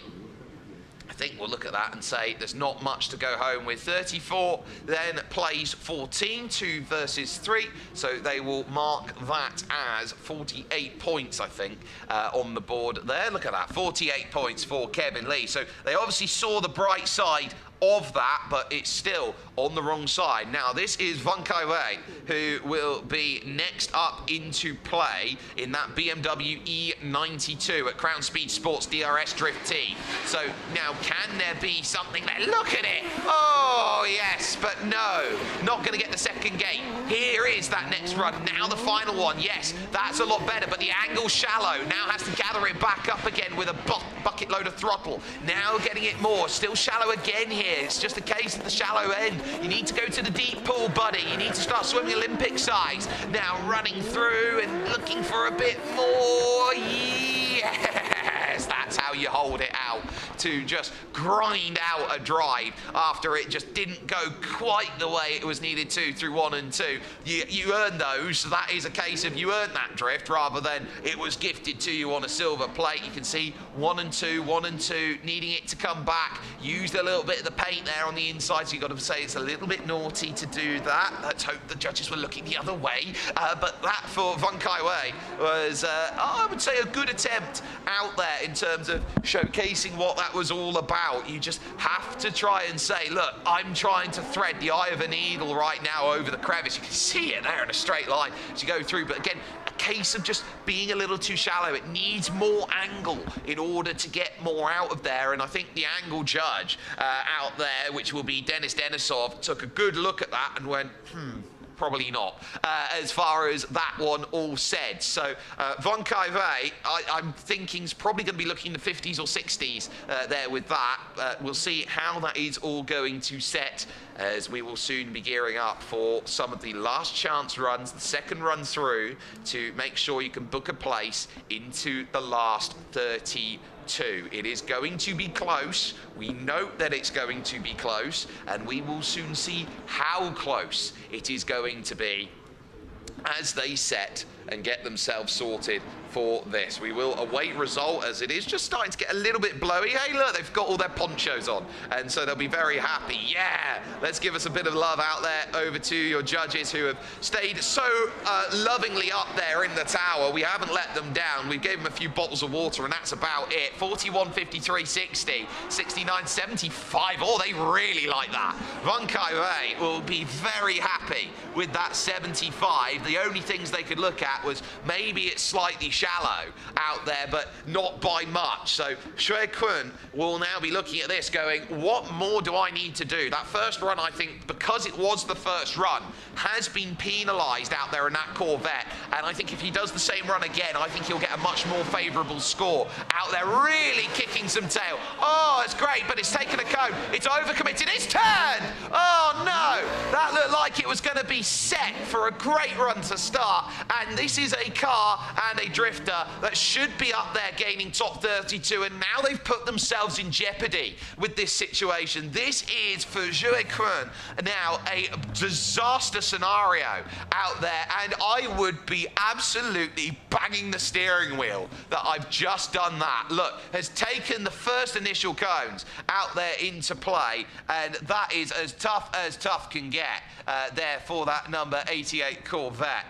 I think we'll look at that and say there's not much to go home with. 34 then plays 14, 2 versus 3, so they will mark that as 48 points, I think, on the board there. Look at that, 48 points for Kevin Lee. So they obviously saw the bright side of that, but it's still on the wrong side. Now, this is Van Kai Wei, who will be next up into play in that BMW E92 at Crown Speed Sports DRS Drift T. So now, can there be something there? Look at it! Oh, yes, but no, not going to get the second gate. Here is that next run. Now the final one. Yes, that's a lot better, but the angle's shallow. Now has to gather it back up again with a bucket load of throttle. Now getting it more. Still shallow again here. It's just a case of the shallow end. You need to go to the deep pool, buddy. You need to start swimming Olympic size. Now running through and looking for a bit more. Yes, that's how you hold it out, to just grind out a drive after it just didn't go quite the way it was needed to through 1 and 2. You earn those, so that is a case of you earned that drift rather than it was gifted to you on a silver plate. You can see 1 and 2, 1 and 2, needing it to come back. Used a little bit of the paint there on the inside, so you've got to say it's a little bit naughty to do that. Let's hope the judges were looking the other way. But that for Van Kai Wei was, I would say, a good attempt out there in terms of showcasing what that was all about. You just have to try and say, look, I'm trying to thread the eye of a needle right now over the crevice. You can see it there in a straight line as you go through, but again, a case of just being a little too shallow. It needs more angle in order to get more out of there, and I think the angle judge out there, which will be Denis Denisov, took a good look at that and went, probably not, as far as that one all said. So Van Kai Wei, I'm thinking is probably going to be looking in the 50s or 60s there with that. We'll see how that is all going to set, as we will soon be gearing up for some of the last chance runs, the second run through, to make sure you can book a place into the last 32. It is going to be close. We note that it's going to be close, and we will soon see how close it is going to be as they set and get themselves sorted for this. We will await result, as it is just starting to get a little bit blowy. Hey, look, they've got all their ponchos on, and so they'll be very happy. Yeah, let's give us a bit of love out there over to your judges who have stayed so lovingly up there in the tower. We haven't let them down. We gave them a few bottles of water, and that's about it. 41, 53, 60, 69, 75. Oh, they really like that. Van Kai Wei will be very happy with that 75. The only things they could look at was maybe it's slightly shallow out there, but not by much. So Shui Kun will now be looking at this going, what more do I need to do? That first run, I think, because it was the first run, has been penalised out there in that Corvette, and I think if he does the same run again, I think he'll get a much more favourable score out there, really kicking some tail. Oh, it's great, but it's taken a cone. It's overcommitted. It's turned! Oh, no! That looked like it was going to be set for a great run run to start, and this is a car and a drifter that should be up there gaining top 32, and now they've put themselves in jeopardy with this situation. This is for Joe Quinn now a disaster scenario out there, and I would be absolutely banging the steering wheel that I've just done that. Look, has taken the first initial cones out there into play, and that is as tough can get there for that number 88 Corvette.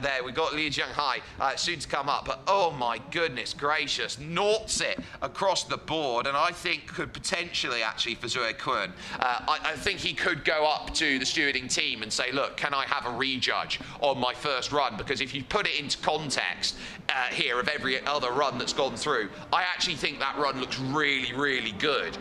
There, we've got Li Jianghai soon to come up, but oh my goodness gracious, noughts it across the board, and I think could potentially actually for Zhou Kun, I think he could go up to the stewarding team and say, look, can I have a rejudge on my first run? Because if you put it into context here of every other run that's gone through, I actually think that run looks really, really good.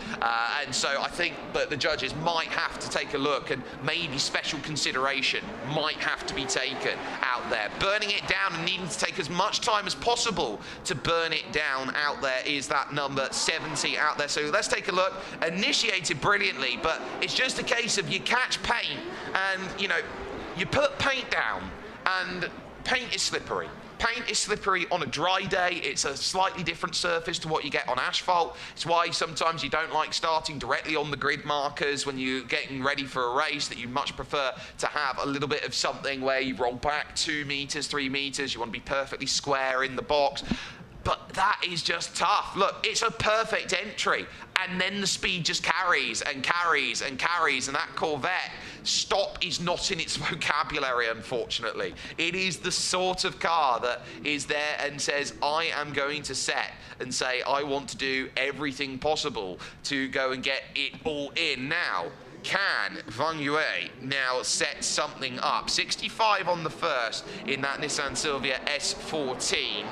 And so I think that the judges might have to take a look, and maybe special consideration might have to be taken out there. Burning it down and needing to take as much time as possible to burn it down out there is that number 70 out there. So let's take a look. Initiated brilliantly, but it's just a case of you catch paint and, you know, you put paint down, and paint is slippery. Paint is slippery on a dry day. It's a slightly different surface to what you get on asphalt. It's why sometimes you don't like starting directly on the grid markers when you're getting ready for a race, that you much prefer to have a little bit of something where you roll back 2 meters, 3 meters. You want to be perfectly square in the box. But that is just tough. Look, it's a perfect entry, and then the speed just carries and carries and carries, and that Corvette, stop is not in its vocabulary, unfortunately. It is the sort of car that is there and says, I am going to set and say, I want to do everything possible to go and get it all in now. Can Wang Yue now set something up? 65 on the first in that Nissan Silvia S14.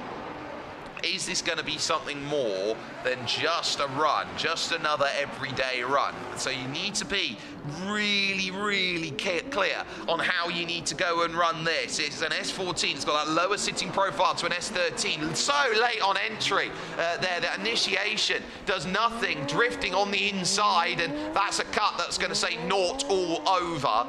Is this going to be something more than just a run, just another everyday run? So you need to be really, really clear on how you need to go and run this. It's an S14, it's got that lower sitting profile to an S13. So late on entry there, the initiation does nothing, drifting on the inside, and that's a cut that's going to say naught all over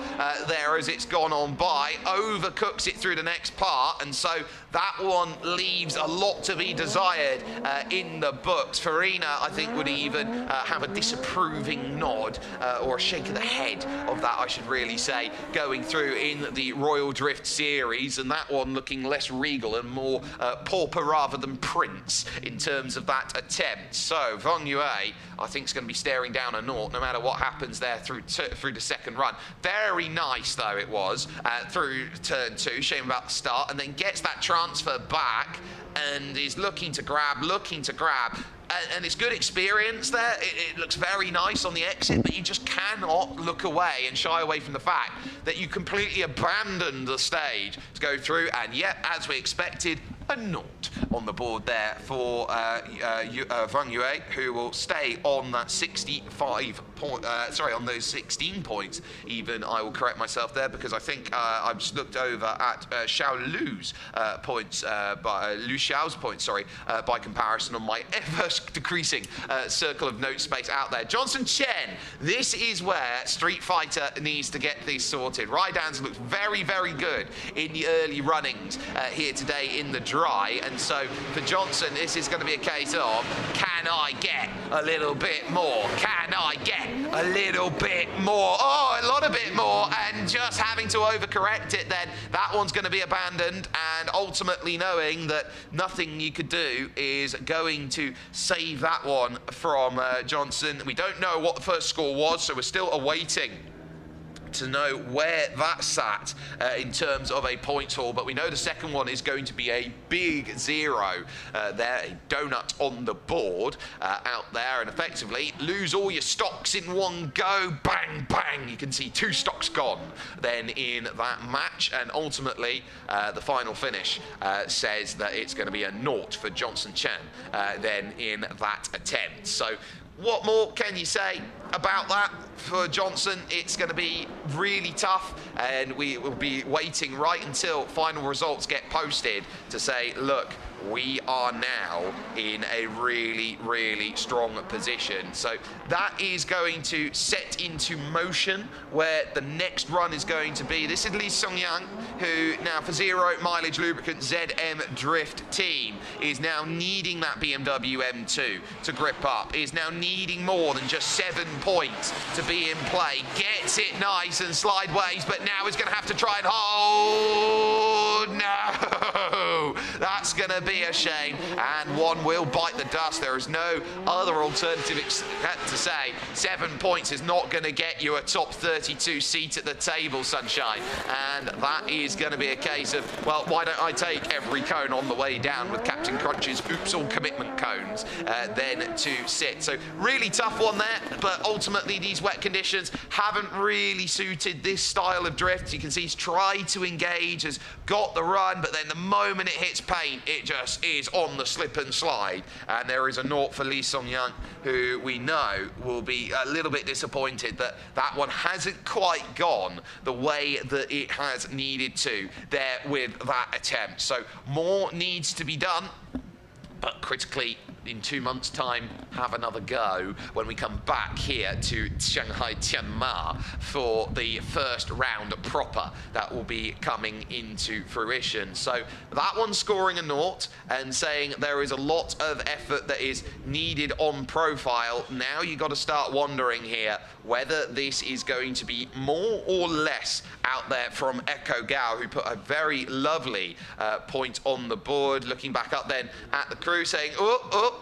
there as it's gone on by. Overcooks it through the next part, and so that one leaves a lot to be desired in the books. Farina, I think, would even have a disapproving nod or a shake of the head of that, I should really say, going through in the Royal Drift series, and that one looking less regal and more pauper rather than prince in terms of that attempt. So Wang Yue, I think, is going to be staring down a naught no matter what happens there through the second run. Very nice, though, it was through turn 2, shame about the start, and then gets that transfer back and is looking to grab, and it's good experience there. It looks very nice on the exit, but you just cannot look away and shy away from the fact that you completely abandoned the stage to go through, and yet, as we expected, a naught on the board there for Wang Yue, who will stay on that 65 point, on those 16 points even. I will correct myself there, because I think I've just looked over at Xiao Lu's points, Lu Xiao's points, by comparison on my ever decreasing circle of note space out there. Johnson Chen, this is where Street Fighter needs to get these sorted. Raidan's looked very, very good in the early runnings here today in the dry, and so for Johnson, this is going to be a case of, can I get a little bit more? Can I get a little bit more? Oh, a lot of bit more, and just having to overcorrect it then, that one's going to be abandoned, and ultimately knowing that nothing you could do is going to save that one from Johnson. We don't know what the first score was, so we're still awaiting to know where that sat in terms of a points haul, but we know the second one is going to be a big 0 there, a donut on the board out there, and effectively lose all your stocks in one go. Bang, bang, you can see 2 stocks gone then in that match, and ultimately the final finish says that it's going to be a naught for Johnson Chen then in that attempt. So what more can you say about that? For Johnson, it's going to be really tough, and we will be waiting right until final results get posted to say, look, we are now in a really, really strong position. So that is going to set into motion where the next run is going to be. This is Lee Song-yang, who now for 0 mileage lubricant ZM Drift team is now needing that BMW M2 to grip up, is now needing more than just 7 points to be in play. Gets it nice and slideways, but now is going to have to try and hold. No, that's going to be a shame, and one will bite the dust. There is no other alternative except to say 7 points is not going to get you a top 32 seat at the table, Sunshine, and that is going to be a case of, well, why don't I take every cone on the way down with Captain Crunch's oops all commitment cones then to sit. So really tough one there, but ultimately these wet conditions haven't really suited this style of drift. You can see he's tried to engage, has got the run, but then the moment it hits paint, it just is on the slip and slide. And there is a naught for Lee Song-yang, who we know will be a little bit disappointed that that one hasn't quite gone the way that it has needed to there with that attempt. So more needs to be done, but critically, in 2 months' time, have another go when we come back here to Shanghai Tianma for the first round proper that will be coming into fruition. So that one's scoring a naught and saying there is a lot of effort that is needed on profile. Now you've got to start wondering here whether this is going to be more or less out there from Echo Gao, who put a very lovely point on the board. Looking back up then at the crew saying,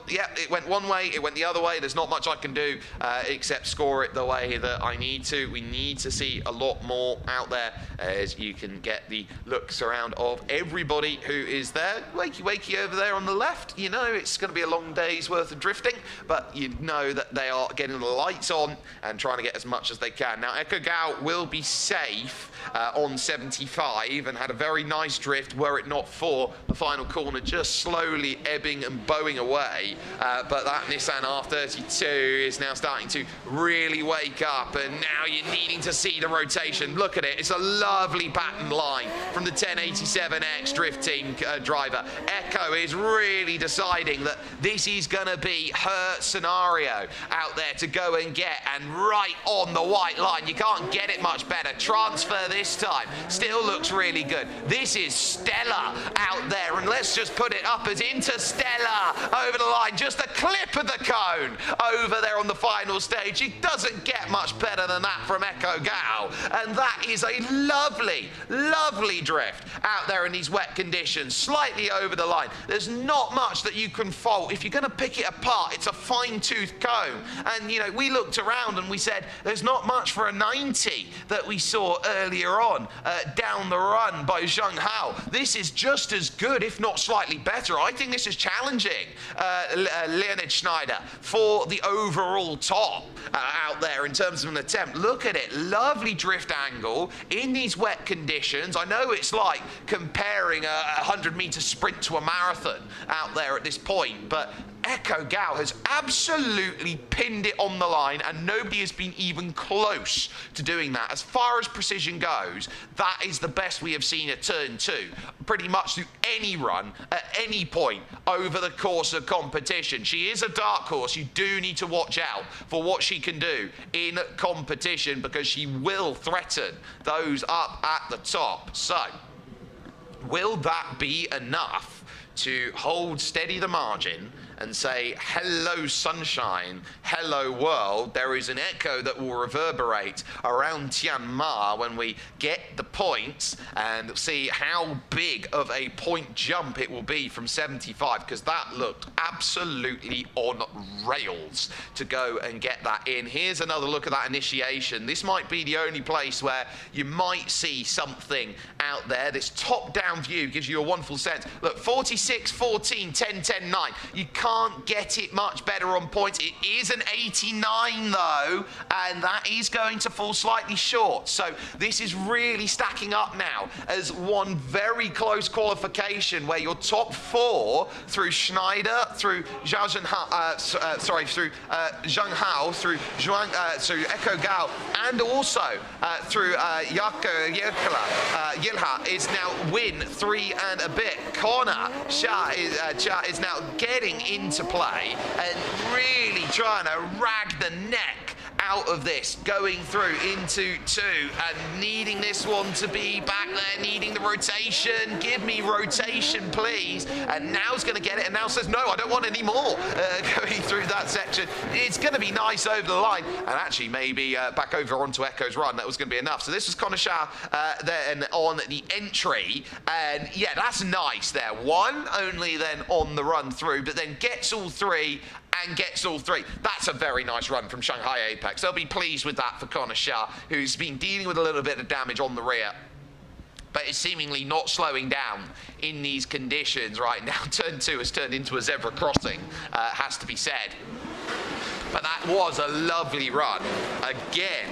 yeah, it went one way, it went the other way. There's not much I can do except score it the way that I need to. We need to see a lot more out there as you can get the looks around of everybody who is there. Wakey, wakey over there on the left. You know, it's going to be a long day's worth of drifting, but you know that they are getting the lights on and trying to get as much as they can. Now, Echo Gao will be safe on 75 and had a very nice drift were it not for the final corner just slowly ebbing and bowing away. But that Nissan R32 is now starting to really wake up, and now you're needing to see the rotation. Look at it. It's a lovely pattern line from the 1087X drift team driver. Echo is really deciding that this is going to be her scenario out there to go and get, and right on the white line. You can't get it much better. Transfer this time. Still looks really good. This is stellar out there, and let's just put it up as Interstellar over the line. Just a clip of the cone over there on the final stage. It doesn't get much better than that from Echo Gao, and that is a lovely, lovely drift out there in these wet conditions, slightly over the line. There's not much that you can fault. If you're going to pick it apart, it's a fine-tooth cone, and you know, we looked around and we said there's not much for a 90 that we saw earlier on down the run by Zheng Hao. This is just as good, if not slightly better. I think this is challenging Leonid Schneider for the overall top out there in terms of an attempt. Look at it, lovely drift angle in these wet conditions. I know it's like comparing a 100-meter sprint to a marathon out there at this point, but Echo Gao has absolutely pinned it on the line, and nobody has been even close to doing that. As far as precision goes, that is the best we have seen at turn 2, pretty much through any run at any point over the course of competition. She is a dark horse. You do need to watch out for what she can do in competition, because she will threaten those up at the top. So, will that be enough to hold steady the margin and say, hello sunshine, hello world? There is an echo that will reverberate around Tianma when we get the points and see how big of a point jump it will be from 75, because that looked absolutely on rails to go and get that in. Here's another look at that initiation. This might be the only place where you might see something out there. This top-down view gives you a wonderful sense. Look, 46, 14, 10, 10, 9. You can't get it much better on points. It is an 89 though, and that is going to fall slightly short. So this is really stacking up now as one very close qualification where your top 4 through Schneider, through Zheng Hao, through Echo Gao, and also through Yilha is now win 3 and a bit. Connor Cha is now getting into play and really trying to rag the neck out of this, going through into 2 and needing this one to be back there, needing the rotation. Give me rotation, please. And now's going to get it, and now says, no, I don't want any more going through that section. It's going to be nice over the line, and actually maybe back over onto Echo's run. That was going to be enough. So this was Konashar then on the entry, and yeah, that's nice there. One only then on the run through, but then gets all 3 and gets all 3. That's a very nice run from Shanghai Apex. They'll be pleased with that for Konashar, who's been dealing with a little bit of damage on the rear, but is seemingly not slowing down in these conditions right now. Turn 2 has turned into a zebra crossing, has to be said. But that was a lovely run again,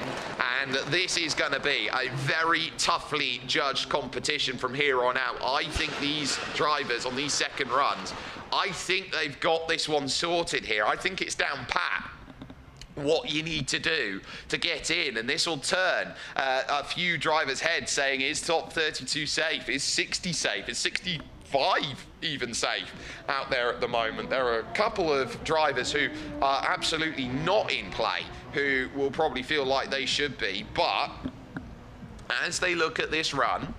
and this is going to be a very toughly judged competition from here on out. I think these drivers on these second runs, I think they've got this one sorted here. I think it's down pat what you need to do to get in, and this will turn a few drivers' heads saying, is top 32 safe? Is 60 safe? Is 65 even safe out there at the moment? There are a couple of drivers who are absolutely not in play, who will probably feel like they should be, but as they look at this run,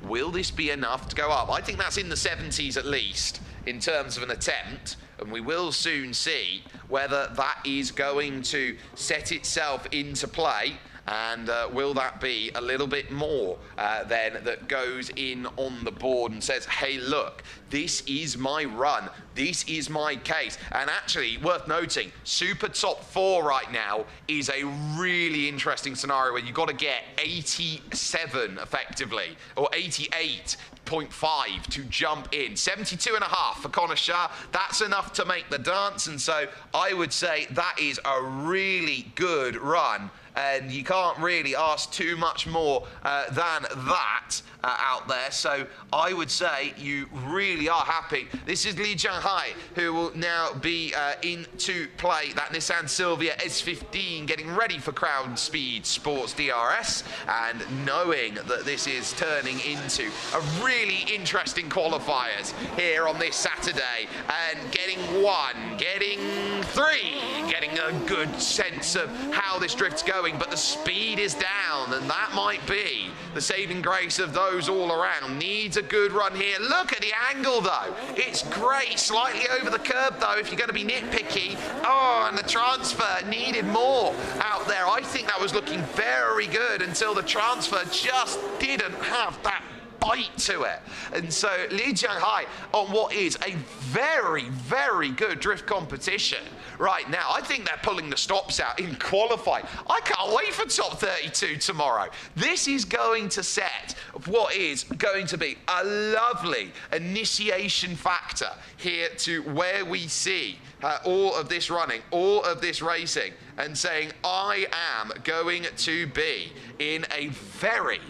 will this be enough to go up? I think that's in the 70s at least in terms of an attempt, and we will soon see whether that is going to set itself into play. And will that be a little bit more then that goes in on the board and says, hey, look, this is my run. This is my case. And actually, worth noting, Super Top 4 right now is a really interesting scenario where you've got to get 87 effectively, or 88.5 to jump in. 72.5 for Konashar. That's enough to make the dance. And so I would say that is a really good run. And you can't really ask too much more than that out there. So I would say you really are happy. This is Li Jianhai, who will now be into play. That Nissan Silvia S15 getting ready for Crown Speed Sports DRS, and knowing that this is turning into a really interesting qualifiers here on this Saturday, and getting 1, getting 3, getting a good sense of how this drift's going, but the speed is down, and that might be the saving grace of those all around. Needs a good run here. Look at the angle though. It's great. Slightly over the curb though, if you're going to be nitpicky. Oh, and the transfer needed more out there. I think that was looking very good until the transfer just didn't have that bite to it. And so Li Jianhai on what is a very, very good drift competition right now. I think they're pulling the stops out in qualifying. I can't wait for top 32 tomorrow. This is going to set what is going to be a lovely initiation factor here to where we see all of this running, all of this racing, and saying, I am going to be in a very,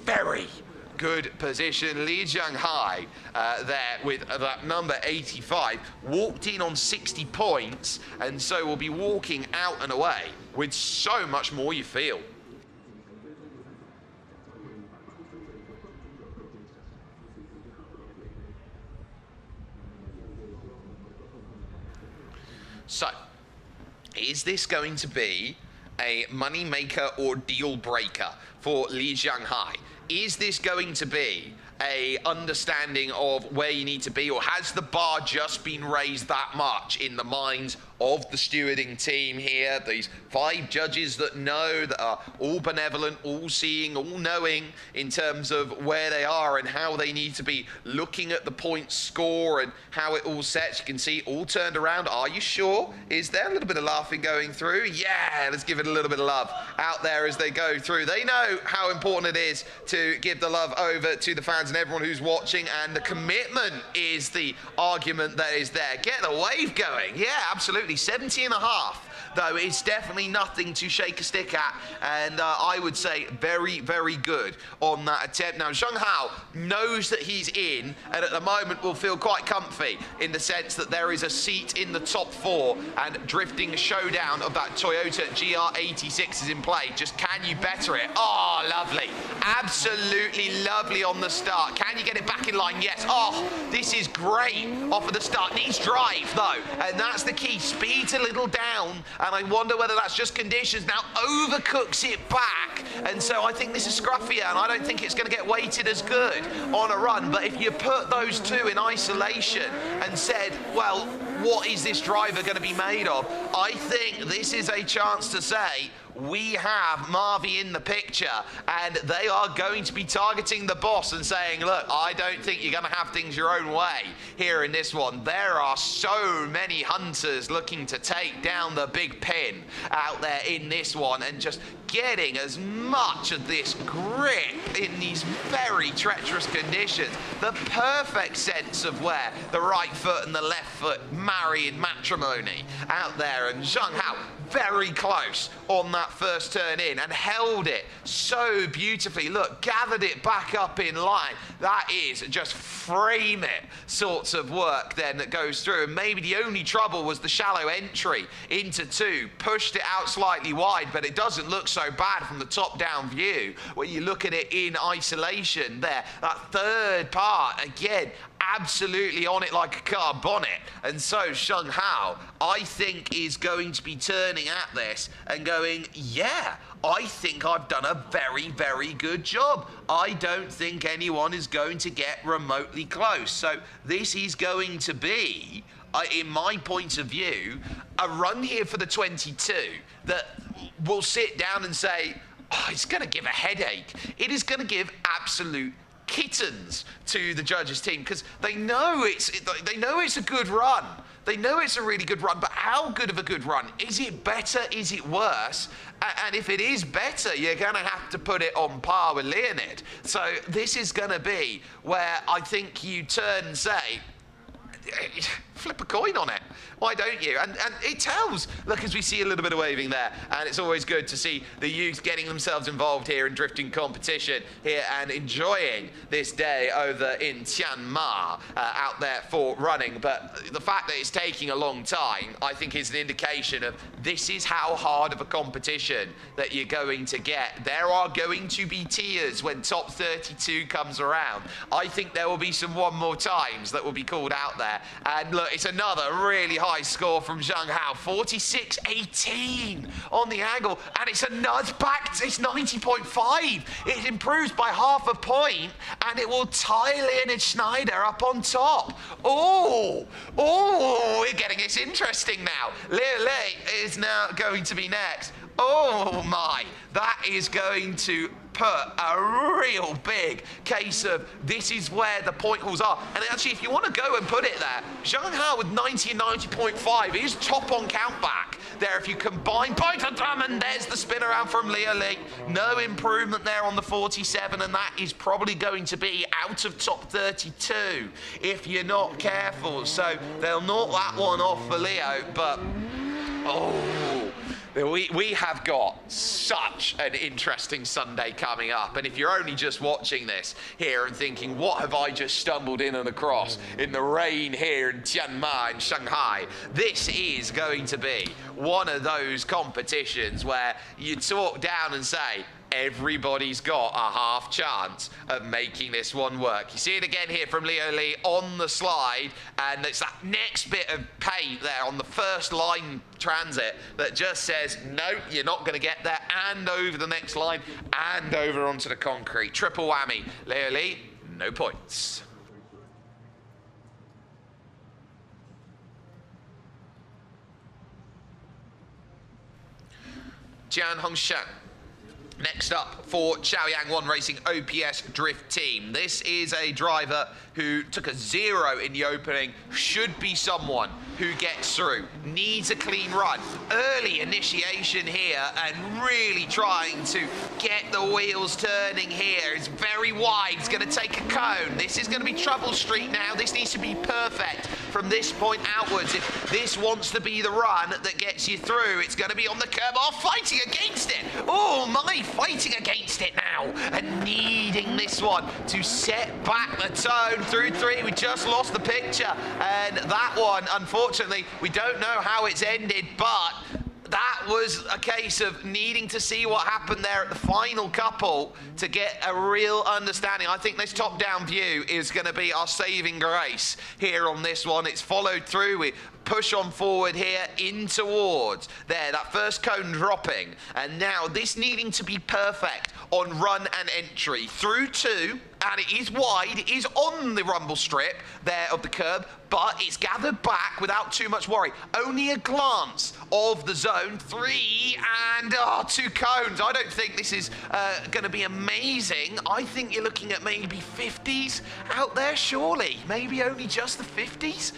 very good position. Li Jianhai there with that number 85 walked in on 60 points, and so will be walking out and away with so much more, you feel. So, is this going to be a money maker or deal breaker for Li Jianhai? Is this going to be a understanding of where you need to be, or has the bar just been raised that much in the minds of the stewarding team here? These 5 judges that know, that are all benevolent, all seeing, all knowing in terms of where they are and how they need to be looking at the point score and how it all sets. You can see all turned around. Are you sure? Is there a little bit of laughing going through? Yeah, let's give it a little bit of love out there as they go through. They know how important it is to give the love over to the fans and everyone who's watching, and the commitment is the argument that is there. Get the wave going. Yeah, absolutely. 70.5 though is definitely nothing to shake a stick at, and I would say very, very good on that attempt. Now, Zheng Hao knows that he's in, and at the moment will feel quite comfy in the sense that there is a seat in the top 4, and drifting showdown of that Toyota GR86 is in play. Just can you better it? Oh, lovely. Absolutely lovely on the start. start. Can you get it back in line? Yes. Oh, this is great off of the start. Needs drive, though, and that's the key. Speed's a little down, and I wonder whether that's just conditions. Now overcooks it back, and so I think this is scruffier, and I don't think it's going to get weighted as good on a run. But if you put those two in isolation and said, well, what is this driver going to be made of? I think this is a chance to say, we have Marvy in the picture, and they are going to be targeting the boss and saying, look, I don't think you're going to have things your own way here in this one. There are so many hunters looking to take down the big pin out there in this one, and just getting as much of this grip in these very treacherous conditions. The perfect sense of where the right foot and the left foot marry in matrimony out there, and Zhang Hao very close on that first turn in and held it so beautifully. Look, gathered it back up in line. That is just frame it sorts of work then that goes through. And maybe the only trouble was the shallow entry into two. Pushed it out slightly wide, but it doesn't look so bad from the top down view when you look at it in isolation there. That third part, again, absolutely on it like a car bonnet. And so Zhang Hao, I think, is going to be turning at this and going, yeah, I think I've done a very, very good job. I don't think anyone is going to get remotely close. So this is going to be, in my point of view, a run here for the 22 that will sit down and say, oh, it's going to give a headache. It is going to give absolute kittens to the judges team, because they know it's a good run. They know it's a really good run, but how good of a good run? Is it better? Is it worse? And if it is better, you're going to have to put it on par with Leonid. So this is going to be where I think you turn and say, flip a coin on it. Why don't you? And it tells. Look, as we see a little bit of waving there, and it's always good to see the youth getting themselves involved here in drifting competition here and enjoying this day over in Tianma out there for running. But the fact that it's taking a long time, I think, is an indication of this is how hard of a competition that you're going to get. There are going to be tiers when top 32 comes around. I think there will be some one more times that will be called out there. And look, it's another really high score from Zhang Hao, 46.18 on the angle, and it's a nudge back. It's 90.5. It improves by half a point, and it will tie Leonid Schneider up on top. Oh, we're getting it's interesting now. Leo Lei is now going to be next. Oh my, that is going to put a real big case of this is where the point halls are. And actually, if you want to go and put it there, Zhang Hao with 90 and 90.5 is top on countback there. If you combine both of them, and there's the spin around from Leo Lee. No improvement there on the 47, and that is probably going to be out of top 32 if you're not careful. So they'll knock that one off for Leo, but we have got such an interesting Sunday coming up. And if you're only just watching this here and thinking, what have I just stumbled in and across in the rain here in Tianma in Shanghai? This is going to be one of those competitions where you talk down and say, everybody's got a half chance of making this one work. You see it again here from Leo Lee on the slide, and it's that next bit of paint there on the first line transit that just says, no, you're not going to get there, and over the next line, and over onto the concrete. Triple whammy. Leo Lee, no points. Jian Hongshan. Next up for Chaoyang One Racing OPS Drift Team. This is a driver who took a 0 in the opening, should be someone who gets through, needs a clean run. Early initiation here and really trying to get the wheels turning here. It's very wide, it's going to take a cone. This is going to be trouble street now. This needs to be perfect from this point outwards. If this wants to be the run that gets you through, it's going to be on the curb. Oh, fighting against it. Oh my, fighting against it now and needing this one to set back the tone through 3. We just lost the picture, and that one, unfortunately, we don't know how it's ended, but that was a case of needing to see what happened there at the final couple to get a real understanding. I think this top-down view is going to be our saving grace here on this one. It's followed through with push on forward here in towards there, that first cone dropping, and now this needing to be perfect on run and entry through two, and it is wide, it is on the rumble strip there of the curb, but it's gathered back without too much worry. Only a glance of the zone, 3 and 2 cones. I don't think this is going to be amazing. I think you're looking at maybe 50s out there, surely. Maybe only just the 50s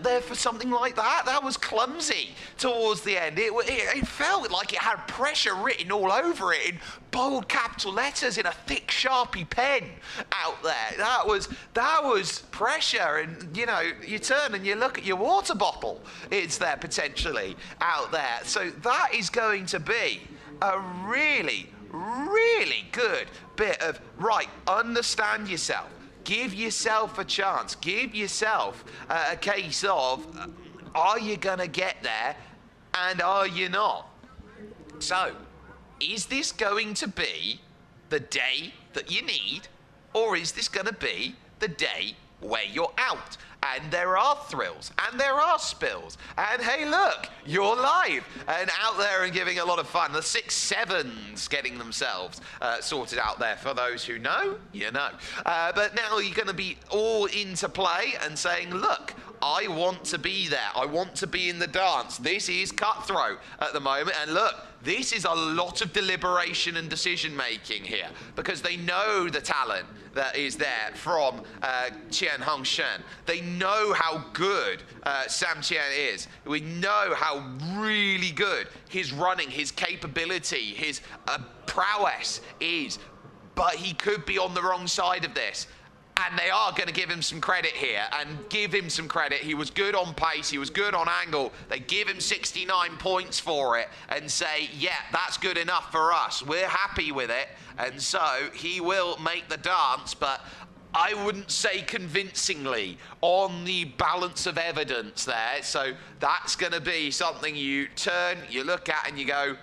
there for something like that. That was clumsy towards the end. It felt like it had pressure written all over it in bold capital letters in a thick Sharpie pen out there. That was pressure, and you know, you turn and you look at your water bottle, it's there potentially out there. So that is going to be a really, really good bit of, right, understand yourself, give yourself a chance, give yourself a case of, are you going to get there and are you not? So, is this going to be the day that you need, or is this going to be the day where you're out? And there are thrills, and there are spills, and hey look, you're live and out there and giving a lot of fun. The 6-7s getting themselves sorted out there. For those who know, you know. But now you're going to be all into play and saying, look, I want to be there. I want to be in the dance. This is cutthroat at the moment, and look, this is a lot of deliberation and decision making here, because they know the talent that is there from Qian Hongshen. They know how good Sam Qian is. We know how really good his running, his capability, his prowess is, but he could be on the wrong side of this. And they are going to give him some credit here, and give him some credit. He was good on pace, he was good on angle. They give him 69 points for it and say, yeah, that's good enough for us. We're happy with it. And so he will make the dance, but I wouldn't say convincingly on the balance of evidence there. So that's going to be something you turn, you look at and you go,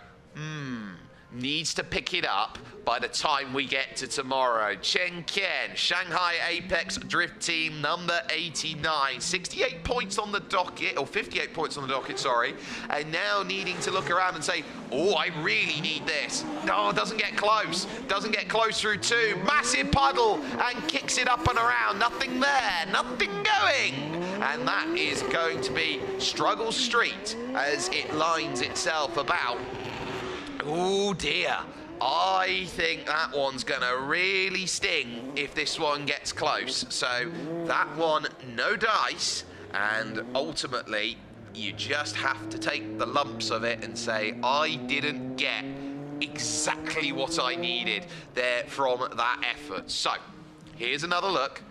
needs to pick it up by the time we get to tomorrow. Chen Qian, Shanghai Apex Drift Team, number 89. 68 points on the docket, or 58 points on the docket, sorry. And now needing to look around and say, oh, I really need this. No, doesn't get close. Doesn't get close through two. Massive puddle and kicks it up and around. Nothing there, nothing going. And that is going to be Struggle Street as it lines itself about. Oh dear, I think that one's gonna really sting if this one gets close. So that one, no dice, and ultimately you just have to take the lumps of it and say, I didn't get exactly what I needed there from that effort. So here's another look,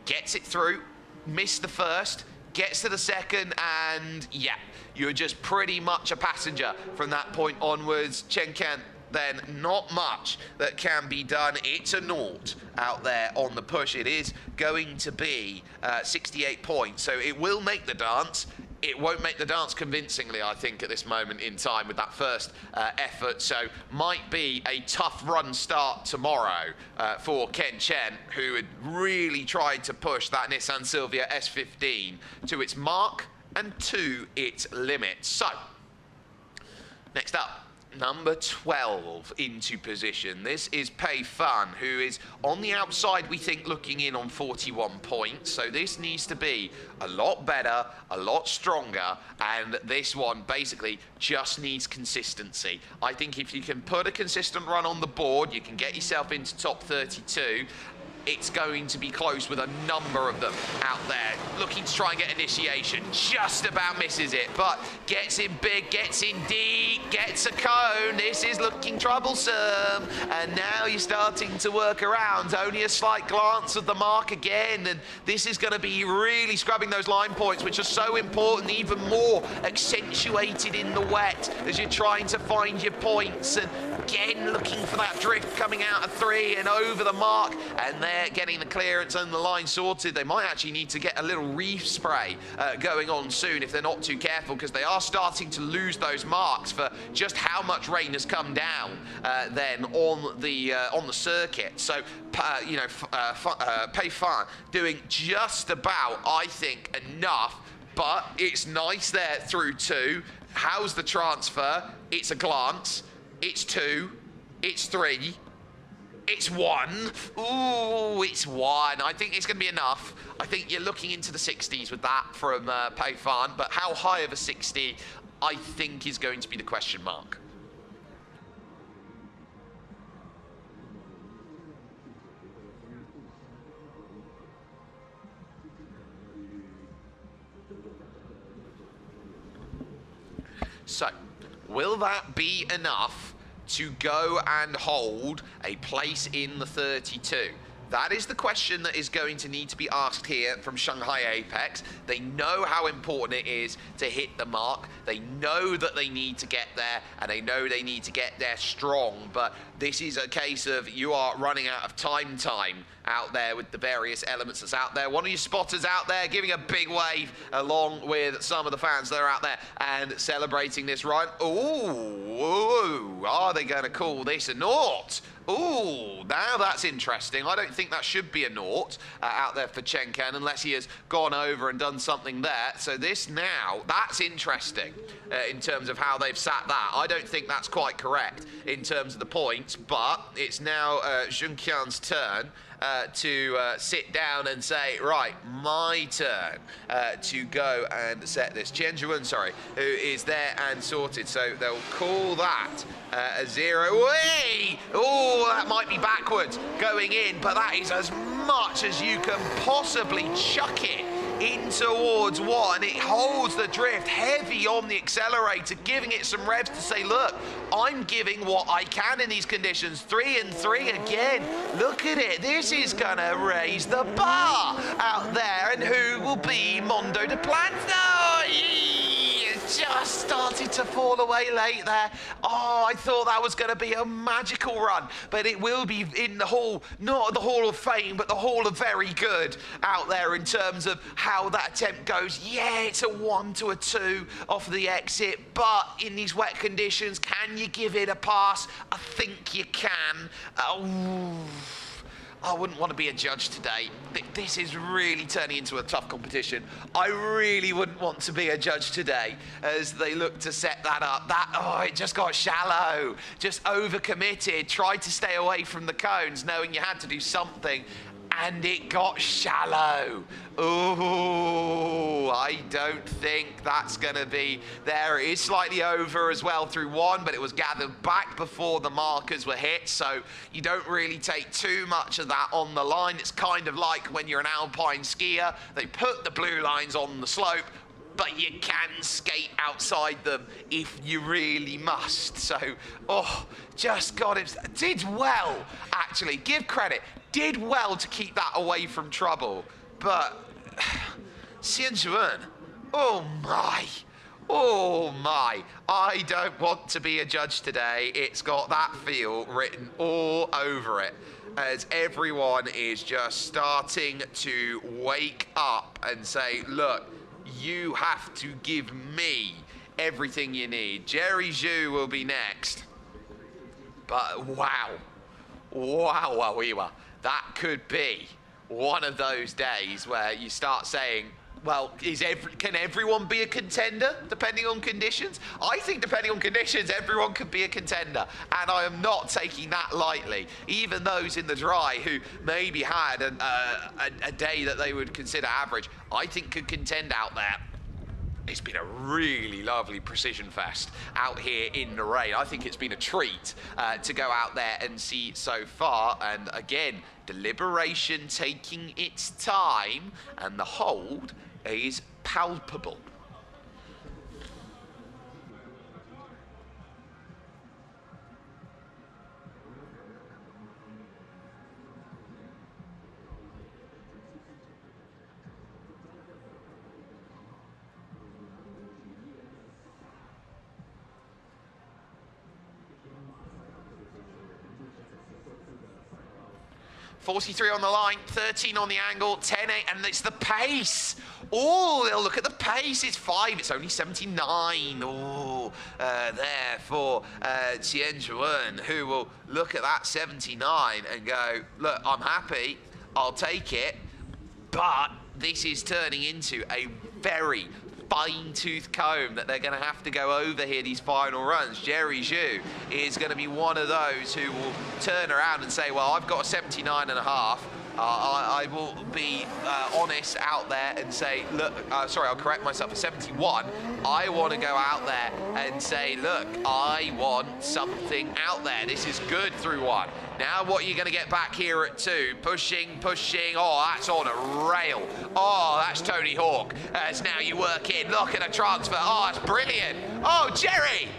gets it through, missed the first, gets to the second, and yeah, you're just pretty much a passenger from that point onwards. Chen Qian, then not much that can be done. It's a naught out there on the push. It is going to be 68 points, so it will make the dance. It won't make the dance convincingly, I think, at this moment in time with that first effort. So might be a tough run start tomorrow for Ken Chen, who had really tried to push that Nissan Silvia S15 to its mark and to its limit. So, next up, number 12 into position. This is Pei Fun, who is on the outside, we think, looking in on 41 points. So this needs to be a lot better, a lot stronger, and this one basically just needs consistency. I think if you can put a consistent run on the board, you can get yourself into top 32. It's going to be close with a number of them out there looking to try and get initiation. Just about misses it, but gets in big, gets in deep, gets a cone. This is looking troublesome. And now you're starting to work around. Only a slight glance of the mark again. And this is going to be really scrubbing those line points, which are so important, even more accentuated in the wet as you're trying to find your points. And again, looking for that drift coming out of 3 and over the mark. And then there getting the clearance and the line sorted. They might actually need to get a little reef spray going on soon if they're not too careful, because they are starting to lose those marks for just how much rain has come down then on the circuit. So Payfan doing just about, I think, enough, but it's nice there through 2. How's the transfer? It's a glance. It's 2. It's 3. It's 1. Ooh, it's 1. I think it's going to be enough. I think you're looking into the 60s with that from Payfan, but how high of a 60, I think, is going to be the question mark. So, will that be enough to go and hold a place in the 32? That is the question that is going to need to be asked here from Shanghai Apex. They know how important it is to hit the mark. They know that they need to get there, and they know they need to get there strong. But this is a case of you are running out of time out there with the various elements that's out there. One of your spotters out there giving a big wave along with some of the fans that are out there and celebrating this run. Ooh, are they going to call this a naught? Ooh, now that's interesting. I don't think that should be a naught out there for Chenkan unless he has gone over and done something there. So this now, that's interesting in terms of how they've sat that. I don't think that's quite correct in terms of the points, but it's now Junqian's turn to sit down and say, right, my turn to go and set this. Chen Zhuwen, sorry, who is there and sorted. So they'll call that a 0. Whee! Oh, that might be backwards going in, but that is as much as you can possibly chuck it in towards 1. It holds the drift heavy on the accelerator, giving it some revs to say, look, I'm giving what I can in these conditions. 3 and 3 again. Look at it. This is going to raise the bar out there. And who will be Mondo de Plans? No, just started to fall away late there. Oh, I thought that was going to be a magical run, but it will be in the hall, not the Hall of Fame, but the Hall of Very Good out there in terms of how that attempt goes. Yeah, it's a 1 to a 2 off the exit, but in these wet conditions, can you give it a pass? I think you can. I wouldn't want to be a judge today. This is really turning into a tough competition. I really wouldn't want to be a judge today as they look to set that up. It just got shallow, just overcommitted, tried to stay away from the cones knowing you had to do something, and it got shallow. Ooh, I don't think that's going to be there. It is slightly over as well through 1, but it was gathered back before the markers were hit, so you don't really take too much of that on the line. It's kind of like when you're an alpine skier. They put the blue lines on the slope, but you can skate outside them if you really must. So, just got it. Did well, actually. Give credit. Did well to keep that away from trouble. But, Xian Zhuwen, oh my. I don't want to be a judge today. It's got that feel written all over it, as everyone is just starting to wake up and say, look, you have to give me everything you need. Jerry Zhu will be next. But wow. That could be one of those days where you start saying, well, can everyone be a contender depending on conditions? I think depending on conditions, everyone could be a contender. And I am not taking that lightly. Even those in the dry who maybe had a day that they would consider average, I think could contend out there. It's been a really lovely precision fest out here in the rain. I think it's been a treat to go out there and see so far. And again, deliberation taking its time, and the hold is palpable. 43 on the line, 13 on the angle, 10-8, and it's the pace. Oh, they'll look at the pace. It's 5. It's only 79. Oh, there for Tianma, who will look at that 79 and go, look, I'm happy. I'll take it. But this is turning into a very fine-tooth comb that they're going to have to go over here these final runs. Jerry Zhu is going to be one of those who will turn around and say, well, I've got a 79 and a half. I will be honest out there and say, look, sorry, I'll correct myself, a 71. I want to go out there and say, look, I want something out there. This is good through 1. Now what are you going to get back here at 2? Pushing. Oh, that's on a rail. Oh, that's Tony Hawk. As now you work in. Look at the transfer. Oh, it's brilliant. Oh, Jerry!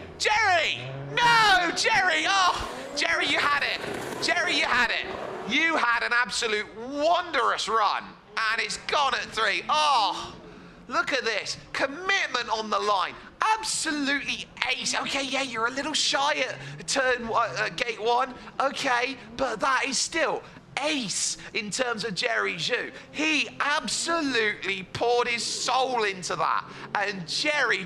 No, Jerry! Oh, Jerry, you had it. You had an absolute wondrous run, and it's gone at 3. Oh, look at this. Commitment on the line. Absolutely ace. Okay, yeah, you're a little shy at gate 1. Okay, but that is still ace in terms of Jerry Zhu. He absolutely poured his soul into that. And Jerry.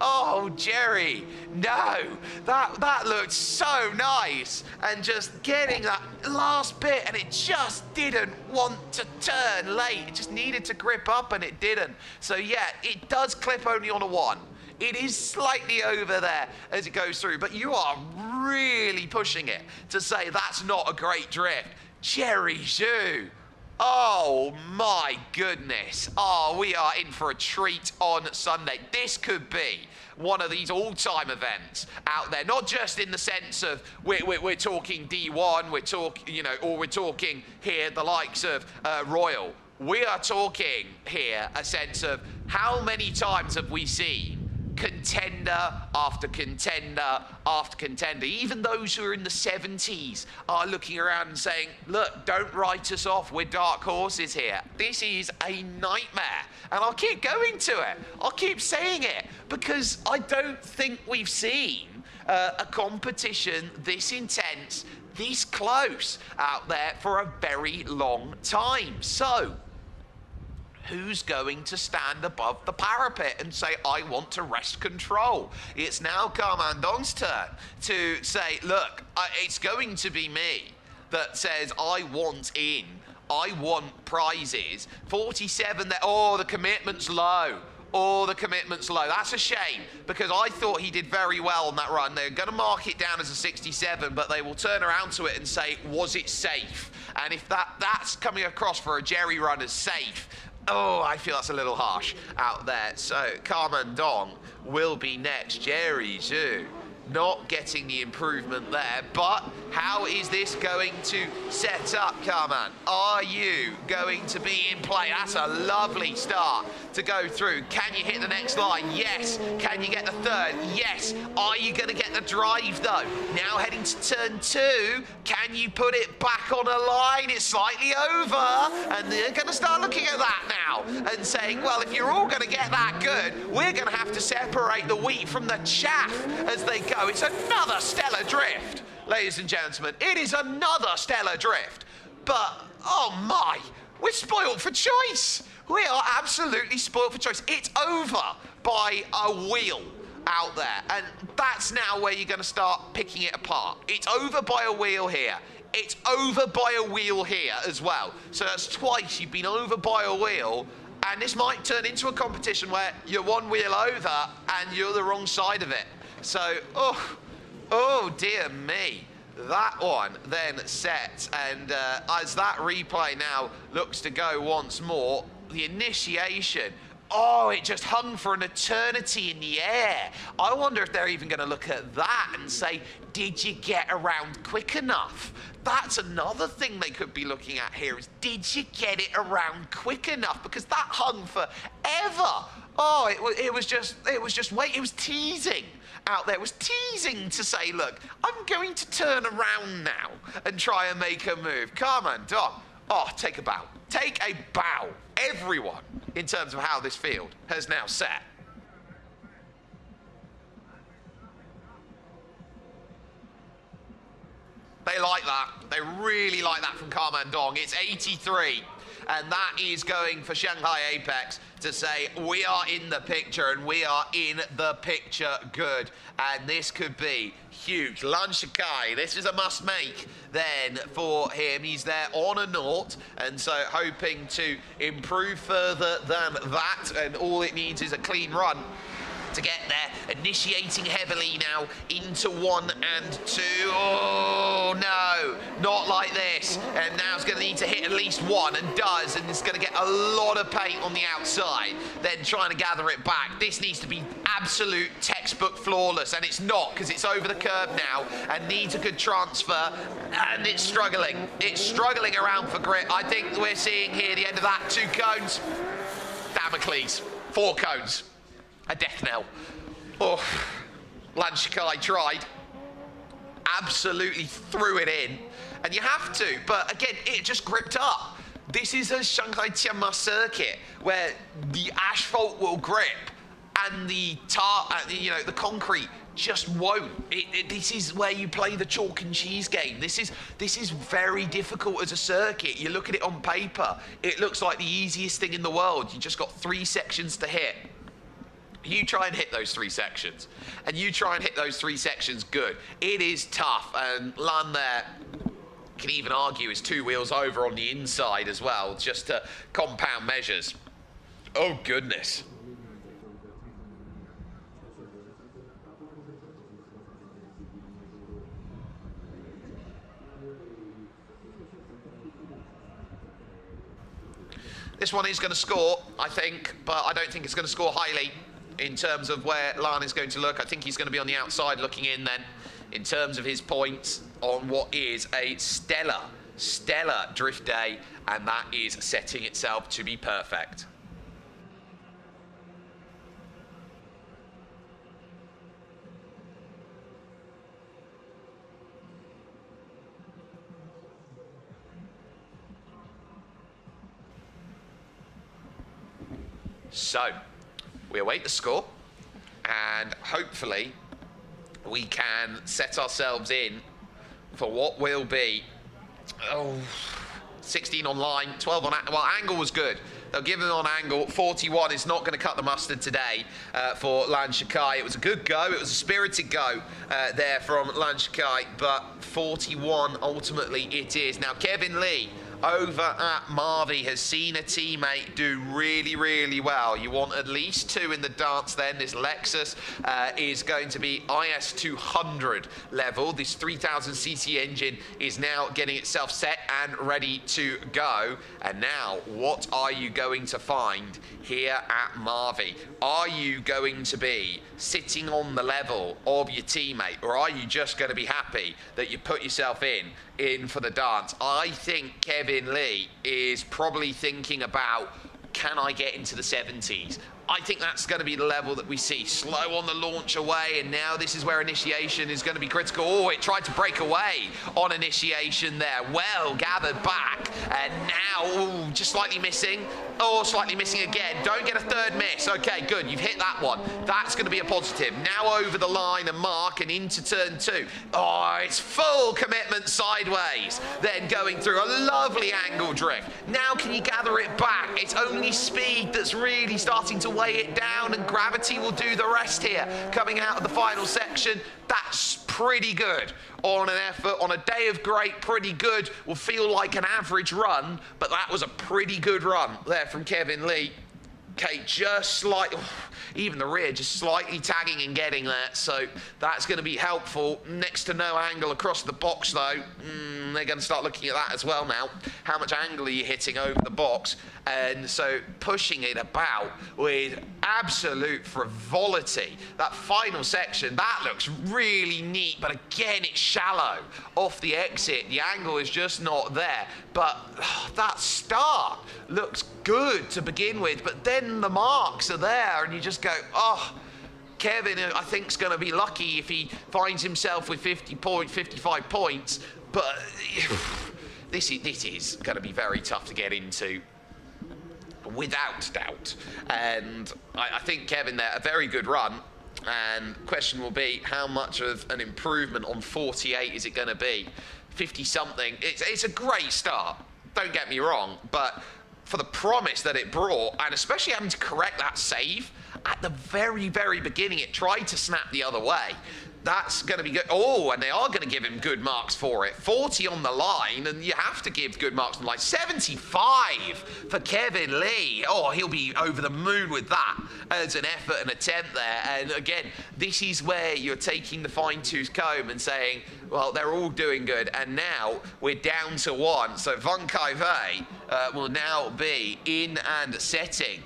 Oh, Jerry. No, that looked so nice. And just getting that last bit, and it just didn't want to turn late. It just needed to grip up, and it didn't. So yeah, it does clip only on a 1. It is slightly over there as it goes through, but you are really pushing it to say that's not a great drift. Jerry Zhu. Oh my goodness. Oh, we are in for a treat on Sunday. This could be one of these all-time events out there, not just in the sense of we're talking D1, we're talking, or we're talking here the likes of Royal. We are talking here a sense of how many times have we seen contender after contender after contender. Even those who are in the 70s are looking around and saying, look, don't write us off. We're dark horses here. This is a nightmare. And I'll keep going to it. I'll keep saying it because I don't think we've seen a competition this intense, this close out there for a very long time. So, who's going to stand above the parapet and say, I want to wrest control? It's now Carmandon's turn to say, look, it's going to be me that says, I want in. I want prizes. 47 there. Oh, the commitment's low. Oh, the commitment's low. That's a shame because I thought he did very well on that run. They're going to mark it down as a 67, but they will turn around to it and say, was it safe? And if that's coming across for a Jerry run as safe, oh, I feel that's a little harsh out there. So, Carmandon will be next. Jerry Zhu not getting the improvement there, but how is this going to set up, Carman? Are you going to be in play? That's a lovely start to go through. Can you hit the next line? Yes. Can you get the third? Yes. Are you going to get the drive, though? Now heading to turn 2. Can you put it back on a line? It's slightly over, and they're going to start looking at that now and saying, well, if you're all going to get that good, we're going to have to separate the wheat from the chaff as they go. It's another stellar drift, ladies and gentlemen. It is another stellar drift. But, oh my, we're spoiled for choice. We are absolutely spoiled for choice. It's over by a wheel out there. And that's now where you're going to start picking it apart. It's over by a wheel here. It's over by a wheel here as well. So that's twice you've been over by a wheel. And this might turn into a competition where you're one wheel over and you're the wrong side of it. So, oh dear me. That one then set, and as that replay now looks to go once more, the initiation, oh, it just hung for an eternity in the air. I wonder if they're even going to look at that and say, did you get around quick enough? That's another thing they could be looking at here is, did you get it around quick enough? Because that hung forever. Oh, it was just wait, it was teasing out there. It was teasing to say, look, I'm going to turn around now and try and make a move. Come on, Dom. Oh, take a bow. Take a bow. Everyone, in terms of how this field has now set. They like that. They really like that from Kamandong. It's 83. And that is going for Shanghai Apex to say, we are in the picture and we are in the picture good. And this could be huge. Lan Shikai, this is a must make then for him. He's there on a naught, and so hoping to improve further than that. And all it needs is a clean run to get there, initiating heavily now into 1 and 2. Oh no, not like this. And now it's going to need to hit at least 1, and does, and it's going to get a lot of paint on the outside, then trying to gather it back. This needs to be absolute textbook flawless, and it's not, because it's over the curve now and needs a good transfer, and it's struggling. It's struggling around for grit. I think we're seeing here the end of that. 2 cones. Damocles. 4 cones. A death knell. Oh, Lan Shikai tried. Absolutely threw it in. And you have to, but again, it just gripped up. This is a Shanghai Tianma circuit where the asphalt will grip and the the concrete just won't. This is where you play the chalk and cheese game. This is very difficult as a circuit. You look at it on paper, it looks like the easiest thing in the world. You just got 3 sections to hit. You try and hit those 3 sections, and you try and hit those 3 sections good. It is tough, and Lan there can even argue is 2 wheels over on the inside as well, just to compound measures. Oh, goodness. This one is going to score, I think, but I don't think it's going to score highly. In terms of where Lan is going to look, I think he's going to be on the outside looking in then, in terms of his points on what is a stellar drift day, and that is setting itself to be perfect. So, we await the score, and hopefully we can set ourselves in for what will be 16 on line, 12 on well, angle was good. They'll give him on angle. 41 is not going to cut the mustard today for Lan Shikai. It was a good go. It was a spirited go there from Lan Shikai, but 41 ultimately it is. Now, Kevin Lee over at Marvy has seen a teammate do really, really well. You want at least 2 in the dance then. This Lexus is going to be IS 200 level. This 3000cc engine is now getting itself set and ready to go. And now, what are you going to find here at Marvy? Are you going to be sitting on the level of your teammate, or are you just going to be happy that you put yourself in for the dance? I think Kevin Lee is probably thinking about, can I get into the 70s? I think that's going to be the level that we see. Slow on the launch away, and now this is where initiation is going to be critical. Oh, it tried to break away on initiation there. Well gathered back, and now, just slightly missing. Oh, slightly missing again. Don't get a 3rd miss. Okay, good. You've hit that one. That's going to be a positive. Now over the line and mark and into turn 2. Oh, it's full commitment sideways. Then going through a lovely angle drift. Now can you gather it back? It's only speed that's really starting to weigh it down, and gravity will do the rest here. Coming out of the final section, that's pretty good on an effort. On a day of great, pretty good. Will feel like an average run, but that was a pretty good run there from Kevin Lee. Okay, just slightly, even the rear, just slightly tagging and getting that, so that's going to be helpful. Next to no angle across the box, though. They're going to start looking at that as well now. How much angle are you hitting over the box? And so pushing it about with absolute frivolity. That final section, that looks really neat, but again, it's shallow off the exit. The angle is just not there, but that start looks good to begin with, but then the marks are there, and you just go, oh, Kevin, I think, is going to be lucky if he finds himself with 55 points, but this is going to be very tough to get into, without doubt. And I think Kevin there, a very good run, and question will be, how much of an improvement on 48 is it going to be? 50-something. It's a great start, don't get me wrong, but for the promise that it brought, and especially having to correct that save, at the very, very beginning, it tried to snap the other way. That's going to be good. Oh, and they are going to give him good marks for it. 40 on the line, and you have to give good marks on the line. 75 for Kevin Lee. Oh, he'll be over the moon with that as an effort and attempt there. And again, this is where you're taking the fine-tooth comb and saying, well, they're all doing good, and now we're down to one. So Van Kaive will now be in and setting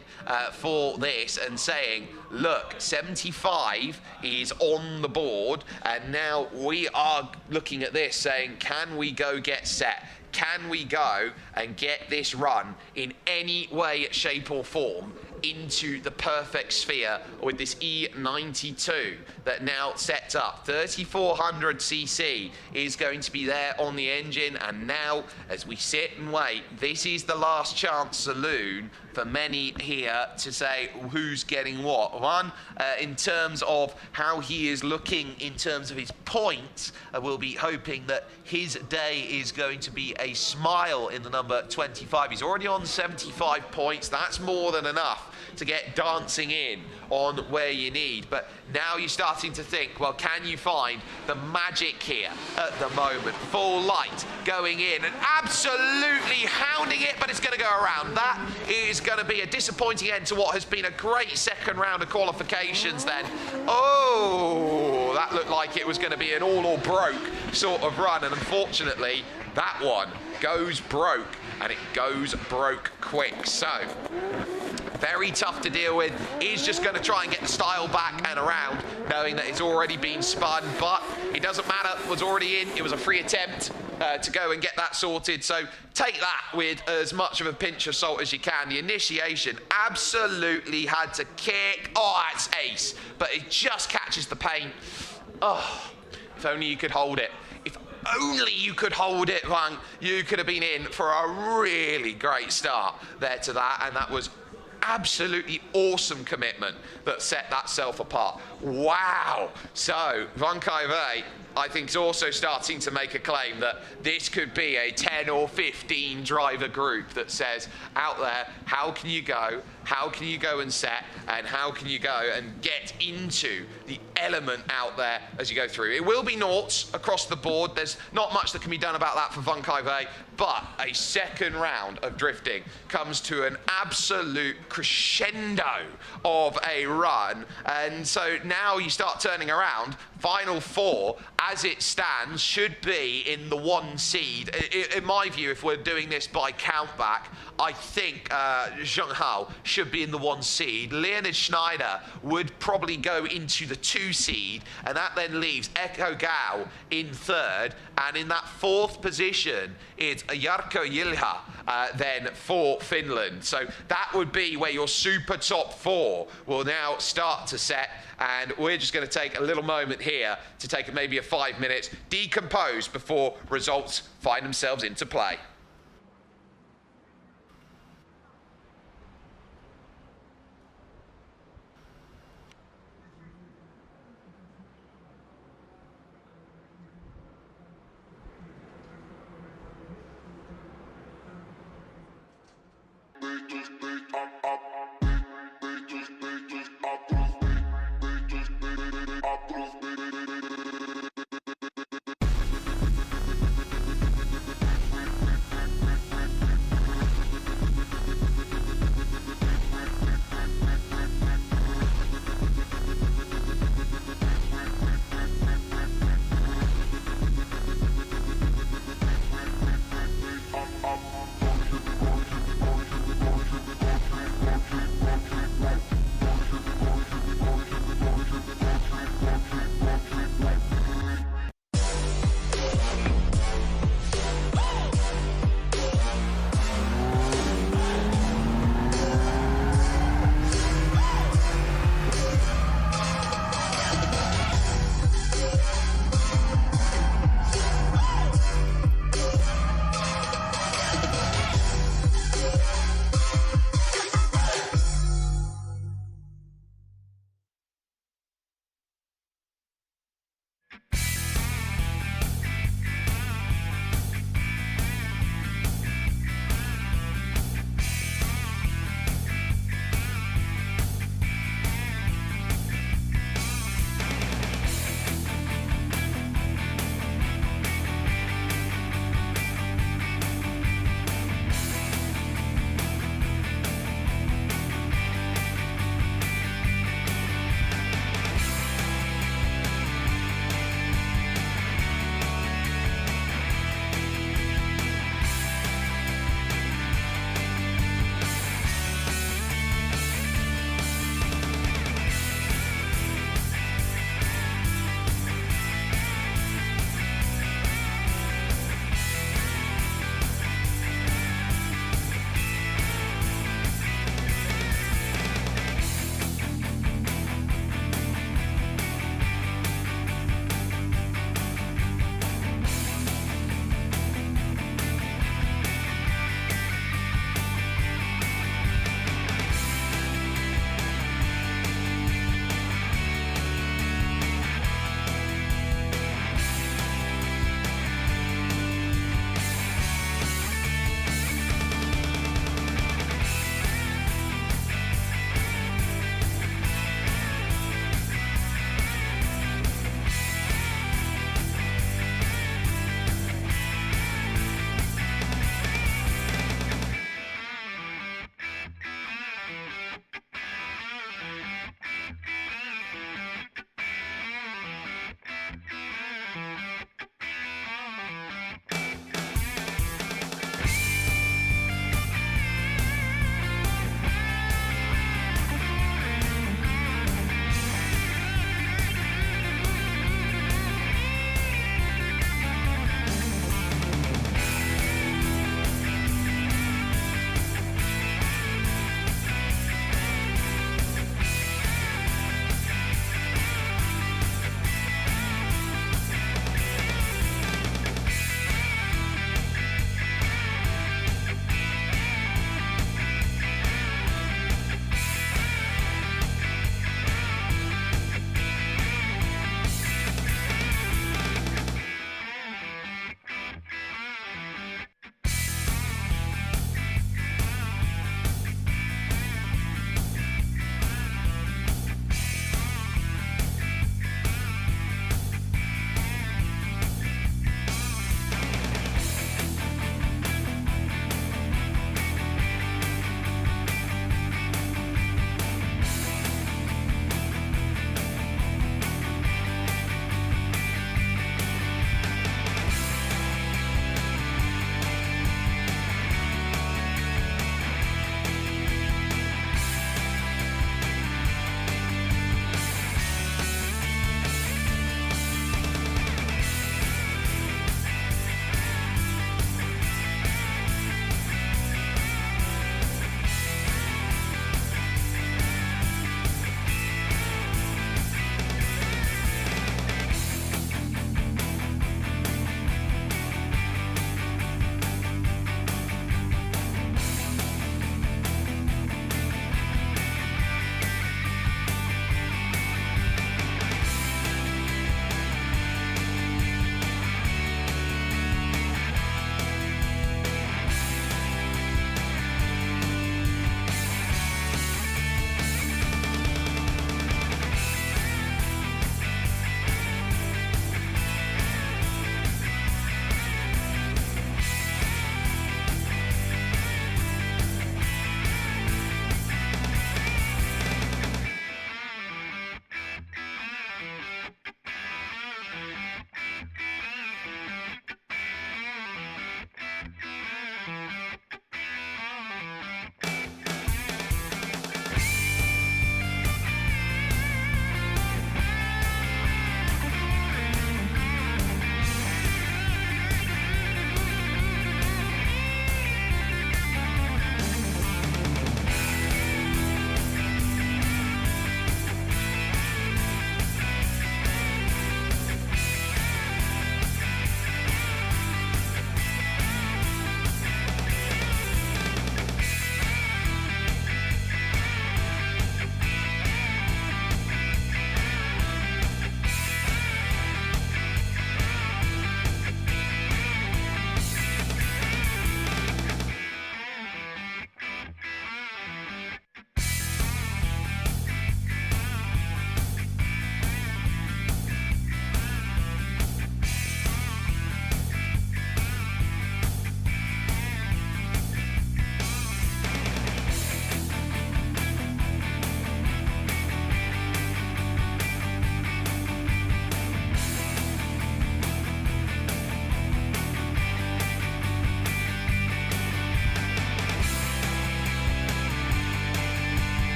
for this and saying, look, 75 is on the board, and now we are looking at this saying, can we go get set? Can we go and get this run in any way, shape or form into the perfect sphere with this E92 that now sets up? 3400cc is going to be there on the engine, and now as we sit and wait, this is the last chance saloon for many here to say who's getting what. One, in terms of how he is looking in terms of his points, we'll be hoping that his day is going to be a smile in the number 25. He's already on 75 points. That's more than enough to get dancing in on where you need. But now you're starting to think, well, can you find the magic here at the moment? Full light going in and absolutely hounding it, but it's going to go around. That is going to be a disappointing end to what has been a great second round of qualifications then. Oh, that looked like it was going to be an all or broke sort of run, and unfortunately that one goes broke, and it goes broke quick. So very tough to deal with. He's just going to try and get the style back and around, knowing that it's already been spun, but it doesn't matter. It was already in. It was a free attempt to go and get that sorted. So take that with as much of a pinch of salt as you can. The initiation absolutely had to kick. Oh, that's ace, but it just catches the paint. Oh, if only you could hold it. If only you could hold it, Wang. You could have been in for a really great start there to that, and that was absolutely awesome commitment that set that self apart. Wow. So Van Kaive, I think, is also starting to make a claim that this could be a 10 or 15 driver group that says out there, how can you go? How can you go and set? And how can you go and get into the element out there as you go through? It will be noughts across the board. There's not much that can be done about that for Van Kaive, but a second round of drifting comes to an absolute crescendo of a run. And so now you start turning around. Final four, as it stands, should be in the one seed. In my view, if we're doing this by countback, I think Zheng Hao should be in the one seed. Leonid Schneider would probably go into the two seed, and that then leaves Echo Gao in third. And in that fourth position, it's Jarkko Jilha then for Finland. So that would be where your super top four will now start to set. And we're just going to take a little moment here to take maybe a 5 minutes, decompose before results find themselves into play.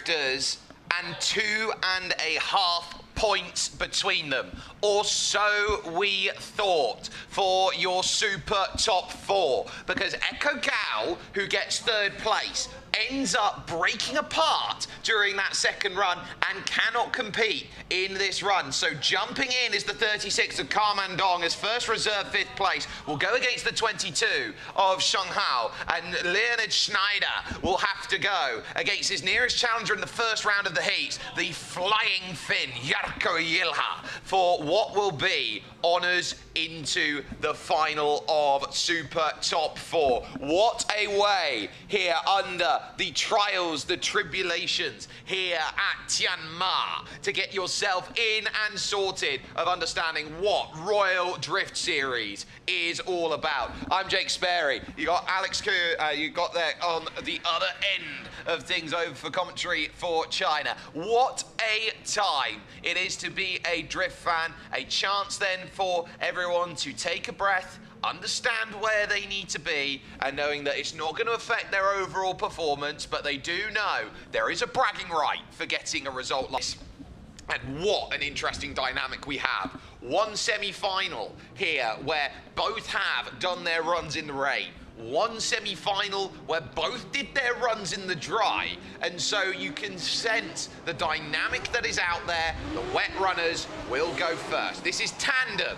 sectors and 2.5 points between them, or so we thought, for your super top 4, because Echo Gal, who gets 3rd place, ends up breaking apart during that second run and cannot compete in this run. So jumping in is the 36 of Karmandong as first reserve 5th place, will go against the 22 of Shanghai, and Leonid Schneider will have to go against his nearest challenger in the first round of the heats, the flying Finn, Jarkko Ilha, for what will be honours into the final of Super Top 4. What a way here under the trials, the tribulations here at Tianma to get yourself in and sorted of understanding what Royal Drift Series is all about. I'm Jake Sperry. You got Alex Koo, you got there on the other end of things over for commentary for China. What a time it is to be a drift fan. A chance then for everyone to take a breath, understand where they need to be, and knowing that it's not going to affect their overall performance, but they do know there is a bragging right for getting a result like this. And what an interesting dynamic we have. One semi-final here where both have done their runs in the rain. One semi-final where both did their runs in the dry, and so you can sense the dynamic that is out there. The wet runners will go first. This is tandem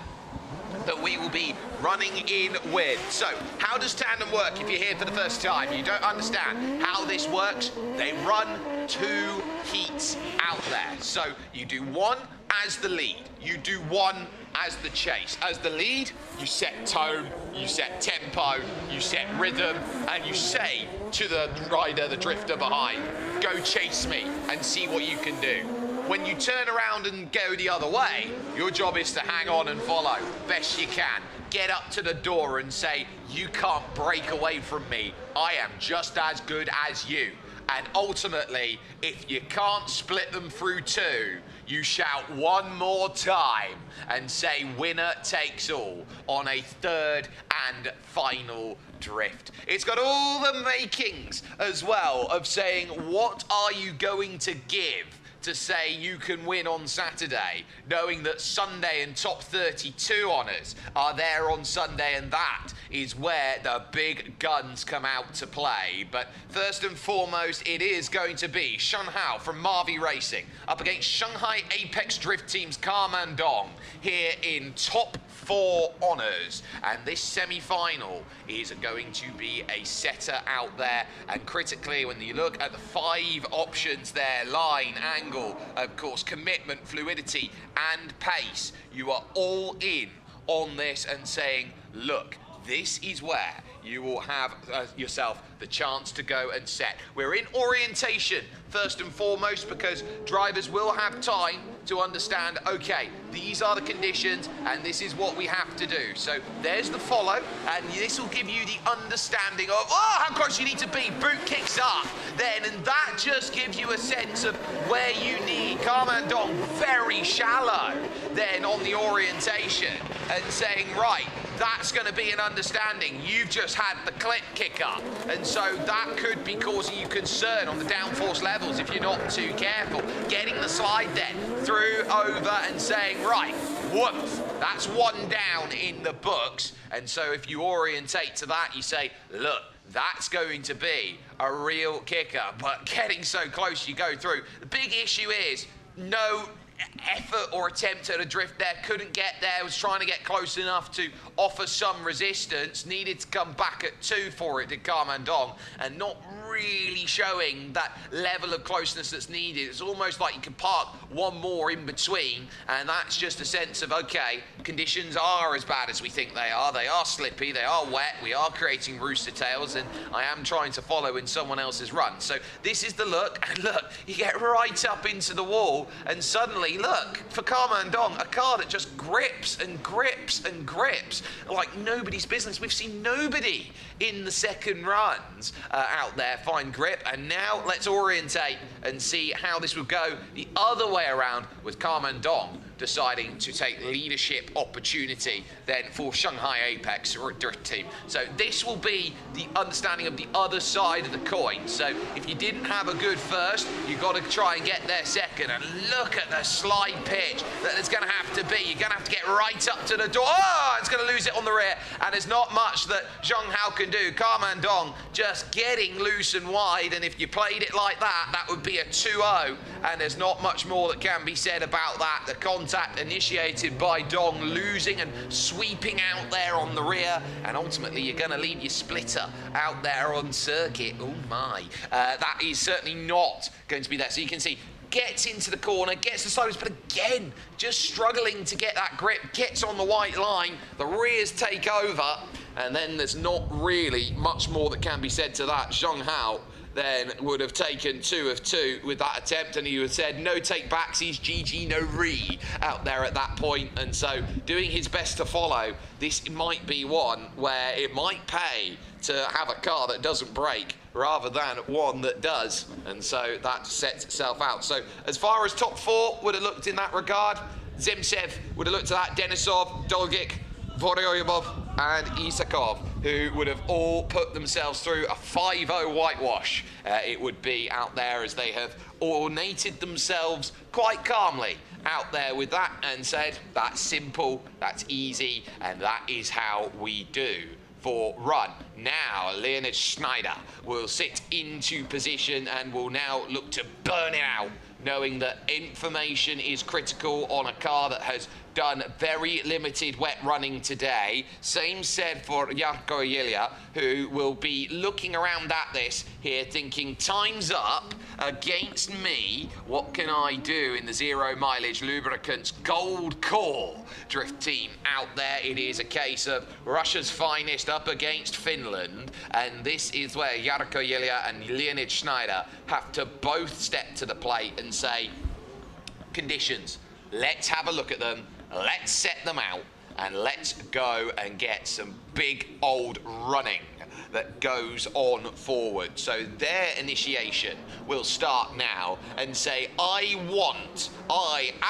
that we will be running in with. So how does tandem work if you're here for the first time? You don't understand how this works. They run 2 heats out there. So you do one as the lead. You do one as the chase. As the lead, you set tone, you set tempo, you set rhythm, and you say to the rider, the drifter behind, go chase me and see what you can do. When you turn around and go the other way, your job is to hang on and follow best you can. Get up to the door and say, you can't break away from me. I am just as good as you. And ultimately, if you can't split them through 2, you shout one more time and say winner takes all on a 3rd and final drift. It's got all the makings as well of saying, what are you going to give to say you can win on Saturday, knowing that Sunday and top 32 honours are there on Sunday, and that is where the big guns come out to play. But first and foremost, it is going to be Shanghai from Marvi Racing up against Shanghai Apex Drift Team's Karmandong here in top 4 honours, and this semi-final is going to be a setter out there. And critically, when you look at the 5 options there, line, angle, of course, commitment, fluidity and pace, you are all in on this and saying, look, this is where you will have yourself the chance to go and set. We're in orientation first and foremost because drivers will have time to understand, okay, these are the conditions and this is what we have to do. So there's the follow, and this will give you the understanding of, oh, how close you need to be. Boot kicks up then, and that just gives you a sense of where you need. Karmandong very shallow then on the orientation and saying, right, that's going to be an understanding. You've just had the clip kick up, and so that could be causing you concern on the downforce levels if you're not too careful. Getting the slide then through, over, and saying, right, whoops, that's 1 down in the books. And so if you orientate to that, you say, look, that's going to be a real kicker. But getting so close, you go through. The big issue is no effort or attempt at a drift there, couldn't get there, was trying to get close enough to offer some resistance, needed to come back at 2 for it to Karmandong, and not really showing that level of closeness that's needed. It's almost like you can park one more in between, and that's just a sense of, okay, conditions are as bad as we think they are slippy, they are wet, we are creating rooster tails, and I am trying to follow in someone else's run. So this is the look, and look, you get right up into the wall, and suddenly, look, for Karmandong, a car that just grips and grips and grips like nobody's business. We've seen nobody in the second runs out there find grip, and now let's orientate and see how this will go the other way around with Karmandong deciding to take leadership opportunity then for Shanghai Apex Drift Team. So this will be the understanding of the other side of the coin. So if you didn't have a good first, you've got to try and get there second. And look at the slide pitch that it's going to have to be. You're going to have to get right up to the door. Oh, it's going to lose it on the rear. And there's not much that Zhang Hao can do. Carman Dong just getting loose and wide. And if you played it like that, that would be a 2-0. And there's not much more that can be said about that. The contact initiated by Dong, losing and sweeping out there on the rear. And ultimately, you're going to leave your splitter out there on circuit. Oh my. That is certainly not going to be there. So you can see, gets into the corner, gets the sideways, but again, just struggling to get that grip, gets on the white line, the rears take over, and then there's not really much more that can be said to that. Zhang Hao then would have taken 2 of 2 with that attempt, and he would have said no take backs, he's GG, no re out there at that point. And so doing his best to follow, this might be one where it might pay to have a car that doesn't break rather than one that does, and so that sets itself out. So as far as top 4 would have looked in that regard, Zemtsev would have looked at that, Denisov, Dolgic, Voroyabov and Isakov, who would have all put themselves through a 5-0 whitewash. It would be out there, as they have ornated themselves quite calmly out there with that and said, that's simple, that's easy, and that is how we do for run. Now Leonid Schneider will sit into position and will now look to burn it out, knowing that information is critical on a car that has done very limited wet running today. Same said for Jarko Ilya, who will be looking around at this here thinking, time's up against me, what can I do in the 0 mileage lubricants gold core drift team out there? It is a case of Russia's finest up against Finland, and this is where Jarko Ilya and Leonid Schneider have to both step to the plate and say, conditions, let's have a look at them, let's set them out, and let's go and get some big old running that goes on forward. So their initiation will start now and say, I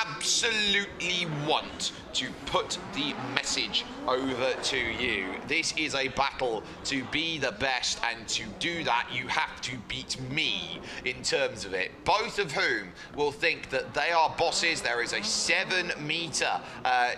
absolutely want to put the message over to you. This is a battle to be the best, and to do that, you have to beat me in terms of it. Both of whom will think that they are bosses. There is a 7-meter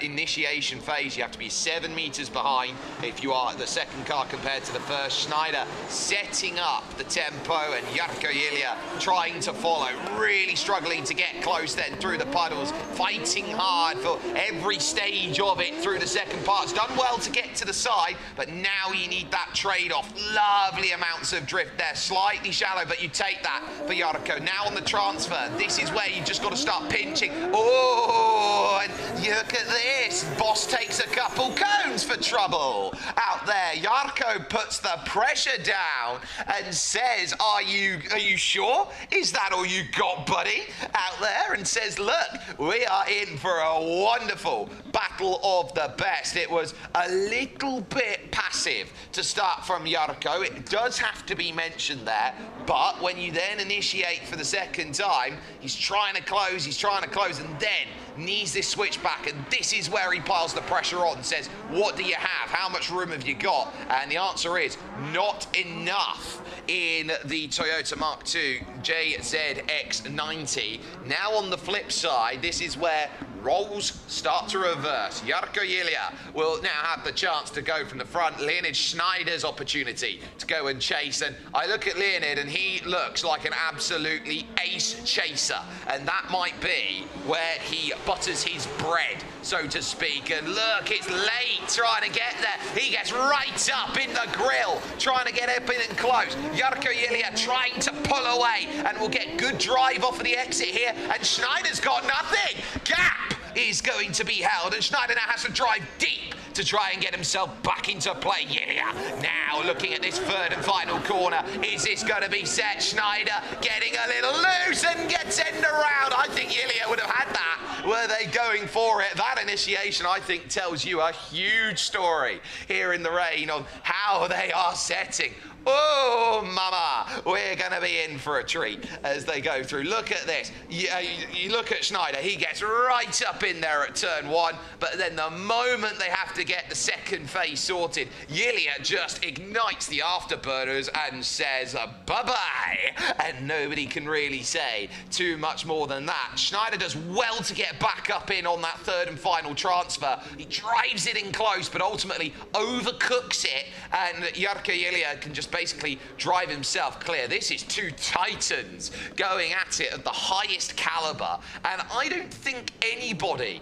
initiation phase. You have to be 7 meters behind if you are the second car compared to the first. Schneider setting up the tempo, and Jarko Ilya trying to follow, really struggling to get close then through the puddles, fighting hard for every stage of it through the second part. It's done well to get to the side, but now you need that trade-off. Lovely amounts of drift there, slightly shallow, but you take that for Jarko. Now on the transfer, this is where you just got to start pinching. Oh, and look at this. Boss takes a couple cones for trouble out there. Jarko puts the pressure down and says, are you sure? Is that all you got, buddy? Out there, and says, look, we are in for a wonderful battle of the best. It was a little bit passive to start from Jarko. It does have to be mentioned there, but when you then initiate for the second time, he's trying to close, and then needs this switchback, and this is where he piles the pressure on and says, what do you have? How much room have you got? And the answer is not enough in the Toyota Mark II JZX90. Now on the flip side, this is where roles start to reverse. Jarko Ilya will now have the chance to go from the front. Leonid Schneider's opportunity to go and chase. And I look at Leonid and he looks like an absolutely ace chaser. And that might be where he butters his bread, so to speak. And look, it's late trying to get there. He gets right up in the grill, trying to get up in and close. Jarko Ilya trying to pull away and will get good drive off of the exit here. And Schneider's got nothing. Gap is going to be held, and Schneider now has to drive deep to try and get himself back into play. Yeah, now looking at this third and final corner, is this going to be set? Schneider getting a little loose and gets end around. I think Ilya would have had that. Were they going for it? That initiation, I think, tells you a huge story here in the rain on how they are setting. Oh, mama, we're going to be in for a treat as they go through. Look at this. You look at Schneider. He gets right up in there at turn 1, but then the moment they have to get the second phase sorted, Yilia just ignites the afterburners and says bye-bye. And nobody can really say too much more than that. Schneider does well to get back up in on that third and final transfer. He drives it in close, but ultimately overcooks it, and Jarkko Yilia can just basically drive himself clear. This is two titans going at it at the highest caliber, and I don't think anybody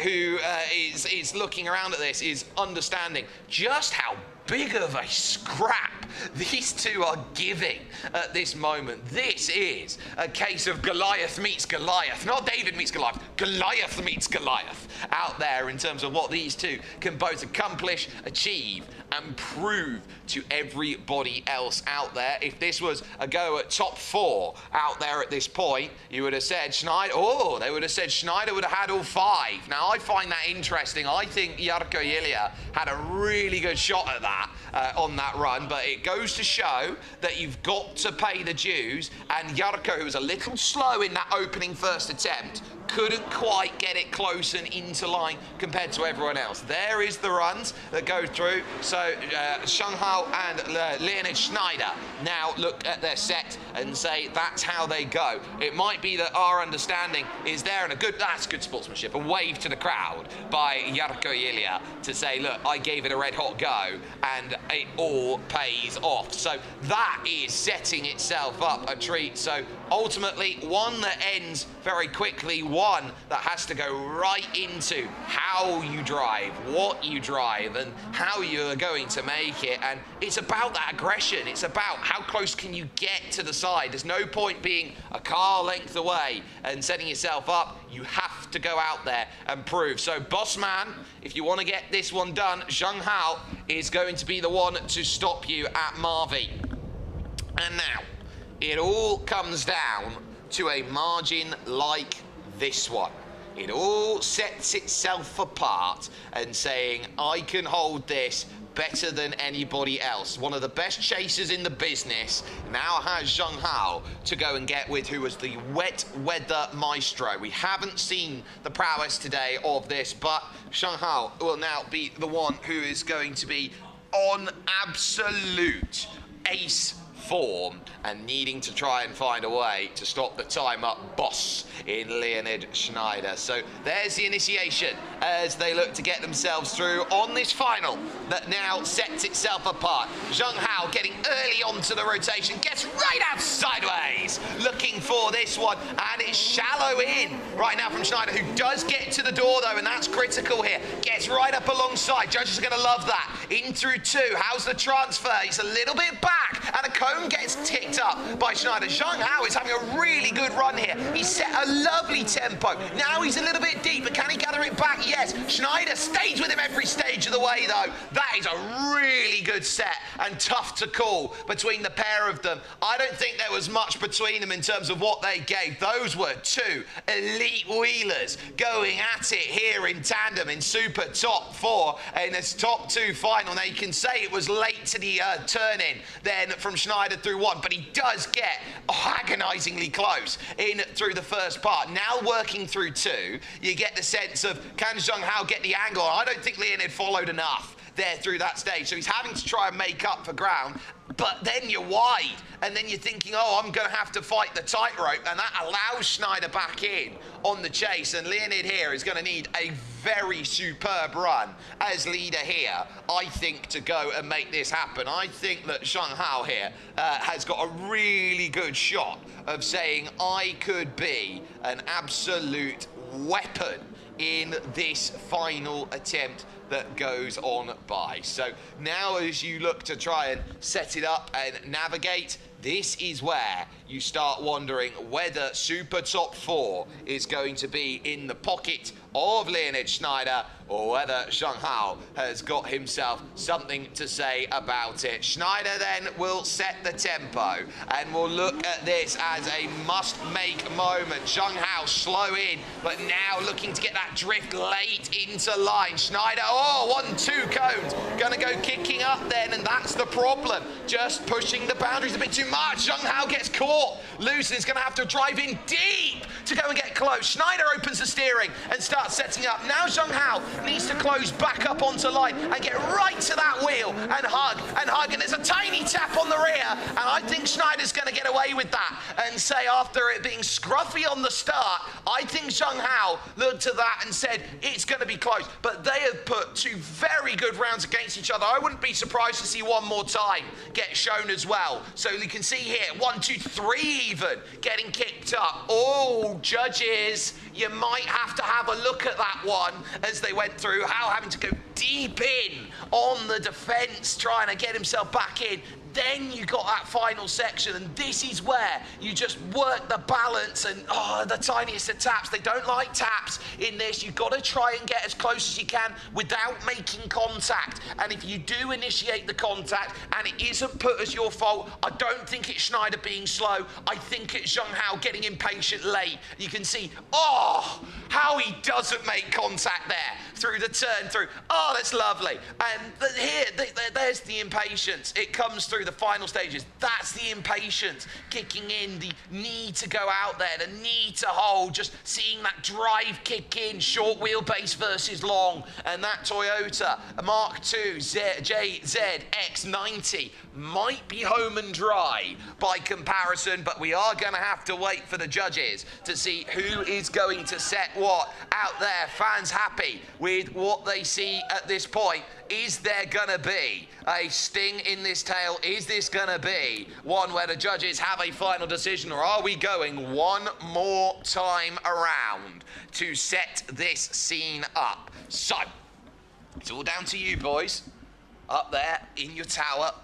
who is looking around at this is understanding just how big of a scrap these two are giving at this moment. This is a case of Goliath meets Goliath, not David meets Goliath. Goliath meets Goliath out there in terms of what these two can both accomplish, achieve, and prove to everybody else out there. If this was a go at top 4 out there at this point, you would have said Schneider, they would have said Schneider would have had all 5. Now, I find that interesting. I think Jarkko Yilia had a really good shot at that on that run, but it goes to show that you've got to pay the dues, and Jarkko, who was a little slow in that opening first attempt, couldn't quite get it close and into line compared to everyone else. There is the runs that go through. So Shang Hao and Leonid Schneider now look at their set and say that's how they go. It might be that our understanding is there, and that's good sportsmanship, a wave to the crowd by Jarkko Yilia to say, look, I gave it a red hot go and it all pays off. So that is setting itself up a treat. So ultimately, one that ends very quickly, one that has to go right into how you drive, what you drive, and how you're going to make it. And it's about that aggression. It's about how close can you get to the side. There's no point being a car length away and setting yourself up. You have to go out there and prove. So, boss man, if you want to get this one done, Zheng Hao is going to be the one to stop you at Marvi. And now, it all comes down to a margin like this one. It all sets itself apart and saying, I can hold this better than anybody else. One of the best chasers in the business now has Zheng Hao to go and get with, who was the wet weather maestro. We haven't seen the prowess today of this, but Zheng Hao will now be the one who is going to be on absolute ace form and needing to try and find a way to stop the time up boss in Leonid Schneider. So there's the initiation as they look to get themselves through on this final that now sets itself apart. Zheng Hao getting early onto the rotation, gets right out sideways, looking for this one, and it's shallow in right now from Schneider, who does get to the door though, and that's critical here. Gets right up alongside. Judges are going to love that. In through 2. How's the transfer? He's a little bit back, and a cone gets ticked up by Schneider. Zheng Hao is having a really good run here. He's set a lovely tempo. Now he's a little bit deep, but can he gather it back? Yes. Schneider stays with him every stage of the way, though. That is a really good set and tough to call between the pair of them. I don't think there was much between them in terms of what they gave. Those were two elite wheelers going at it here in tandem in super top 4 in this top 2 final. Now you can say it was late to the turn-in then from Schneider through 1, but he does get agonizingly close in through the first part. Now working through 2, you get the sense of, can Zheng Hao get the angle? I don't think Leonid followed enough there through that stage, so he's having to try and make up for ground. But then you're wide, and then you're thinking, oh, I'm going to have to fight the tightrope, and that allows Schneider back in on the chase, and Leonid here is going to need a very superb run as leader here, I think, to go and make this happen. I think that Zheng Hao here has got a really good shot of saying, I could be an absolute weapon in this final attempt that goes on by. So now as you look to try and set it up and navigate, this is where you start wondering whether Super Top 4 is going to be in the pocket of Leonid Schneider, or whether Zheng Hao has got himself something to say about it. Schneider then will set the tempo, and we'll look at this as a must-make moment. Zheng Hao slow in, but now looking to get that drift late into line. Schneider, 1-2 cones, gonna go kicking up then, and that's the problem. Just pushing the boundaries a bit too much. Zheng Hao gets caught. Lucen is gonna have to drive in deep to go and get close. Schneider opens the steering and starts setting up. Now Zheng Hao needs to close back up onto line and get right to that wheel and hug, and there's a tiny tap on the rear, and I think Schneider's going to get away with that and say, after it being scruffy on the start, I think Zheng Hao looked at that and said it's going to be close. But they have put two very good rounds against each other. I wouldn't be surprised to see one more time get shown as well. So you can see here, 1, 2, 3 even getting kicked up. Oh, judges, you might have to have a look at that one as they went through. Hao having to go deep in on the defense, trying to get himself back in. Then you got that final section, and this is where you just work the balance and the tiniest of taps. They don't like taps in this. You've got to try and get as close as you can without making contact. And if you do initiate the contact and it isn't put as your fault, I don't think it's Schneider being slow. I think it's Zheng Hao getting impatient late. You can see, how he doesn't make contact there through the turn through. Oh, that's lovely. And here, there's the impatience. It comes through the final stages. That's the impatience kicking in, the need to go out there, the need to hold, just seeing that drive kick in, short wheelbase versus long. And that Toyota Mark II JZX90 might be home and dry by comparison, but we are going to have to wait for the judges to see who is going to set what out there. Fans happy with what they see at this point. Is there gonna be a sting in this tail? Is this gonna be one where the judges have a final decision, or are we going one more time around to set this scene up? So, it's all down to you boys up there in your tower.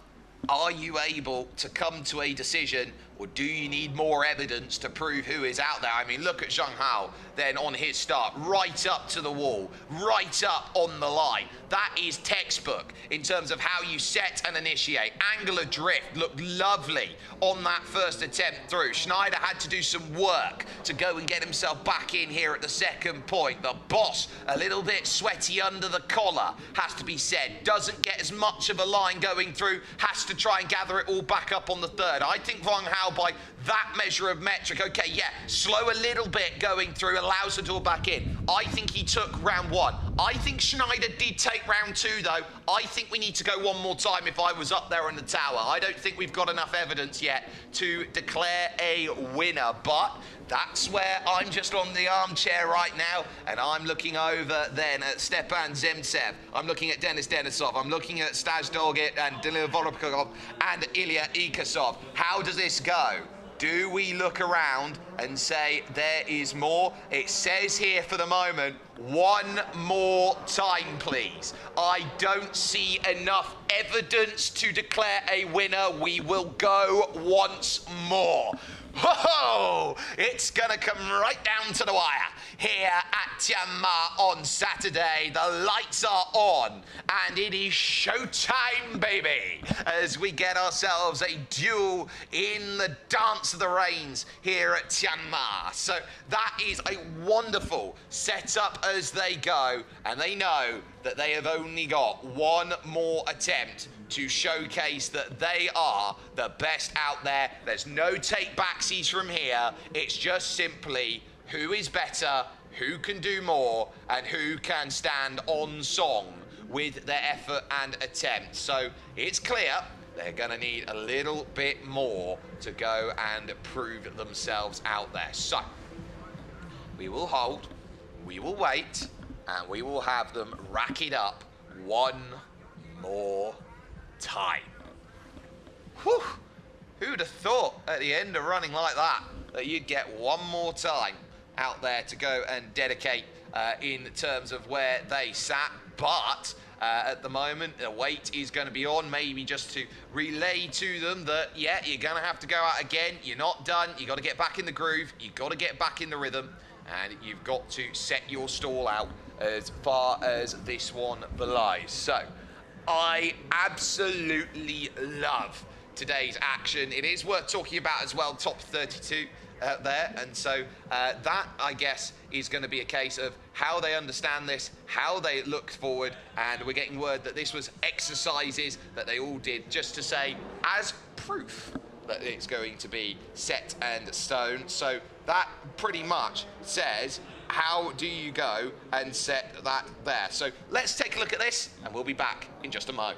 Are you able to come to a decision, or do you need more evidence to prove who is out there? I mean, look at Zheng Hao then on his start, right up to the wall, right up on the line. That is textbook in terms of how you set and initiate. Angular drift looked lovely on that first attempt through. Schneider had to do some work to go and get himself back in here at the second point. The boss, a little bit sweaty under the collar, has to be said. Doesn't get as much of a line going through, has to try and gather it all back up on the third. I think Zheng Hao, by that measure of metric, okay, yeah, slow a little bit going through, allows the door back in. I think he took round one. I think Schneider did take round two, though. I think we need to go one more time if I was up there in the tower. I don't think we've got enough evidence yet to declare a winner, but that's where I'm just on the armchair right now, and I'm looking over then at Stepan Zemtsev. I'm looking at Denis Denisov. I'm looking at Stas Dolgit and Danil Vorobkov and Ilya Ikasov. How does this go? Do we look around and say there is more? It says here for the moment, one more time, please. I don't see enough evidence to declare a winner. We will go once more. Ho-ho! It's gonna come right down to the wire here at Tianma on Saturday. The lights are on and it is showtime, baby, as we get ourselves a duel in the Dance of the Rains here at Tianma. So that is a wonderful setup as they go, and they know that they have only got one more attempt to showcase that they are the best out there. There's no take backsies from here. It's just simply who is better, who can do more, and who can stand on song with their effort and attempt. So it's clear they're gonna need a little bit more to go and prove themselves out there. So we will hold, we will wait, and we will have them rack it up one more time. Whew. Who'd have thought at the end of running like that you'd get one more time out there to go and dedicate in terms of where they sat. But at the moment, the weight is going to be on, maybe just to relay to them that, yeah, you're going to have to go out again. You're not done. You got to get back in the groove. You got to get back in the rhythm. and you've got to set your stall out as far as this one belies. So, I absolutely love today's action. It is worth talking about as well, top 32 there, and so that, I guess, is going to be a case of how they understand this, how they look forward, and we're getting word that this was exercises that they all did just to say, as proof that it's going to be set and stone. So that pretty much says, how do you go and set that there? So let's take a look at this, and we'll be back in just a mo.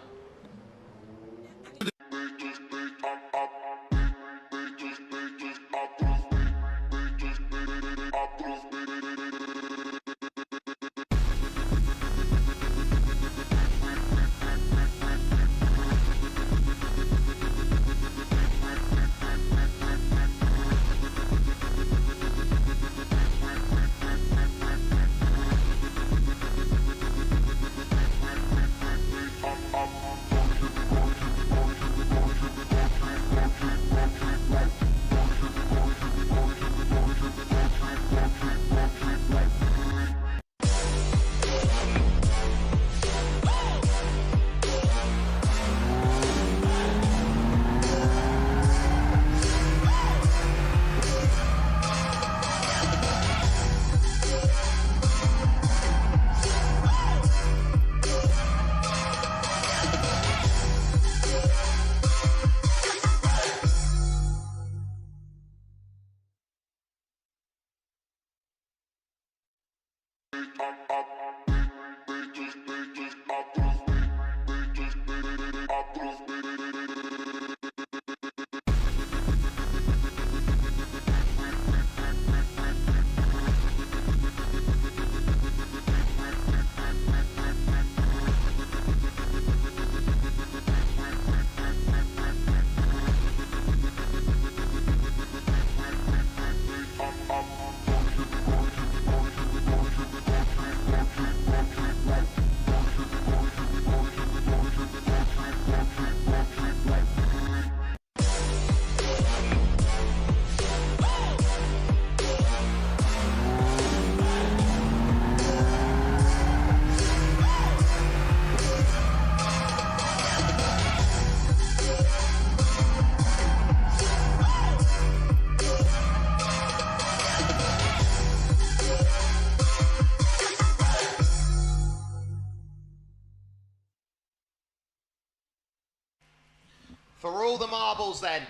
For all the marbles then,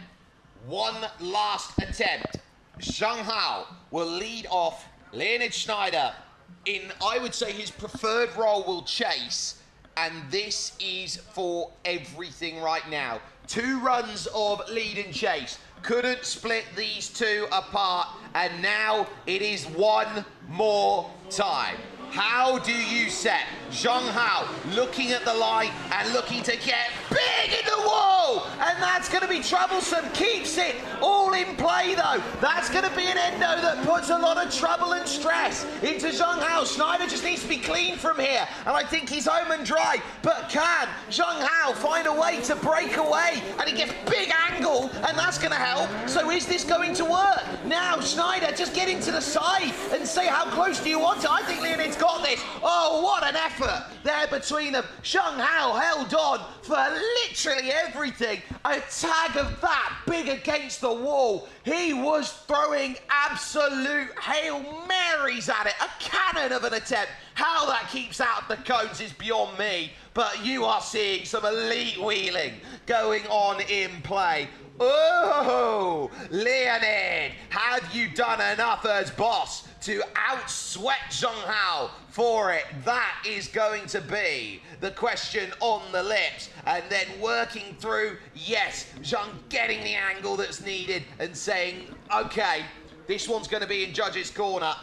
one last attempt. Zhang Hao will lead off. Leonid Schneider, in, I would say, his preferred role, will chase. And this is for everything right now. 2 runs of lead and chase. Couldn't split these two apart. And now it is one more time. How do you set? Zhang Hao looking at the line and looking to get big in the wall. And that's going to be troublesome. Keeps it all in play, though. That's going to be an endo that puts a lot of trouble and stress into Zhang Hao. Schneider just needs to be clean from here. And I think he's home and dry. But can Zhang Hao find a way to break away? And he gets big angle, and that's going to help. So is this going to work? Now, Schneider, just get into the side and say, how close do you want it? I think Leonid's got this. Oh, what an effort there between them. Zhang Hao held on for literally everything. A tag of that big against the wall. He was throwing absolute Hail Marys at it. A cannon of an attempt. How that keeps out the cones is beyond me. But you are seeing some elite wheeling going on in play. Oh, Leonid, have you done enough as boss to outsweat Zhang Hao for it? That is going to be the question on the lips. And then working through, yes, Zhang getting the angle that's needed and saying, okay, this one's going to be in Judge's corner.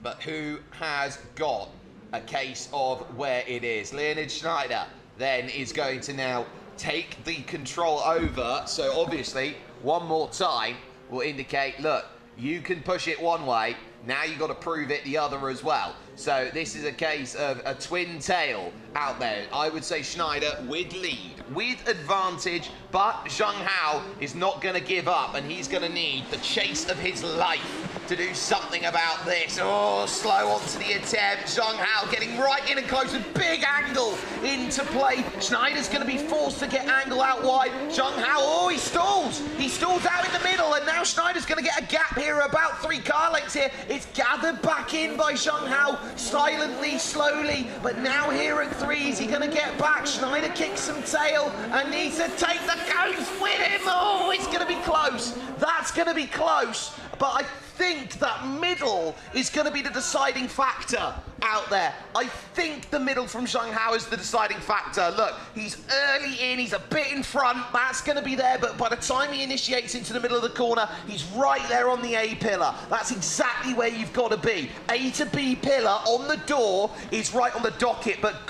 But who has got a case of where it is? Leonid Schneider then is going to now take the control over. So obviously, one more time will indicate, look, you can push it one way. Now you've got to prove it the other as well. So this is a case of a twin tail out there. I would say Schneider with lead, with advantage, but Zhang Hao is not going to give up, and he's going to need the chase of his life to do something about this. Oh, slow onto the attempt. Zhang Hao getting right in and close with big angle into play. Schneider's going to be forced to get angle out wide. Zhang Hao, oh, he stalls. He stalls out in the middle, and now Schneider's going to get a gap here, about 3 car lengths here. It's gathered back in by Zhang Hao, silently, slowly, but now here at 3, is he going to get back? Schneider kicks some tail and needs to take the cones with him. Oh, it's going to be close. That's going to be close, but I think that middle is going to be the deciding factor out there. I think the middle from Zhang Hao is the deciding factor. Look, he's early in, he's a bit in front, that's going to be there, but by the time he initiates into the middle of the corner, he's right there on the A pillar. That's exactly where you've got to be. A to B pillar on the door is right on the docket, but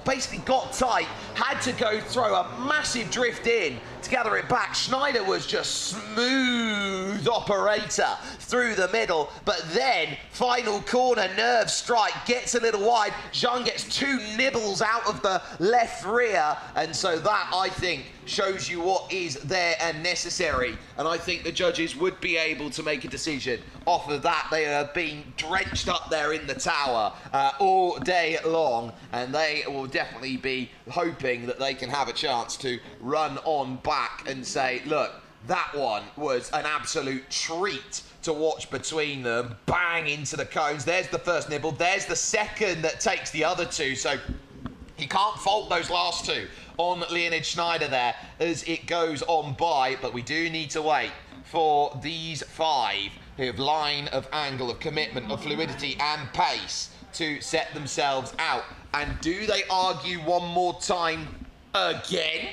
basically got tight, had to go throw a massive drift in to gather it back. Schneider was just smooth operator through the middle, but then final corner nerve strike gets a little wide. Zhang gets 2 nibbles out of the left rear, and so that, I think, shows you what is there and necessary, and I think the judges would be able to make a decision off of that. They have been drenched up there in the tower all day long, and they will definitely be hoping that they can have a chance to run on back and say, look, that one was an absolute treat to watch between them. Bang into the cones. There's the first nibble. There's the second that takes the other 2. So he can't fault those last 2 on Leonid Schneider there as it goes on by. But we do need to wait for these 5 who have line of angle, of commitment, of fluidity and pace to set themselves out. And do they argue one more time again?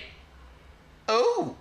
Oh,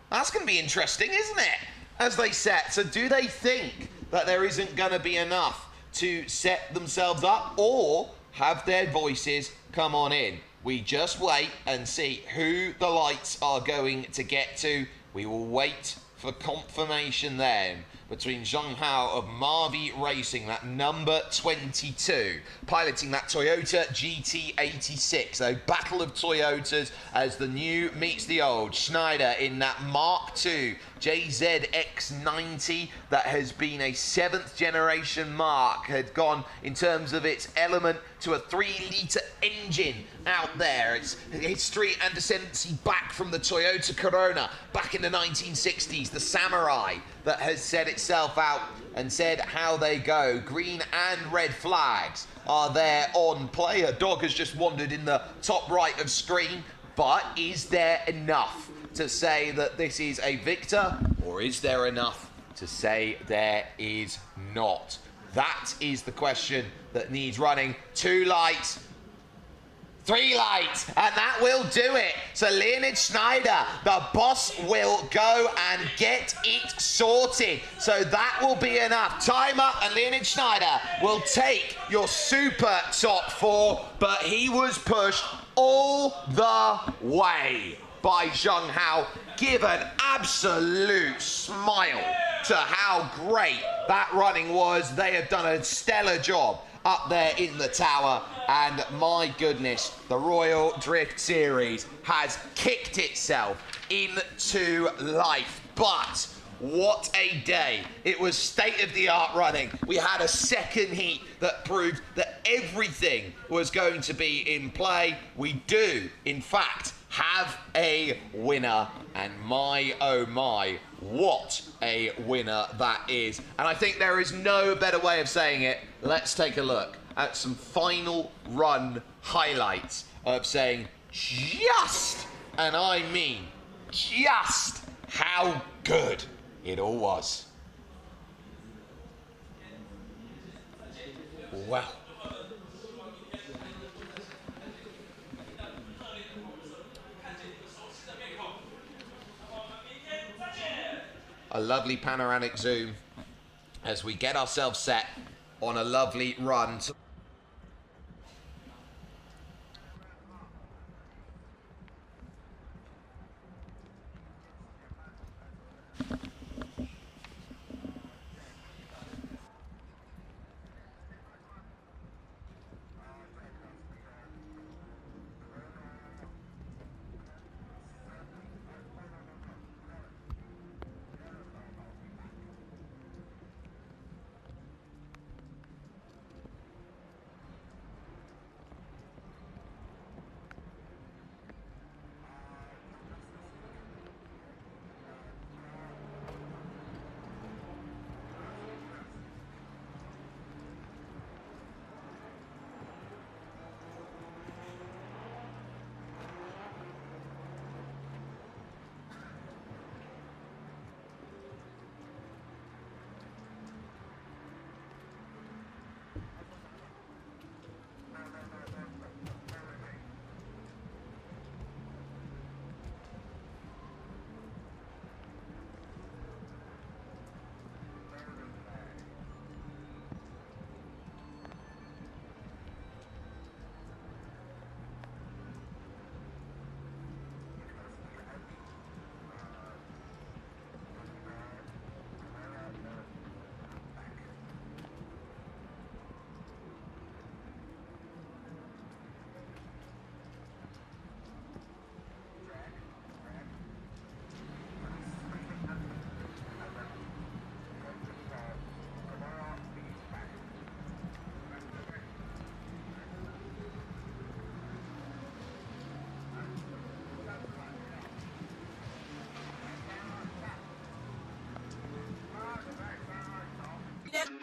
that's going to be interesting, isn't it? As they set. So do they think that there isn't going to be enough to set themselves up, or have their voices come on in? We just wait and see who the lights are going to get to. We will wait for confirmation then between Zhang Hao of Marvi Racing, that number 22, piloting that Toyota GT86. So battle of Toyotas as the new meets the old. Schneider in that Mark II JZX90 that has been a 7th generation Mark, had gone in terms of its element to a 3-litre engine out there. Its history and descendancy back from the Toyota Corona back in the 1960s, the Samurai that has set itself out and said how they go. Green and red flags are there on play. A dog has just wandered in the top right of screen, but is there enough to say that this is a victor, or is there enough to say there is not? That is the question that needs running. 2 lights, 3 lights, and that will do it. So Leonid Schneider, the boss, will go and get it sorted. So that will be enough. Tianma and Leonid Schneider will take your super top 4, but he was pushed all the way by Zhang Hao. Give an absolute smile to how great that running was. They have done a stellar job up there in the tower, and my goodness, the Royal Drift Series has kicked itself into life. But what a day. It was state-of-the-art running. We had a second heat that proved that everything was going to be in play. We do, in fact, have a winner, and my oh my, what a winner that is. And I think there is no better way of saying it. Let's take a look at some final run highlights of saying just, and I mean just, how good it all was. Wow. A lovely panoramic zoom as we get ourselves set on a lovely run.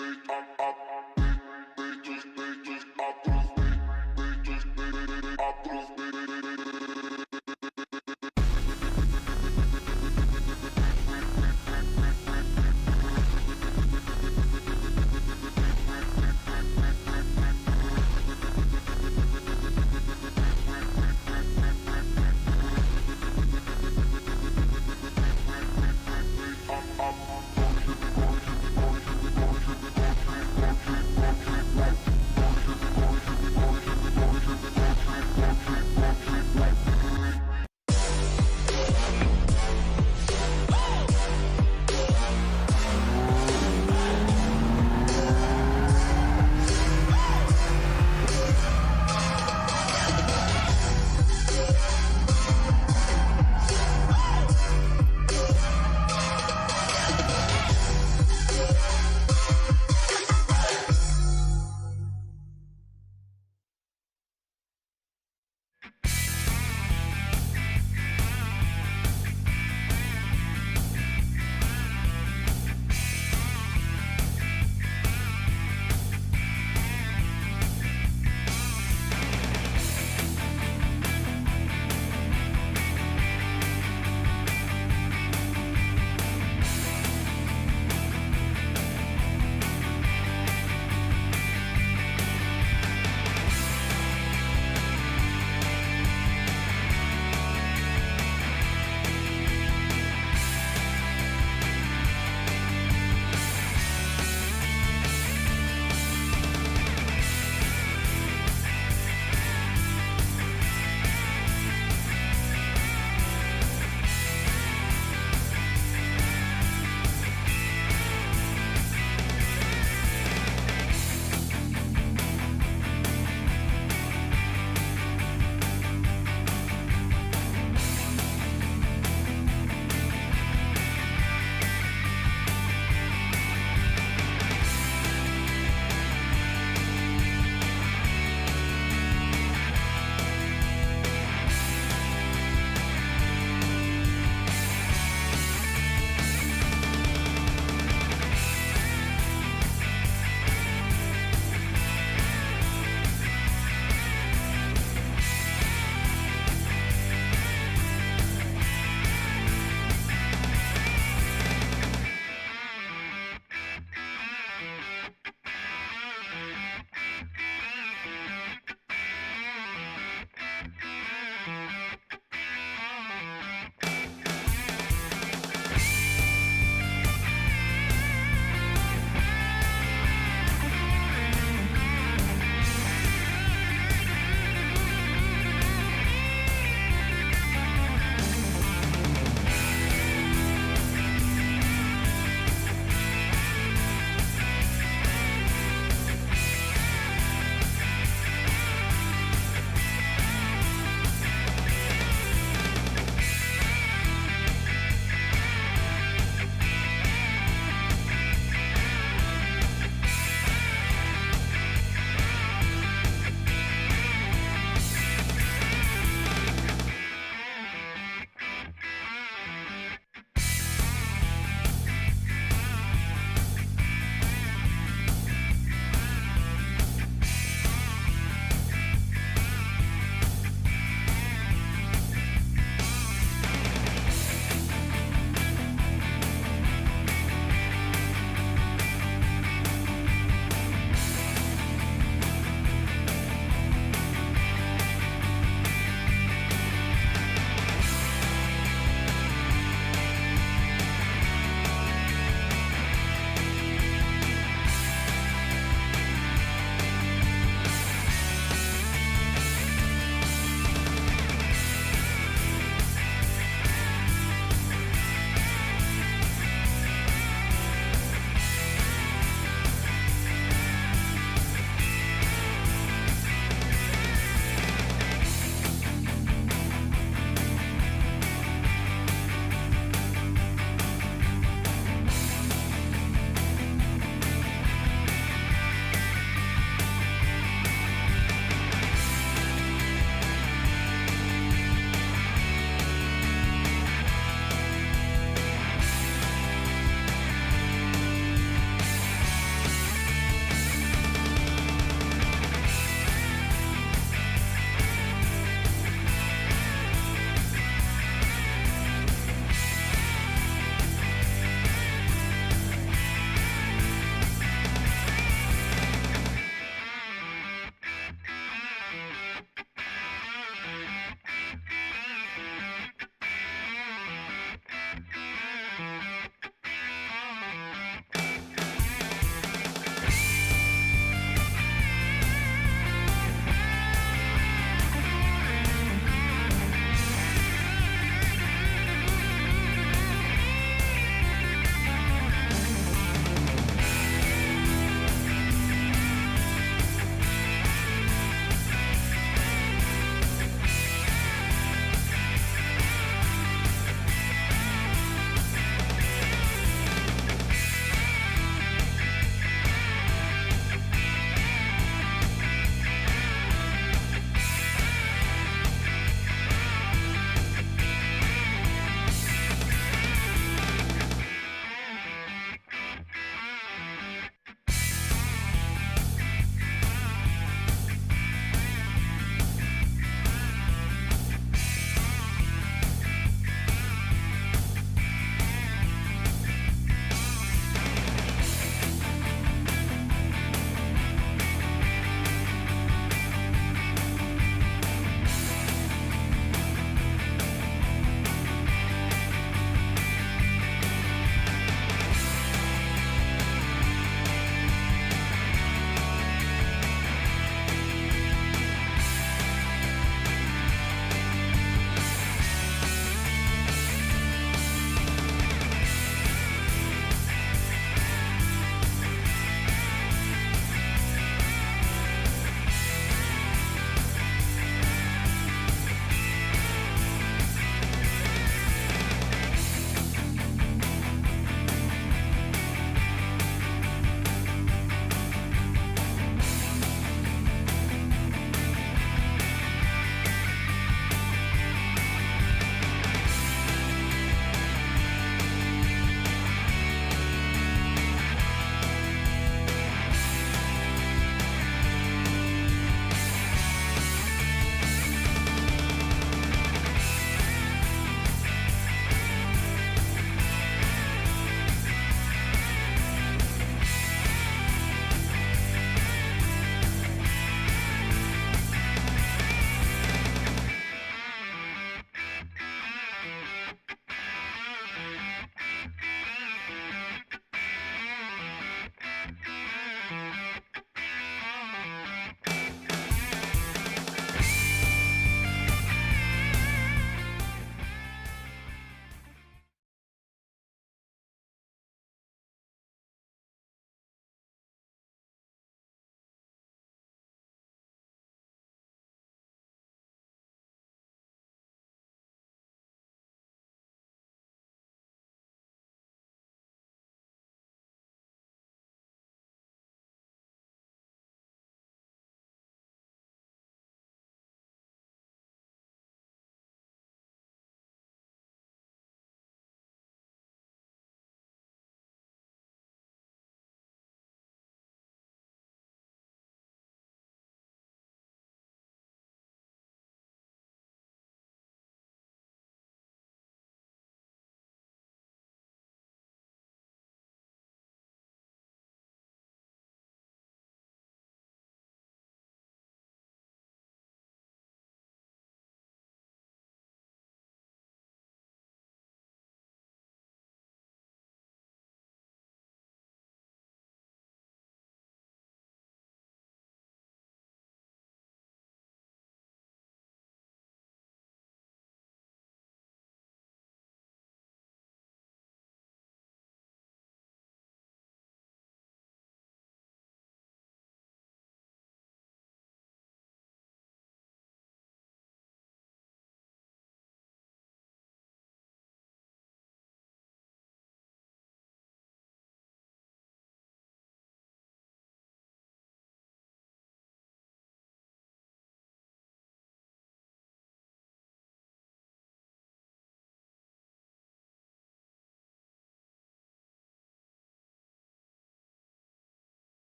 beat.